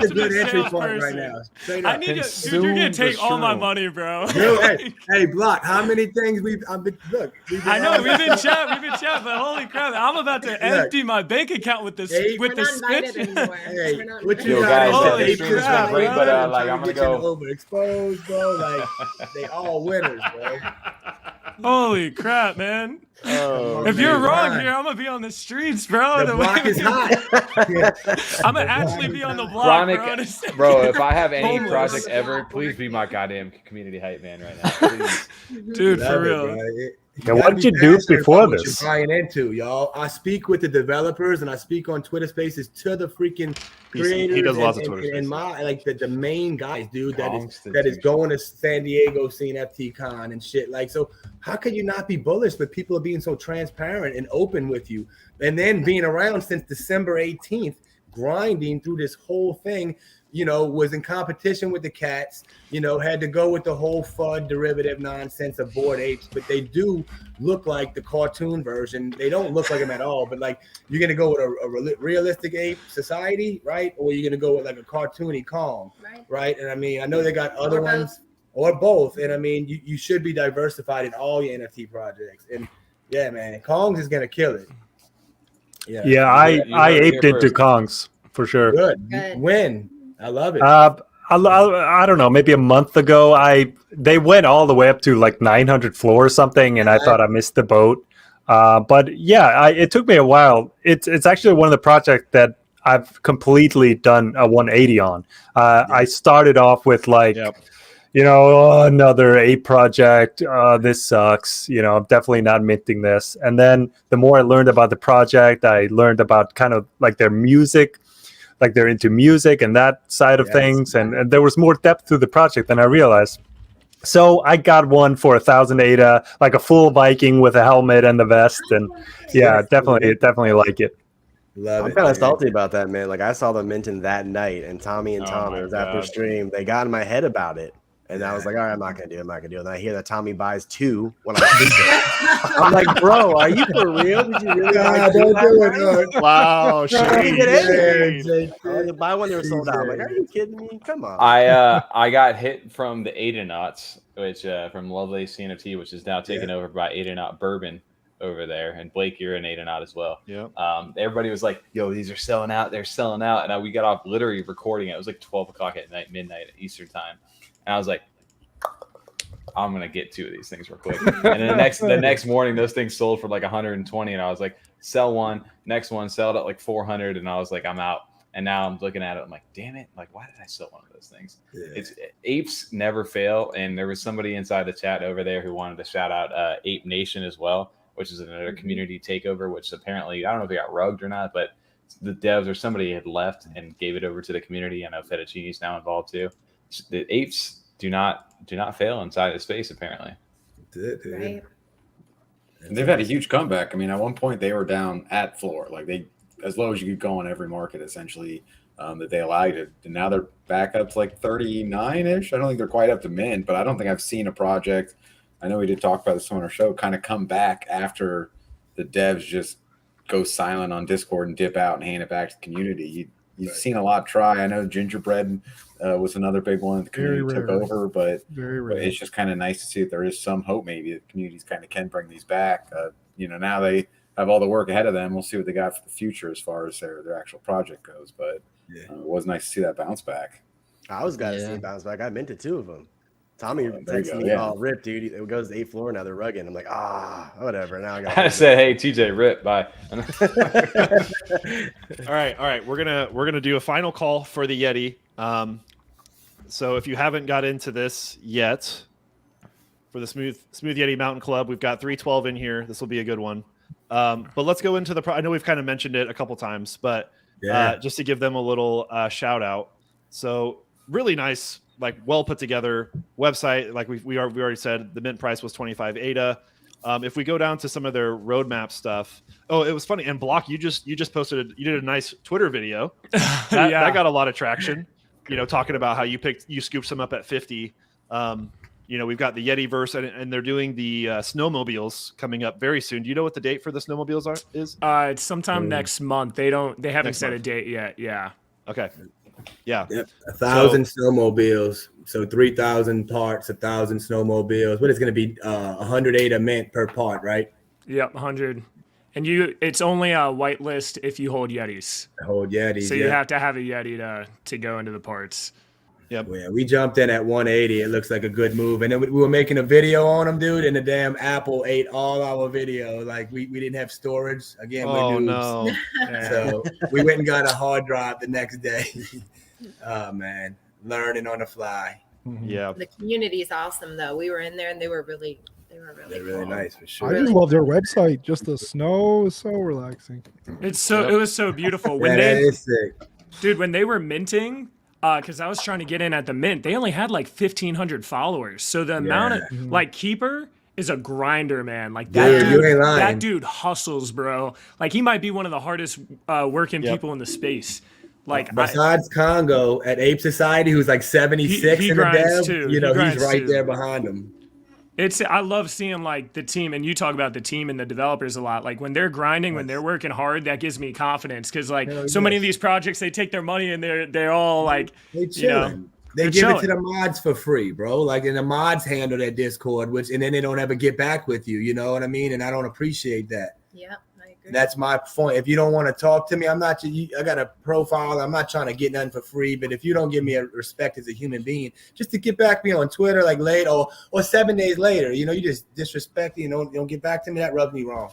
It's a good entry point right now. I need to, dude, you're gonna take all my money, bro. Dude, hey, Block. How many things I've been I know we've been chatting, but holy crap, I'm about to empty my bank account with this We're not invited anymore. Hey, We're not what you invited. guys? Holy Hey, crap, this is great, bro. but like I'm gonna go overexposed, bro. Like they all winners, bro. Holy crap, man. Oh, If you're man. wrong here, I'm gonna be on the streets, bro. The block is hot. I'm gonna actually be on the block, Chronic, bro. bro, if I have any Homeless. project ever, please be my goddamn community hype man right now. Please. Dude, for Love it, real. bro. Yeah, what did you do before What this? you're buying into, y'all. I speak with the developers and I speak on Twitter Spaces to the freaking creators. He does lots of and, Twitter and Spaces. my the main guys, dude. That is going to San Diego CNFT Con and shit. Like, so how can you not be bullish? But people are being so transparent and open with you, and then being around since December 18th, grinding through this whole thing. You know, was in competition with the cats, you know, had to go with the whole FUD derivative nonsense of Bored Apes, but they do look like the cartoon version. They don't look like them at all, but like you're going to go with a realistic ape society, right? Or you're going to go with like a cartoony Kong, right? And I mean, I know they got other ones or both. And I mean, you should be diversified in all your NFT projects. And yeah, man, Kongs is going to kill it. Yeah, I aped into Kongs for sure. Good. When? I love it. I don't know, maybe a month ago, they went all the way up to like 900 floor or something, and I thought I missed the boat. But yeah, it took me a while. It's actually one of the projects that I've completely done a 180 on. I started off with like, you know, another ape project. This sucks. You know, I'm definitely not minting this. And then the more I learned about the project, I learned about kind of like their music. Like they're into music and that side of things, and there was more depth to the project than I realized. So I got one for 1,000 ADA, like a full Viking with a helmet and the vest, and yeah, definitely like it. I'm kind of salty about that, man. Like I saw them minting that night, and Tommy and Tom, it was after stream. They got in my head about it, And I was like, all right, I'm not gonna do it. I'm not gonna do it. And I hear that Tommy buys 2 when I'm like, bro, are you for real? Did you really buy 2? Don't do it. No. Wow, Shane. shade. I was like, buy one, they were sold out. I'm like, are you kidding me? Come on. I got hit from the Adenauts, which from lovely CNFT, which is now taken over by Adenaut Bourbon over there. And Blake, you're an Adenaut as well. Yeah. Everybody was like, yo, these are selling out. They're selling out. And we got off literally recording it. It was like 12 o'clock at night, midnight Eastern time. And I was like, I'm gonna get 2 of these things real quick. And then the next morning, those things sold for like 120, and I was like, sell one. Next one, sell it at like 400, and I was like, I'm out. And now I'm looking at it, I'm like, damn it, like why did I sell one of those things? Yeah. Apes never fail, and there was somebody inside the chat over there who wanted to shout out Ape Nation as well, which is another community takeover, which apparently I don't know if it got rugged or not, but the devs or somebody had left and gave it over to the community. I know Fettuccini's now involved too. The apes do not fail inside the space, apparently. Right. And they've had a huge comeback. I mean, at one point they were down at floor, like they as low as you could go on every market essentially that they allow you to. And now they're back up to like 39-ish. I don't think they're quite up to mint, but I don't think I've seen a project. I know we did talk about this on our show, kind of come back after the devs just go silent on Discord and dip out and hand it back to the community. You've seen a lot try. I know Gingerbread was another big one. The community took over, but it's just kind of nice to see that there is some hope. Maybe the communities kind of can bring these back. Now they have all the work ahead of them. We'll see what they got for the future as far as their actual project goes. But it was nice to see that bounce back. I was glad to see it bounce back. I minted 2 of them. Tommy texted me, "Oh, rip, dude! It goes to 8th floor now. They're rugging." I'm like, whatever. Now I said, "Hey, TJ, rip, bye." All right. We're gonna do a final call for the Yeti. So if you haven't got into this yet, for the Smooth Yeti Mountain Club, we've got 312 in here. This will be a good one. But let's go into I know we've kind of mentioned it a couple times, but just to give them a little shout out. So really nice. Like well put together website. Like we already said, the mint price was 25 ADA. If we go down to some of their roadmap stuff, it was funny. And Block, you just posted you did a nice Twitter video that got a lot of traction. Talking about how you scooped some up at 50. We've got the Yetiverse and they're doing the snowmobiles coming up very soon. Do you know what the date for the snowmobiles is? It's sometime next month. They haven't set a date yet. Yeah. Okay. Yeah. Yep. 1,000 snowmobiles. So 3,000 parts, 1,000 snowmobiles. What is going to be 108 a mint per part, right? Yep, 100. And it's only a whitelist if you hold Yetis. So you have to have a Yeti to go into the parts. Yep. Well, yeah, we jumped in at 180. It looks like a good move. And then we were making a video on them, dude, and the damn Apple ate all our video. Like we didn't have storage. Again, we're noobs. No. So we went and got a hard drive the next day. Oh man, learning on the fly. Yeah. The community is awesome though. We were in there and they were really really nice for sure. I just love their website. Just the snow is so relaxing. It was so beautiful. That is sick. Dude, when they were minting, because I was trying to get in at the mint, they only had like 1,500 followers. So the amount of like Keeper is a grinder, man. Like that dude hustles, bro. Like he might be one of the hardest working people in the space. Like besides Congo at Ape Society, who's like 76 he in the dev, too. He's right there behind him. I love seeing like the team, and you talk about the team and the developers a lot. Like when they're grinding, when they're working hard, that gives me confidence because like many of these projects, they take their money and they're all like, they chilling. They give it to the mods for free, bro. Like, and the mods handle their Discord, and then they don't ever get back with you. You know what I mean? And I don't appreciate that. Yeah, I agree. That's my point. If you don't want to talk to me, I got a profile. I'm not trying to get nothing for free. But if you don't give me a respect as a human being, just to get back to me on Twitter, like late or 7 days later, you just disrespect me and don't get back to me. That rubs me wrong.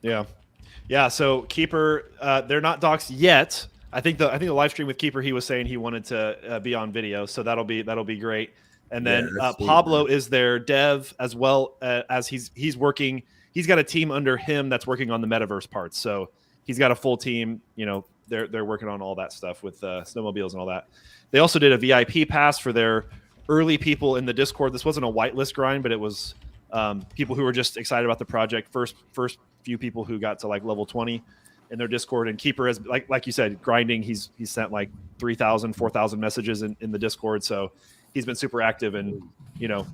Yeah. So Keeper, they're not doxed yet. I think the live stream with Keeper, he was saying he wanted to be on video, so that'll be great. And then Pablo is their dev as well as he's working. He's got a team under him that's working on the metaverse parts. So he's got a full team. They're working on all that stuff with snowmobiles and all that. They also did a VIP pass for their early people in the Discord. This wasn't a whitelist grind, but it was people who were just excited about the project. First few people who got to like level 20 in their Discord. And Keeper has, like you said, grinding. He's sent like 3,000, 4,000 messages in the Discord. So he's been super active and, you know,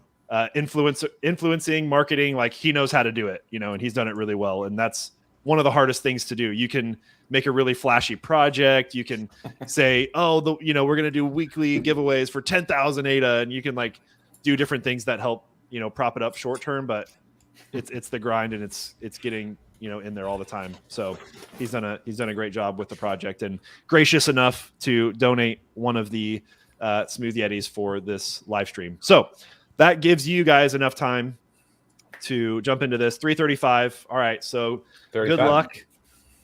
influencing marketing. Like he knows how to do it, you know, and he's done it really well. And that's one of the hardest things to do. You can make a really flashy project. You can say, oh, you know, we're going to do weekly giveaways for 10,000 ADA, and you can like do different things that help, you know, prop it up short term, but it's the grind, and it's getting, you know, in there all the time. So he's done a great job with the project, and gracious enough to donate one of the Smooth Yetis for this live stream. So that gives you guys enough time to jump into this. 335. All right. So 35. Good luck.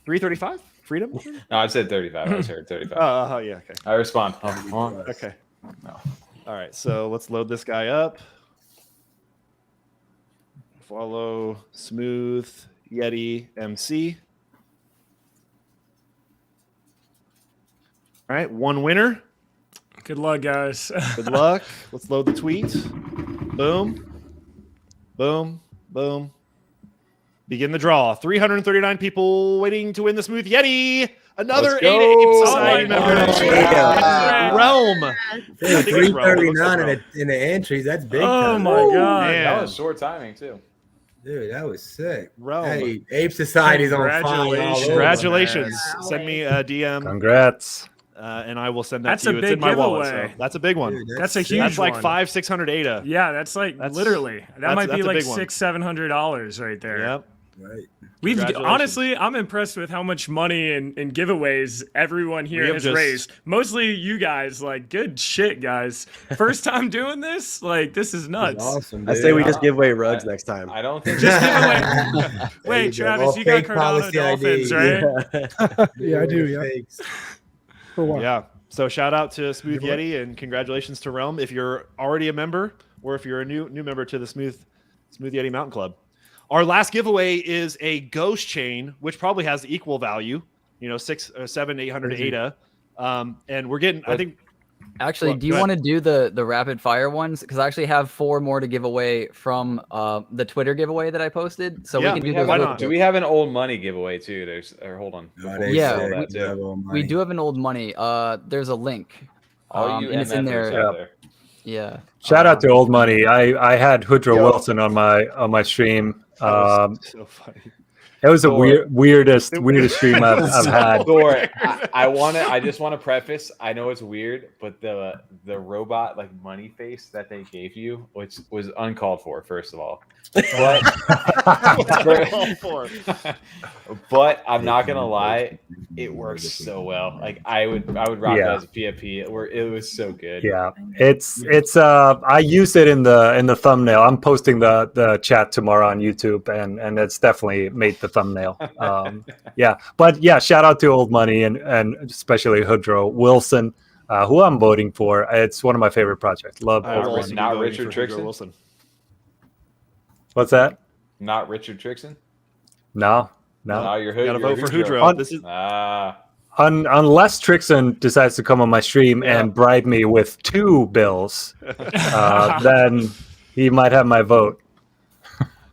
335 freedom. No, I said 35. I was heard 35. Oh, yeah. Okay. I respond. Okay. No. All right. So let's load this guy up. Follow Smooth Yeti MC. All right. One winner. Good luck, guys. Good luck. Let's load the tweet. Boom. Boom. Boom. Begin the draw. 339 people waiting to win the Smooth Yeti. Another ADA Ape Society member. Realm. 339 in the entries. That's big. Oh my god. Man. That was short timing too. Dude, that was sick. Realm. Hey, Ape Society's on fire. Congratulations. Congratulations. Wow. Send me a DM. Congrats. And I will send that That's to you. a It's big in my wallet. giveaway. So that's a big one. Dude, That's a huge That's like one. 500-600 ADA. Yeah, that's like literally. That that's- might be that's a like big one. $600-700 right there. Yep. Right. We've Congratulations. honestly, I'm impressed with how much money and giveaways everyone We here have has just- raised. Mostly you guys. Like, good shit, guys. First time doing this. Like, this is nuts. Awesome. I Dude. say we just give away rugs next time. I don't think Just give away. There Wait, you go. Travis, All you got fake Cardano policy Dolphins, ID. right? Yeah, I do. Yeah. Fakes. For what? Yeah. So shout out to Smooth Give it- Yeti and congratulations to Realm if you're already a member or if you're a new member to the Smooth Yeti Mountain Club. Our last giveaway is a ghost chain, which probably has equal value, you know, 600 or 700, 800 ADA. And we're getting, I think. Actually, Well, do you go want to do the rapid fire ones? Because I actually have 4 more to give away from the Twitter giveaway that I posted. So Yeah, we can do why those. real not? quick. Do we have an old money giveaway too? Hold on. Oh, Before we Yeah, do all we- that, too. We do have an old money. There's a link. All you and it's in MFers there. out there. Yeah. Shout out to Old Money. I had Hoodro Wilson on my stream. That was so funny. It was the Thor. weirdest stream I've had. Thor, I just want to preface. I know it's weird, but the robot like money face that they gave you, which was uncalled for, first of all. But I'm not gonna lie, it works so well. Like I would rock Yeah. it as a PFP. It was so good. Yeah, it's I use it in the thumbnail. I'm posting the chat tomorrow on YouTube, and it's definitely made the thumbnail. Yeah, but yeah, shout out to Old Money and especially Hoodro Wilson, who I'm voting for. It's one of my favorite projects. Love. I will Old also Money. be Not voting Richard for Hugo Trickson? Wilson. What's that? Not Richard Trickson. No. No, you're You gotta you're vote for Hoodro. Hoodro. This is Unless Trixon decides to come on my stream and bribe me with 2 bills, then he might have my vote.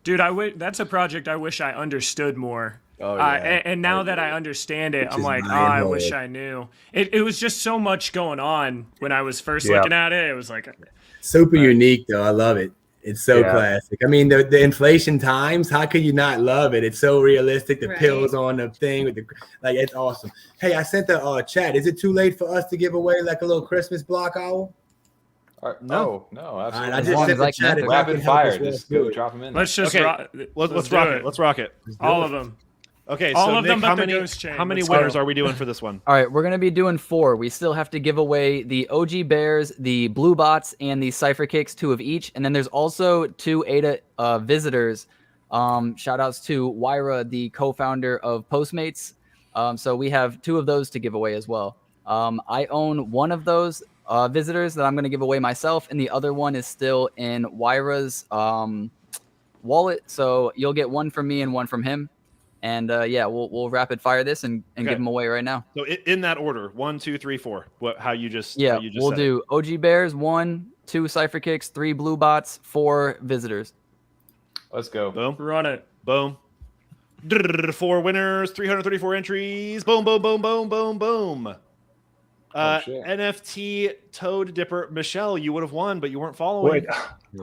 Dude, that's a project I wish I understood more. Oh, yeah. And now that I understand it, Which I'm is like, my I vote. wish I knew. It was just so much going on when I was first Yeah. looking at it. It was like, Super unique though. I love it. It's so Yeah. classic. I mean, the inflation times. How could you not love it? It's so realistic. The Right. pills on the thing with the it's awesome. Hey, I sent the chat. Is it too late for us to give away like a little Christmas block owl? No, All right, absolutely. I As just long sent as the I chat. can. If I Rapid can help fire. us, Just do go it. drop them in. let's just Okay. do Let's rock it. Let's rock it. all of them. Okay, All so of Nick, them but how the many ghost chain. how many Let's winners go. are we doing for this one? All right, we're going to be doing 4. We still have to give away the OG Bears, the Blue Bots, and the Cypher Kicks, 2 of each. And then there's also 2 ADA visitors. Shout outs to Wyra, the co-founder of Postmates. So we have 2 of those to give away as well. I own one of those visitors that I'm going to give away myself, and the other one is still in Wyra's wallet. So you'll get one from me and one from him. And yeah, we'll rapid fire this and Okay. give them away right now. So in that order, 1, 2, 3, 4. How you just Yeah, how you just we'll said it. do OG Bears 1, 2 Cypher Kicks, 3 Blue Bots, 4 visitors. Let's go. Boom, Run it. boom. 4 winners, 334 entries. Boom, boom, boom, boom, boom, boom. shit. NFT Toad Dipper Michelle, you would have won, but you weren't following. Wait,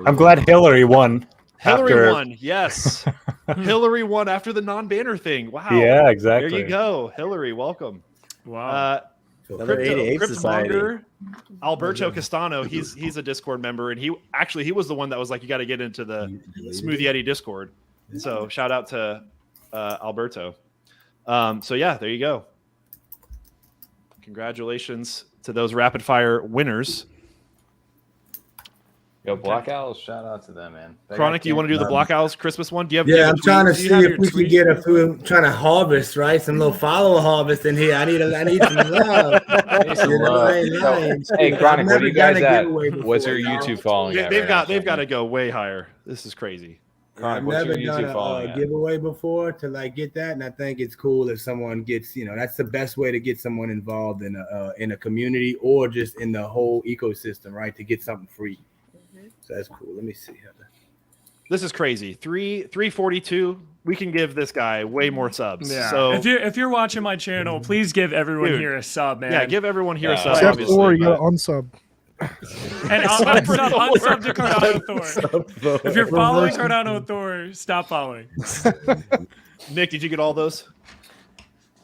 I'm glad Hillary won. Hillary won. Yes, Hillary won after the non-banner thing. Wow. Yeah, exactly. There you go, Hillary. Welcome. Wow. Another 88 society. Cryptomonger, Alberto Castano. He's a Discord member, and he was the one that was like, you got to get into the Smooth Yeti Discord. So shout out to Alberto. So yeah, there you go. Congratulations to those rapid fire winners. Yo, Black Owls, shout out to them, man. Chronic, you want to do the Black Owls Christmas one? Do you have? Yeah, I'm trying to do you see have if your we can tweet? get a few. Trying to harvest, right? Some little follower harvest in here. I need some love. You know, I ain't lying. Hey, Chronic, what are you Never done guys a at? giveaway before, What's your you know? YouTube following? at They've right got now? to go way higher. This is crazy. Chronic, I've what's never your done YouTube following a at? giveaway before to like get that, and I think it's cool if someone gets, that's the best way to get someone involved in a community or just in the whole ecosystem, right? To get something free. So that's cool. Let me see. This is crazy. 342. We can give this guy way more subs. Yeah. So If you're watching my channel, please give everyone Dude. here a sub, man. yeah, give everyone here a sub. Except Obviously, for you but- got to unsub. And unsub to CardanoThor. If you're following CardanoThor, stop following. Nick, did you get all those?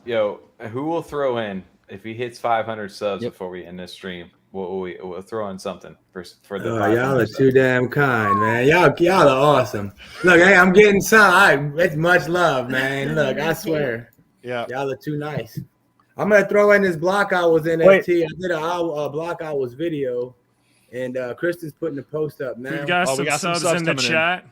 Yo, who will throw in if he hits 500 subs before we end this stream? We'll throw in something for the. Y'all are too damn kind, man. Y'all are awesome. Look, hey, I'm getting some. It's much love, man. Look, I swear. Yeah, y'all are too nice. I'm gonna throw in this Block Owls NFT. I did a Block Owls video, and Kristen's putting the post up now. We've got some subs in the chat.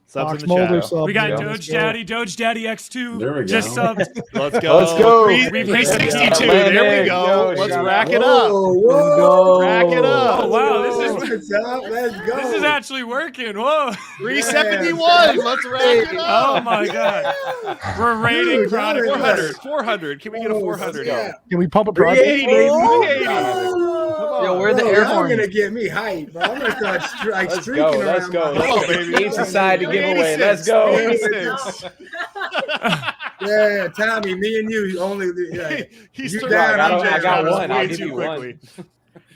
Subs in Molder the chat. sub. We got Yeah. Doge Daddy X2. There we go. Just subbed. Let's go. Let's go. We've hit 62. There we go. Yo, Let's shout rack out. it up. Whoa. Rack it up. Oh, wow. What's up? Let's go. This is actually working. Whoa. 371. Let's rack it up. Oh, my God. We're rating Dude, Chronic. y'all are 400. Can we get a 400? Yeah. Can we pump a project? 380. Yo, where are the Bro, air y'all horns? gonna get me hyped, bro. I'm gonna start Let's streaking go. around. Let's go. Come on, baby. Each society giveaway. Let's go. 86. Yeah, Tommy, me and you only. Yeah. He's You turned down, on I got Travis one. I'll way give too you one. quickly.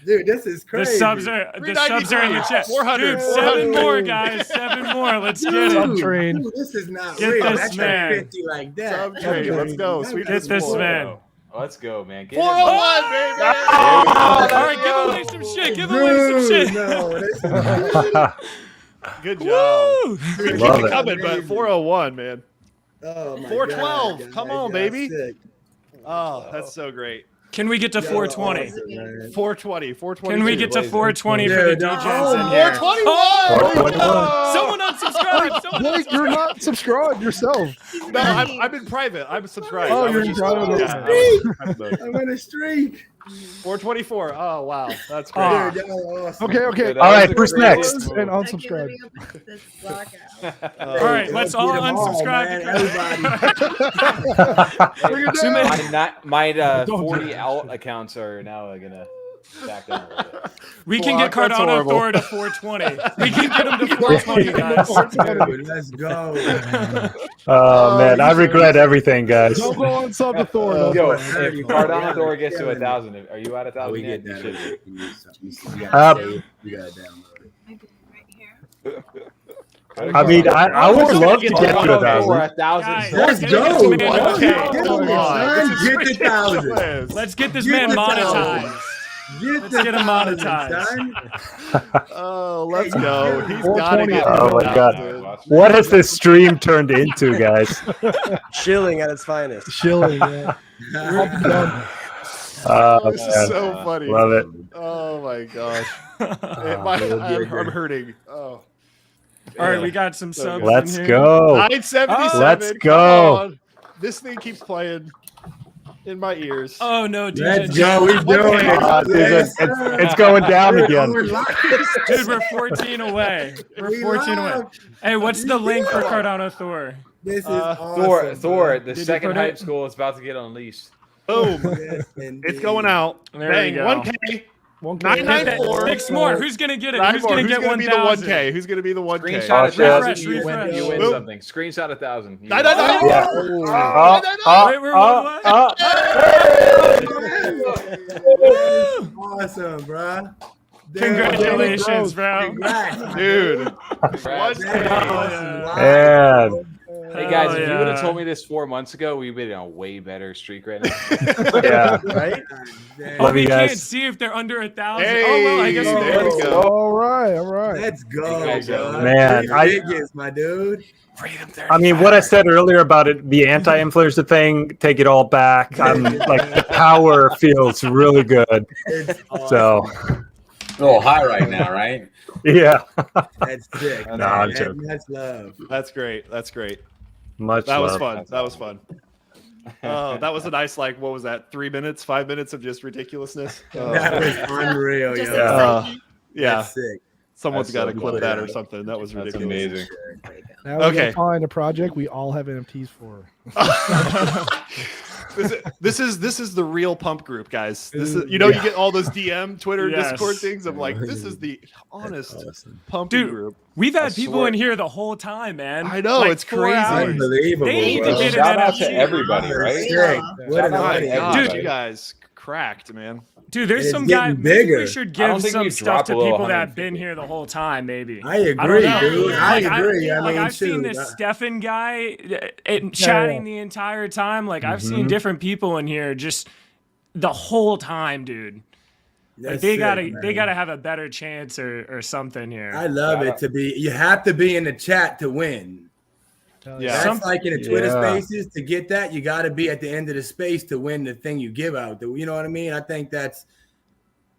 Dude, this is The crazy. subs are in the chat. 400, Dude, 7 400. more, guys. 7 more. Let's get it. Sub train. Dude, this is not Get real. this That's man. like 50 like that. Sub train. Let's go. Sweet Get this four. man. Let's go, man. Get 401, baby. All right, give away some shit. Give away some shit. No, this is Good job. Woo! We keep Love it it. coming, but 401, man. oh my 412. God, Come guys, on, y'all baby. sick. Oh, that's so great. Can we get to Y'all 420? awesome, man. 420. 420. Can we get to 420 for the Dude, DJs in here? 421. Someone unsubscribe. Someone Blake, you're not subscribed yourself. No, I'm in private. I'm subscribed. Oh, I was you're in just- private. yeah, I was- I'm in a streak. 424. Oh, wow. That's Oh. great. Dude, y'all are awesome. Okay, okay. That All was right, the who's craziest next? move. And unsubscribe. All right, let's all get 'em all, unsubscribe. man. Everybody. Too many- My 40 alt accounts are now gonna back down a little bit. We can get That's horrible. CardanoThor to 420. We can get him to 420, guys. Dude, let's go. Oh man, I regret everything, guys. Don't go on sub to Thor. Don't Yo, go. if CardanoThor gets to 1,000, are you at 1,000 We yet? get You that. should be. You gotta save it. You gotta download it. I mean, I would love to get to 1,000. 1,000. Let's Get go. this man- Okay, Get come the on. man. This is Get the 1,000. ridiculous. Let's get this Get man the monetized. Let's get him monetized. Oh, let's Hey, go. you He's get got to get Oh my God. What has this stream turned into, guys? Chilling at its finest. Chilling, yeah. Oh, This is man. so funny. Love it. Oh my gosh. I'm hurting. Oh. All right, we got some subs Let's in here. go. 977. Let's come go. on. This thing keeps playing in my ears. Oh, no, Let's DJ. go. We doing it. It's going down again. Dude, we're 14 away. We're 14 away. Hey, what's the link for CardanoThor? This is awesome. Thor, the Did you second put hype it? school is about to get unleashed. Boom. Yes, indeed. It's going out. There Bang. you go. 1K. 1K. 994. Six more. Who's gonna get it? 9 Who's more. gonna Who's get gonna 1,000? be the 1K? Who's gonna be the 1K? Screenshot Refresh, 1,000. You win. You win refresh. something. Screenshot 1,000. You Nine, win. nine, nine. Yeah. Wait, we're what? Awesome, bro. Congratulations, bro. Congrats, Dude. Congrats. Man. Hey guys, if you would have yeah. told me this 4 months ago, we'd be in a way better streak right now. Yeah. right? Love We you can't guys. see if they're under 1,000. Hey, oh well, I guess we there can. we go. All right, all right. Let's go, Hey, guys, bro. Man, Biggest, my dude. I mean, what I said earlier about it, the anti-influencer thing, take it all back. I'm like, the power feels really good. It's So, A little high right now, right? yeah, That's sick. No, man. I'm joking. That's love. That's great. That's great. much That was love. fun. That was fun. That was a nice, like, what was that? 3 minutes, 5 minutes of just ridiculousness. That was unreal, Just yo. excitement. Yeah. That's sick. Someone's That's got to so clip cool. that or something. That was That's ridiculous. amazing. Now we Okay. gotta find a project we all have NFTs for. This is the real pump group, guys. This is, you Yeah. get all those DM, Twitter, Yes. Discord things. I'm like, this is the honest pump Dude, group. We've had I people swear. in here the whole time, man. I know, Like it's 4 crazy. hours. Unbelievable. They need to bro. get an Shout out to NFT. everybody, right? Sick. Yeah. What an Shout out to honor. God, everybody. you guys cracked, man. Dude, there's It's some guy. getting Maybe bigger. we should I don't give think some we stuff drop to below people that have 150. been here the whole time. Maybe. I agree, don't know. dude. I Like, agree. I like, mean, I've seen shoot, this Stefan guy chatting the entire time. Like I've seen different people in here just the whole time, dude. Like, that's they sick, gotta man. have a better chance or something here. I love it to be. You have to be in the chat to win. Yeah. That's like in the Twitter Yeah. Spaces. To get that, you got to be at the end of the space to win the thing you give out. You know what I mean? I think that's.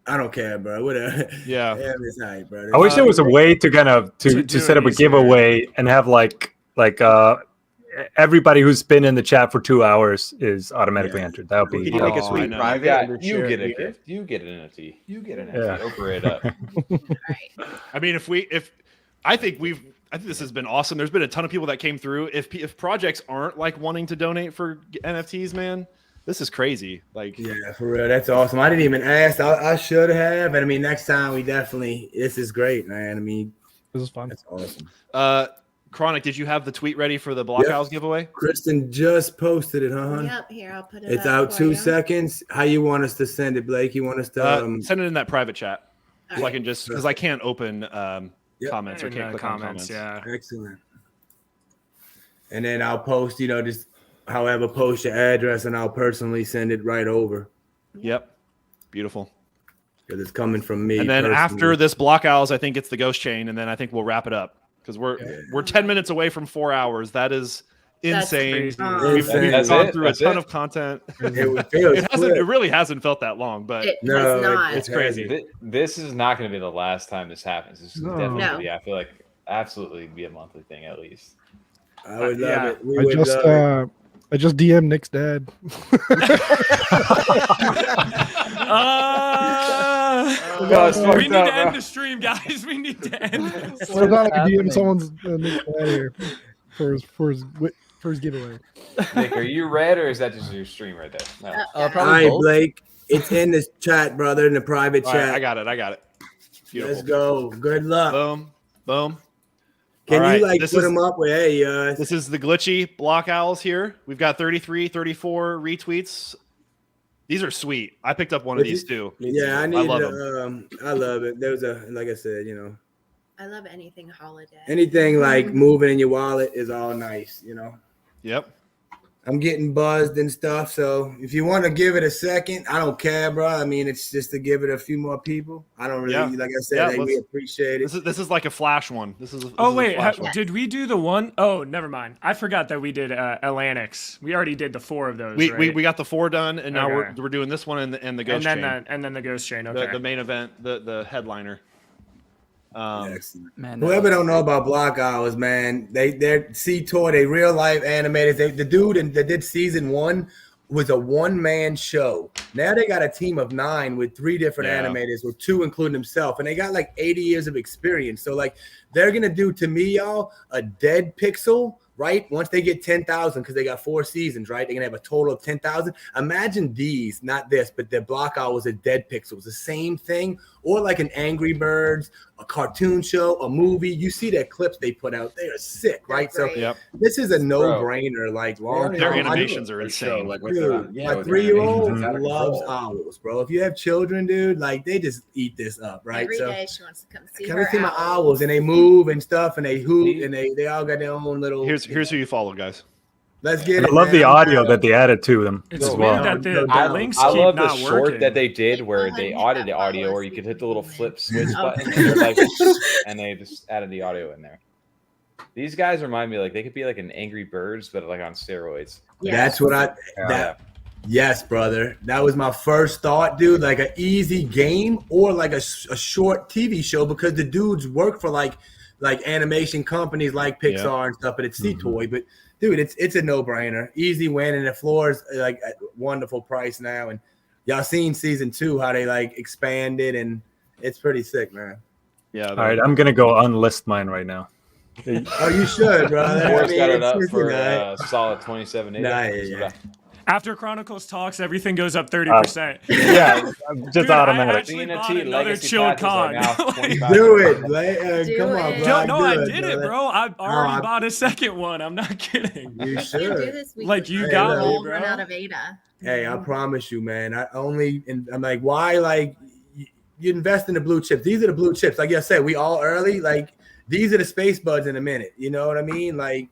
I don't care, bro. Whatever. Yeah. It's hype, bro. I wish there was a way to kind of To to do set it up a easier. giveaway and have like everybody who's been in the chat for 2 hours is automatically Yeah. entered. That would We be could do like a Oh, I sweet know. private. You get a gift. You get an NFT. You get an NFT. Yeah. Open it up. I mean, I think this has been awesome. There's been a ton of people that came through. If projects aren't like wanting to donate for NFTs, man, this is crazy. Like, Yeah, for real. That's awesome. I didn't even ask. I should have. And I mean, next time we definitely. This is great, man. I mean, This is fun. that's awesome. Chronic, did you have the tweet ready for the Block Yep. House giveaway? Kristen just posted it, huh? Yep, here, I'll put it It's up out for 2 you. seconds. How you want us to send it, Blake? You want us to? Send it in that private chat, so I Alright. can just because I can't open Yep. comments or In can't the click on comments, comments. yeah. Excellent. And then I'll post, just however, post your address, and I'll personally send it right over Yep, beautiful. because it's coming from me. And then personally. after this Block Owls, I think it's the Ghost Chain, and then I think we'll wrap it up because we're 10 minutes away from 4 hours. That is That's insane. crazy. We've Insane. gone it? through That's a ton it? of content. it feels It really hasn't felt that long, but It No, has not. it's crazy. This is not going to be the last time this happens. This is No. definitely, No. gonna be, I feel like, absolutely be a monthly thing at least. I would love Yeah. it. We I would just love it. I just DM Nick's dad. We need to end the stream, guys. We need to end this. So it's not like a DM happening? someone's Nick's dad here for his giveaway. Nick, are you red or is that just your stream right there? No. All Probably right, both. Blake. It's in the chat, brother, in the private All right, chat. I got it. Beautiful. Let's go. Good luck. Boom, boom. Can All you right, like this put is- them up with hey This is the glitchy Block Owls here. We've got 33, 34 retweets. These are sweet. I picked up one of these too. Yeah, I need love I love it. There was like I said, I love anything holiday. anything like moving in your wallet is all nice, Yep. I'm getting buzzed and stuff. So if you want to give it a second, I don't care, bro. I mean, it's just to give it a few more people. I don't really, Yeah. like I said, Yeah, we let's- appreciate it. This is like a flash one. This is Oh a wait, flash one. did we do the one? Oh, never mind. I forgot that we did Atlanick's. We already did the 4 of those. we right? got the 4 done, and now Okay. we're doing this one and the Ghost and then Chain, the Ghost Chain. the Okay. main event, the headliner. Excellent. Man, Whoever don't know about Block Hours, man, they're C-Tour, they real life animators. The dude that did season 1 was a one-man show. Now they got a team of 9 with 3 different Yeah. animators, with 2 including himself, and they got like 80 years of experience. So like they're gonna do to me, y'all, a dead pixel. Right, once they get 10,000, because they got 4 seasons, right? They're gonna have a total of 10,000. Imagine these, not this, but the block owls are dead pixels, the same thing, or like an Angry Birds, a cartoon show, a movie. You see their clips they put out; they are sick, right? So this is a no-brainer. Like long their animations are insane. Like dude, my 3-year-old loves owls, bro. If you have children, dude, like they just eat this up, right? Every so day she wants to come see come her see my owls, and they move and stuff, and they hoot, and they all got their own little. Here's who you follow, guys. Let's get And it. I love man. the audio that they added to them It's as weird well. that the I links love keep the not short working. that they did where Go they ahead and hit added that the audio, follow or you so could you hit the can little zoom flip in. switch Oh. button, and they're like, and they just added the audio in there. These guys remind me like they could be like an Angry Birds, but like on steroids. That's what I. Yes, brother. That was my first thought, dude. Like an easy game or like a short TV show, because the dudes work for like animation companies like Pixar and stuff, but it's C-Toy. But dude, it's a no-brainer. Easy win, and the floor is like at wonderful price now. And y'all seen season 2 how they like expanded, and it's pretty sick, man. Yeah. All right, I'm gonna go unlist mine right now. Oh, you should, brother. Forrest got it up it's for nice. solid 27.80. Yeah. After Chronicles talks, everything goes up 30%. Yeah, just Dude, automatic. I actually bought CNFT another legacy chilled passes are con. now 25%. Do it, Blake. Do Come on, it. bro. No, Do I it, did it, brother. bro. I already I- bought a second one. I'm not kidding. You I should. can't do this week. Like, you Hey, got look. me, We'll bro. run out of Ada. Hey, I promise you, man. I'm like, why? Like, you invest in the blue chips. These are the blue chips. Like I said, we all early. Like, these are the space buds in a minute. You know what I mean? Like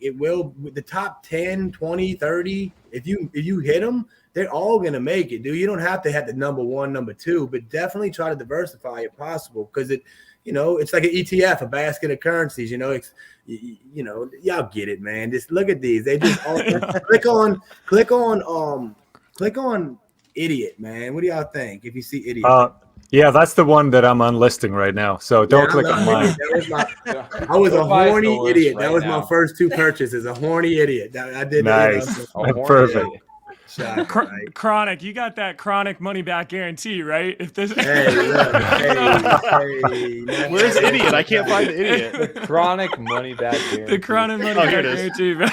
it will with the top 10, 20, 30. If you hit them, they're all gonna make it, dude. You don't have to have the number 1, number 2, but definitely try to diversify if possible, because it's like an ETF, a basket of currencies. Y'all get it, man. Just look at these. They just all click on idiot, man. What do y'all think if you see idiot? Yeah, that's the one that I'm unlisting right now. So don't click on mine. I was a horny idiot. Right that was now. my first 2 purchases. A horny idiot. I did Nice. that. Perfect. Chronic, you got that chronic money back guarantee, right? If this Hey, look, hey, Where's idiot? I can't find the idiot. Chronic money back here. the chronic money Oh, back here it is. guarantee, bro.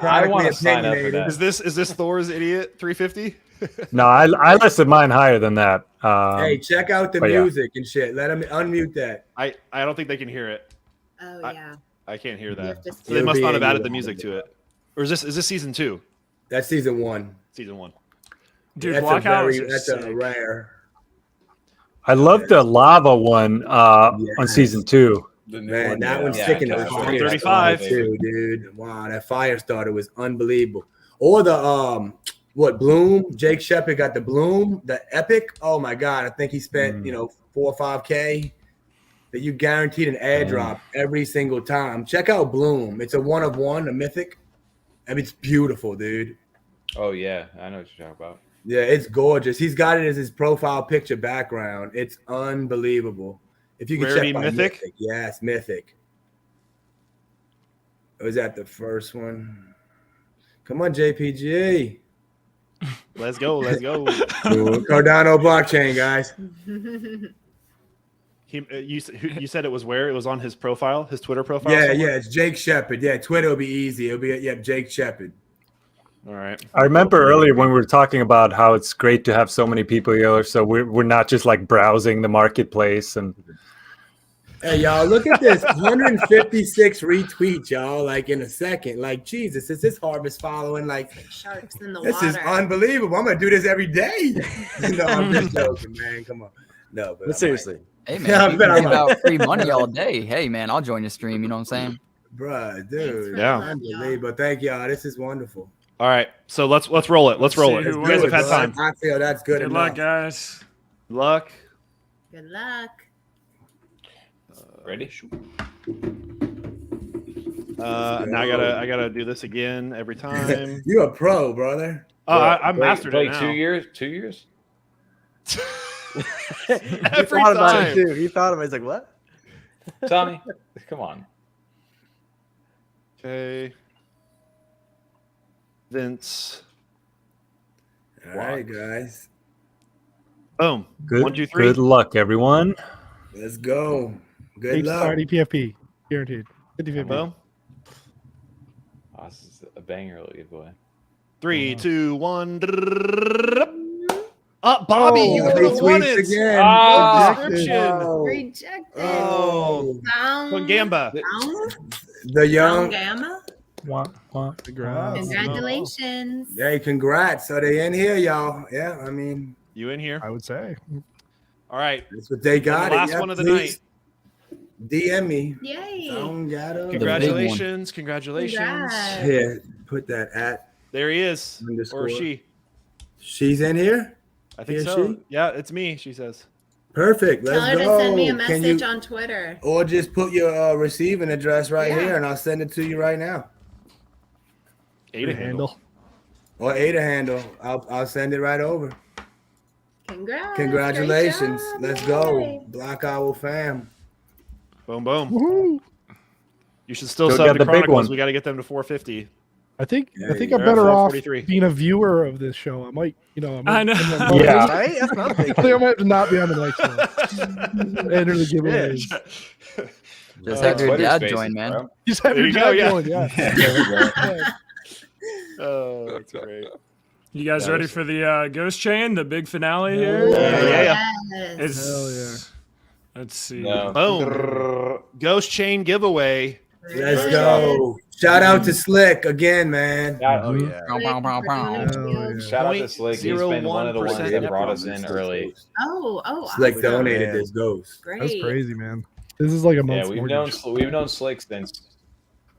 I want to sign up for that. Is this Thor's idiot 350? No, I listed mine higher than that. Hey, check out the but yeah. music and shit. Let them unmute that. I don't think they can hear it. Oh, yeah. I can't hear You that. have to So they must not have added the You'll be music to it. Or is this season 2? That's season 1. Season 1. Dude, That's walkouts are that's sick. a rare. I love the lava one on season 2. Man, that one's Yeah, sticking to yeah, the sure. fire 35. starter too, dude. Wow, that fire starter was unbelievable. Or the Bloom? Jake Shepard got the Bloom, the Epic. Oh my God, I think he spent 4 or 5K. That you guaranteed an airdrop every single time. Check out Bloom. It's a 1 of 1, a mythic. I mean, it's beautiful, dude. Oh yeah, I know what you're talking about. Yeah, it's gorgeous. He's got it as his profile picture background. It's unbelievable. If you can Rarity check by mythic? Yes, mythic. Was that the first one? Come on, JPG. Let's go. Cardano blockchain, guys. You said it was where? It was on his profile, his Twitter profile? Yeah, somewhere? yeah, it's Jake Shepard. Yeah, Twitter will be easy. It'll be Jake Shepard. All right. I remember earlier when we were talking about how it's great to have so many people here, so we're not just like browsing the marketplace and. Hey, y'all, look at this. 156 retweets, y'all, like in a second. Like, Jesus, is this harvest following? Like Sharks in the this water. is unbelievable. I'm going to do this every day. No, I'm just joking, man. Come on. No, but seriously. Hey Yeah, man, I if you bet can I give might. out free money all day. Hey man, I'll join the stream. You know what I'm saying? Bruh, dude. Yeah. Unbelievable. Thank y'all. This is wonderful. All right. So let's roll it. Let's roll it. see You who guys have wins. had time. I feel that's good Good enough. luck, guys. Luck. Good luck. Ready? Now I gotta do this again every time. You a pro, brother. I mastered it Blake, now. 2 years? 2 years? Every thought about time. it too. He thought about it. He's like, what? Tommy, come on. Okay. Vince. All right, guys. Boom. Good, 1, 2, 3. good luck, everyone. Let's go. Good Ape luck. Society PFP. Guaranteed. 50-50. Boom. Oh, this is a banger little giveaway. 3, 2, 1. Bobby, you Oh, could have he won tweets it. again. Oh, Rejected. description. Rejected. Oh, Down. Gamba. The young. Gamma. Congrats. Congratulations. Hey, congrats. So they in here, y'all. Yeah, I mean, You in here? I would say. All right. that's what they got. the last it. Yeah, one of the please night. DM me. Yay. Congratulations. Congratulations. Congrats. Here, put that at. There he is. Underscore. Or she. She's in here? I think He or so. she? Yeah, it's me, she says. Perfect. Let's Tell her go. to send me a Can message you- on Twitter. Or just put your receiving address right Yeah. here and I'll send it to you right now. Ada handle. Or Ada handle. I'll send it right over. Congrats. Congratulations. Great job. Let's go. Yay. Black Owl fam. Boom, boom. Woohoo. You should still Go sub get the the big Chronicles. one. We got to get them to 450. I think Yeah, I'm you're at better off 443. being a viewer of this show. I might, I know. Yeah. Right? That's what I'm I think I thinking. might have to not be on the next show. Enter the giveaways. Just have your Twitter dad Spaces, join, man. bro. Just have There your you go, dad yeah. going, yeah. There we go. Oh, that's great. You guys That ready was- for the ghost chain, the big finale here? Yeah. Yes. It's, Hell yeah. Let's see. No. Boom. Ghost chain giveaway. Let's go. Shout out to Slick again, man. Oh yeah. Hell yeah. Shout out to Slick. He's been one of the ones 0.01% that brought us in early. Oh, Slick awesome. donated Man. this ghost. Great. That's crazy, man. This is like a Yeah, month's we've known mortgage. Slick since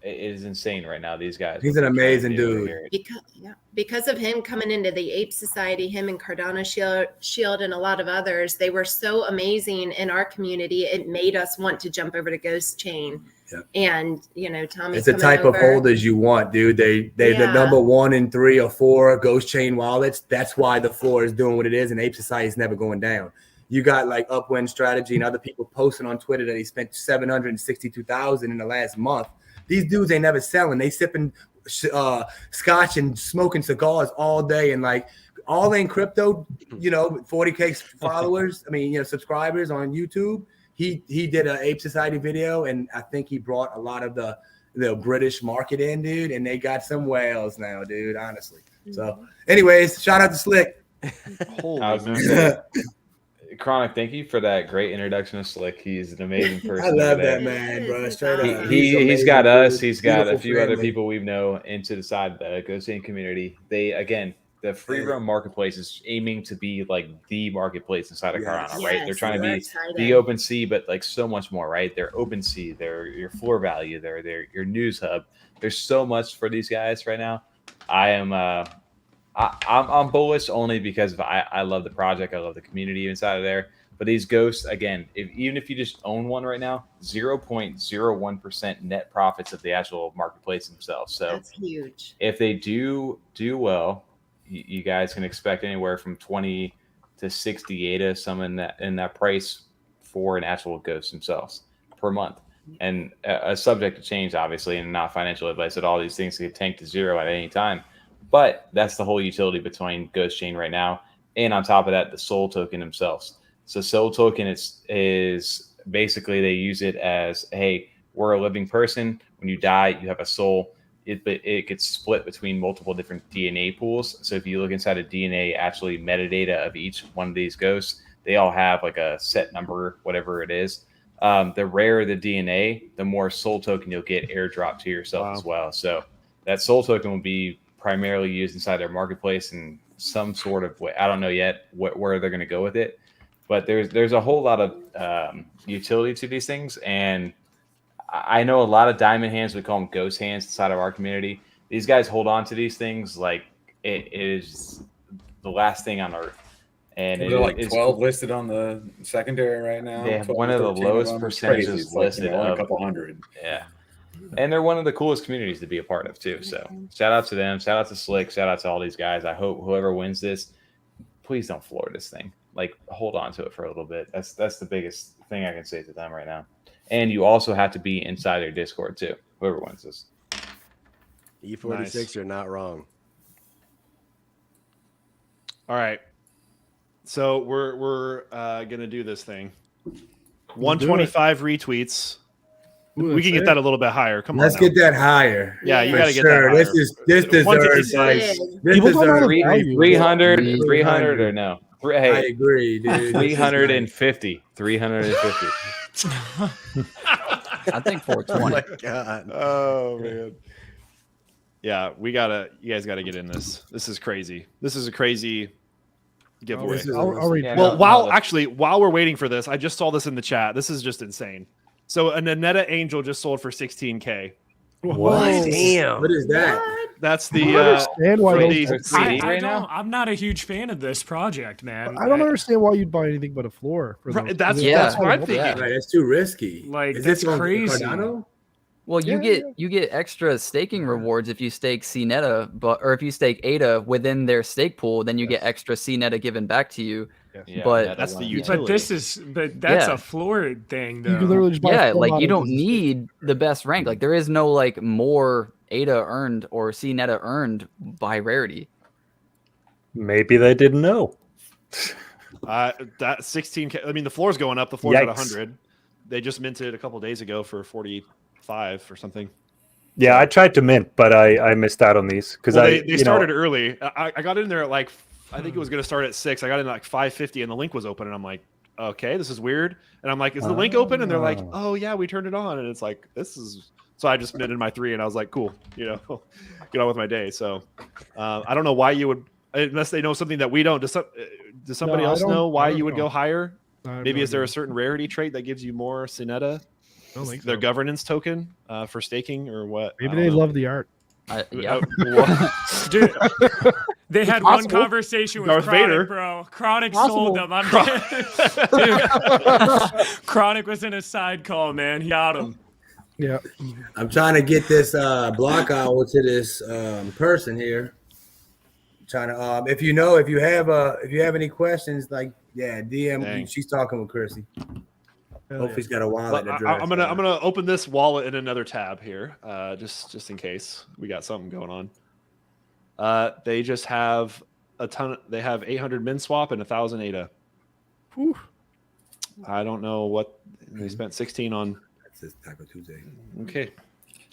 it is insane right now. These guys. He's an what they're amazing trying to do dude. here. Because of him coming into the Ape Society, him and Cardano Shield and a lot of others, they were so amazing in our community. It made us want to jump over to Ghost Chain. Yep. And Tommy. It's the type of holders you want, dude. They're the Yeah. number 1 in 3 or 4 ghost chain wallets. That's why the floor is doing what it is, and Ape Society is never going down. You got like Upwind Strategy and other people posting on Twitter that he spent $762,000 in the last month. These dudes ain't never selling. They sipping scotch and smoking cigars all day, and like all in crypto. 40K followers. Subscribers on YouTube. He did an Ape Society video, and I think he brought a lot of the British market in, dude. And they got some whales now, dude. Honestly. So, anyways, shout out to Slick. Holy I was gonna man. say, Chronic, thank you for that great introduction of Slick. He's an amazing person. I love over there. that man, bro. Straight up. He's got us. He's got a Beautiful few other family. people we know into the side of the Ghost Chain community. The free roam marketplace is aiming to be like the marketplace inside of Yes. Cardano, right? They're trying to be excited. the open sea, but like so much more, right? They're open sea, they're your floor value, they're your news hub. There's so much for these guys right now. I'm bullish only because I love the project, I love the community inside of there. But these ghosts, again, even if you just own one right now, 0.01% net profits of the actual marketplace themselves. So That's huge. if they do well, you guys can expect anywhere from 20 to 60 ADA, some in that price for an actual ghost themselves per month. And a subject to change, obviously, and not financial advice at all. These things can tank to zero at any time. But that's the whole utility between Ghost Chain right now. And on top of that, the Soul token themselves. So Soul token is basically they use it as, hey, we're a living person. When you die, you have a soul. It gets split between multiple different DNA pools. So if you look inside of DNA, actually metadata of each one of these ghosts, they all have like a set number, whatever it is. The rarer the DNA, the more Soul token you'll get airdropped to yourself as well. So that Soul token will be primarily used inside their marketplace in some sort of way. I don't know yet where they're going to go with it, but there's a whole lot of utility to these things. And I know a lot of diamond hands, we call them ghost hands inside of our community. These guys hold on to these things like it is the last thing on earth. And They're like 12 listed on the secondary right now. They have 12 one of the 13 lowest them. It's percentages crazy. It's like, listed only of- a couple hundred. Yeah. And they're one of the coolest communities to be a part of too. So shout out to them. Shout out to Slick. Shout out to all these guys. I hope whoever wins this, please don't floor this thing. Like hold on to it for a little bit. That's the biggest thing I can say to them right now. And you also have to be inside their Discord too. Whoever wins this. E46, Nice. you're not wrong. All right. So we're gonna do this thing. 125 retweets. Ooh, We can get that a little bit higher. Come Let's on. Now. get that higher. Yeah, you For got to get sure. that higher. This deserves 156. this People don't know deserves the value. 300 or no? I Hey, agree, dude. 350. 350. I think Oh 420. my god. Oh man. Yeah, you guys gotta get in this. This is crazy. This is a crazy giveaway. this is I'll read Yeah, it. Well, no, while we're waiting for this, I just saw this in the chat. This is just insane. So an Aneta Angel just sold for 16K. What? Damn. What is that? That's I don't the understand why for those- the- It's CD right now? I'm not a huge fan of this project, man. I don't understand why you'd buy anything but a floor. For Right, those. that's Yeah. that's what I'm thinking. Yeah. Right, that's too risky. Like, Is that's this on crazy. Cardano? Well, you Yeah, get extra staking rewards if you stake CNETA, or if you stake ADA within their stake pool, then you get extra CNETA given back to you. Yeah, But- That's the But utility. that's Yeah. a floor thing, You though. can literally just buy Yeah, a floor like you model don't because- need the best rank. Like there is no like more ADA earned or CNETA earned by rarity. Maybe they didn't know. That 16K. I mean, the floor's going up. The floor's at Yikes. 100. They just minted a couple days ago for 45 or something. Yeah, I tried to mint, but I missed out on these because Well, they they started early. I got in there at like, I think it was going to start at 6. I got in at like 5:50 and the link was open, and I'm like, okay, this is weird. And I'm like, is the link open? And they're like, oh yeah, we turned it on. And it's like, this is. So I just minted my 3, and I was like, cool, get on with my day. So I don't know why you would, unless they know something that we don't. Does somebody No, I else don't- know why I don't you would know. go higher? I have Maybe no is there a idea. certain rarity trait that gives you more Sinetta? I don't think Their so. governance token for staking or what? Maybe I they don't know. love the art. Yeah. Dude, they had one Possible. conversation with Darth Chronic, Vader. bro. Chronic Possible. sold them. I'm Dude, Chronic was in a side call, man. He got him. Yeah. I'm trying to get this block owl to this person here. Trying to if you have any questions, like DM. Dang. She's talking with Chrissy. Hell Hopefully, he's got a wallet. Well, address. I'm gonna open this wallet in another tab here, just in case we got something going on. They just have a ton. They have 800 min swap and 1,000 ADA. Whew. I don't know what they spent 16 on. That's his Taco Tuesday. Okay,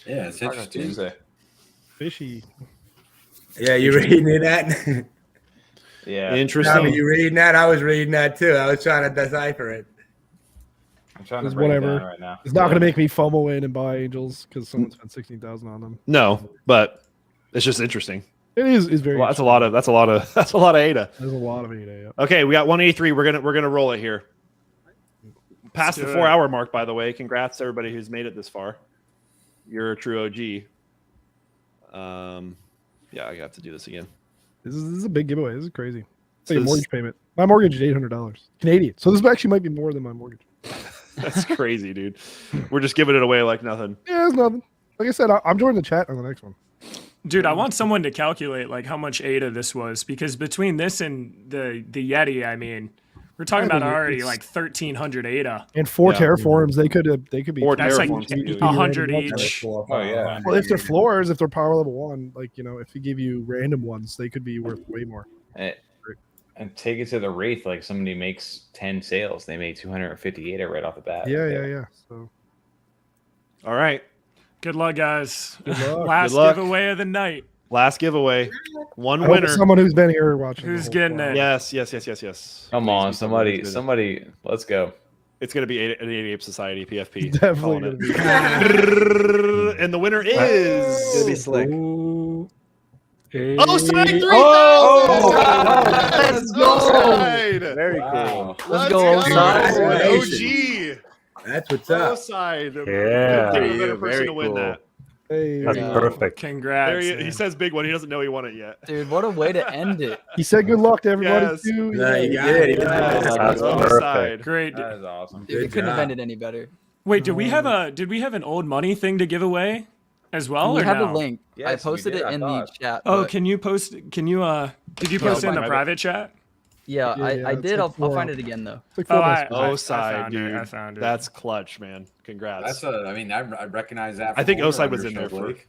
Yeah, it's interesting. Tuesday. Fishy. Yeah, you reading it that? Yeah. interesting. You reading that? I was reading that too. I was trying to decipher it. I'm trying to It's break it whatever. down right now. It's not going to make me FOMO in and buy angels because someone spent 16,000 on them. No, but it's just interesting. It is very. Well, that's a lot of ADA. There's a lot of ADA. Yeah. Okay, we got 183. We're gonna roll it here. Past the do it. 4-hour mark, by the way. Congrats to everybody who's made it this far. You're a true OG. Yeah, I have to do this again. This is a big giveaway. This is crazy. It's So like a this- mortgage payment. My mortgage is $800 Canadian. So this actually might be more than my mortgage. That's crazy, dude. We're just giving it away like nothing. Yeah, it's nothing. Like I said, I'm joining the chat on the next one. Dude, I want someone to calculate like how much ADA this was, because between this and the Yeti, I mean, we're talking I about mean, already it's- like 1,300 ADA. And 4 Yeah. terraforms, they could be. Four That's like terraforms, dude. 100 That's each. $400, Oh, yeah. Well, if they're floors, if they're power level 1, like, if you give you random ones, they could be worth way more. And take it to the Wraith, like somebody makes 10 sales, they made 258 right off the bat. Yeah. So All right. Good luck, guys. Good luck. Last Good luck. giveaway of the night. Last giveaway. One I hope winner. it's someone who's been here watching. the Who's whole getting while. it? Yes. Come Please on, be someone somebody, who's good. somebody, let's go. It's going to be an 88 Society, PFP. Definitely Calling gonna it. And the winner is... It's gonna be slick. Ooh. Oside 3000! Let's go! Oside! Very cool. Let's go, Oside. That's what's up. Oside. Yeah. Couldn't be a better Very person to win cool. that. Hey, That's Yeah. perfect. There Congrats. he man. says big one. He doesn't know he won it yet. Dude, what a way to end it. he said good luck to everybody Yes. too. Yeah, you Yeah. got it. Yes. That's Oside. Great. That is awesome. Dude, we Good couldn't have job. ended any better. Wait, did we have an old money thing to give away as well? we or have no? a link. I Yes, we posted did, it I in the thought. chat. Oh, but- did you post it in the private chat? yeah, Yeah, I it's did. like I'll 4 find it again though. It's like Oh, 4 I messages. Oside, dude. I found it. That's clutch, man. Congrats. I recognize that. I think from Oside older was on in your there show, for. Blake.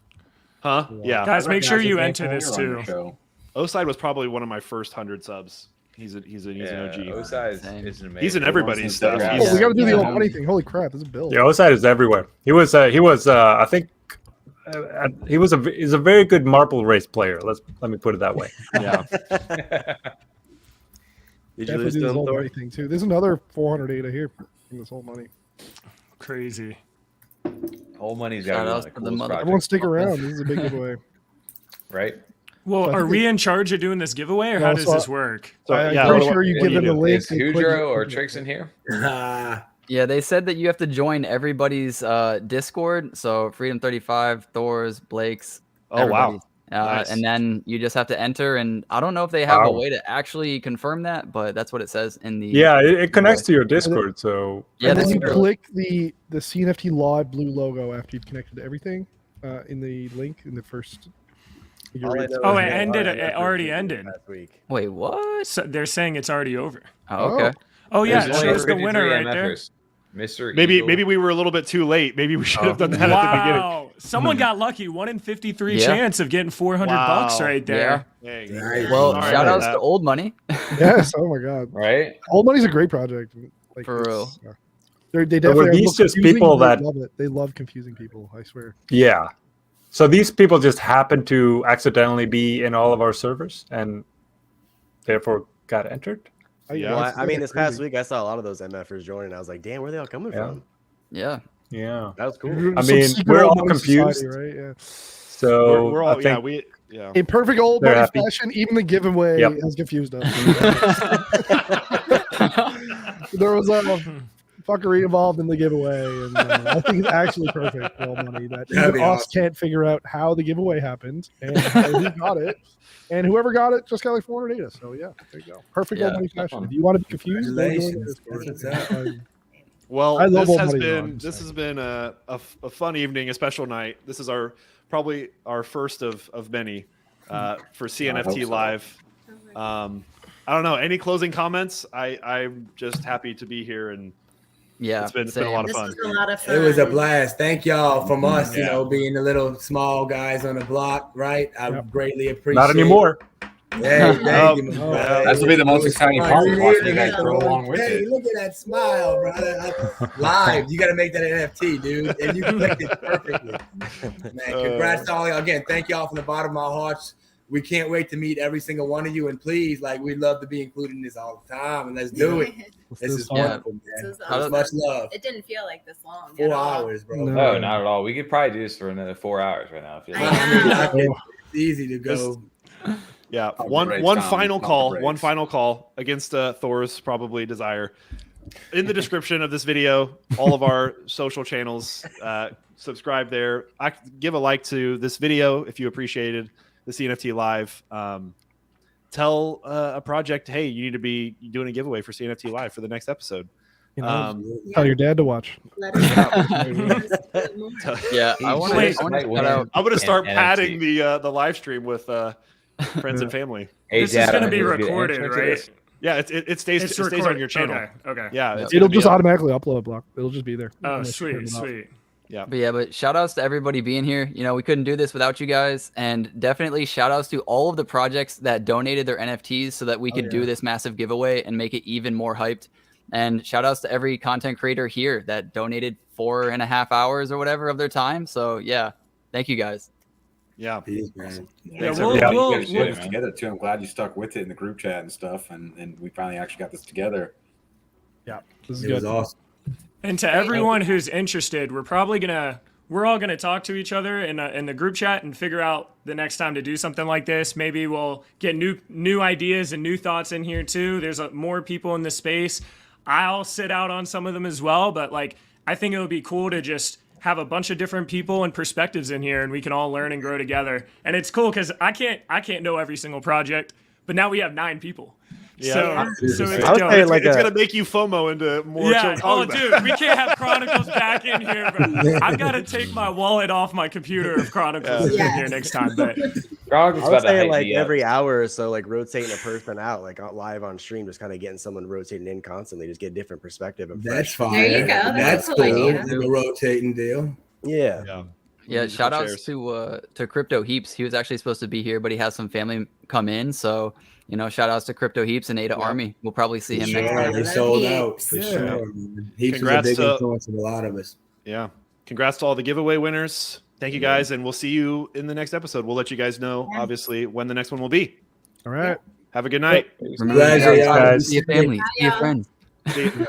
Huh? Yeah. Guys, I make sure recognize you his name enter from this older on your too. show. Oside was probably one of my first 100 subs. He's an Yeah, OG. Osai is Same. an amazing. He's in everybody's stuff. Yeah. Oh, we got to do the Yeah. old money thing. Holy crap, this is Bill. Yeah, Oside is everywhere. He was I think he's a very good marble race player. Let me put it that way. Yeah. Did you Definitely lose do to this him, whole Thor? money thing too. There's another 400 data here from this whole money. Crazy. Whole money's Shout got to outs be to one the of the coolest mother- Everyone projects. stick around. This is a big giveaway. Right? Well, So I are think we in charge of doing this giveaway, or No, how does so- this work? So I'm yeah, pretty what- sure you what do give them the do? link. Is they click Hudro it. or Tricks in here? Yeah, they said that you have to join everybody's Discord. So Freedom 35, Thor's, Blake's. Oh wow. everybody's. Nice. And then you just have to enter. And I don't know if they have a Wow. way to actually confirm that, but that's what it says in the. Yeah, it connects to your Discord. So Yeah, And then that's you true. click the CNFT live blue logo after you've connected to everything in the link in the first. All I know Oh, is it that ended. our It already efforts ended. last week. Wait, what? So they're saying it's already over. Oh, okay. Oh yeah, it There's only shows the winner 53 right there. MFers. Mr. Maybe Eagle. we were a little bit too late. Maybe we should have done that at the beginning. Wow, someone got lucky. 1 in 53 Yeah. chance of getting 400 bucks Wow. right there. Dang. Nice. Well, Sorry shout about outs that. to Old Money. Yes. Oh my God. Right? Old Money's a great project. Like, For real. it's, They were definitely are these look just confusing, people but that- they love it. They love confusing people. I swear. yeah. So these people just happened to accidentally be in all of our servers and therefore got entered. Yeah. Well, it's I mean, this past crazy. week I saw a lot of those MFers joining. I was like, damn, where are they all coming Yeah. from? Yeah. Yeah. That was cool. I Some mean, secret we're old all money confused. society, right? Yeah. So We're I all think yeah. In perfect old They're money happy. fashion, even the giveaway Yep. has confused us. There was a fuckery involved in the giveaway, and I think it's actually perfect for old money that That'd even be us awesome. can't figure out how the giveaway happened and how who got it. And whoever got it just got like 400 data. So yeah, there you go. Perfect old Yeah, money that's fashion. fun. If you want to be confused, go join the Congratulations. Discord. That's what's up. Well, I love this old has money, been though, I'm this saying. has been a fun evening, a special night. This is probably our first of many for CNFT so. Live. I don't know. Any closing comments? I'm just happy to be here, and Yeah. it's been a same. lot of This fun. was a lot of fun. It was a blast. Thank y'all from us, you Yeah. know, being the little small guys on the block, right? I Yep. greatly appreciate not anymore. Hey, thank you, my Oh, brother. That's gonna be the most It was exciting fun. part, You watching did you guys it. grow along with Hey, it. look at that smile, brother. Live. You got to make that NFT, dude. And you clicked it perfectly. Man, congrats to all y'all. Again, thank y'all from the bottom of our hearts. We can't wait to meet every single one of you. And please, like, we'd love to be included in this all the time. And let's do it. This is Yeah. wonderful, This man. was How awesome. Much love. It didn't feel like this long. 4 at all. hours, bro. No. No, not at all. We could probably do this for another 4 hours right now. If you I like. know. It's easy to go. Yeah, Pump the one brakes, one Tom. final Pump the call. brakes. One final call against Thor's probably desire. In the description of this video, all of our social channels. Subscribe there. Give a like to this video if you appreciated the CNFT Live. Tell a project, hey, you need to be doing a giveaway for CNFT Live for the next episode. You know, Um, tell your dad to watch. Let us know. Let us do more. Yeah. I want Wait. to Might shout win. out. I'm gonna start And padding NFT. the live stream with friends and family. Hey, This is Dad, going to I'm be gonna recorded, enter right? this. Yeah, it stays on your channel. Okay. Yeah, it's It'll gonna be just up. automatically upload block. It'll just be there. Oh, Unless you turn sweet, it off. sweet. But shout outs to everybody being here. You know, we couldn't do this without you guys. And definitely shout outs to all of the projects that donated their NFTs so that we could do this massive giveaway and make it even more hyped. And shout outs to every content creator here that donated 4.5 hours or whatever of their time. So yeah, thank you guys. Yeah. Peace, man. Yeah, Thanks, we'll, everybody. we'll, You guys put we'll, this together too. I'm glad you stuck with it in the group chat and stuff, and we finally actually got this together. Yeah, this is It was good. awesome. and to everyone who's interested, we're all gonna talk to each other in the group chat and figure out the next time to do something like this. Maybe we'll get new ideas and new thoughts in here too. There's more people in the space. I'll sit out on some of them as well, but like I think it would be cool to just have a bunch of different people and perspectives in here, and we can all learn and grow together. And it's cool because I can't know every single project, but now we have 9 people. Yeah. So it's I would dope. say like it's a- gonna make you FOMO into more. Yeah. chill Oh, talking dude, about it. we can't have Chronicles back in here. Bro. I've got to take my wallet off my computer if Chronicles is in Yes. here next time. But Chronicles I about would to say hype like me up. every hour or so, like rotating a person out, like live on stream, just kind of getting someone rotating in constantly, just get a different perspective. And That's fresh. fine. There you go. That's a cool cool. idea. The rotating deal. Yeah. Yeah. Yeah, Musical shout outs chairs. to CryptoHeaps. He was actually supposed to be here, but he has some family come in. So you know, shout outs to CryptoHeaps and Ada Army. We'll probably see him next Sure, time. they sold out for sure. Heaps is a Congrats big to- influence of a lot of us. Yeah. Congrats to all the giveaway winners. Thank you guys, and we'll see you in the next episode. We'll let you guys know, obviously, when the next one will be. All right. Have a good night. Remember, Pleasure, guys. y'all. See your family. See your friends. See you.